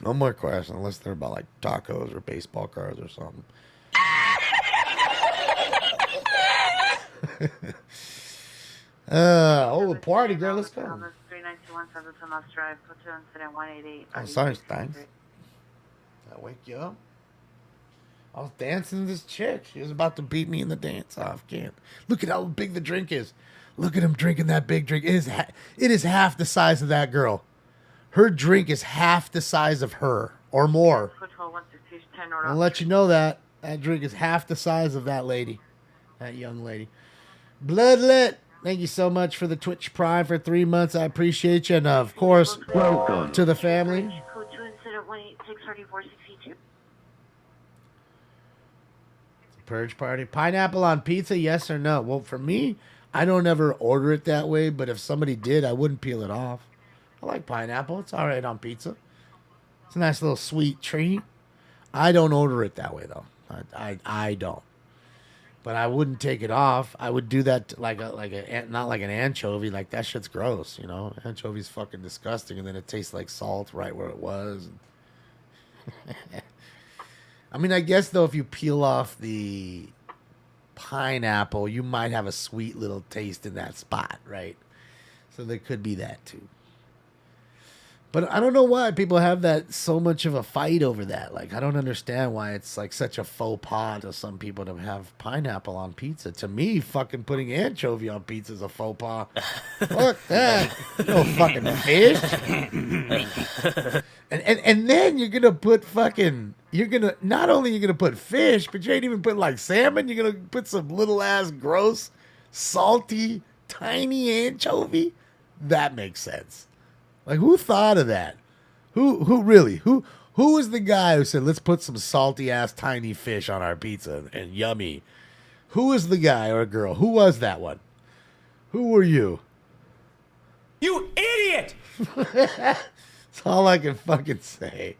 No more questions, unless they're about like tacos or baseball cards or something. The party, girl. Let's go. 39217 West Drive, code 2 incident 188. Oh, sorry, thanks. I wake you up. I was dancing to this chick. She was about to beat me in the dance off. Can't. Look at how big the drink is. Look at him drinking that big drink. It is half the size of that girl. Her drink is half the size of her or more. I'll let you know that. That drink is half the size of that lady. That young lady. Bloodlet. Thank you so much for the Twitch Prime for 3 months. I appreciate you. And of course, welcome to the family. Code 2 incident 186 3462. Purge party. Pineapple on pizza, yes or no? Well, for me, I don't ever order it that way, but if somebody did, I wouldn't peel it off. I like pineapple. It's all right on pizza. It's a nice little sweet treat. I don't order it that way, though. I don't. But I wouldn't take it off. I would do that not like an anchovy. Like, that shit's gross, you know? Anchovy's fucking disgusting, and then it tastes like salt right where it was. I mean, I guess, though, if you peel off the pineapple, you might have a sweet little taste in that spot, right? So there could be that, too. But I don't know why people have that so much of a fight over that. Like, I don't understand why it's like such a faux pas to some people to have pineapple on pizza. To me, fucking putting anchovy on pizza is a faux pas. Fuck that. No fucking fish. And then you're gonna put not only you're gonna put fish, but you ain't even put like salmon. You're gonna put some little ass gross, salty, tiny anchovy. That makes sense. Like, who thought of that? Who really? Who was the guy who said, let's put some salty ass tiny fish on our pizza and yummy? Who was the guy or girl? Who was that one? Who were you? You idiot! That's all I can fucking say.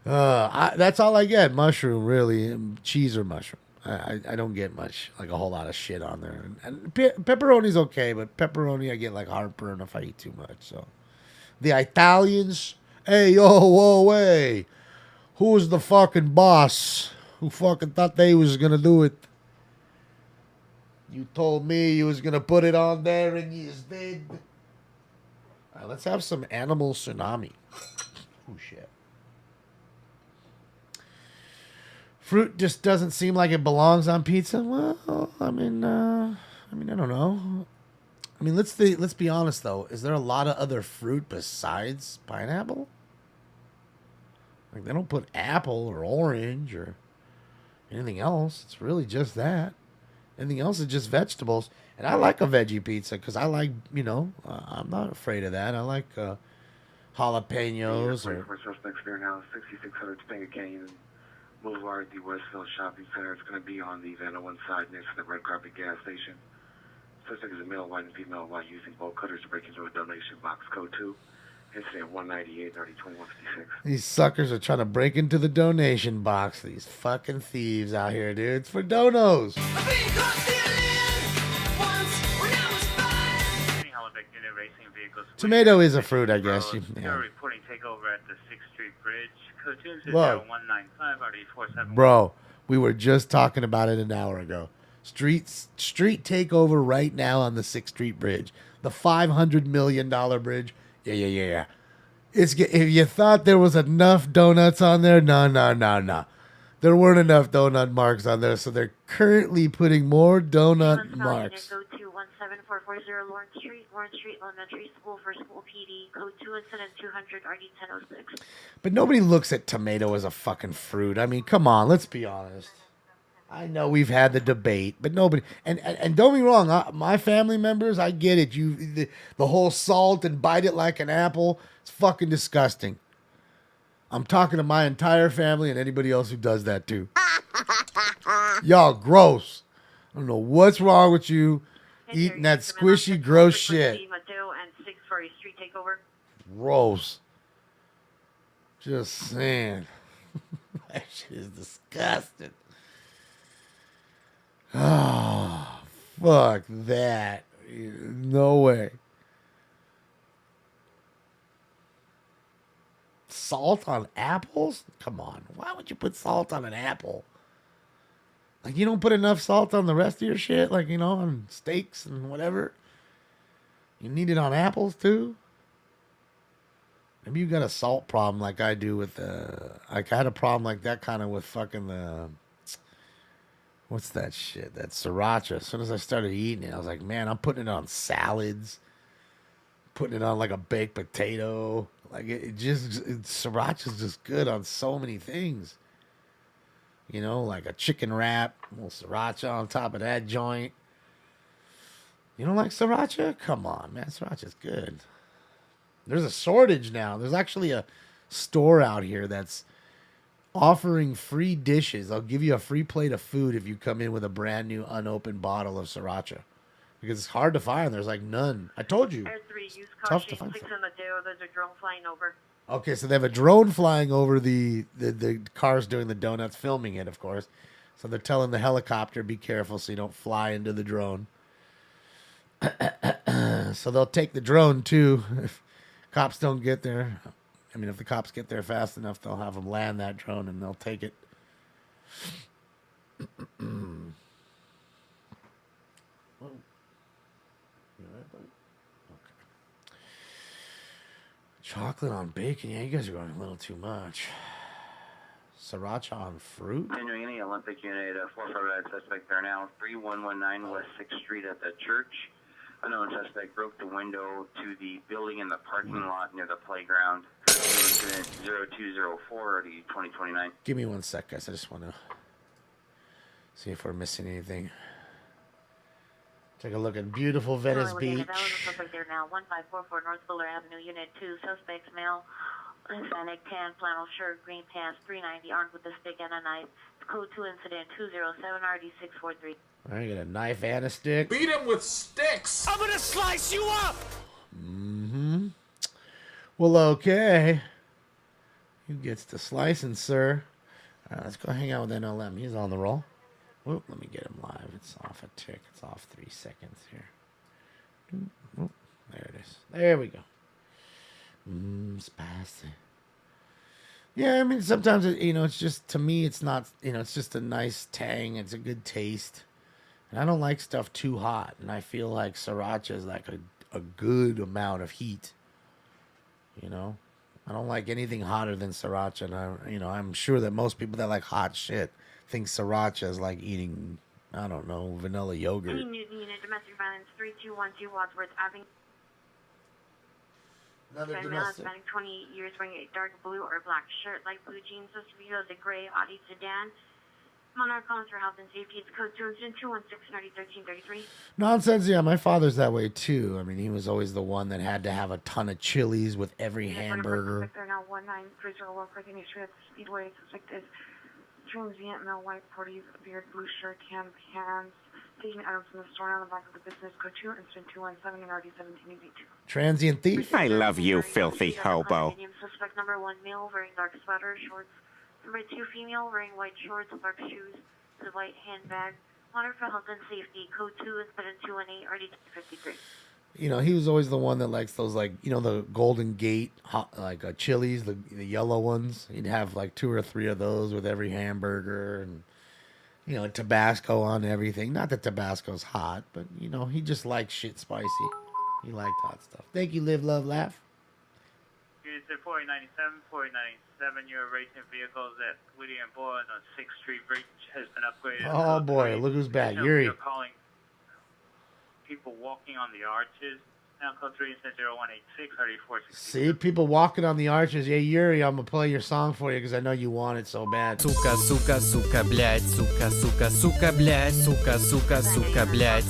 That's all I get. Mushroom, really. Cheese or mushroom. I don't get much, like a whole lot of shit on there. And pepperoni's okay, but pepperoni I get like heartburn if I eat too much. So the Italians, hey, yo, whoa, hey. Who was the fucking boss? Who fucking thought they was going to do it? You told me you was going to put it on there and you just did. All right, let's have some animal tsunami. Oh, shit. Fruit just doesn't seem like it belongs on pizza. Well, I mean, I don't know. I mean, let's be honest though. Is there a lot of other fruit besides pineapple? Like, they don't put apple or orange or anything else. It's really just that. Anything else is just vegetables. And I like a veggie pizza because I like, I'm not afraid of that. I like jalapenos or... For suspects there now, 6600 Topanga Canyon Boulevard, the Westfield Shopping Center. It's going to be on the Van Owen side next to the Red Carpet gas station. Suspect is a male, white, and female, while using bolt cutters to break into a donation box. Code 2. Incident 198, 2156. These suckers are trying to break into the donation box. These fucking thieves out here, dude. It's for donos. Tomato is a fruit, I guess. You're reporting takeover at the 6th Street Bridge. Code 2 is Look. 195 RD47. Bro, we were just talking about it an hour ago. Street takeover right now on the 6th Street Bridge. The $500 million bridge. Yeah. If you thought there was enough donuts on there, no. There weren't enough donut marks on there, so they're currently putting more donut marks. Go to 17440 Lawrence Street Elementary School for School PD. Code 2 incident 200 RD1006. But nobody looks at tomato as a fucking fruit. I mean, come on, let's be honest. I know we've had the debate, but nobody. And don't be wrong, my family members, I get it. The whole salt and bite it like an apple. It's fucking disgusting. I'm talking to my entire family and anybody else who does that too. Y'all gross. I don't know what's wrong with you eating that squishy, gross shit. Gross. Just saying. That shit is disgusting. Oh, fuck that. No way. Salt on apples? Come on. Why would you put salt on an apple? Like, you don't put enough salt on the rest of your shit? Like, on steaks and whatever? You need it on apples, too? Maybe you got a salt problem like I do with, like, I had a problem like that kind of with fucking the... What's that shit? That sriracha. As soon as I started eating it, I was like, man, I'm putting it on salads. Putting it on like a baked potato. Like sriracha's just good on so many things. Like a chicken wrap, a little sriracha on top of that joint. You don't like sriracha? Come on, man. Sriracha's good. There's a shortage now. There's actually a store out here that's offering free dishes. I'll give you a free plate of food if you come in with a brand new unopened bottle of sriracha. Because it's hard to find. There's like none. I told you. Air 3, use tough caution. to find. 6 in the door. There's a drone flying over. Okay, so they have a drone flying over the cars doing the donuts, filming it, of course. So they're telling the helicopter, be careful so you don't fly into the drone. So they'll take the drone, too. If cops don't get there. I mean, if the cops get there fast enough, they'll have them land that drone and they'll take it. Chocolate on bacon. Yeah, you guys are going a little too much. Sriracha on fruit? Continuing any Olympic unit, 445 suspect there now, 3119 West 6th Street at the church. Unknown suspect broke the window to the building in the parking lot near the playground. Incident 0204 to 2029. Give me 1 sec, guys. I just want to see if we're missing anything. Take a look at beautiful Venice Beach. Suspect there now, 1544 North Fuller Avenue, Unit 2. Suspects male, Hispanic, tan, flannel shirt, green pants, 390, armed with a stick and a knife. Code 2 incident 207 RD643. All right, got a knife and a stick. Beat him with sticks. I'm gonna slice you up. Mm-hmm. Well, okay. Who gets the slicing, sir? All right, let's go hang out with NLM. He's on the roll. Whoop, let me get him live. It's off a tick. It's off 3 seconds here. Whoop, there it is. There we go. Spicy. Yeah, I mean, sometimes, it's just, to me, it's not, it's just a nice tang. It's a good taste. And I don't like stuff too hot. And I feel like sriracha is like a good amount of heat. I don't like anything hotter than sriracha. And I'm sure that most people that like hot shit think sriracha is like eating, I don't know, vanilla yogurt. Unit domestic violence 3212 Wadsworth Avenue. Another male, Hispanic, 28 years, wearing a dark blue or black shirt, light blue jeans, with wheels, a gray Audi sedan. Monarch calling for health and safety. It's code 216-216-1333. Nonsense, yeah, my father's that way too. I mean, he was always the one that had to have a ton of chilies with every hamburger. They're now 19301 Virginia Street at the Speedway. Suspect is transient, male, white, 40s, beard, blue shirt, tan pants, taking items from the store on the back of the business. Code 2, incident 217 and RD 1782. Transient thief. I love you, filthy hobo. Suspect number 1, male, wearing dark sweater, shorts. Number 2, female, wearing white shorts, dark shoes, with a white handbag. Monitor for health and safety. Code 2, incident 218, RD 53. You know, he was always the one that likes those, like, you know, the Golden Gate, chilies, the yellow ones. He'd have like 2 or 3 of those with every hamburger and, you know, Tabasco on everything. Not that Tabasco's hot, but, you know, he just liked shit spicy. He liked hot stuff. Thank you, Live, Love, Laugh. Units at 4097, 4097, your racing vehicles at William Bowen on 6th Street Bridge has been upgraded. Oh, boy, look who's back. Yuri. You're calling people walking on the arches. Now code 3 incident 0186, RD 460. See, people walking on the arches. Yeah, Yuri, I'm going to play your song for you because I know you want it so bad. Сука, сука, сука, блядь, сука, сука, сука, блядь, сука, сука, сука, блядь.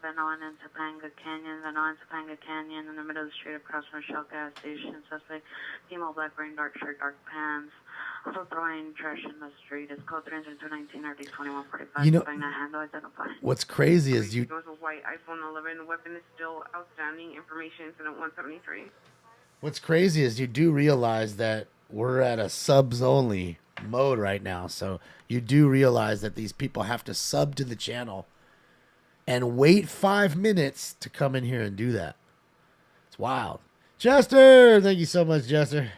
Van on in Topanga Canyon, Van on Topanga Canyon, in the middle of the street across from Shell gas station. Suspect, female, black, wearing dark shirt, dark pants. Also throwing trash in the street. It's code 319 RD 2145. You know, handle identified. what's crazy is you... It was a white iPhone 11. Weapon is still outstanding. Information incident 173. What's crazy is you do realize that we're at a subs only mode right now. So you do realize that these people have to sub to the channel and wait 5 minutes to come in here and do that. It's wild. Jester! Thank you so much, Jester.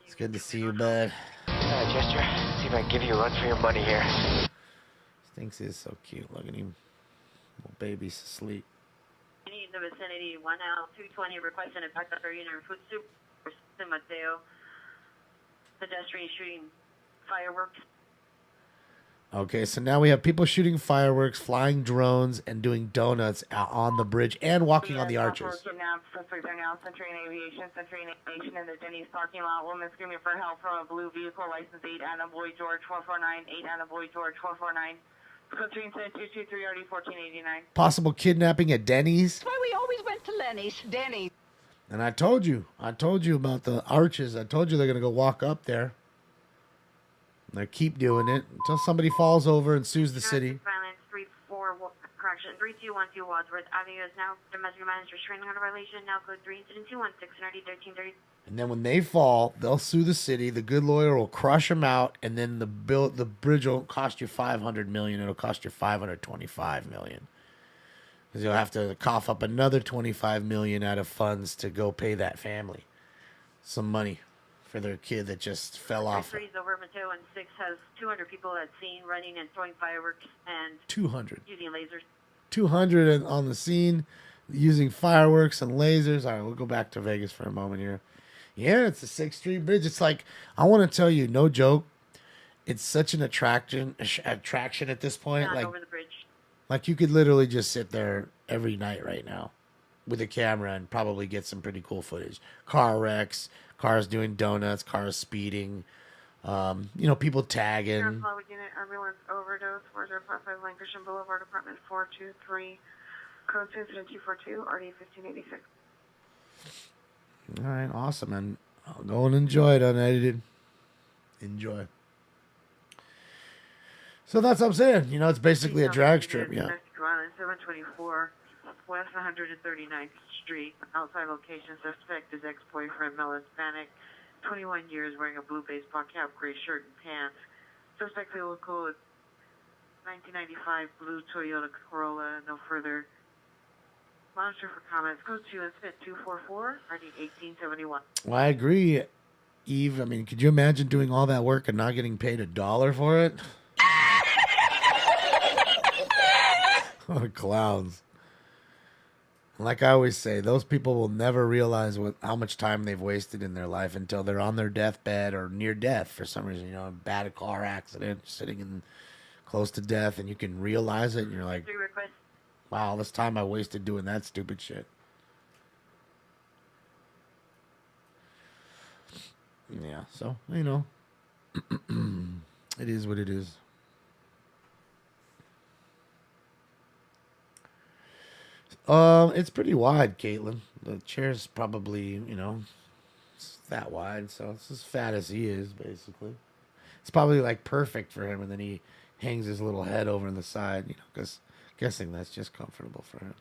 It's good to see you, bud. Jester, see if I can give you a run for your money here. Stinks is so cute. Look at him. Little baby's asleep. In the vicinity, 1L220 requesting a backup for unit food soup for San Mateo. Pedestrian shooting fireworks. Okay, so now we have people shooting fireworks, flying drones, and doing donuts on the bridge and walking on the arches. Kidnapped. Suspects are now Century Aviation in the Denny's parking lot. Woman screaming for help from a blue vehicle. License 8 Anna Boy George 449. 8 Anna Boy George 449. Code 223 RD 1489. Possible kidnapping at Denny's. That's why we always went to Lenny's. Denny's. And I told you about the arches. I told you they're going to go walk up there. They keep doing it until somebody falls over and sues the city. Violence 3212 Wadsworth Avenue is now domestic violence restraining order violation. Now code 3 incident 216 RD 1330. And then when they fall, they'll sue the city. The good lawyer will crush them out, and then the bridge won't cost you $500 million. It'll cost you $525 million, because you'll have to cough up another $25 million out of funds to go pay that family some money for their kid that just fell off. 3 is over. Mateo and 6 has 200 people at scene running and throwing fireworks and 200. using lasers. 200 on the scene using fireworks and lasers. All right, we'll go back to Vegas for a moment here. Yeah, it's the 6th Street Bridge. It's like, I want to tell you, no joke, it's such an attraction at this point. Not like, over the bridge. Like you could literally just sit there every night right now with a camera and probably get some pretty cool footage. Car wrecks, cars doing donuts, cars speeding, people tagging. Unit, ambulance overdose, 4055 Lancashire Boulevard, apartment 423, code incident 242, RD 1586. All right, awesome, and I'll go and enjoy it unedited. Enjoy. So that's what I'm saying. It's basically a drag strip, yeah. 724 West 139th Street. Outside location, suspect is ex-boyfriend, male Hispanic, 21 years, wearing a blue baseball cap, gray shirt and pants. Suspect vehicle code 1995 blue Toyota Corolla. No further. Monitor for comments. Code 2 incident 244, RD 1871. Well, I agree, Eve. I mean, could you imagine doing all that work and not getting paid $1 for it? Oh, clowns. Like I always say, those people will never realize how much time they've wasted in their life until they're on their deathbed or near death for some reason. A bad car accident, sitting in close to death, and you can realize it, and you're like, wow, all this time I wasted doing that stupid shit. Yeah, so, it is what it is. It's pretty wide, Caitlin. The chair's probably, it's that wide, so it's as fat as he is, basically. It's probably like perfect for him, and then he hangs his little head over on the side, because guessing that's just comfortable for him.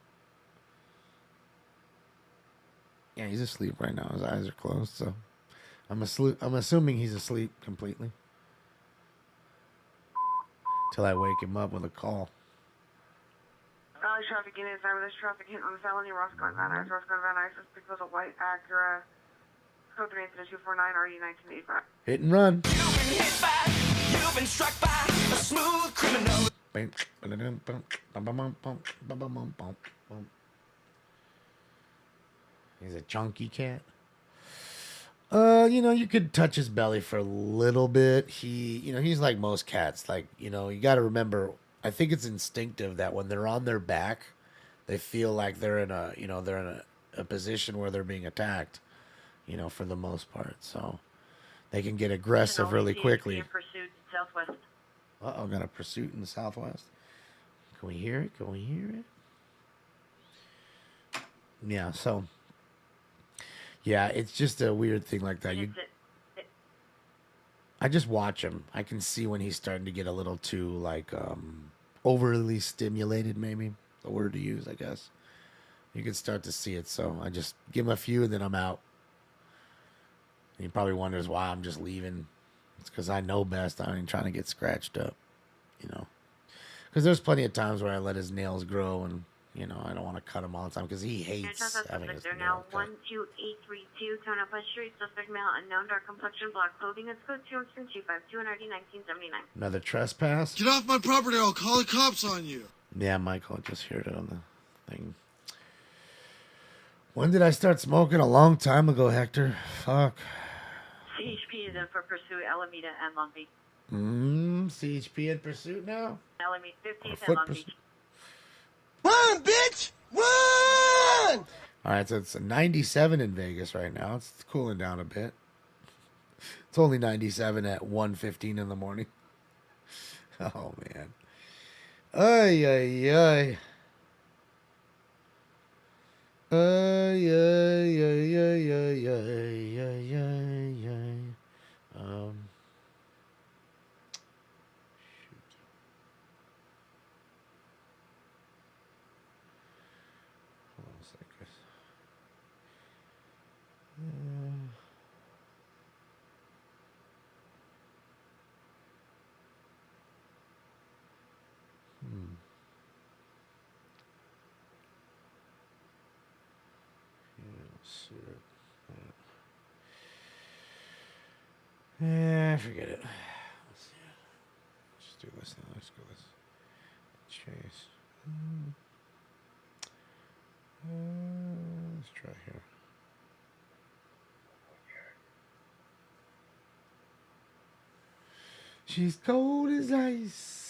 Yeah, he's asleep right now. His eyes are closed, so I'm assuming he's asleep completely. Till I wake him up with a call. Valley traffic unit, this traffic hit on the felony, Roscoe and Van Nuys. Roscoe and Van Nuys, suspect was a white Acura. Code 3 incident 249, RE 1985. Hit and run. You've been struck by a smooth criminal. He's a chunky cat. You could touch his belly for a little bit. He's like most cats. Like, you got to remember, I think it's instinctive that when they're on their back, they feel like they're in a position where they're being attacked, for the most part. So they can get aggressive really quickly. Pursuit southwest. Uh-oh, got a pursuit in the southwest. Can we hear it? Can we hear it? Yeah, so... Yeah, it's just a weird thing like that. I just watch him. I can see when he's starting to get a little too, overly stimulated, maybe. The word to use, I guess. You can start to see it, so I just give him a few, and then I'm out. And he probably wonders why I'm just leaving. It's because I know best. I ain't trying to get scratched up, Because there's plenty of times where I let his nails grow, and... I don't want to cut him all the time because he hates having his nails now cut. 12832 Tonopah Street, suspect male, unknown, dark complexion, black clothing. It's code 25252 and RD 1979. Another trespass? Get off my property or I'll call the cops on you. Yeah, Michael, I just heard it on the thing. When did I start smoking? A long time ago, Hector. Fuck. CHP is in for pursuit, Alameda and Long Beach. CHP in pursuit now? Alameda 15th and Long Beach. Run, bitch! Run! All right, so it's a 97 in Vegas right now. It's cooling down a bit. It's only 97 at 1:15 in the morning. Oh, man. Ay, ay, ay. Ay, ay, ay, ay, ay, ay, ay, ay, ay. Yeah, forget it. Let's see. Let's do this now. Let's go this. Chase. Let's try here. She's cold as ice.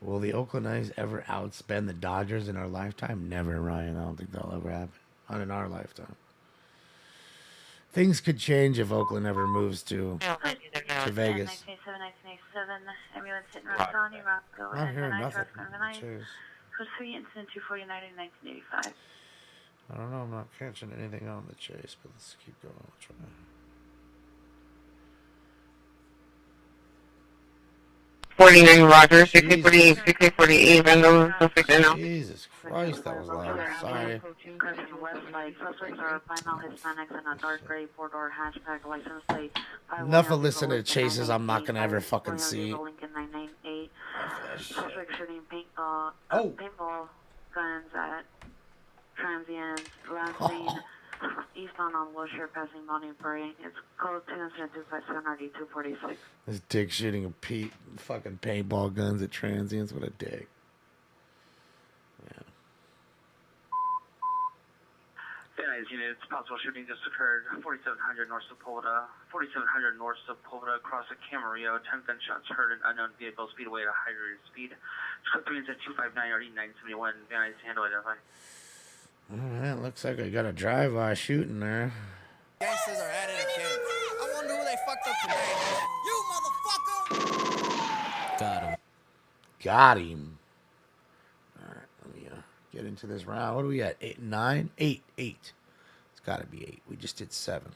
Will the Oakland A's ever outspend the Dodgers in our lifetime? Never, Ryan. I don't think that'll ever happen. Not in our lifetime. Things could change if Oakland ever moves to Vegas. 1987, ambulance hit Rossani, Rocco, Not and hearing Van Nuys, nothing. Roscoe and Van Nuys. Cheers. Pursuit incident 249 in 1985. I don't know. I'm not catching anything on the chase, but let's keep going. We'll try. 49 Roger, 6048, 6048, random suspect now. Jesus Christ, that was loud. Sorry. Suspects are final Hispanics in a dark gray four-door hatchback license plate. Enough of listening to chases I'm not going to ever fucking see. Lincoln 998. Suspects shooting paintball guns at transients. Last seen eastbound on Wilshire passing Bonnie Parade. It's code 257 RD 246. This dick shooting a fucking paintball guns at transients. What a dick. Yeah. advise units, possible shooting just occurred 4700 north Sepulveda, 4700 north Sepulveda across the Camarillo. 10 gunshots heard, an unknown vehicle, speed away at a high rate of speed. Code 3 at 259 RD 971. Van Nuys handle identify. Alright, looks like I got a drive-by shooting there. Gangsters are at it again. I wonder who they fucked up today, man. You motherfucker! Got him. Got him. Alright, let me get into this round. What are we at? 8, 9? 8. It's gotta be 8. We just did 7.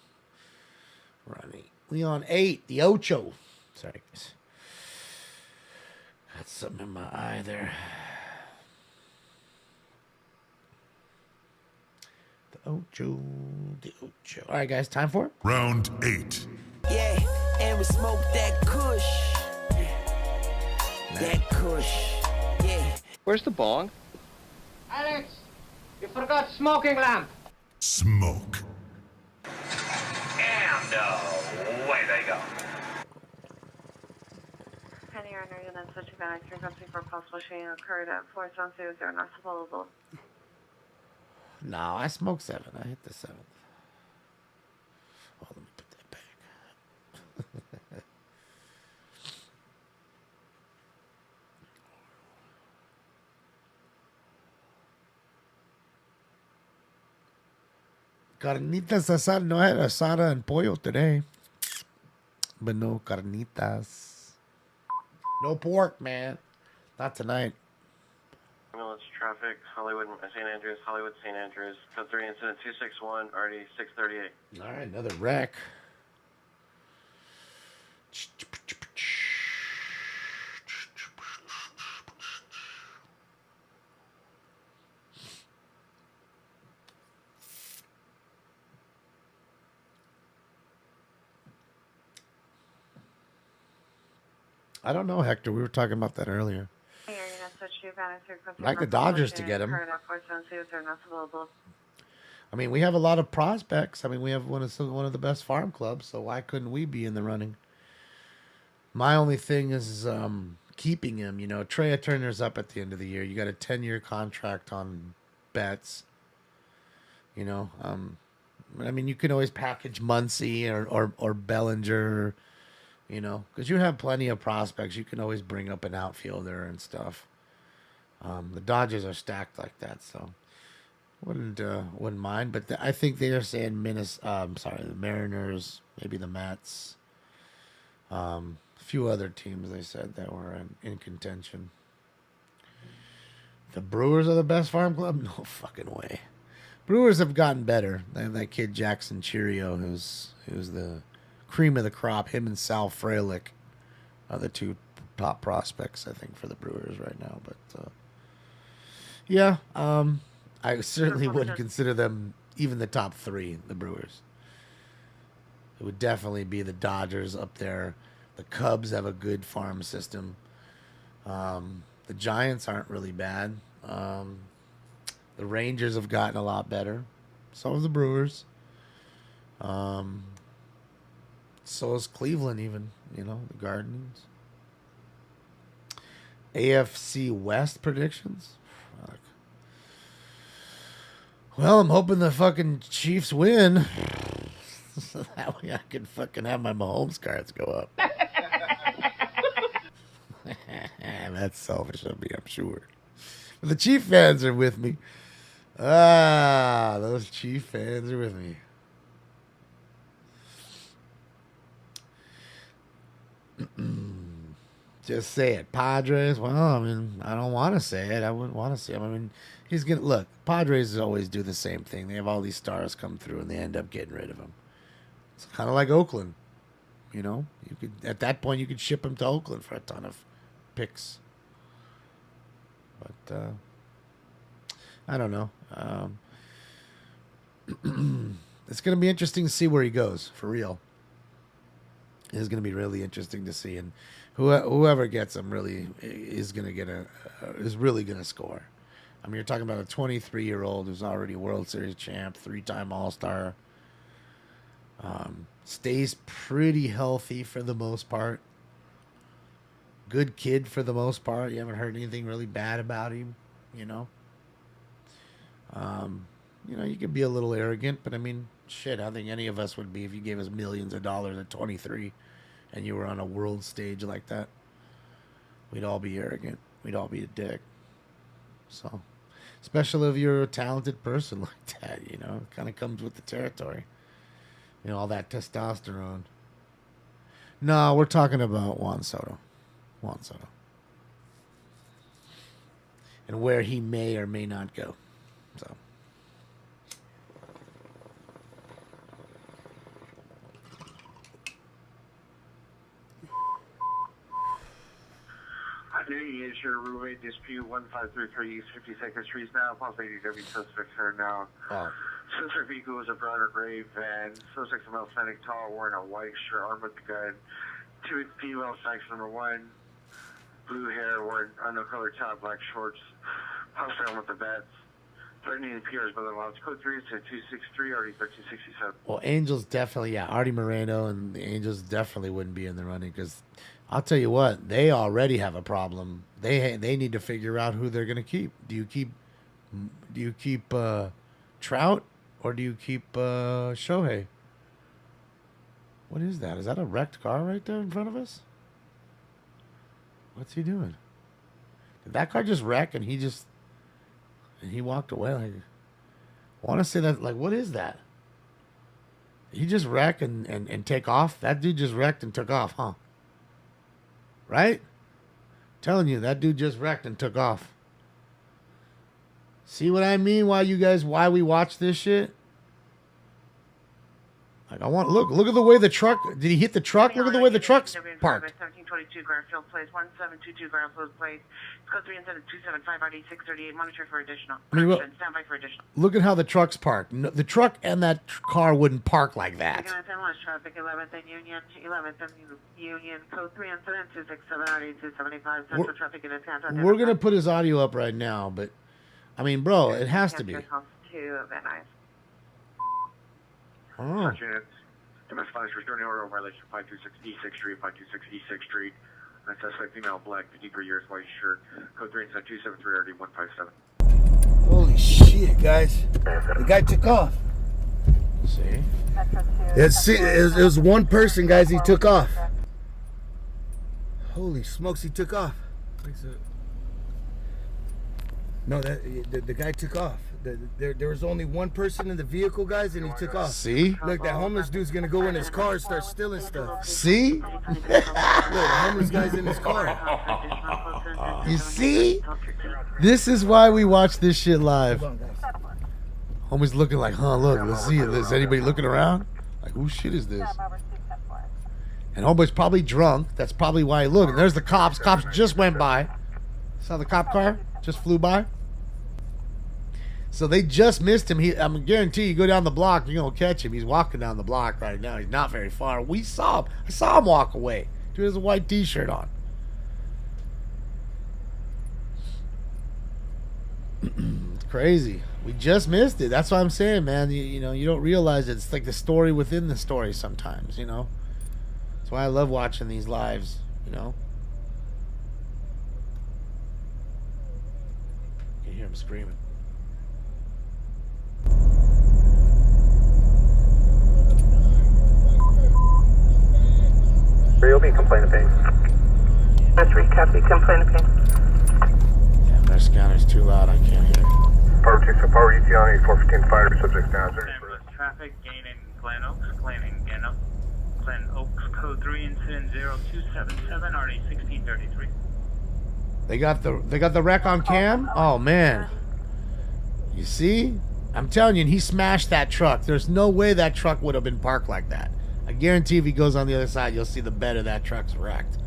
We're on 8. Leon 8. The Ocho. Sorry, guys. Got something in my eye there. The Ocho. All right, guys, time for it. Round 8. Yeah, and we smoke that kush. That kush. Yeah. Where's the bong? Alex, you forgot smoking lamp. Smoke. And away they go. Penny Runner unit switching back 354 possible shooting occurred at 4700 North Sepulveda. No, I smoked 7. I hit the 7th. Oh, let me put that back. Carnitas asada. No, I had asada and pollo today. But no carnitas. No pork, man. Not tonight. Ambulance traffic, Hollywood, St. Andrews, Hollywood, St. Andrews. Code 3 incident 261, RD 638. All right, another wreck. I don't know, Hector. We were talking about that earlier. Like the Dodgers to get him. I mean, we have a lot of prospects. I mean, we have one of the best farm clubs, so why couldn't we be in the running? My only thing is keeping him. You know, Trea Turner's up at the end of the year. You got a 10-year contract on Betts. You know, I mean, you can always package Muncy or Bellinger. You know, because you have plenty of prospects. You can always bring up an outfielder and stuff. The Dodgers are stacked like that, so wouldn't mind. But I think they are saying the Mariners, maybe the Mets, a few other teams. They said that were in contention. The Brewers are the best farm club? No fucking way. Brewers have gotten better. They have that kid Jackson Cheerio, who's the cream of the crop. Him and Sal Frelick are the two top prospects, I think, for the Brewers right now. But yeah, I certainly wouldn't consider them even the top 3, the Brewers. It would definitely be the Dodgers up there. The Cubs have a good farm system. The Giants aren't really bad. The Rangers have gotten a lot better. So have the Brewers. So is Cleveland even, you know, the Guardians. AFC West predictions? Fuck. Well, I'm hoping the fucking Chiefs win. So that way I can fucking have my Mahomes cards go up. That's selfish of me, I'm sure. But the Chief fans are with me. Those Chief fans are with me. Just say it. Padres, well, I mean, I don't want to say it. I wouldn't want to say it. I mean, he's going to... Look, Padres always do the same thing. They have all these stars come through, and they end up getting rid of them. It's kind of like Oakland. You know? You could at that point, you could ship them to Oakland for a ton of picks. But, I don't know. It's going to be interesting to see where he goes, for real. It's going to be really interesting to see, and whoever gets him really is going to get is really going to score. I mean, you're talking about a 23-year-old who's already World Series champ, 3-time All-Star. Stays pretty healthy for the most part. Good kid for the most part. You haven't heard anything really bad about him, you know. You know, you could be a little arrogant, but I mean, shit, I think any of us would be if you gave us millions of dollars at 23 and you were on a world stage like that. We'd all be arrogant. We'd all be a dick. So, especially if you're a talented person like that, you know, it kind of comes with the territory. You know, all that testosterone. No, we're talking about Juan Soto. Juan Soto. And where he may or may not go. So. New Year's your roommate dispute 1533 East 52nd Street now. Possibly ADW suspects are now. Oh. Suspect vehicle was a brown or gray van. Suspect male Hispanic tall, wearing a white shirt, armed with a gun. Two female sex number 1. Blue hair, wearing unknown color top, black shorts. Hostile with the bats. Threatening the PR's brother-in-law. It's code 3 to 263, already 1367. Well, Angels definitely, yeah. Artie Moreno and the Angels definitely wouldn't be in the running because I'll tell you what, they already have a problem. They need to figure out who they're going to keep. Do you keep Trout or do you keep Shohei? What is that? Is that a wrecked car right there in front of us? What's he doing? Did that car just wreck and he walked away? Like, I want to say that, like, what is that? He just wrecked and take off? That dude just wrecked and took off, huh? Right? Telling you, that dude just wrecked and took off. See what I mean? Why we watch this shit? Like, I want, look at the way the truck, did he hit the truck? Look at the way the truck's parked. 1722 Garfield Place, 1722 Garfield Place. Code 3 instead of 275 RD 638. Monitor for additional. I mean, Stand by for additional. Look at how the truck's parked. No, the truck and that car wouldn't park like that. Traffic 11th and Union, 11th and Union. Code 3 incident 267 RD 275. Central traffic in Atlanta. We're going to put his audio up right now, but, I mean, bro, it has to be. Oh. MS Flash restraining order violation 526 E6 Street, 526 E6 Street. And suspect female, black, 53 years, white shirt. Code 3 inside 273 RD 157. Holy shit, guys. The guy took off. See? It was one person, guys. He took off. Holy smokes, he took off. No, the guy took off. There was only one person in the vehicle, guys, and he took off. See? Look, that homeless dude's gonna go in his car and start stealing stuff. See? Look, the homeless guy's in his car. You see? This is why we watch this shit live. Homie's looking like, huh, look, let's see. Is anybody looking around? Like, whose shit is this? And homeboy's probably drunk. That's probably why. Look, and there's the cops. Cops just went by. Saw the cop car? Just flew by. So they just missed him. I'm guarantee you go down the block, you're going to catch him. He's walking down the block right now. He's not very far. We saw him. I saw him walk away. Dude has a white t-shirt on. It's crazy. We just missed it. That's what I'm saying, man. You know, you don't realize it's like the story within the story sometimes, you know. That's why I love watching these lives, you know. You hear him screaming. You'll be complaining pain. That's copy, complaint pain. Damn, their scanner's too loud. I can't hear. Power 2, so Power ET on 8415 fire, subject down. Traffic gain in Glen Oaks, claiming Glen Oaks, code 3 incident 0277 RD 1633. They got the wreck on cam? Oh man. You see? I'm telling you, and he smashed that truck. There's no way that truck would have been parked like that. I guarantee if he goes on the other side, you'll see the bed of that truck's wrecked.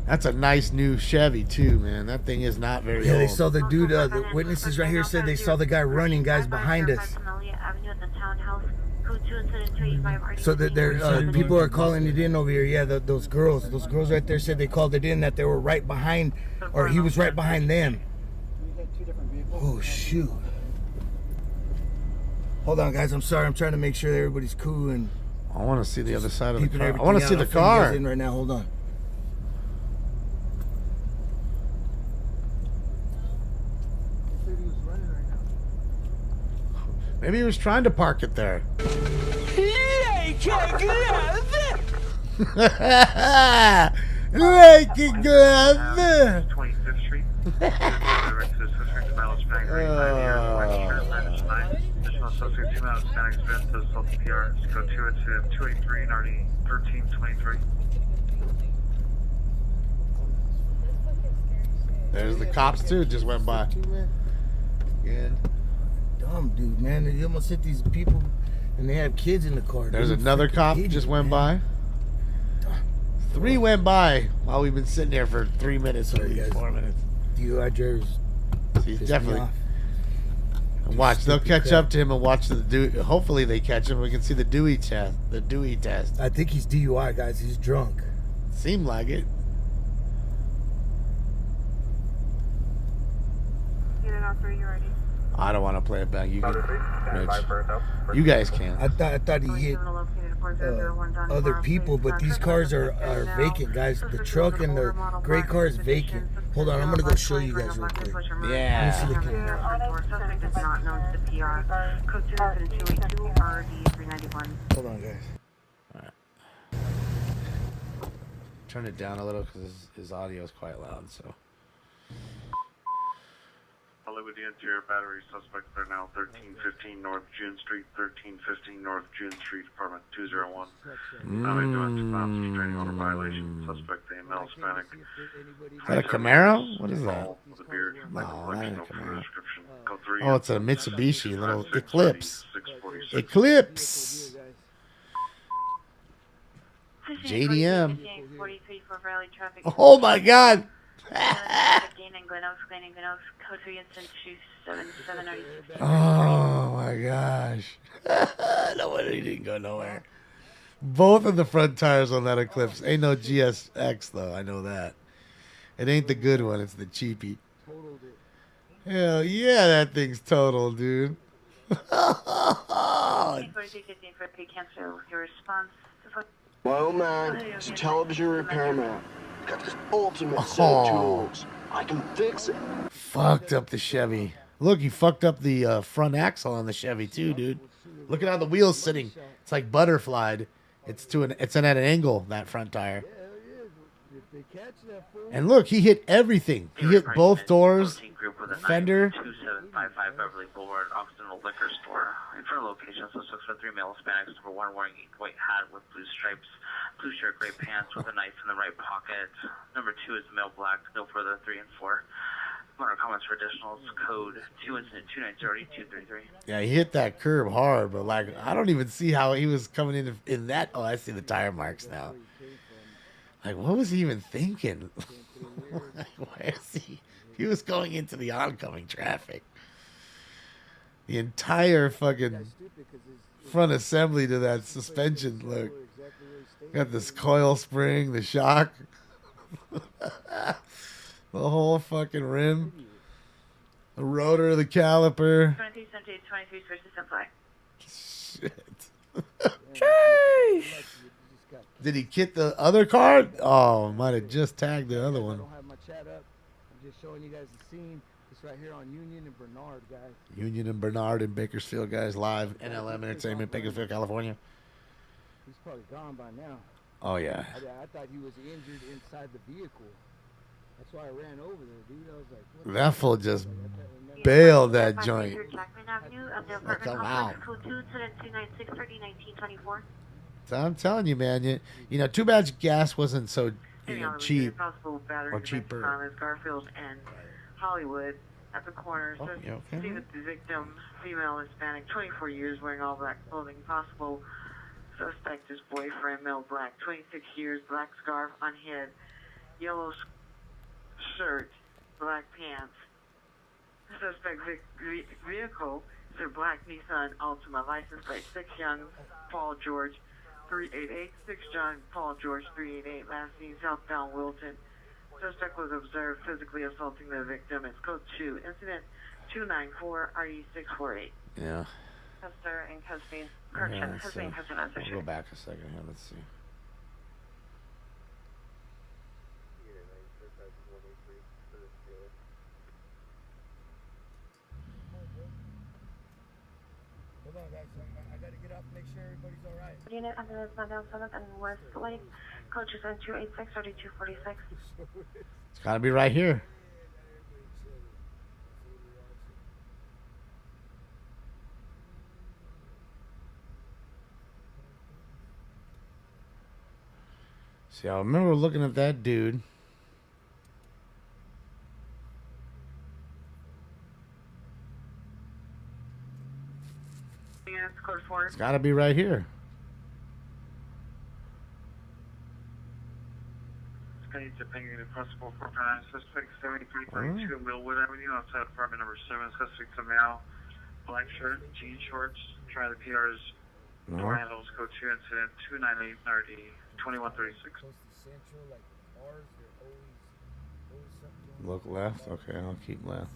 That's a nice new Chevy too, man. That thing is not very old. They saw the dude, the witnesses right here said they saw the guy running, guys, behind us. So that people are calling it in over here. Yeah, those girls right there said they called it in that they were right behind, or he was right behind them. Oh shoot. Hold on, guys. I'm sorry. I'm trying to make sure that everybody's cool and. I want to see the other side of the car. I want to see the car. In right now. Hold on. Maybe he was trying to park it there. Like it good. 25th Street. Direct to Sister Mel Hispanic, 35 years, white shirt, Spanish 9. Additional suspect, female Hispanic, been to assault PR. Go to it to 283 and RD 1323. There's the cops too. Just went by. Good. Dumb dude, man. You almost hit these people, and they have kids in the car. There's dude. another Freaking cop idiot, just went man. by. 3 went by while we've been sitting here for 3 minutes or 4 minutes. DUI drivers. He's piss me definitely. off. And watch, they'll Stupid catch crap. up to him and watch the Dewey. Hopefully they catch him. We can see the Dewey test. The Dewey test. I think he's DUI, guys. He's drunk. Seemed like it. Unit all three, you ready? I don't want to play it back. You can, Rich. You guys can. I thought he hit other people, but these cars are vacant, guys. The truck and the gray car is vacant. Hold on, I'm gonna go show you guys real quick. Yeah. Let me see the camera. Suspect is not known to the PR. Code 27282 RD 391. Hold on, guys. Turn it down a little because his audio is quite loud. So. Hollywood Interior Battery suspect are now 1315 North June Street, 1315 North June Street, apartment 201. Now they doing restraining order violation. Suspect a male Hispanic. Is that a Camaro? What is that? With a beard. No, not a Camaro. Description. Code 3. Oh, it's a Mitsubishi, little Eclipse. 646. Eclipse. JDM. 43 for Raleigh traffic. Oh my God. Gain and Glen Oaks, code 3 instant 27796. Oh my gosh. No wonder he didn't go nowhere. Both of the front tires on that Eclipse. Ain't no GSX though, I know that. It ain't the good one, it's the cheapie. Hell yeah, that thing's total, dude. 4315 for P cancel. Your response. My old man is a television repairman. Got this ultimate set of tools. I can fix it. Fucked up the Chevy. Look, he fucked up the front axle on the Chevy too, dude. Look at how the wheel's sitting. It's like butterflied. It's at an angle, that front tire. And look, he hit everything. He hit both doors, fender. 2755 Beverly Boulevard, Occidental Liquor Store. In front of location, suspects for 3 male Hispanics. Number 1 wearing a white hat with blue stripes, blue shirt, gray pants with a knife in the right pocket. Number 2 is male black. No further 3 and 4. More comments for additionals. Code 2 incident 2900233. Yeah, he hit that curb hard, but like I don't even see how he was coming in that. Oh, I see the tire marks now. Like, what was he even thinking? Like, where is he? He was going into the oncoming traffic. The entire fucking front assembly to that suspension, look. Got this coil spring, the shock. The whole fucking rim. The rotor, the caliper. 23 versus Simply. Shit. Jeez. Did he hit the other car? Oh, might have just tagged the other one. I don't have my chat up. I'm just showing you guys the scene. It's right here on Union and Bernard, guys. Union and Bernard in Bakersfield, guys, live. NLM Entertainment, Bakersfield, California. He's probably gone by now. Oh, yeah. I thought he was injured inside the vehicle. That's why I ran over there, dude. I was like, what That fool just bailed that joint. Jackman Avenue of the Like, apartment wow. complex, code 27296 1924. So I'm telling you, man. You know, too bad gas wasn't so cheap or cheaper. Garfield and Hollywood at the corner. So you okay? see that the victim, female Hispanic, 24 years, wearing all black clothing. Possible suspect is boyfriend, male black, 26 years, black scarf on head, yellow shirt, black pants. Suspect vehicle is a black Nissan Altima, license plate 6 Young Paul George 388, 6 John Paul George 388, last seen southbound Wilton. Suspect was observed physically assaulting the victim. It's code 2, incident 294 RE648. Yeah. Custer and custody. Yeah, Custody and custody. I'll go back a second here. Let's see. Hold on, guys. I gotta get up and make sure everybody's all right. Unit ambulance 907 and West Lake. Code 286 3246. It's gotta be right here. See, I remember looking at that dude. Code 4. It's gotta be right here. Sky's opinion of possible 459 suspect 7332 Millwood Avenue outside apartment number 7. Suspect a male, black shirt, jean shorts. Try the PR's door handles. Code 2 incident 298 2136. Look left. Okay, I'll keep left.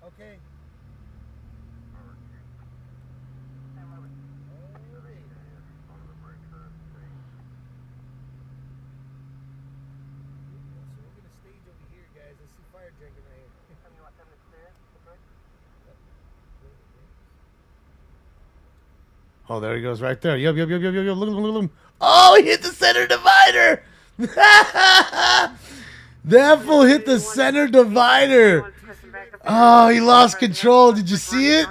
Okay. Oh, there he goes right there. Yup. Look. Oh, he hit the center divider. That fool hit the center divider. Oh, he lost control. Did you see it?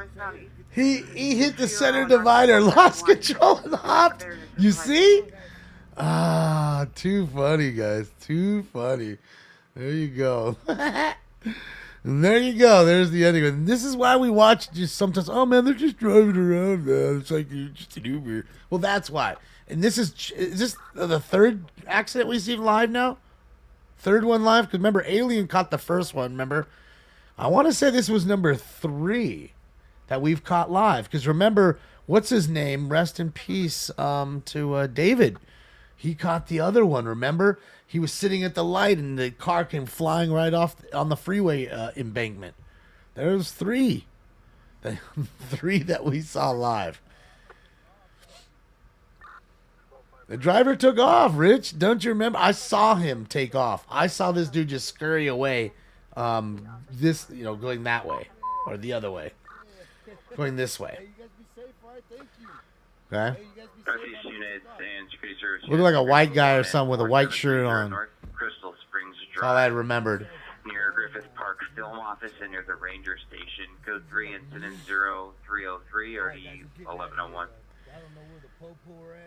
He hit the center divider, lost control, and hopped. You see? Ah, too funny, guys. Too funny. There you go. And there you go. There's the ending. And this is why we watch just sometimes. Oh man, they're just driving around, man. It's like you're just an Uber. Well, that's why. And this is this the third accident we see live now? Third one live? Because remember, Alien caught the first one. Remember? I want to say this was number 3 that we've caught live. Because remember, what's his name? Rest in peace to David. He caught the other one. Remember? He was sitting at the light and the car came flying right off on the freeway embankment. There's 3. 3 that we saw live. The driver took off, Rich. Don't you remember? I saw him take off. I saw this dude just scurry away. Going that way. Or the other way. Going this way. Okay? Looked like a white guy or something with a white shirt on. Crystal Springs That's all I remembered. Near Griffith Park Film Office and near the Ranger Station. Code 3 incident 0303 or E1101.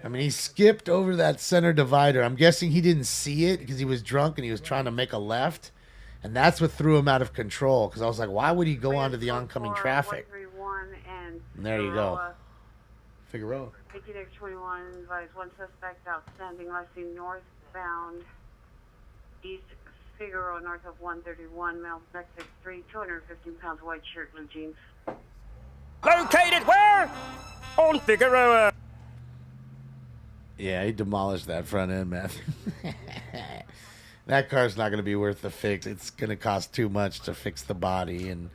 I mean, he skipped over that center divider. I'm guessing he didn't see it because he was drunk and he was trying to make a left. And that's what threw him out of control. Because I was like, why would he go onto the oncoming traffic? And there you go. Figueroa. 21 advised one suspect outstanding last seen northbound East Figueroa north of 131, male, next 6'3", 215 pounds, white shirt, blue jeans. Located where? On Figueroa. Yeah, he demolished that front end, man. That car's not going to be worth the fix. It's going to cost too much to fix the body and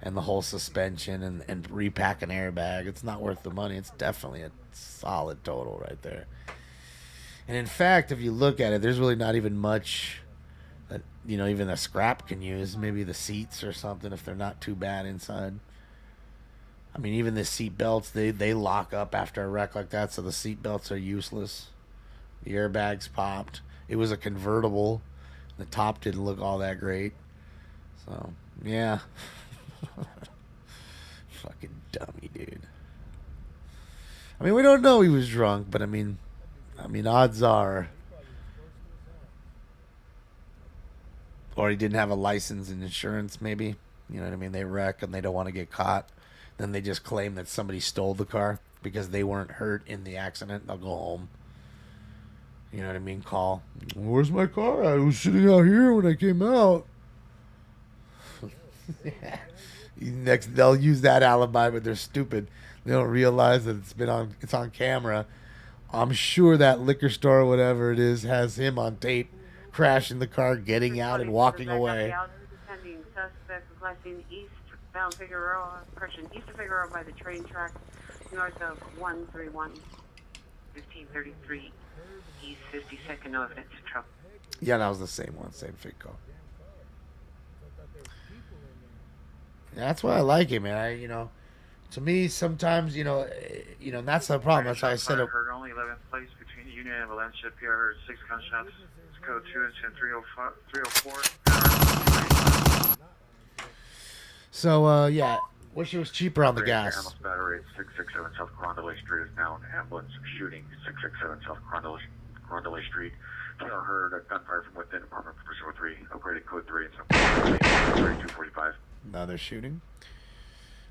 the whole suspension and repack an airbag. It's not worth the money. It's definitely a solid total right there. And in fact, if you look at it, there's really not even much that, even a scrap can use. Maybe the seats or something if they're not too bad inside. I mean, even the seat belts, they lock up after a wreck like that, so the seat belts are useless. The airbags popped. It was a convertible. The top didn't look all that great. So, yeah. Fucking dummy, dude. I mean, we don't know he was drunk, but I mean, odds are. Or he didn't have a license and insurance, maybe. You know what I mean? They wreck and they don't want to get caught. Then they just claim that somebody stole the car because they weren't hurt in the accident. They'll go home. You know what I mean? Call. Where's my car? I was sitting out here when I came out. Next, they'll use that alibi, but they're stupid. They don't realize that it's on camera. I'm sure that liquor store or whatever it is has him on tape, crashing the car, getting out, and walking away. Suspect was seen eastbound Figueroa, east of Figueroa by the train track, north of 131, 1533, east 52nd, no evidence of trouble. Yeah, that was the same one, same fake call. That's why I like him, man. To me, sometimes, and that's the problem. That's why I said it. Heard only 11th place between Union and Valencia. PR heard 6 gunshots. Code 2 and 304. So, yeah, wish it was cheaper on the gas. Ambulance battery at 667 South Carondelet Street is now an ambulance shooting. 667 South Carondelet Street. TR heard a gunfire from within apartment 403. Upgraded code 3 and some 245. Another shooting.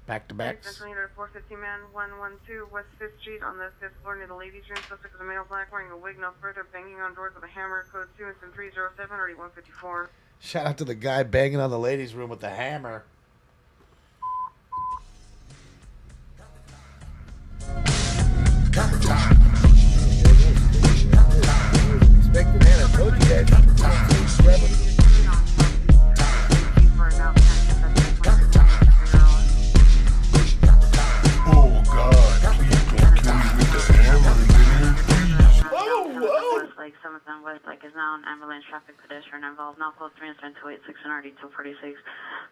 Back to backs. Central Unit 450 man 112 West 5th Street on the 5th floor near the ladies' room. Suspect is a male black wearing a wig, no further, banging on doors with a hammer. Code 2 and some 307 already 154. Shout out to the guy banging on the ladies' room with the hammer. Expected, man. I told you guys. Oh God, please don't kill me with the hammer, nigga. Like 7th and West Lake is now an ambulance traffic pedestrian involved. Now code 3 and 286 and already 246.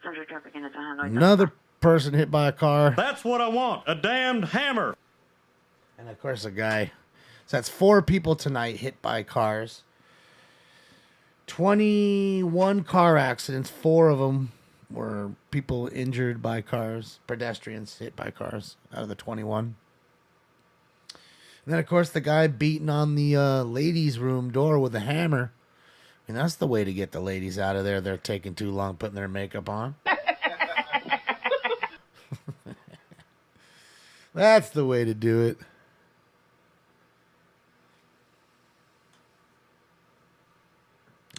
Subject traffic in the Hanoi. Another person hit by a car. That's what I want. A damned hammer. And of course, a guy. So that's 4 people tonight hit by cars. 21 car accidents. 4 of them were people injured by cars. Pedestrians hit by cars out of the 21. And then, of course, the guy beating on the ladies' room door with a hammer. And that's the way to get the ladies out of there. They're taking too long putting their makeup on. That's the way to do it.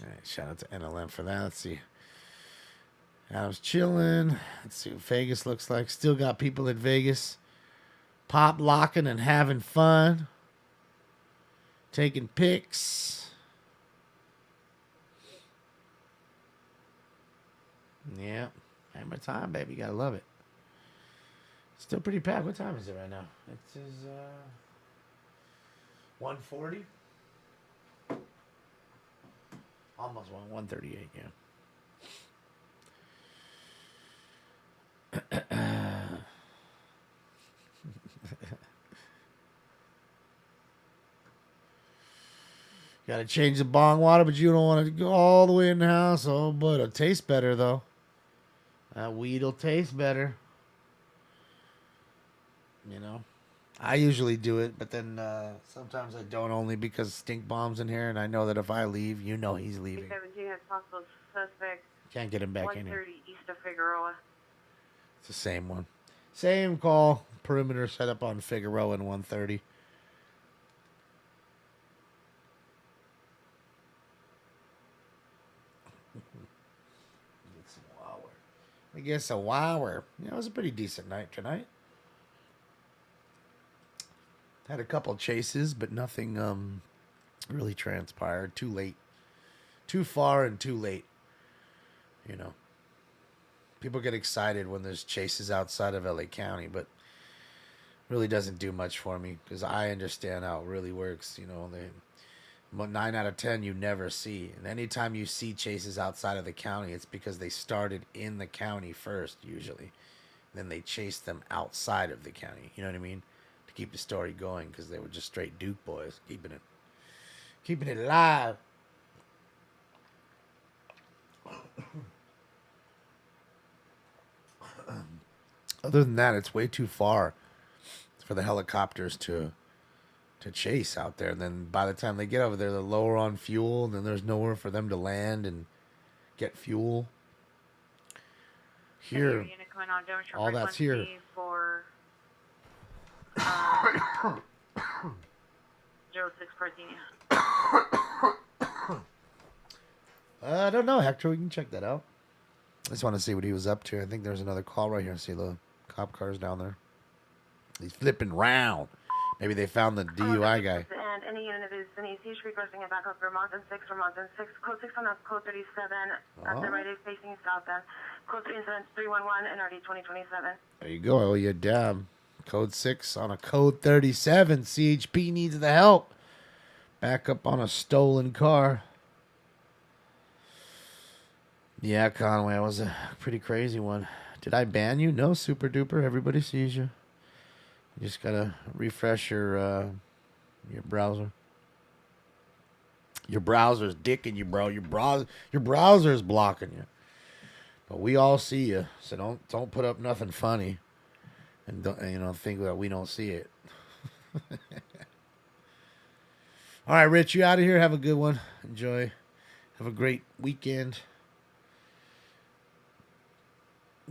All right, shout out to NLM for that. Let's see. I was chilling. Let's see what Vegas looks like. Still got people at Vegas pop locking and having fun. Taking pics. Yeah. Hammer time, baby. You gotta love it. Still pretty packed. What time is it right now? It is 1:40. Almost 1:38, yeah. Gotta change the bong water, but you don't want it to go all the way in the house. Oh, but it'll taste better, though. That weed will taste better. You know? I usually do it, but then sometimes I don't, only because stink bomb's in here, and I know that if I leave, you know he's leaving. 17 has possible suspect. Can't get him back in here. 130 east of Figueroa. It's the same one. Same call. Perimeter set up on Figueroa and 130. I guess a wower. Yeah, it was a pretty decent night tonight. Had a couple chases, but nothing really transpired. Too late. Too far and too late. You know. People get excited when there's chases outside of LA County, but really doesn't do much for me because I understand how it really works. You know, 9 out of 10 you never see. And anytime you see chases outside of the county, it's because they started in the county first, usually. Then they chased them outside of the county. You know what I mean? To keep the story going, because they were just straight Duke boys, keeping it alive. Other than that, it's way too far for the helicopters to chase out there. And then by the time they get over there, they're lower on fuel, and then there's nowhere for them to land and get fuel. Here, all that's here. For 06 Parthenia. I don't know, Hector. We can check that out. I just want to see what he was up to. I think there's another call right here. See the cop cars down there. He's flipping round. Maybe they found the DUI guy. And any unit is in EC requesting a backup for Mountain 6 or Mountain 6. Code 6 on code 37 at the right is facing southbound. Code 3 incident 311 and RD 2027. There you go. Oh, you're down. Code 6 on a code 37. CHP needs the help. Backup on a stolen car. Yeah, Conway, that was a pretty crazy one. Did I ban you? No, super duper. Everybody sees you. You just gotta refresh your browser. Your browser's dicking you, bro. Your browser is blocking you. But we all see you, so don't put up nothing funny, and don't think that we don't see it. All right, Rich, you out of here. Have a good one. Enjoy. Have a great weekend.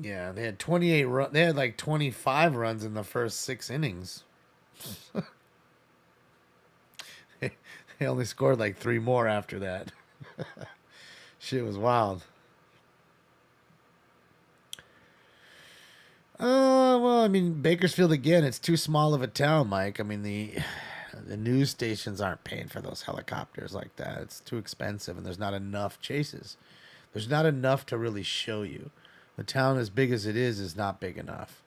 Yeah, they had 28 runs. They had like 25 runs in the first 6 innings. They only scored like 3 more after that. Shit was wild. Well, I mean, Bakersfield again. It's too small of a town, Mike. I mean, the news stations aren't paying for those helicopters like that. It's too expensive, and there's not enough chases. There's not enough to really show you. The town, as big as it is not big enough.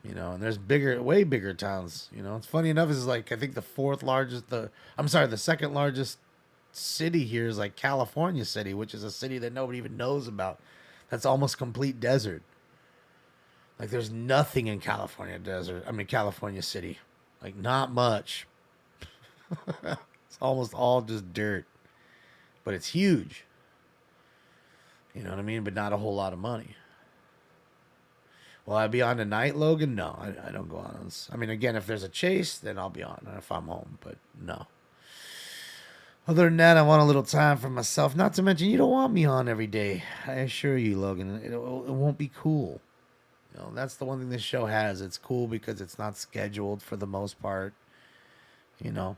And there's way bigger towns. It's funny enough, is like, I think the second largest city here is like California City, which is a city that nobody even knows about. That's almost complete desert. Like, there's nothing in California City. Like, not much. It's almost all just dirt. But it's huge. You know what I mean? But not a whole lot of money. Will I be on tonight, Logan? No, I don't go on. I mean, again, if there's a chase, then I'll be on if I'm home. But no. Other than that, I want a little time for myself. Not to mention, you don't want me on every day. I assure you, Logan. It won't be cool. That's the one thing this show has. It's cool because it's not scheduled for the most part. And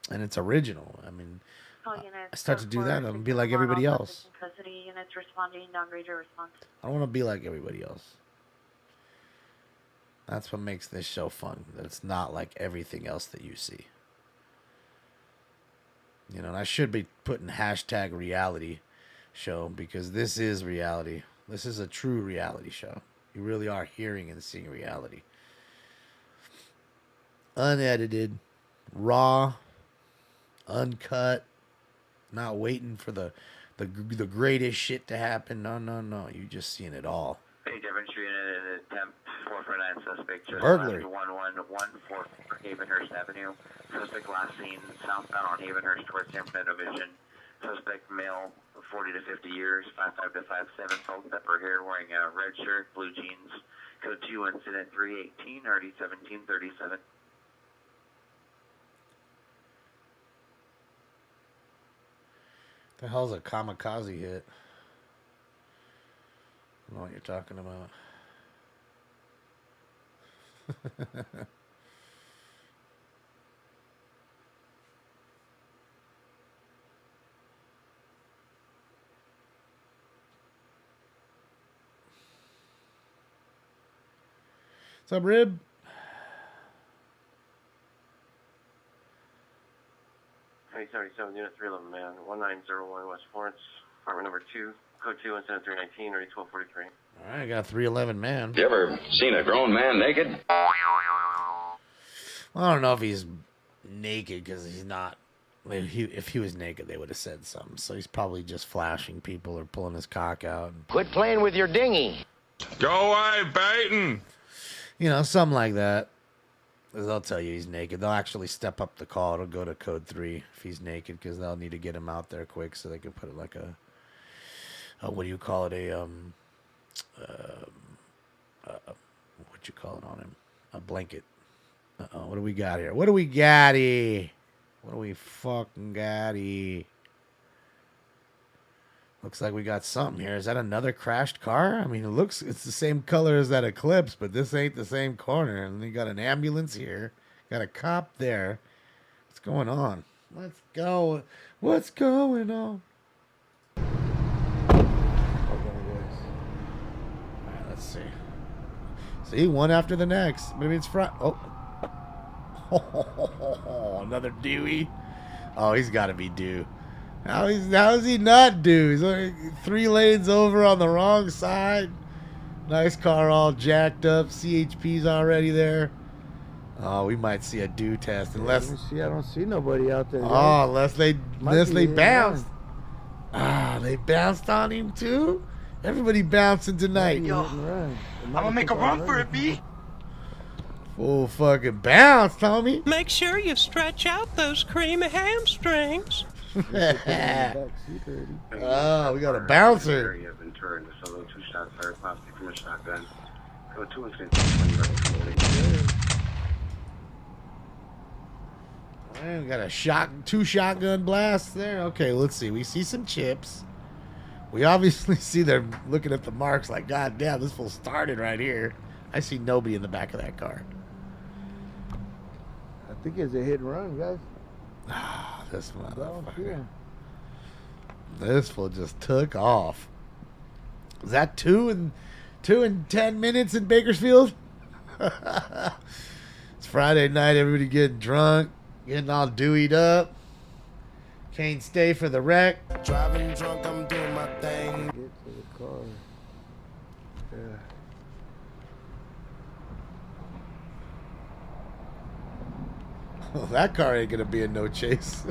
it's original. I mean, I start to do that, I'm gonna be like everybody else. Custody units responding, downgrade your response. I don't want to be like everybody else. That's what makes this show fun. That it's not like everything else that you see. And I should be putting hashtag reality show, because this is reality. This is a true reality show. You really are hearing and seeing reality. Unedited, raw, uncut, not waiting for the greatest shit to happen. No. You just seeing it all. Hey, Devon Street, attempt 449 suspect. Just Burglary. 1114 Havenhurst Avenue. Suspect last seen southbound on Havenhurst towards San Fernando Vision. Suspect male, 40 to 50 years, 5'5" to 5'7", salt pepper hair, wearing a red shirt, blue jeans. Code 2, incident 318, RD 1737. The hell's a kamikaze hit? I don't know what you're talking about. What's up, Rib? Hey, 77, Unit 311, man. 1901 West Florence, apartment number 2, code 2, incident 319, ready 1243. All right, I got 311, man. You ever seen a grown man naked? Well, I don't know if he's naked, because he's not. If he was naked, they would have said something. So he's probably just flashing people or pulling his cock out. Quit playing with your dinghy. Go away, Baton. Something like that. They'll tell you he's naked. They'll actually step up the call. It'll go to code 3 if he's naked, because they'll need to get him out there quick so they can put it like a what do you call it? What you call it on him? A blanket. What do we got here? What do we fucking got here? Looks like we got something here. Is that another crashed car? I mean, it's the same color as that Eclipse, but this ain't the same corner. And you got an ambulance here. Got a cop there. What's going on? What's going on? Alright, let's see. See, one after the next. Maybe it's another Dewey. Oh, he's got to be due. How is he not due? He's only 3 lanes over on the wrong side. Nice car, all jacked up. CHP's already there. Oh, we might see a due test unless. I don't see nobody out there. Oh, unless they bounced. They bounced on him too. Everybody bouncing tonight. I'm gonna make a run for it, B. Full fucking bounce, Tommy. Make sure you stretch out those creamy hamstrings. Oh, we got a bouncer. Area of Ventura to solo 2 shots fired possibly from a shotgun. Code 2 incident 20 Man, we got a two shotgun blasts there. Okay, let's see. We see some chips. We obviously see they're looking at the marks like, God damn, this fool started right here. I see nobody in the back of that car. I think it's a hit and run, guys. Ah, this motherfucker. This fool just took off. Is that 2 in 10 minutes in Bakersfield? It's Friday night. Everybody getting drunk, getting all dewied up. Can't stay for the wreck. Driving drunk, I'm doing my thing. Get to the car. Yeah. Oh, that car ain't gonna be a no chase.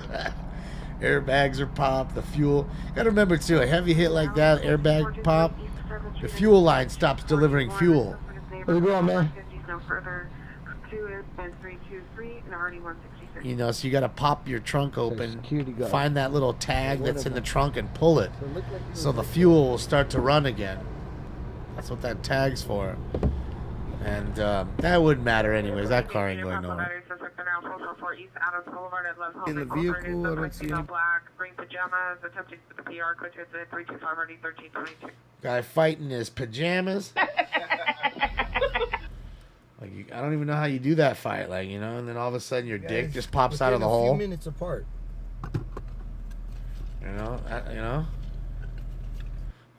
Airbags are popped. The fuel. Gotta remember too, a heavy hit like that, airbag pop, the fuel line stops delivering fuel. Where's it going, man? You know, so you gotta pop your trunk open, find that little tag that's in the trunk and pull it, so the fuel will start to run again. That's what that tag's for. And that wouldn't matter anyways. That car ain't going nowhere. In the vehicle, I don't see any. Guy fighting his pajamas. Like I don't even know how you do that fight, like, you know, and then all of a sudden your dick just pops out of the hole. A few minutes apart. You know,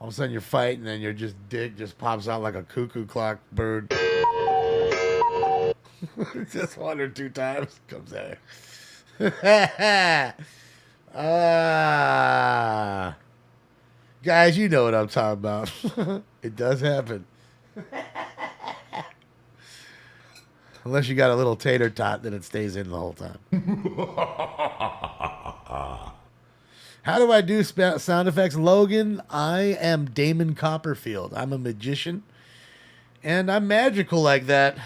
all of a sudden you're fighting, and then your dick just pops out like a cuckoo clock bird. Just 1 or 2 times comes out. Guys, you know what I'm talking about. It does happen. Unless you got a little tater tot, then it stays in the whole time. How do I do sound effects? Logan, I am Damon Copperfield. I'm a magician. And I'm magical like that.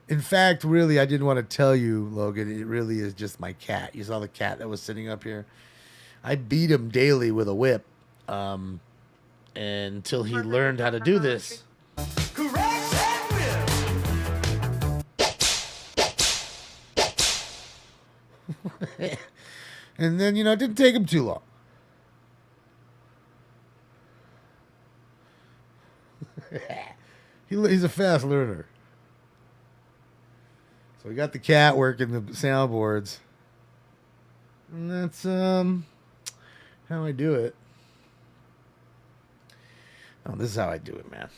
In fact, really, I didn't want to tell you, Logan. It really is just my cat. You saw the cat that was sitting up here? I beat him daily with a whip. Until he learned how to do this. And then, you know, it didn't take him too long. He's a fast learner. So we got the cat working the soundboards. And that's how I do it. Oh, this is how I do it, man.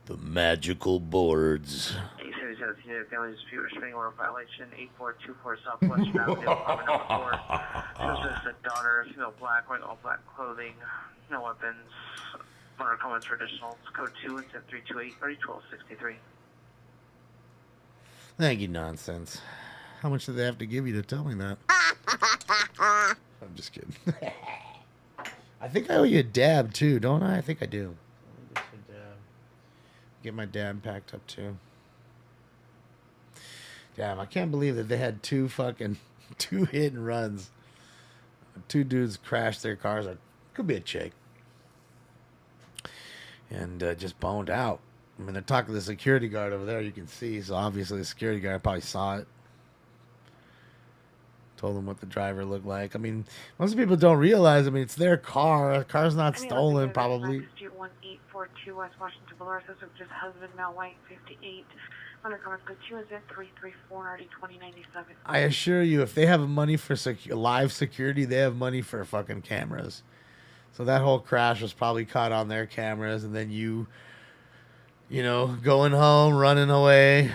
The magical boards. 877 family dispute restraining order violation 8424 Southwest Avenue, apartment number 4. This is the daughter, female black, wearing all black clothing, no weapons. Motor comments for additional. Code 2 and 328 1263. Thank you, nonsense. How much do they have to give you to tell me that? I'm just kidding. I think I owe you a dab too, don't I? I think I do. Get my dab packed up too. Damn, I can't believe that they had 2 hit and runs. 2 dudes crashed their cars. Or could be a chick. And just boned out. I mean, they're talking to the security guard over there. You can see. So obviously the security guard probably saw it. Told them what the driver looked like. I mean, most people don't realize. I mean, it's their car. The car's not stolen, probably. 1842 West Washington Boulevard. So just husband, male, white, 58. Undercover code 2 is at 334 2097. I assure you, if they have money for live security, they have money for fucking cameras. So that whole crash was probably caught on their cameras, and then you know, going home, running away,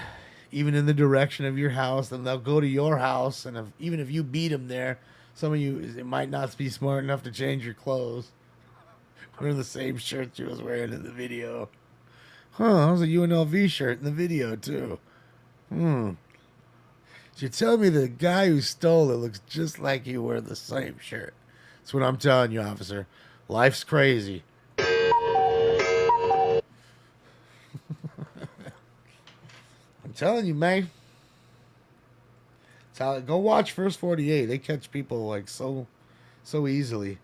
even in the direction of your house, and they'll go to your house, and even if you beat them there, some of you, it might not be smart enough to change your clothes. Wearing the same shirt she was wearing in the video. Huh, that was a UNLV shirt in the video, too. You tell me the guy who stole it looks just like you wear the same shirt. That's what I'm telling you, officer. Life's crazy. I'm telling you, man. Go watch First 48. They catch people like so easily.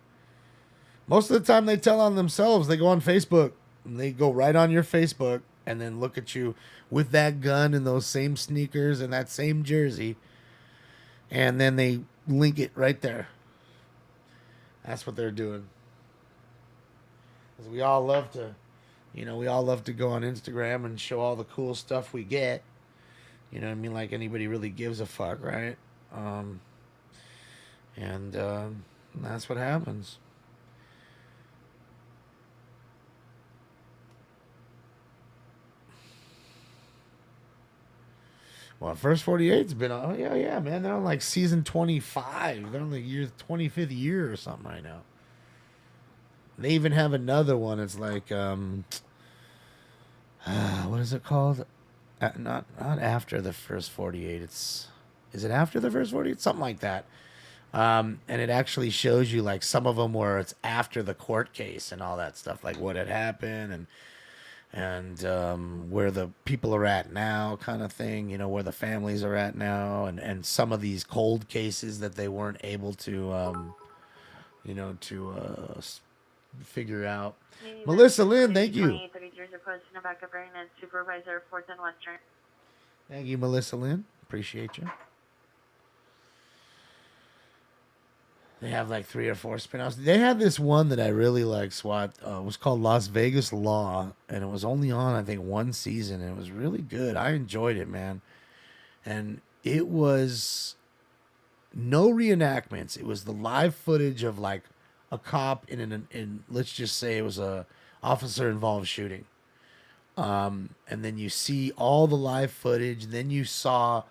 Most of the time they tell on themselves. They go on Facebook. And they go right on your Facebook and then look at you with that gun and those same sneakers and that same jersey. And then they link it right there. That's what they're doing. Because we all love to, we all love to go on Instagram and show all the cool stuff we get. You know what I mean? Like anybody really gives a fuck, right? And that's what happens. Well, First 48's been on. Yeah, man. They're on like season 25. They're on the 25th year or something right now. They even have another one. It's like, what is it called? Not after the First 48. Is it after the First 48? Something like that. And it actually shows you like some of them where it's after the court case and all that stuff, like what had happened and where the people are at now, kind of thing, where the families are at now, and some of these cold cases that they weren't able to, figure out. Melissa Lynn, thank you. Supervisor, 4th and Western. Thank you, Melissa Lynn. Appreciate you. They have like 3 or 4 spin-offs. They had this one that I really liked, SWAT. It was called Las Vegas Law, and it was only on, I think, 1 season, and it was really good. I enjoyed it, man. And it was no reenactments. It was the live footage of like a cop in let's just say it was a officer-involved shooting. And then you see all the live footage, and then you saw,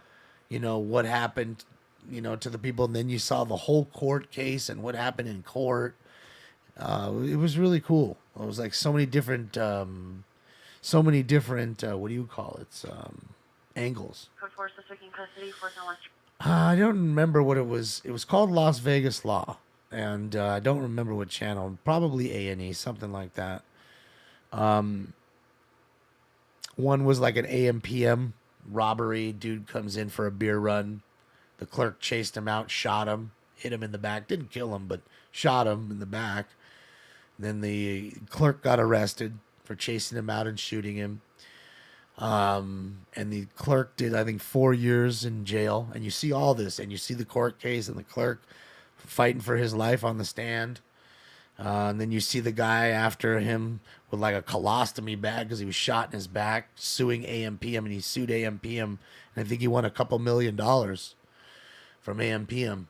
what happened to the people, and then you saw the whole court case and what happened in court. It was really cool. It was like so many different what do you call it? Angles. Code 4, suspect in custody, 4th and Western. I don't remember what it was. It was called Las Vegas Law, and I don't remember what channel. Probably A&E, something like that. One was like an AM/PM robbery. Dude comes in for a beer run. The clerk chased him out, shot him, hit him in the back. Didn't kill him, but shot him in the back. Then the clerk got arrested for chasing him out and shooting him. And the clerk did, I think, 4 years in jail. And you see all this, and you see the court case and the clerk fighting for his life on the stand. And then you see the guy after him with like a colostomy bag because he was shot in his back, suing AM/PM, and he sued AM/PM. And I think he won a couple $1 million from AM/PM.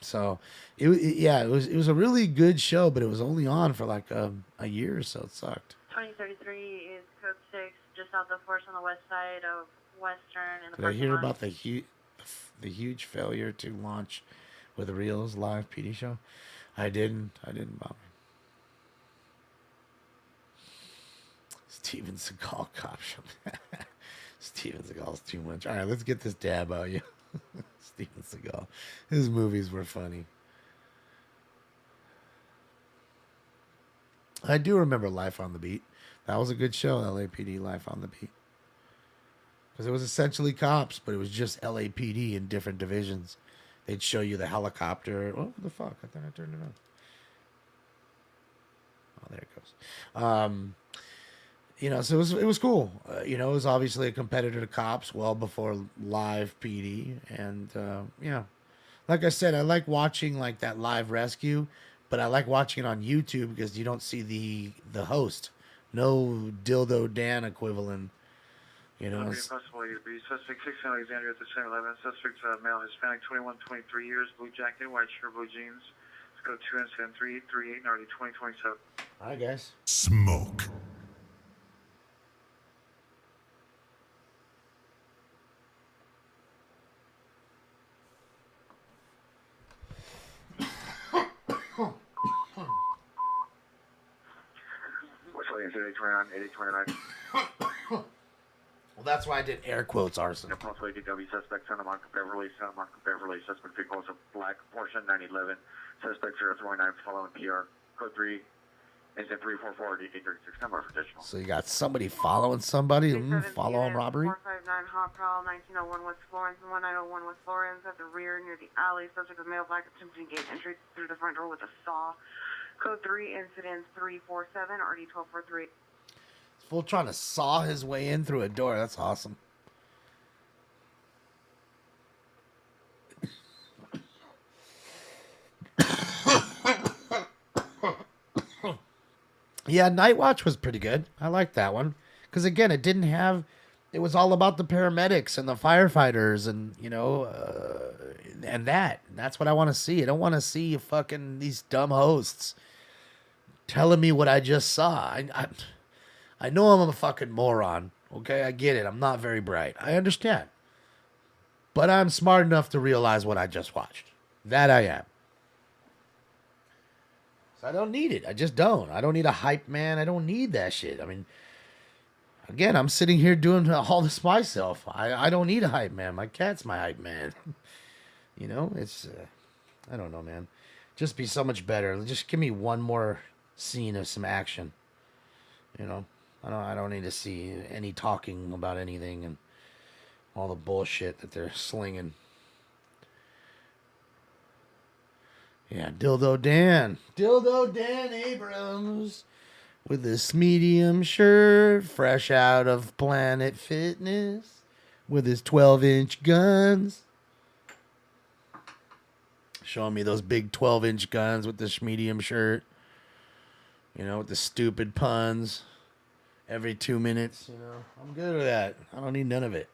So it was a really good show, but it was only on for like a year or so. It sucked. 2033 is code 6, just south of Force on the west side of Western. In the Did I hear about the huge failure to launch with Reel's live PD show? I didn't, Bobby. Steven Seagal cop show. Steven Seagal's too much. All right, let's get this dab out of you. Steven Seagal. His movies were funny. I do remember Life on the Beat. That was a good show, LAPD Life on the Beat. Because it was essentially cops, but it was just LAPD in different divisions. They'd show you the helicopter. Oh, what the fuck? I thought I turned it on. Oh, there it goes. So it was cool. It was obviously a competitor to cops well before live PD. And, like I said, I like watching like that live rescue, but I like watching it on YouTube because you don't see the host. No Dildo Dan equivalent. Possible AUB. Suspect 6 Alexandria at the 7-11. Suspect male, Hispanic, 21, 23 years, blue jacket, white shirt, blue jeans. Let's go 2 and 7, 3, 3, 8, 90, 20, 27. Hi, guys. Smoke. What's the 829, 829? That's why I did air quotes arson. Possibly DW suspect, Santa Monica, Beverly, suspect vehicle is a black Porsche 911, suspect 039 following PR, code 3, incident 344, DD36, number for additional. So you got somebody following somebody, follow on robbery? 459 Hot Prowl, 1901 West Florence, and 1901 West Florence at the rear near the alley. Subject of male black attempting to gain entry through the front door with a saw. Code 3, incident 347, RD 1243. Fool trying to saw his way in through a door. That's awesome. Yeah, Night Watch was pretty good. I liked that one. Because, again, it didn't have... It was all about the paramedics and the firefighters and, you know, and that. That's what I want to see. I don't want to see fucking these dumb hosts telling me what I just saw. I know I'm a fucking moron, okay? I get it. I'm not very bright. I understand. But I'm smart enough to realize what I just watched. That I am. So I don't need it. I just don't. I don't need a hype man. I don't need that shit. I mean, again, I'm sitting here doing all this myself. I don't need a hype man. My cat's my hype man. You know, it's... I don't know, man. Just be so much better. Just give me one more scene of some action. You know? I don't need to see any talking about anything and all the bullshit that they're slinging. Yeah, Dildo Dan Abrams with this medium shirt, fresh out of Planet Fitness, with his 12-inch guns. Showing me those big 12-inch guns with this medium shirt. You know, with the stupid puns. Every 2 minutes, you know. I'm good with that. I don't need none of it.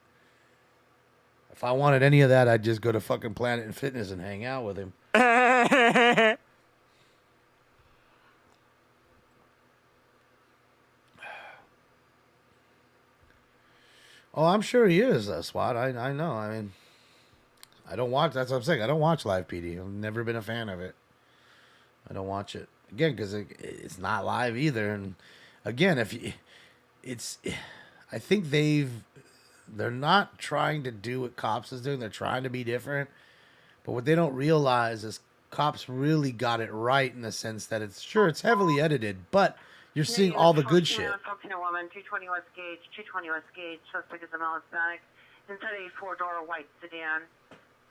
If I wanted any of that, I'd just go to fucking Planet and Fitness and hang out with him. Oh, I'm sure he is, SWAT. I know. I mean, I don't watch. That's what I'm saying. I don't watch Live PD. I've never been a fan of it. I don't watch it. Again, because it's not live either. And again, I think they're not trying to do what Cops is doing. They're trying to be different. But what they don't realize is Cops really got it right in the sense that it's heavily edited, but you're seeing all the good shit. 14 woman, 220 West Gage, 220 West Gage, suspect is a male Hispanic, inside a four-door white sedan.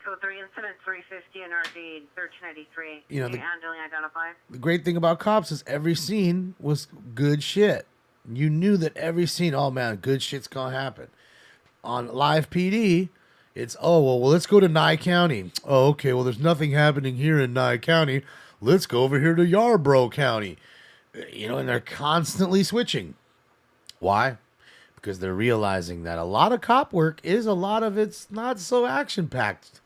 Code 3, incident 350 and RD 1393. You know, handling identified. The great thing about Cops is every scene was good shit. You knew that every scene, oh man, good shit's gonna happen. On Live PD, it's, well, let's go to Nye County. Oh, okay, well, there's nothing happening here in Nye County. Let's go over here to Yarborough County. You know, and they're constantly switching. Why? Because they're realizing that a lot of cop work it's not so action-packed.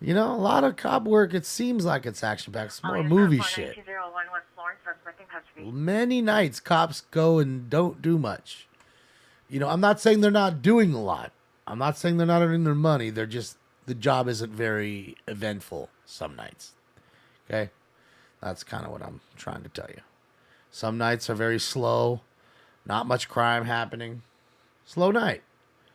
You know, a lot of cop work, it seems like it's action-packed. It's more movie shit. Many nights, cops go and don't do much. You know, I'm not saying they're not doing a lot. I'm not saying they're not earning their money. They're just, the job isn't very eventful some nights. Okay? That's kind of what I'm trying to tell you. Some nights are very slow. Not much crime happening. Slow night.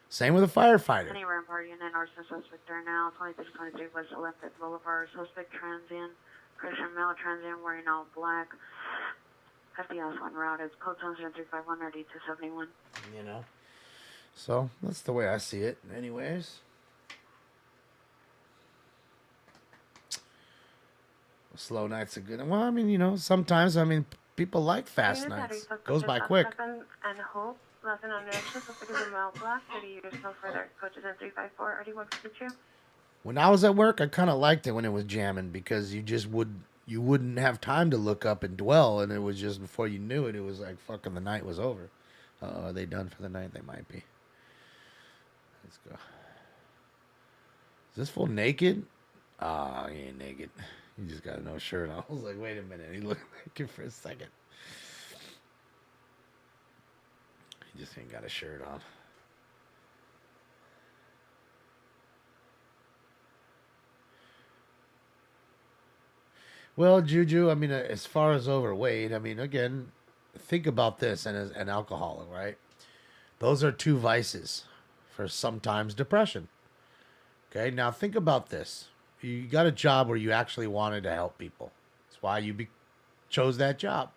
Same with a firefighter. Any Rampart unit, arson suspect there now, 2623 West Olympic Boulevard, suspect transient, Christian male transient wearing all black. FDS one route is code 70351 RD 271. You know? So, that's the way I see it. Anyways. Slow nights are good. Well, I mean, you know, sometimes, people like fast nights. Goes by quick. And Hope, left in under action, suspect is a male black, 30 years, no further. Code 354 RD 152. When I was at work, I kind of liked it when it was jamming because you wouldn't have time to look up and dwell, and it was just before you knew it, it was like fucking the night was over. Are they done for the night? They might be. Let's go. Is this fool naked? Ah, he ain't naked. He just got no shirt on. I was like, wait a minute. He looked naked for a second. He just ain't got a shirt on. Well, Juju, as far as overweight, again, think about this and as an alcoholic, right? Those are two vices, or sometimes depression. Okay, now think about this. You got a job where you actually wanted to help people. That's why you chose that job.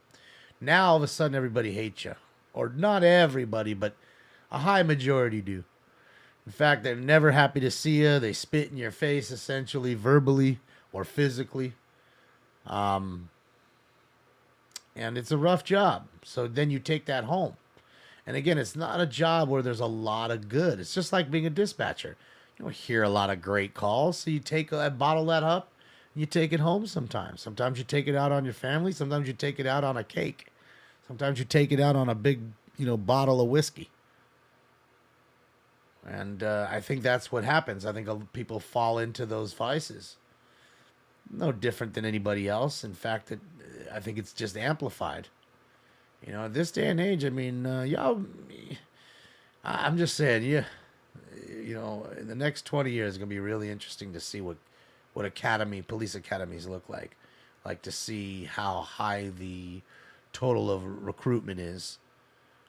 Now all of a sudden everybody hates you. Or not everybody, but a high majority do. In fact, they're never happy to see you. They spit in your face, essentially, verbally or physically. And it's a rough job. So then you take that home. And again, it's not a job where there's a lot of good. It's just like being a dispatcher. You don't hear a lot of great calls. So you bottle that up, and you take it home sometimes. Sometimes you take it out on your family. Sometimes you take it out on a cake. Sometimes you take it out on a big, bottle of whiskey. And I think that's what happens. I think people fall into those vices. No different than anybody else. In fact, I think it's just amplified. This day and age, I mean, y'all, I'm just saying, in the next 20 years, it's going to be really interesting to see what police academies look like. Like to see how high the total of recruitment is.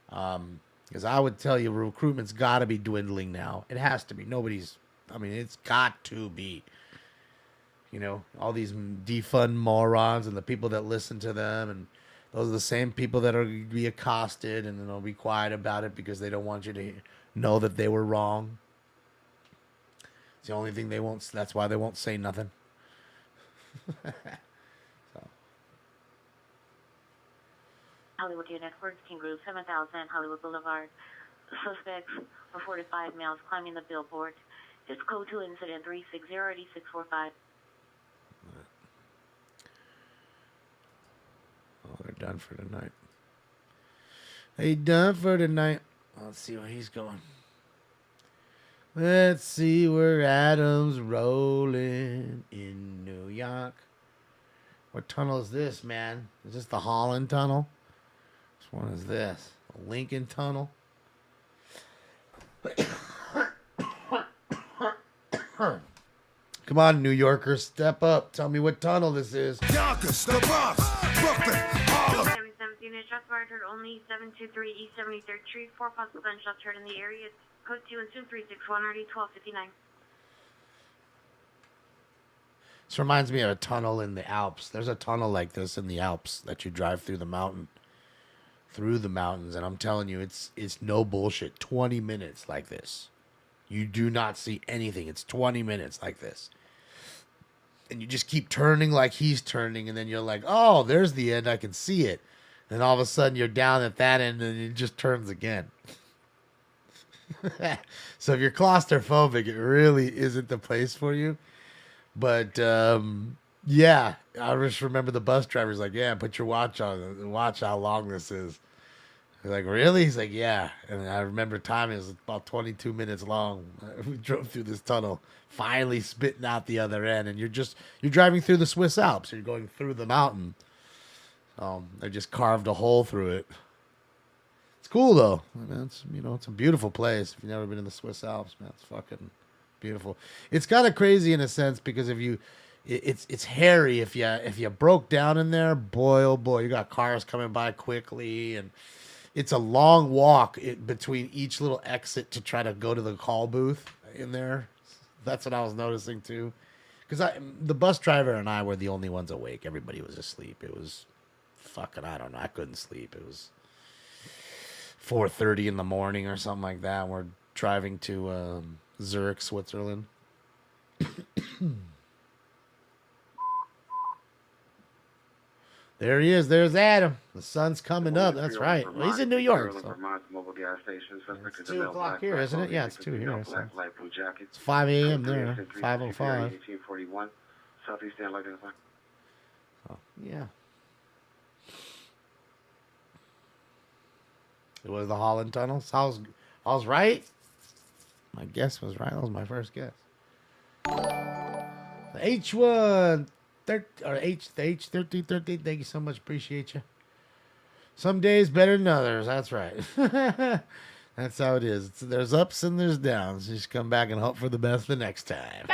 Because I would tell you recruitment's got to be dwindling now. It has to be. It's got to be. All these defund morons and the people that listen to them, and those are the same people that are going to be accosted, and then they'll be quiet about it because they don't want you to know that they were wrong. It's the only thing they won't. That's why they won't say nothing. Hollywood Unit 14 Group 7000 Hollywood Boulevard. Suspects are 4 to 5 males climbing the billboard. It's code 2 incident 360-8645. Oh, they're done for tonight. They done for tonight. Let's see where he's going. Let's see where Adam's rolling in New York. What tunnel is this, man? Is this the Holland Tunnel? Which one is this? The Lincoln Tunnel? Come on, New Yorkers, step up. Tell me what tunnel this is. Yonkers, the Bronx, Brooklyn, Harlem. 717 unit shots fired, heard only 723 East 73rd Street. 4 possible gunshots heard in the area. Code 2 and 2361 RD 1259. This reminds me of a tunnel in the Alps. There's a tunnel like this in the Alps that you drive through the mountains, and I'm telling you, it's no bullshit. 20 minutes like this. You do not see anything. It's 20 minutes like this. And you just keep turning like he's turning, and then you're like, oh, there's the end. I can see it. And all of a sudden, you're down at that end, and it just turns again. So if you're claustrophobic, it really isn't the place for you. But, yeah, I just remember the bus driver's like, yeah, put your watch on and watch how long this is. I was like, really? He's like, yeah. And I remember time, it was about 22 minutes long. We drove through this tunnel, finally spitting out the other end. And you're driving through the Swiss Alps. You're going through the mountain. They just carved a hole through it. It's cool, though. I mean, it's a beautiful place. If you've never been in the Swiss Alps, man, it's fucking beautiful. It's kind of crazy in a sense because it's hairy. If you broke down in there, boy, oh boy, you got cars coming by quickly, and it's a long walk between each little exit to try to go to the call booth in there. That's what I was noticing too, because the bus driver and I were the only ones awake. Everybody was asleep. It was fucking, I don't know. I couldn't sleep. It was 4:30 in the morning or something like that. We're driving to Zurich, Switzerland. There he is. There's Adam. The sun's coming up. That's right. Well, he's in New York. So. It's 2 o'clock here, isn't it? Yeah, it's 2 here. So. It's 5 a.m. there. 5:05. Oh, yeah. It was the Holland Tunnel. I was right. My guess was right. That was my first guess. The H1 or H1313. Thank you so much. Appreciate you. Some days better than others. That's right. That's how it is. There's ups and there's downs. You just come back and hope for the best the next time.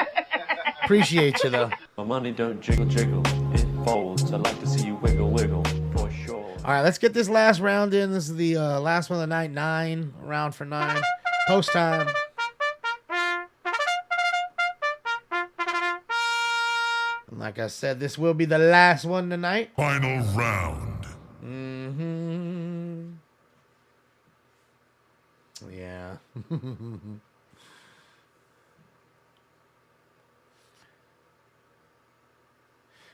Appreciate you though. My money don't jiggle jiggle. It folds. I like to see you wiggle wiggle for sure. All right, let's get this last round in. This is the last one of the night. 9 round for 9. Post time. like I said, this will be the last one tonight. Final round. Mm-hmm. Yeah.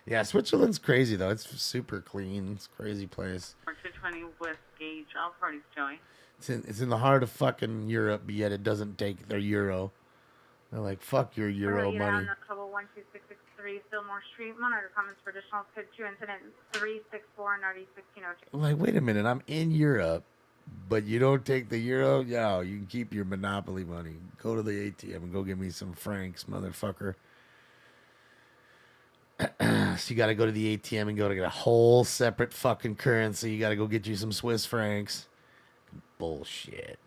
Yeah, Switzerland's crazy though. It's super clean. It's a crazy place. 220 with Gage. All parties join. It's in the heart of fucking Europe, but yet it doesn't take their euro. They're like, fuck your euro money. Trouble 12663 Fillmore Street. Monitor comments for additional code 2 incident 364 Nardi 1602. Like, wait a minute, I'm in Europe, but you don't take the euro? Yeah, you can keep your Monopoly money. Go to the ATM and go get me some francs, motherfucker. So you got to go to the ATM and go to get a whole separate fucking currency. You got to go get you some Swiss francs. Bullshit.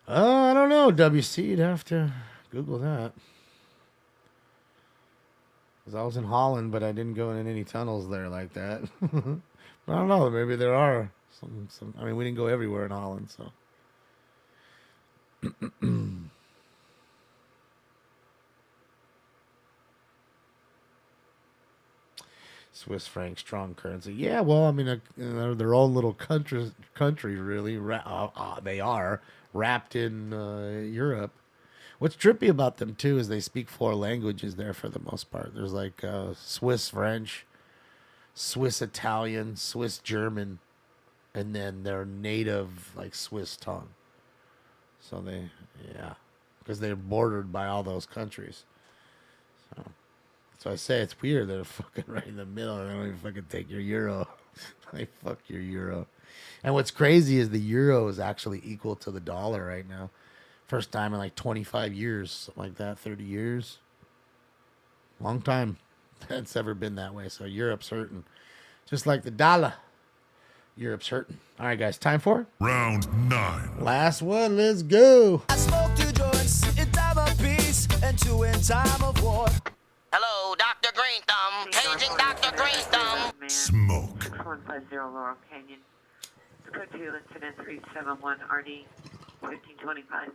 I don't know, WC. You'd have to Google that. Because I was in Holland, but I didn't go in any tunnels there like that. I don't know. Maybe there are some. I mean, we didn't go everywhere in Holland, so. Swiss franc, strong currency. Yeah, well, I mean, they're their own little country, really. They are wrapped in Europe. What's trippy about them, too, is they speak 4 languages there for the most part. There's like Swiss French, Swiss Italian, Swiss German, and then their native, like, Swiss tongue. So because they're bordered by all those countries. So I say it's weird. They're fucking right in the middle. They don't even fucking take your euro. Like, fuck your euro. And what's crazy is the euro is actually equal to the dollar right now. First time in like 25 years, something like that, 30 years. Long time it's ever been that way. So Europe's hurting. Just like the dollar. Europe's hurting. All right, guys, time for round 9. Last one, let's go. I smoke 2 joints in time of peace and 2 in time of war. Hello, Dr. Green Thumb. Paging Dr. Green Thumb. Smoke. 6150 Laurel Canyon. Code 2 incident 371 RD 1525.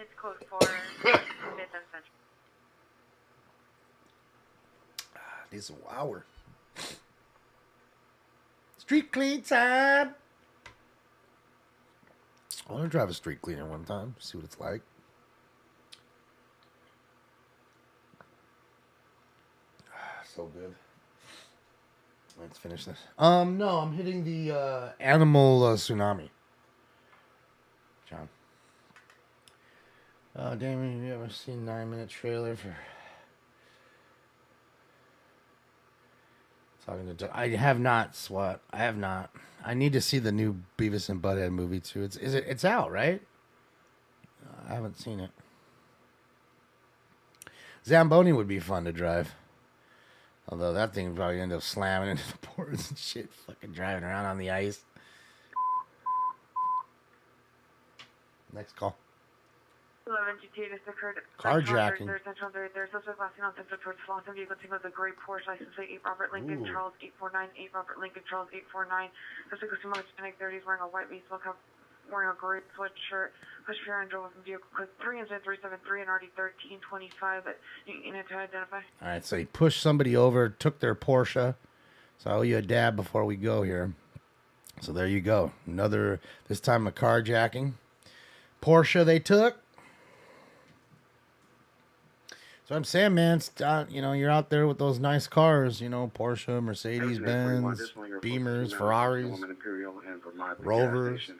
It's code 4 Fifth and Central. Need some hour. Street clean time. I want to drive a street cleaner one time, see what it's like. So good. Let's finish this. No, I'm hitting the animal tsunami. John. Oh, damn it. Have you ever seen 9-minute trailer for... Talking to... I have not, SWAT. I have not. I need to see the new Beavis and Butthead movie, too. It's out, right? I haven't seen it. Zamboni would be fun to drive. Although that thing would probably end up slamming into the boards and shit. Fucking driving around on the ice. Next call. 11 GTA just occurred. Carjacking. There's suspect last seen on Central towards Flosson vehicle team with a gray Porsche license plate 8 Robert Lincoln Ooh. Charles 849 8 Robert Lincoln Charles 849. Suspect was much in 30s wearing a white baseball cap, wearing a gray sweatshirt. Pushed fear and drove from vehicle code 3 incident 373 and RD 1325. But you need to identify. All right, so he pushed somebody over, took their Porsche. So I owe you a dab before we go here. So there you go. Another, this time a carjacking. Porsche they took. So I'm saying, man, you're out there with those nice cars, Porsche, Mercedes-Benz, Beamers, Ferraris, Rovers,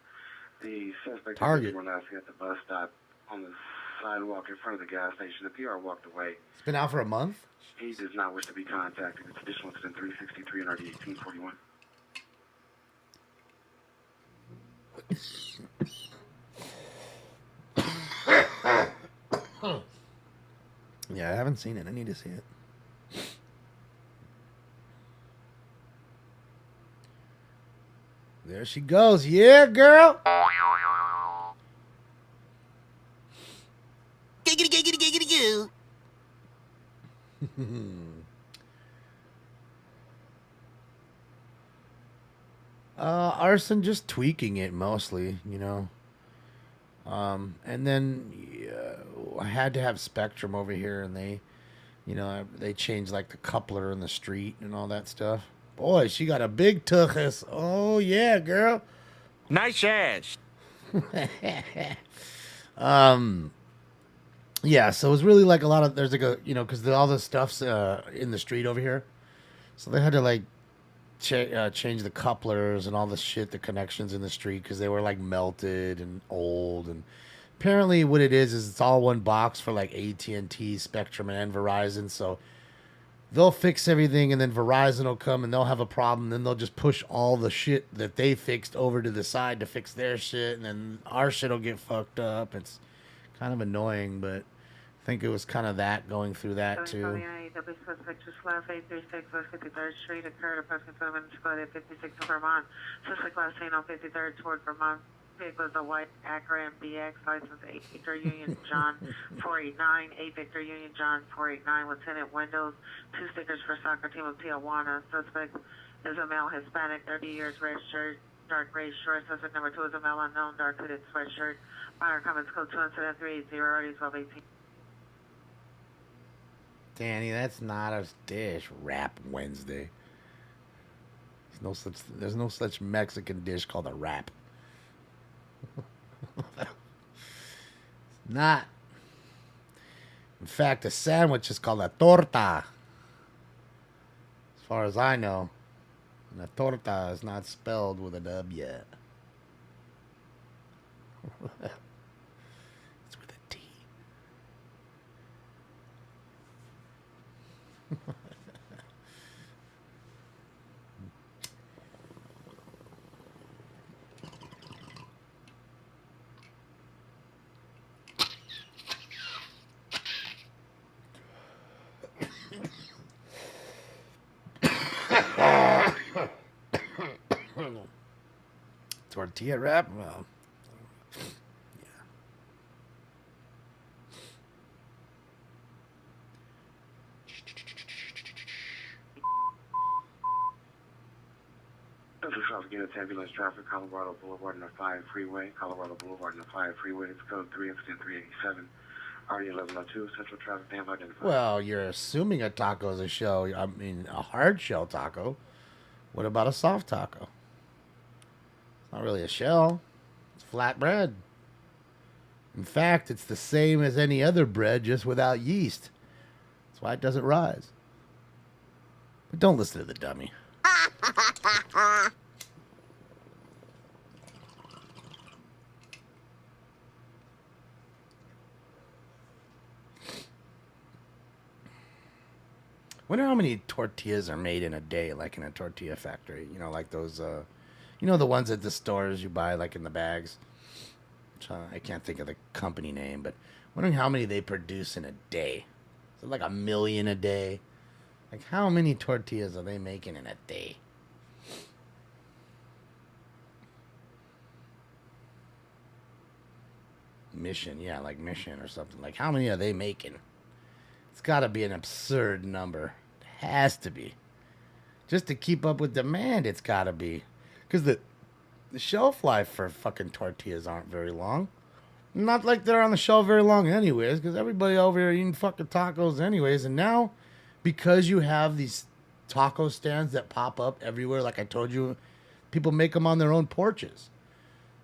The suspect Target. was last at the bus stop on the sidewalk in front of the gas station. The PR walked away. It's been out for a month? He does not wish to be contacted. It's additional incident 363 and RD 1841. Yeah, I haven't seen it. I need to see it. There she goes. Yeah, girl. Giggity, giggity, giggity, goo. Arson just tweaking it mostly, you know. And then I had to have Spectrum over here, and they, you know, they changed like the coupler in the street and all that stuff. Boy, she got a big tuchus. Oh yeah, girl. Nice ass. Yeah, so it was really like a lot of, there's like a, you know, because all the stuff's in the street over here. So they had to like change the couplers and all the shit, the connections in the street, because they were like melted and old. And apparently what it is it's all one box for like AT&T, Spectrum, and Verizon. So they'll fix everything, and then Verizon will come and they'll have a problem. Then they'll just push all the shit that they fixed over to the side to fix their shit, and then our shit will get fucked up. It's kind of annoying, but I think it was kind of that going through that too. The suspect just left 836 West 53rd Street, occurred approximately 7 minutes ago at 56 in Vermont. Suspect last seen on 53rd toward Vermont. Vehicle was a white Acura MDX, license 8 Victor Union John 489, 8 Victor Union John 489 with tinted windows, 2 stickers for soccer team of Tijuana. Suspect is a male Hispanic, 30 years, red shirt, dark gray shorts. Suspect number 2 is a male unknown, dark hooded sweatshirt. Minor comments code 2 incident 380 already 1218. Danny, that's not a dish. Rap Wednesday. There's no such Mexican dish called a wrap. It's not. In fact, a sandwich is called a torta. As far as I know. And a torta is not spelled with a W. It's with a T. Tortilla wrap? Well, yeah. Central traffic units, ambulance traffic, Colorado Boulevard and the 5 freeway, Colorado Boulevard and the 5 freeway, it's code 3 incident 387, RE 1102, central traffic, damn identified. Well, you're assuming a taco is a shell. I mean, a hard shell taco. What about a soft taco? It's not really a shell. It's flat bread. In fact, it's the same as any other bread, just without yeast. That's why it doesn't rise. But don't listen to the dummy. Wonder how many tortillas are made in a day, like in a tortilla factory. You know, like those, you know, the ones at the stores you buy, like in the bags. I can't think of the company name, but wondering how many they produce in a day. Is it like 1 million a day? Like, how many tortillas are they making in a day? Mission, yeah, like Mission or something. Like, how many are they making? It's got to be an absurd number. It has to be. Just to keep up with demand, it's got to be. Because the shelf life for fucking tortillas aren't very long. Not like they're on the shelf very long anyways, because everybody over here eating fucking tacos anyways. And now, because you have these taco stands that pop up everywhere, like I told you, people make them on their own porches.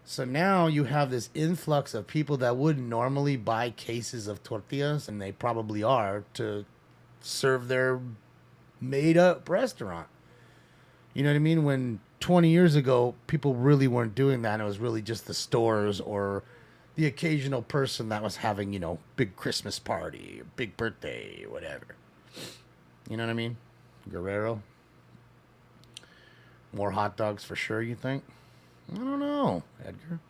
So now you have this influx of people that wouldn't normally buy cases of tortillas, and they probably are, to serve their made-up restaurant. You know what I mean? When 20 years ago, people really weren't doing that. It was really just the stores or the occasional person that was having, you know, big Christmas party, or big birthday, or whatever. You know what I mean? Guerrero. More hot dogs for sure, you think? I don't know, Edgar.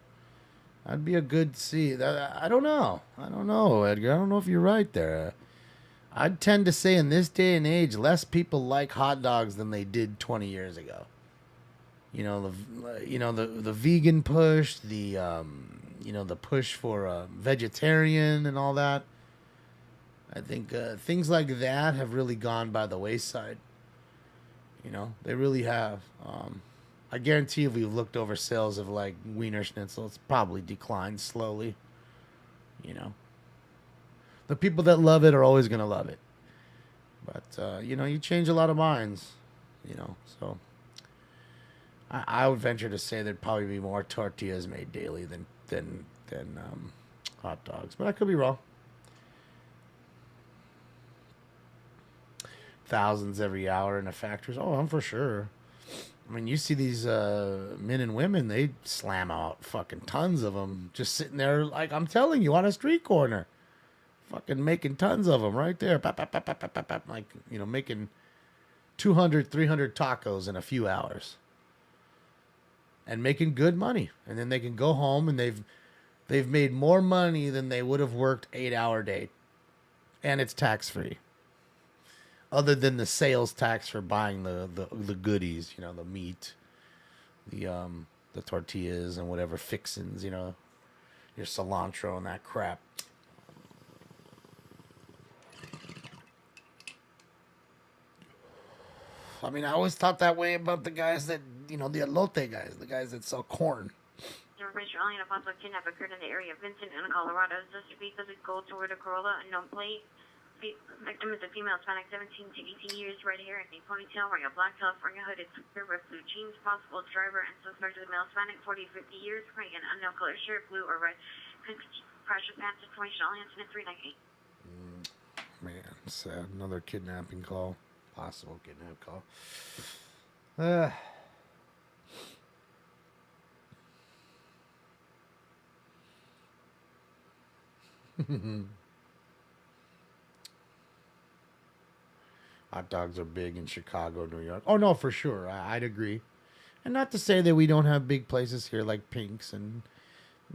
I'd be a good see. I don't know. I don't know, Edgar. I don't know if you're right there. I'd tend to say in this day and age, less people like hot dogs than they did 20 years ago. You know, the vegan push, the the push for vegetarian and all that. I think things like that have really gone by the wayside. You know, they really have. I guarantee if we've looked over sales of like Wiener Schnitzel, it's probably declined slowly. You know, the people that love it are always gonna love it, but you know, you change a lot of minds. You know, so I would venture to say there'd probably be more tortillas made daily than hot dogs, but I could be wrong. Thousands every hour in the factories. Oh, I'm for sure. I mean, you see these men and women, they slam out fucking tons of them just sitting there, like I'm telling you, on a street corner. Fucking making tons of them right there. Pop, pop, pop, pop, pop, pop, pop. Like, you know, making 200, 300 tacos in a few hours. And making good money. And then they can go home and they've made more money than they would have worked 8-hour day. And it's tax-free. Other than the sales tax for buying the goodies, you know, the meat, the tortillas and whatever fixins, you know, your cilantro and that crap. I mean, I always thought that way about the guys that, you know, the elote guys, the guys that sell corn. Information only a possible kidnap occurred in the area of Vincent in Colorado. Just because it gold toward a Corolla, unknown plate. Victim is a female, Hispanic, 17 to 18 years, red hair and a ponytail, wearing a black California hooded sweater with blue jeans. Possible driver and suspect is a male, Hispanic, 40 to 50 years, wearing an unknown color shirt, blue or red. Pressure pants, information only incident 398. Man, sad. Another kidnapping call. Possible kidnap call. Hot dogs are big in Chicago, New York. Oh, no, for sure. I'd agree. And not to say that we don't have big places here like Pink's and,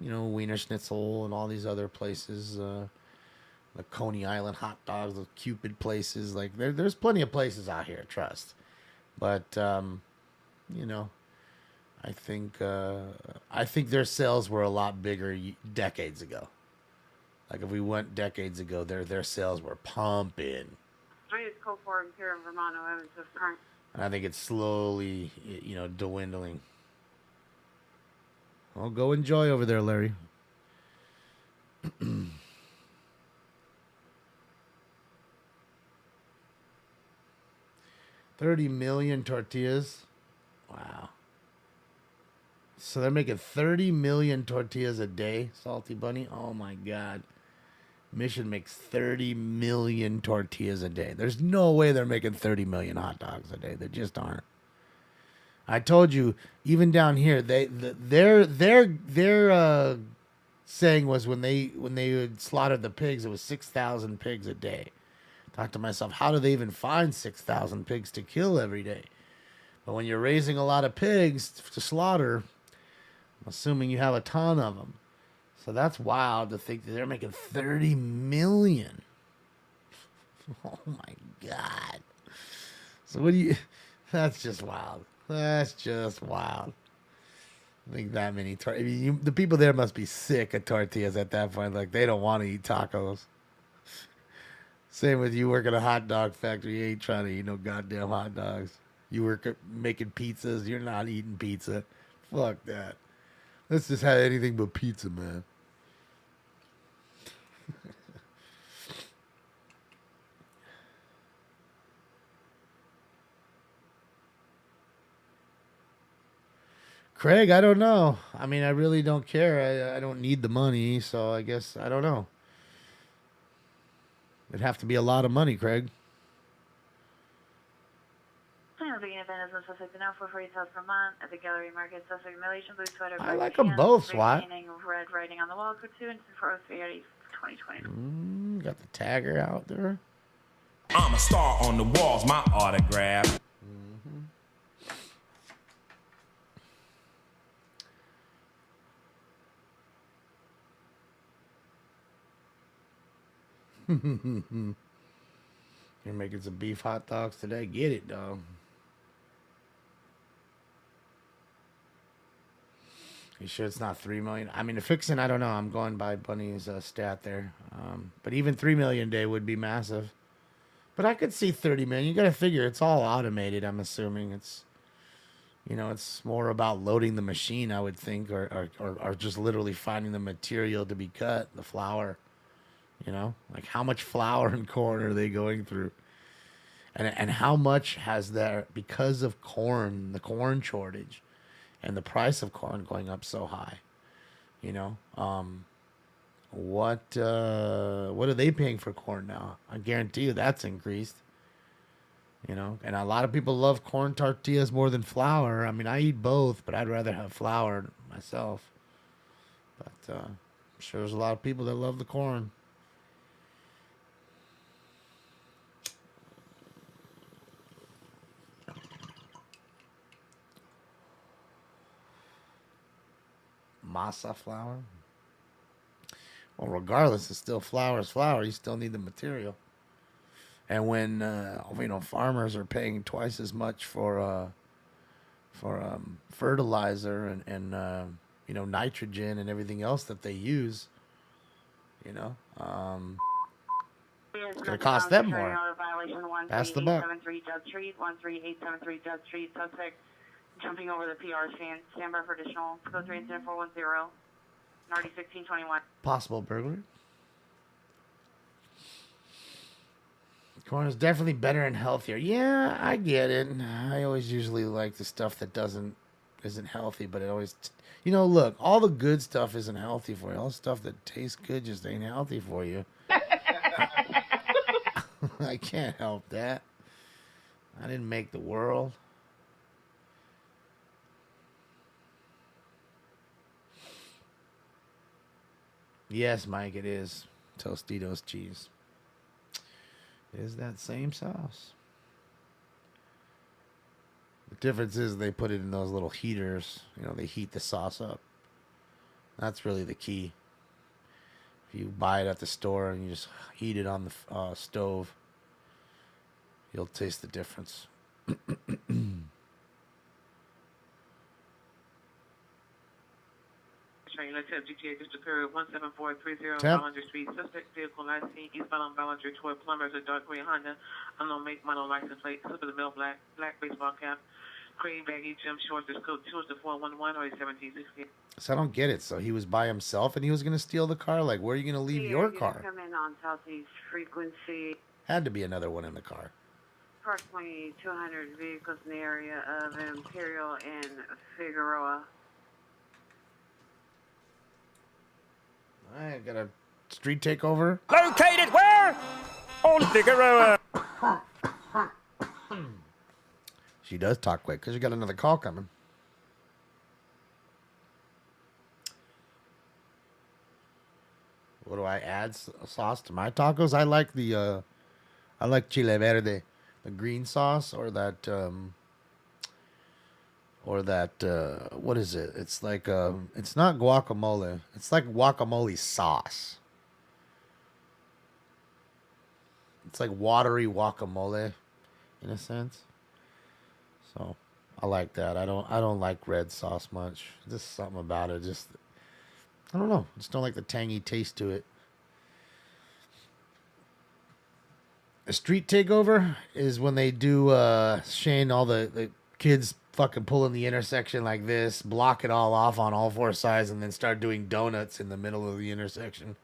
you know, Wiener Schnitzel and all these other places. The Coney Island hot dogs, the Cupid places. Like, there's plenty of places out here, trust. But, you know, I think their sales were a lot bigger decades ago. Like, if we went decades ago, their sales were pumping. I use code 4 in here in Vermont, no evidence of crime. And I think it's slowly, you know, dwindling. Well, go enjoy over there, Larry. $30 million tortillas. Wow. So they're making 30 million tortillas a day, Salty Bunny. Oh my God. Mission makes 30 million tortillas a day. There's no way they're making 30 million hot dogs a day. They just aren't. I told you, even down here, their saying was when they would slaughter the pigs, it was 6,000 pigs a day. Thought to myself, how do they even find 6,000 pigs to kill every day? But when you're raising a lot of pigs to slaughter, I'm assuming you have a ton of them. So that's wild to think that they're making 30 million. Oh my God. So what do you... That's just wild. That's just wild. I think that many... I mean, the people there must be sick of tortillas at that point. Like, they don't want to eat tacos. Same with you work at a hot dog factory. You ain't trying to eat no goddamn hot dogs. You work at making pizzas. You're not eating pizza. Fuck that. Let's just have anything but pizza, man. Craig, I don't know. I mean, I really don't care. I don't need the money, so I guess I don't know. It'd have to be a lot of money, Craig. At the Gallery Market, suspect Malaysian blue sweater. I like them both, SWAT. Red writing on the wall, code 2 and 2020. Got the tagger out there. I'm a star on the walls, my autograph. You're making some beef hot dogs today? Get it, dog. You sure it's not 3 million? I mean, the fixing, I don't know. I'm going by Bunny's stat there. But even 3 million a day would be massive. But I could see 30 million. You got to figure it's all automated. I'm assuming it's, You know, it's more about loading the machine, I would think, or just literally finding the material to be cut, the flour. You know, like how much flour and corn are they going through? And how much has there, because of corn, the corn shortage and the price of corn going up so high, you know, what are they paying for corn now? I guarantee you that's increased, you know, and a lot of people love corn tortillas more than flour. I mean, I eat both, but I'd rather have flour myself. But I'm sure there's a lot of people that love the corn. Masa flour. Well, regardless, it's still flour is flour. You still need the material. And when you know, farmers are paying twice as much for fertilizer and you know, nitrogen and everything else that they use, you know, it's gonna cost them more. Pass the buck. 13873 Judd Street, 13873 Judd Street. Suspect jumping over the PR stand. Stand by for additional. Code 3 incident 410. Nardi 1621. Possible burglary. Corn is definitely better and healthier. Yeah, I get it. I always usually like the stuff that isn't healthy, but it always, you know, look, all the good stuff isn't healthy for you. All the stuff that tastes good just ain't healthy for you. I can't help that. I didn't make the world. Yes, Mike, it is Tostitos cheese. It is that same sauce. The difference is they put it in those little heaters. You know, they heat the sauce up. That's really the key. If you buy it at the store and you just heat it on the stove, you'll taste the difference. GTA District Code 17430 Tap. Ballinger Street. Suspect vehicle last seen eastbound on Ballinger toward Plumbers, a dark gray Honda. Unknown make, model, license plate. Slip of the mail, black baseball cap, green baggy gym shorts. This code 2 is the 411 or 1760. So I don't get it. So he was by himself and he was going to steal the car? Like, where are you going to leave your car? Come in on Southeast frequency. Had to be another one in the car. Approximately 200 vehicles in the area of Imperial and Figueroa. All right, got a street takeover. Located where? On Figueroa. She does talk quick because you got another call coming. What do I add sauce to my tacos? I like the I like chile verde, the green sauce, or that what is it? It's like it's not guacamole. It's like guacamole sauce. It's like watery guacamole in a sense. So I like that. I don't like red sauce much. Just something about it. Just I don't know. I just don't like the tangy taste to it. A street takeover is when they do Shane, all the kids fucking pull in the intersection like this, block it all off on all four sides, and then start doing donuts in the middle of the intersection.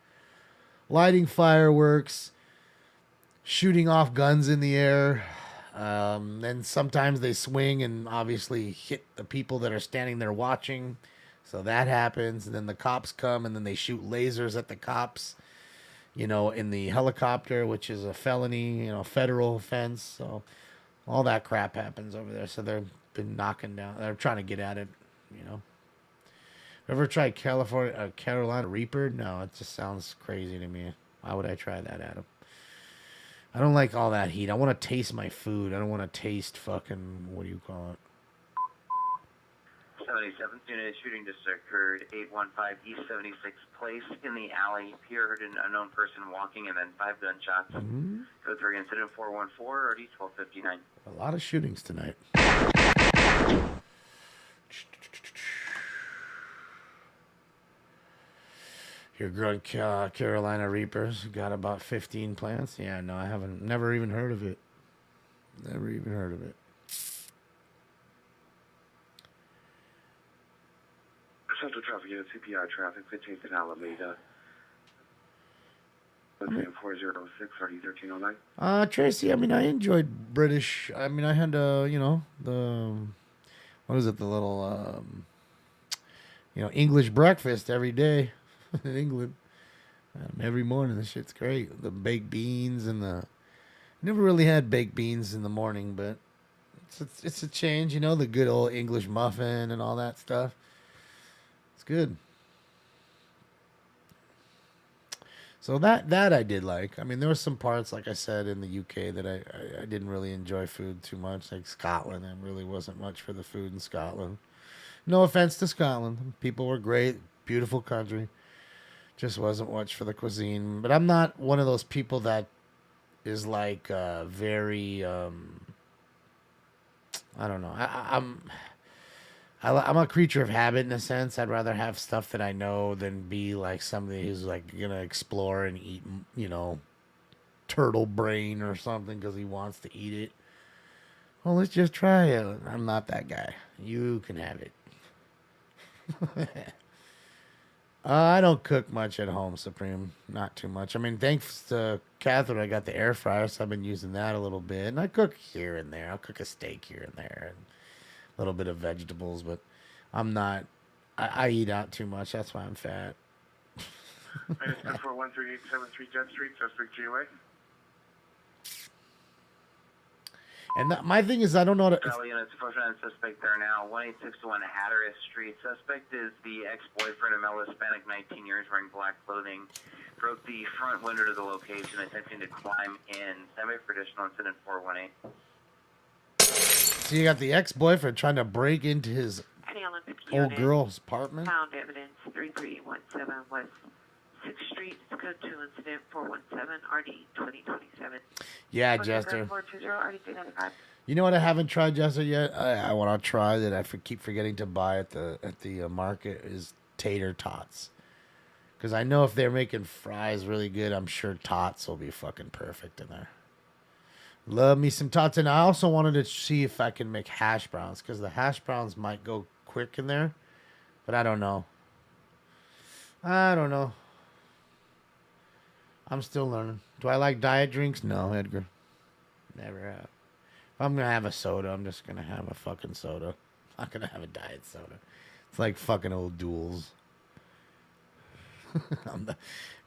Lighting fireworks, shooting off guns in the air. Then sometimes they swing and obviously hit the people that are standing there watching. So that happens. And then the cops come and then they shoot lasers at the cops, you know, in the helicopter, which is a felony, you know, federal offense. So all that crap happens over there. So they've been knocking down. They're trying to get at it, you know. Ever tried Carolina Reaper? No, it just sounds crazy to me. Why would I try that, Adam? I don't like all that heat. I want to taste my food. I don't want to taste fucking, what do you call it? 77th unit shooting just occurred 815 East 76th Place in the alley. Here heard an unknown person walking and then 5 gunshots. Mm-hmm. Code 3 incident 414 or D1259. A lot of shootings tonight. Your girl Carolina Reapers got about 15 plants. Yeah, no, I haven't. Never even heard of it. Never even heard of it. Central Traffic Unit, CPI traffic, 15th and Alameda. 406, RD 1309. Tracy, I mean, I enjoyed British. I mean, I had, you know, what is it, the little, you know, English breakfast every day in England. Every morning, this shit's great. The baked beans and never really had baked beans in the morning, but it's a change, you know, the good old English muffin and all that stuff. It's good. So that I did like. I mean, there were some parts, like I said, in the UK that I didn't really enjoy food too much. Like Scotland, there really wasn't much for the food in Scotland. No offense to Scotland. People were great, beautiful country. Just wasn't much for the cuisine. But I'm not one of those people that is like very, I don't know. I'm a creature of habit in a sense. I'd rather have stuff that I know than be like somebody who's like gonna explore and eat, you know, turtle brain or something because he wants to eat it. Well, let's just try it. I'm not that guy. You can have it. I don't cook much at home, Supreme. Not too much. I mean, thanks to Catherine, I got the air fryer, so I've been using that a little bit. And I cook here and there. I'll cook a steak here and there. And a little bit of vegetables, but I'm not. I eat out too much. That's why I'm fat. Minus 2413873 Jet Street, suspect GOA. And my thing is, I don't know. Charlie units, first round suspect there now. 1861 Hatteras Street. Suspect is the ex-boyfriend of male Hispanic, 19 years, wearing black clothing. Broke the front window to the location, attempting to climb in. Semi-traditional incident 418. So you got the ex-boyfriend trying to break into his old girl's apartment. Found evidence 3317 West 6th Street. It's code 2 incident 417 RD 2027. Yeah, Jester. 420 RD 395. You know what I haven't tried, Jester, yet? I want to try that I keep forgetting to buy at the market is tater tots. Because I know if they're making fries really good, I'm sure tots will be fucking perfect in there. Love me some tots. And I also wanted to see if I can make hash browns, because the hash browns might go quick in there. But I don't know. I'm still learning. Do I like diet drinks? No, Edgar. Never have. If I'm going to have a soda, I'm just going to have a fucking soda. I'm not going to have a diet soda. It's like fucking old duels.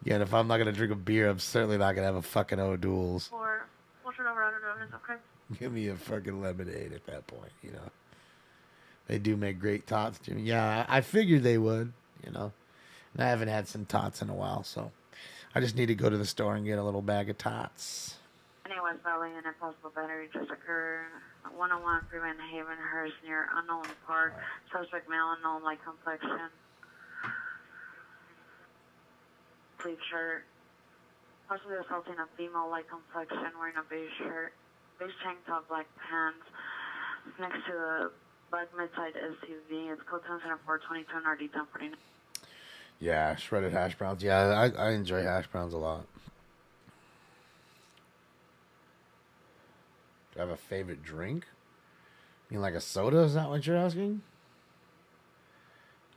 Again, if I'm not going to drink a beer, I'm certainly not going to have a fucking old duels. We'll turn over under donuts, okay? Give me a fucking lemonade at that point, you know. They do make great tots, Jimmy. Yeah, I figured they would, you know. And I haven't had some tots in a while, so I just need to go to the store and get a little bag of tots. Anyone Valley and impossible battery just occurred. 101 Freeman Havenhurst near unknown park. Suspect male, unknown light complexion. Sleeve shirt. Possibly assaulting a female light complexion wearing a beige shirt. Beige tank top, black pants. Next to a black mid-side SUV. It's code 422 and RD 1049. Yeah, shredded hash browns. Yeah, I enjoy hash browns a lot. Do I have a favorite drink? You mean like a soda? Is that what you're asking?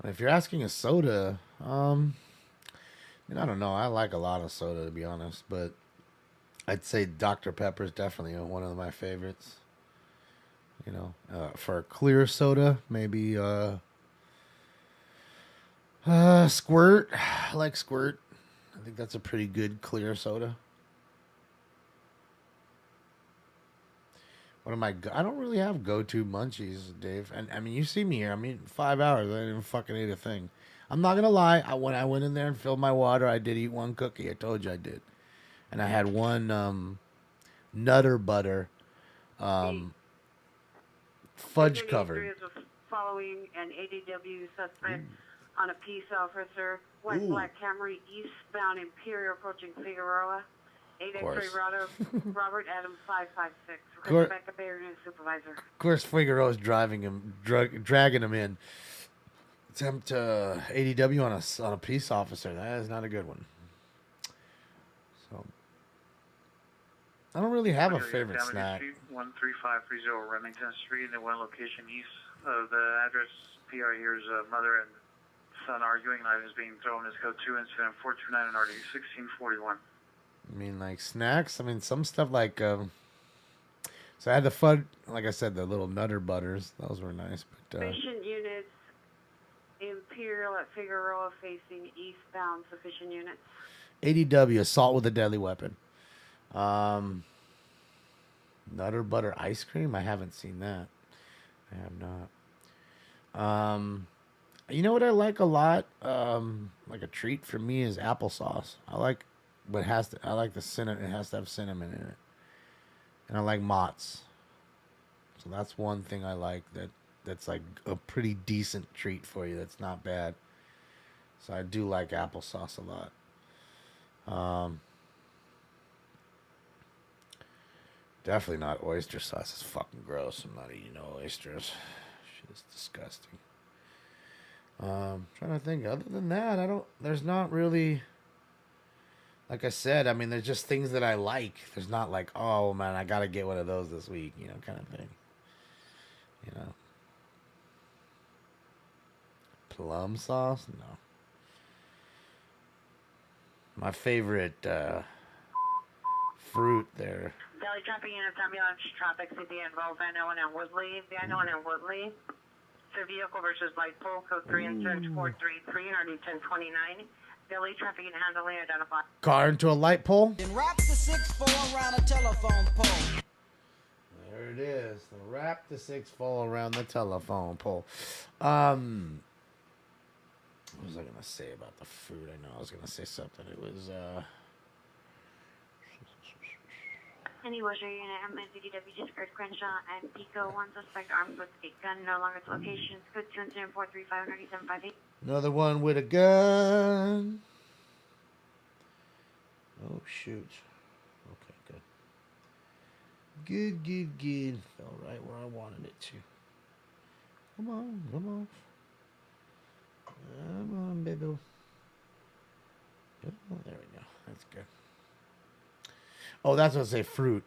If you're asking a soda, I don't know. I like a lot of soda, to be honest, but I'd say Dr. Pepper is definitely one of my favorites. You know, for a clear soda, maybe Squirt. I like Squirt. I think that's a pretty good clear soda. What am I don't really have go-to munchies, Dave. And I mean, you see me here. I'm eating 5 hours. I didn't even fucking eat a thing. I'm not gonna lie. When I went in there and filled my water, I did eat one cookie. I told you I did. And I had one Nutter Butter fudge covered. Following an ADW suspect on a peace officer, white black Camry eastbound Imperial approaching Figueroa. 8X-ray Robert Adams 556. Request backup area supervisor. Of course, Figueroa's driving him, dragging him in. Attempt ADW on a peace officer. That is not a good one. So, I don't really have a favorite snack. 13530 Remington Street, in the one location east of the address. PR here's mother and an arguing knife is being thrown. Is code 2 incident 429 and RD 1641. I mean, like snacks. I mean, some stuff like. So I had the fud, like I said, the little Nutter Butters. Those were nice. But Sufficient units. Imperial at Figueroa facing eastbound. Sufficient units. ADW, assault with a deadly weapon. Nutter Butter ice cream. I haven't seen that. I have not. You know what I like a lot? Like a treat for me is applesauce. I like, but I like the cinnamon. It has to have cinnamon in it, and I like Mott's. So that's one thing I like that's like a pretty decent treat for you. That's not bad. So I do like applesauce a lot. Definitely not oyster sauce. It's fucking gross. I'm not eating no oysters. Shit is disgusting. Trying to think. Other than that, there's not really, like I said, I mean, there's just things that I like. There's not like, oh man, I gotta get one of those this week, kind of thing. Plum sauce? No. My favorite fruit there. Daily traffic units, ambulance traffic, CP involved, I-91 and Woodley. The I-91 and Woodley. Sir vehicle versus light pole, code 3 incident 433, RD 1029. Daily traffic and handling identified. Car into a light pole. Then wrap the 6-4 around a telephone pole. There it is. Wrap the 6-4 around the telephone pole. What was I gonna say about the food? I know I was gonna say something. It was Any Washer unit, MSDW discard Crenshaw and Pico. One suspect armed with a gun, no longer its location. Code 2 incident 435 another one with a gun. Oh shoot. Okay, good. Good. Fell right where I wanted it to. Come on. Come on, baby. Oh, there we go. That's good. Oh, that's what I say, fruit.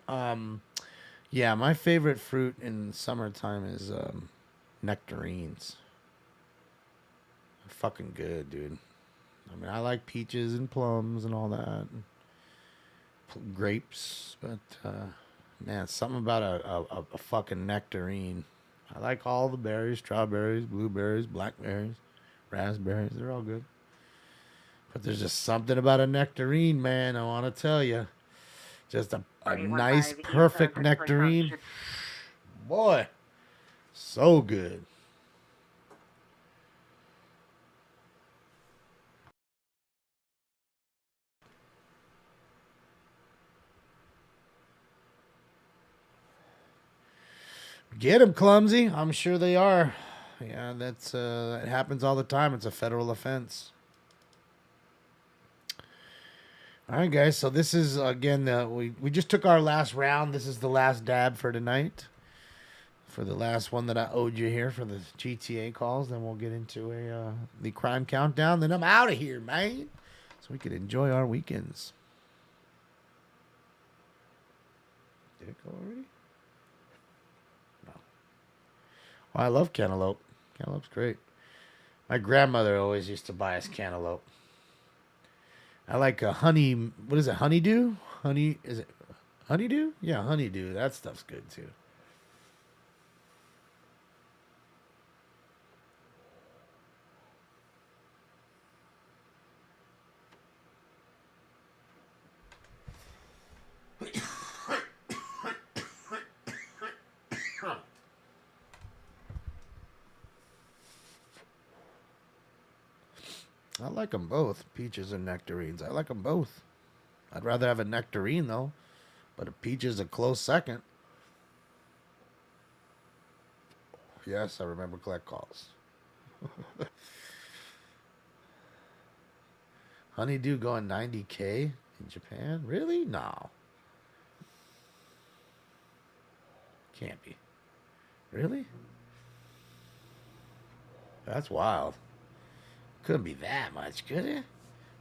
Yeah, my favorite fruit in summertime is nectarines. They're fucking good, dude. I mean, I like peaches and plums and all that. Grapes, but man, something about a fucking nectarine. I like all the berries, strawberries, blueberries, blackberries, raspberries. They're all good. But there's just something about a nectarine, man. I want to tell you. Just a nice, perfect nectarine. Boy, so good. Get them, clumsy. I'm sure they are. Yeah, that happens all the time. It's a federal offense. All right, guys. So this is again. We just took our last round. This is the last dab for tonight. For the last one that I owed you here for the GTA calls. Then we'll get into the crime countdown. Then I'm out of here, man. So we can enjoy our weekends. Did it go already? No. Well, I love cantaloupe. Cantaloupe's great. My grandmother always used to buy us cantaloupe. I like a honey. What is it? Honeydew? Is it honeydew? Yeah, honeydew. That stuff's good too. I like them both, peaches and nectarines. I like them both. I'd rather have a nectarine, though. But a peach is a close second. Yes, I remember collect calls. Honeydew going 90K in Japan? Really? No. Can't be. Really? That's wild. Couldn't be that much, could it?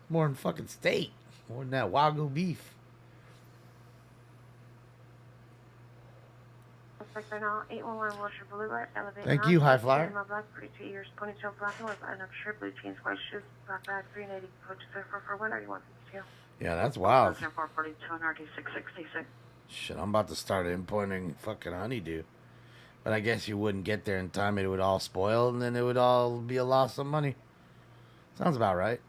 More than fucking steak. More than that Wagyu beef. Suspect right now, 811 Wilshire Boulevard, elevator. Thank you, High Flyer. Male black, 42 years, ponytail, black and white button up shirt, blue jeans, white shoes, black bag, 380, code 441, 9152. Yeah, that's wild. 442, 666. Shit, I'm about to start importing fucking honeydew. But I guess you wouldn't get there in time. It would all spoil, and then it would all be a loss of money. Sounds about right.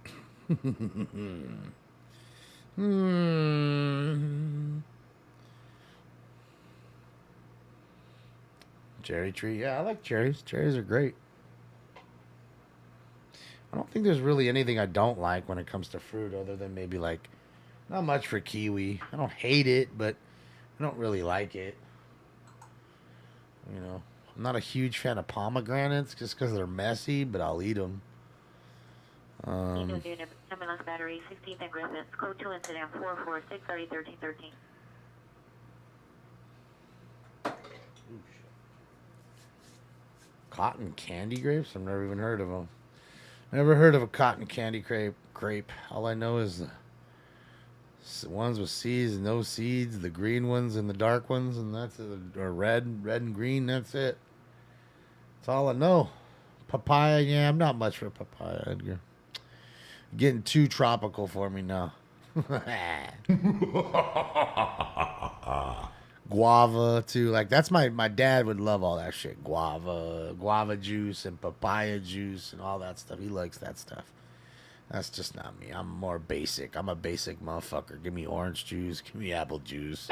Cherry tree. Yeah, I like cherries. Cherries are great. I don't think there's really anything I don't like when it comes to fruit other than maybe like not much for kiwi. I don't hate it, but I don't really like it. You know, I'm not a huge fan of pomegranates just because they're messy, but I'll eat them. Ambulance battery, 16th and Griffith. Code 2 incident 446 30 13 13. Cotton candy grapes? I've never even heard of them. Never heard of a cotton candy grape. All I know is the ones with seeds and no seeds, the green ones and the dark ones, and that's or red and green. That's it. That's all I know. Papaya, yeah, I'm not much for papaya, Edgar. Getting too tropical for me now. Guava too, like that's my dad would love all that shit. Guava juice and papaya juice and all that stuff. He likes that stuff. That's just not me. I'm more basic. I'm a basic motherfucker. Give me orange juice, give me apple juice.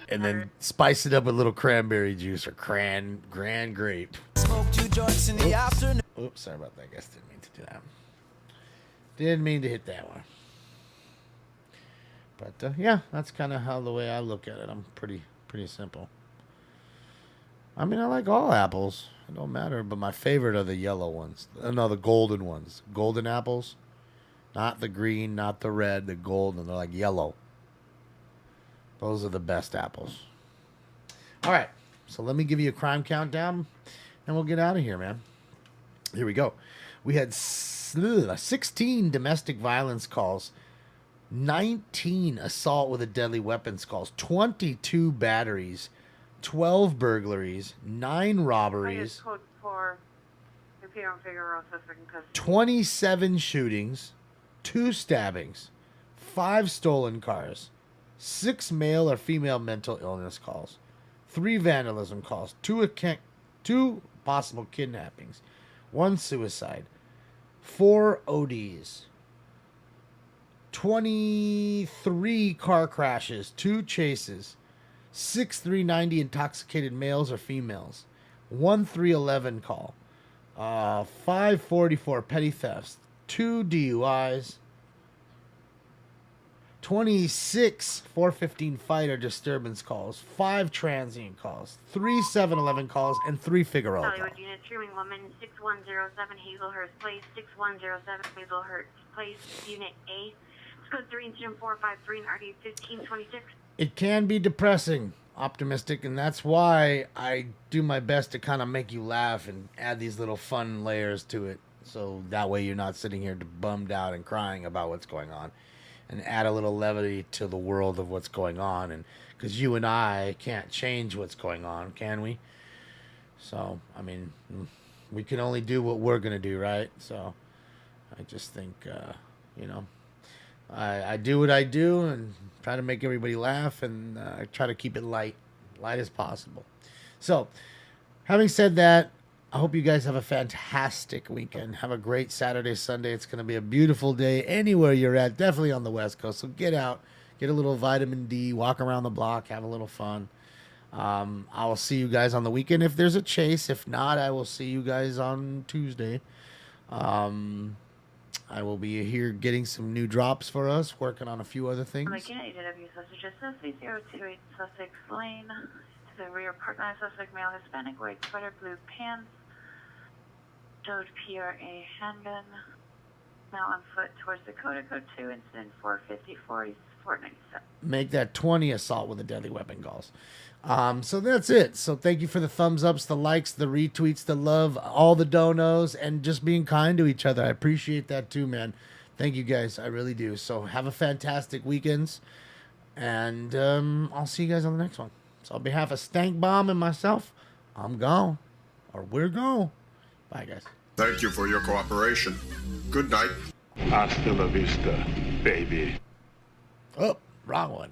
And then spice it up with a little cranberry juice or grand grape. Smoke 2 joints in the afternoon. Oops, sorry about that. I guess didn't mean to do that. Didn't mean to hit that one. But yeah, that's kind of how the way I look at it. I'm pretty simple. I mean, I like all apples. It don't matter, but my favorite are the yellow ones. No, the golden ones. Golden apples. Not the green, not the red, the golden. They're like yellow. Those are the best apples. All right, so let me give you a crime countdown, and we'll get out of here, man. Here we go. We had 16 domestic violence calls, 19 assault with a deadly weapons calls, 22 batteries, 12 burglaries, 9 robberies, Code 4, Imperial Figueroa, suspect in custody. 27 shootings, 2 stabbings, 5 stolen cars, 6 male or female mental illness calls, 3 vandalism calls, 2 possible kidnappings, 1 suicide, 4 ODs, 23 car crashes, 2 chases, 6 390 intoxicated males or females, 1 311 call, 544 petty thefts, 2 DUIs, 26 415 fight or disturbance calls, 5 transient calls, 3 7-Eleven calls, and 3 Figueroa calls. Hollywood unit, Truman woman, 6107 Hazelhurst Place, 6107 Hazelhurst Place, Unit A. Code 3 incident 453 and RD 1526. It can be depressing, optimistic, and that's why I do my best to kind of make you laugh and add these little fun layers to it. So that way you're not sitting here bummed out and crying about what's going on. And add a little levity to the world of what's going on. And because you and I can't change what's going on, can we? So, I mean, we can only do what we're going to do, right? So I just think, you know, I do what I do and try to make everybody laugh, and I try to keep it light as possible. So, having said that, I hope you guys have a fantastic weekend. Have a great Saturday, Sunday. It's going to be a beautiful day anywhere you're at, definitely on the West Coast. So get out, get a little vitamin D, walk around the block, have a little fun. I will see you guys on the weekend if there's a chase. If not, I will see you guys on Tuesday. I will be here getting some new drops for us, working on a few other things. Like Unit AW Sausage Assist, 028 Sussex Lane. To the rear part line, suspect male, Hispanic, white sweater, blue pants. Showed PRA handgun. Now on foot towards Dakota, code 2, incident 454, 497. Make that 20 assault with a deadly weapon calls. So that's it. So thank you for the thumbs ups, the likes, the retweets, the love, all the donos, and just being kind to each other. I appreciate that too, man. Thank you guys. I really do. So have a fantastic weekends, and I'll see you guys on the next one. So on behalf of Stank Bomb and myself, I'm gone. Or we're gone. Bye, guys. Thank you for your cooperation. Good night. Hasta la vista, baby. Oh, wrong one.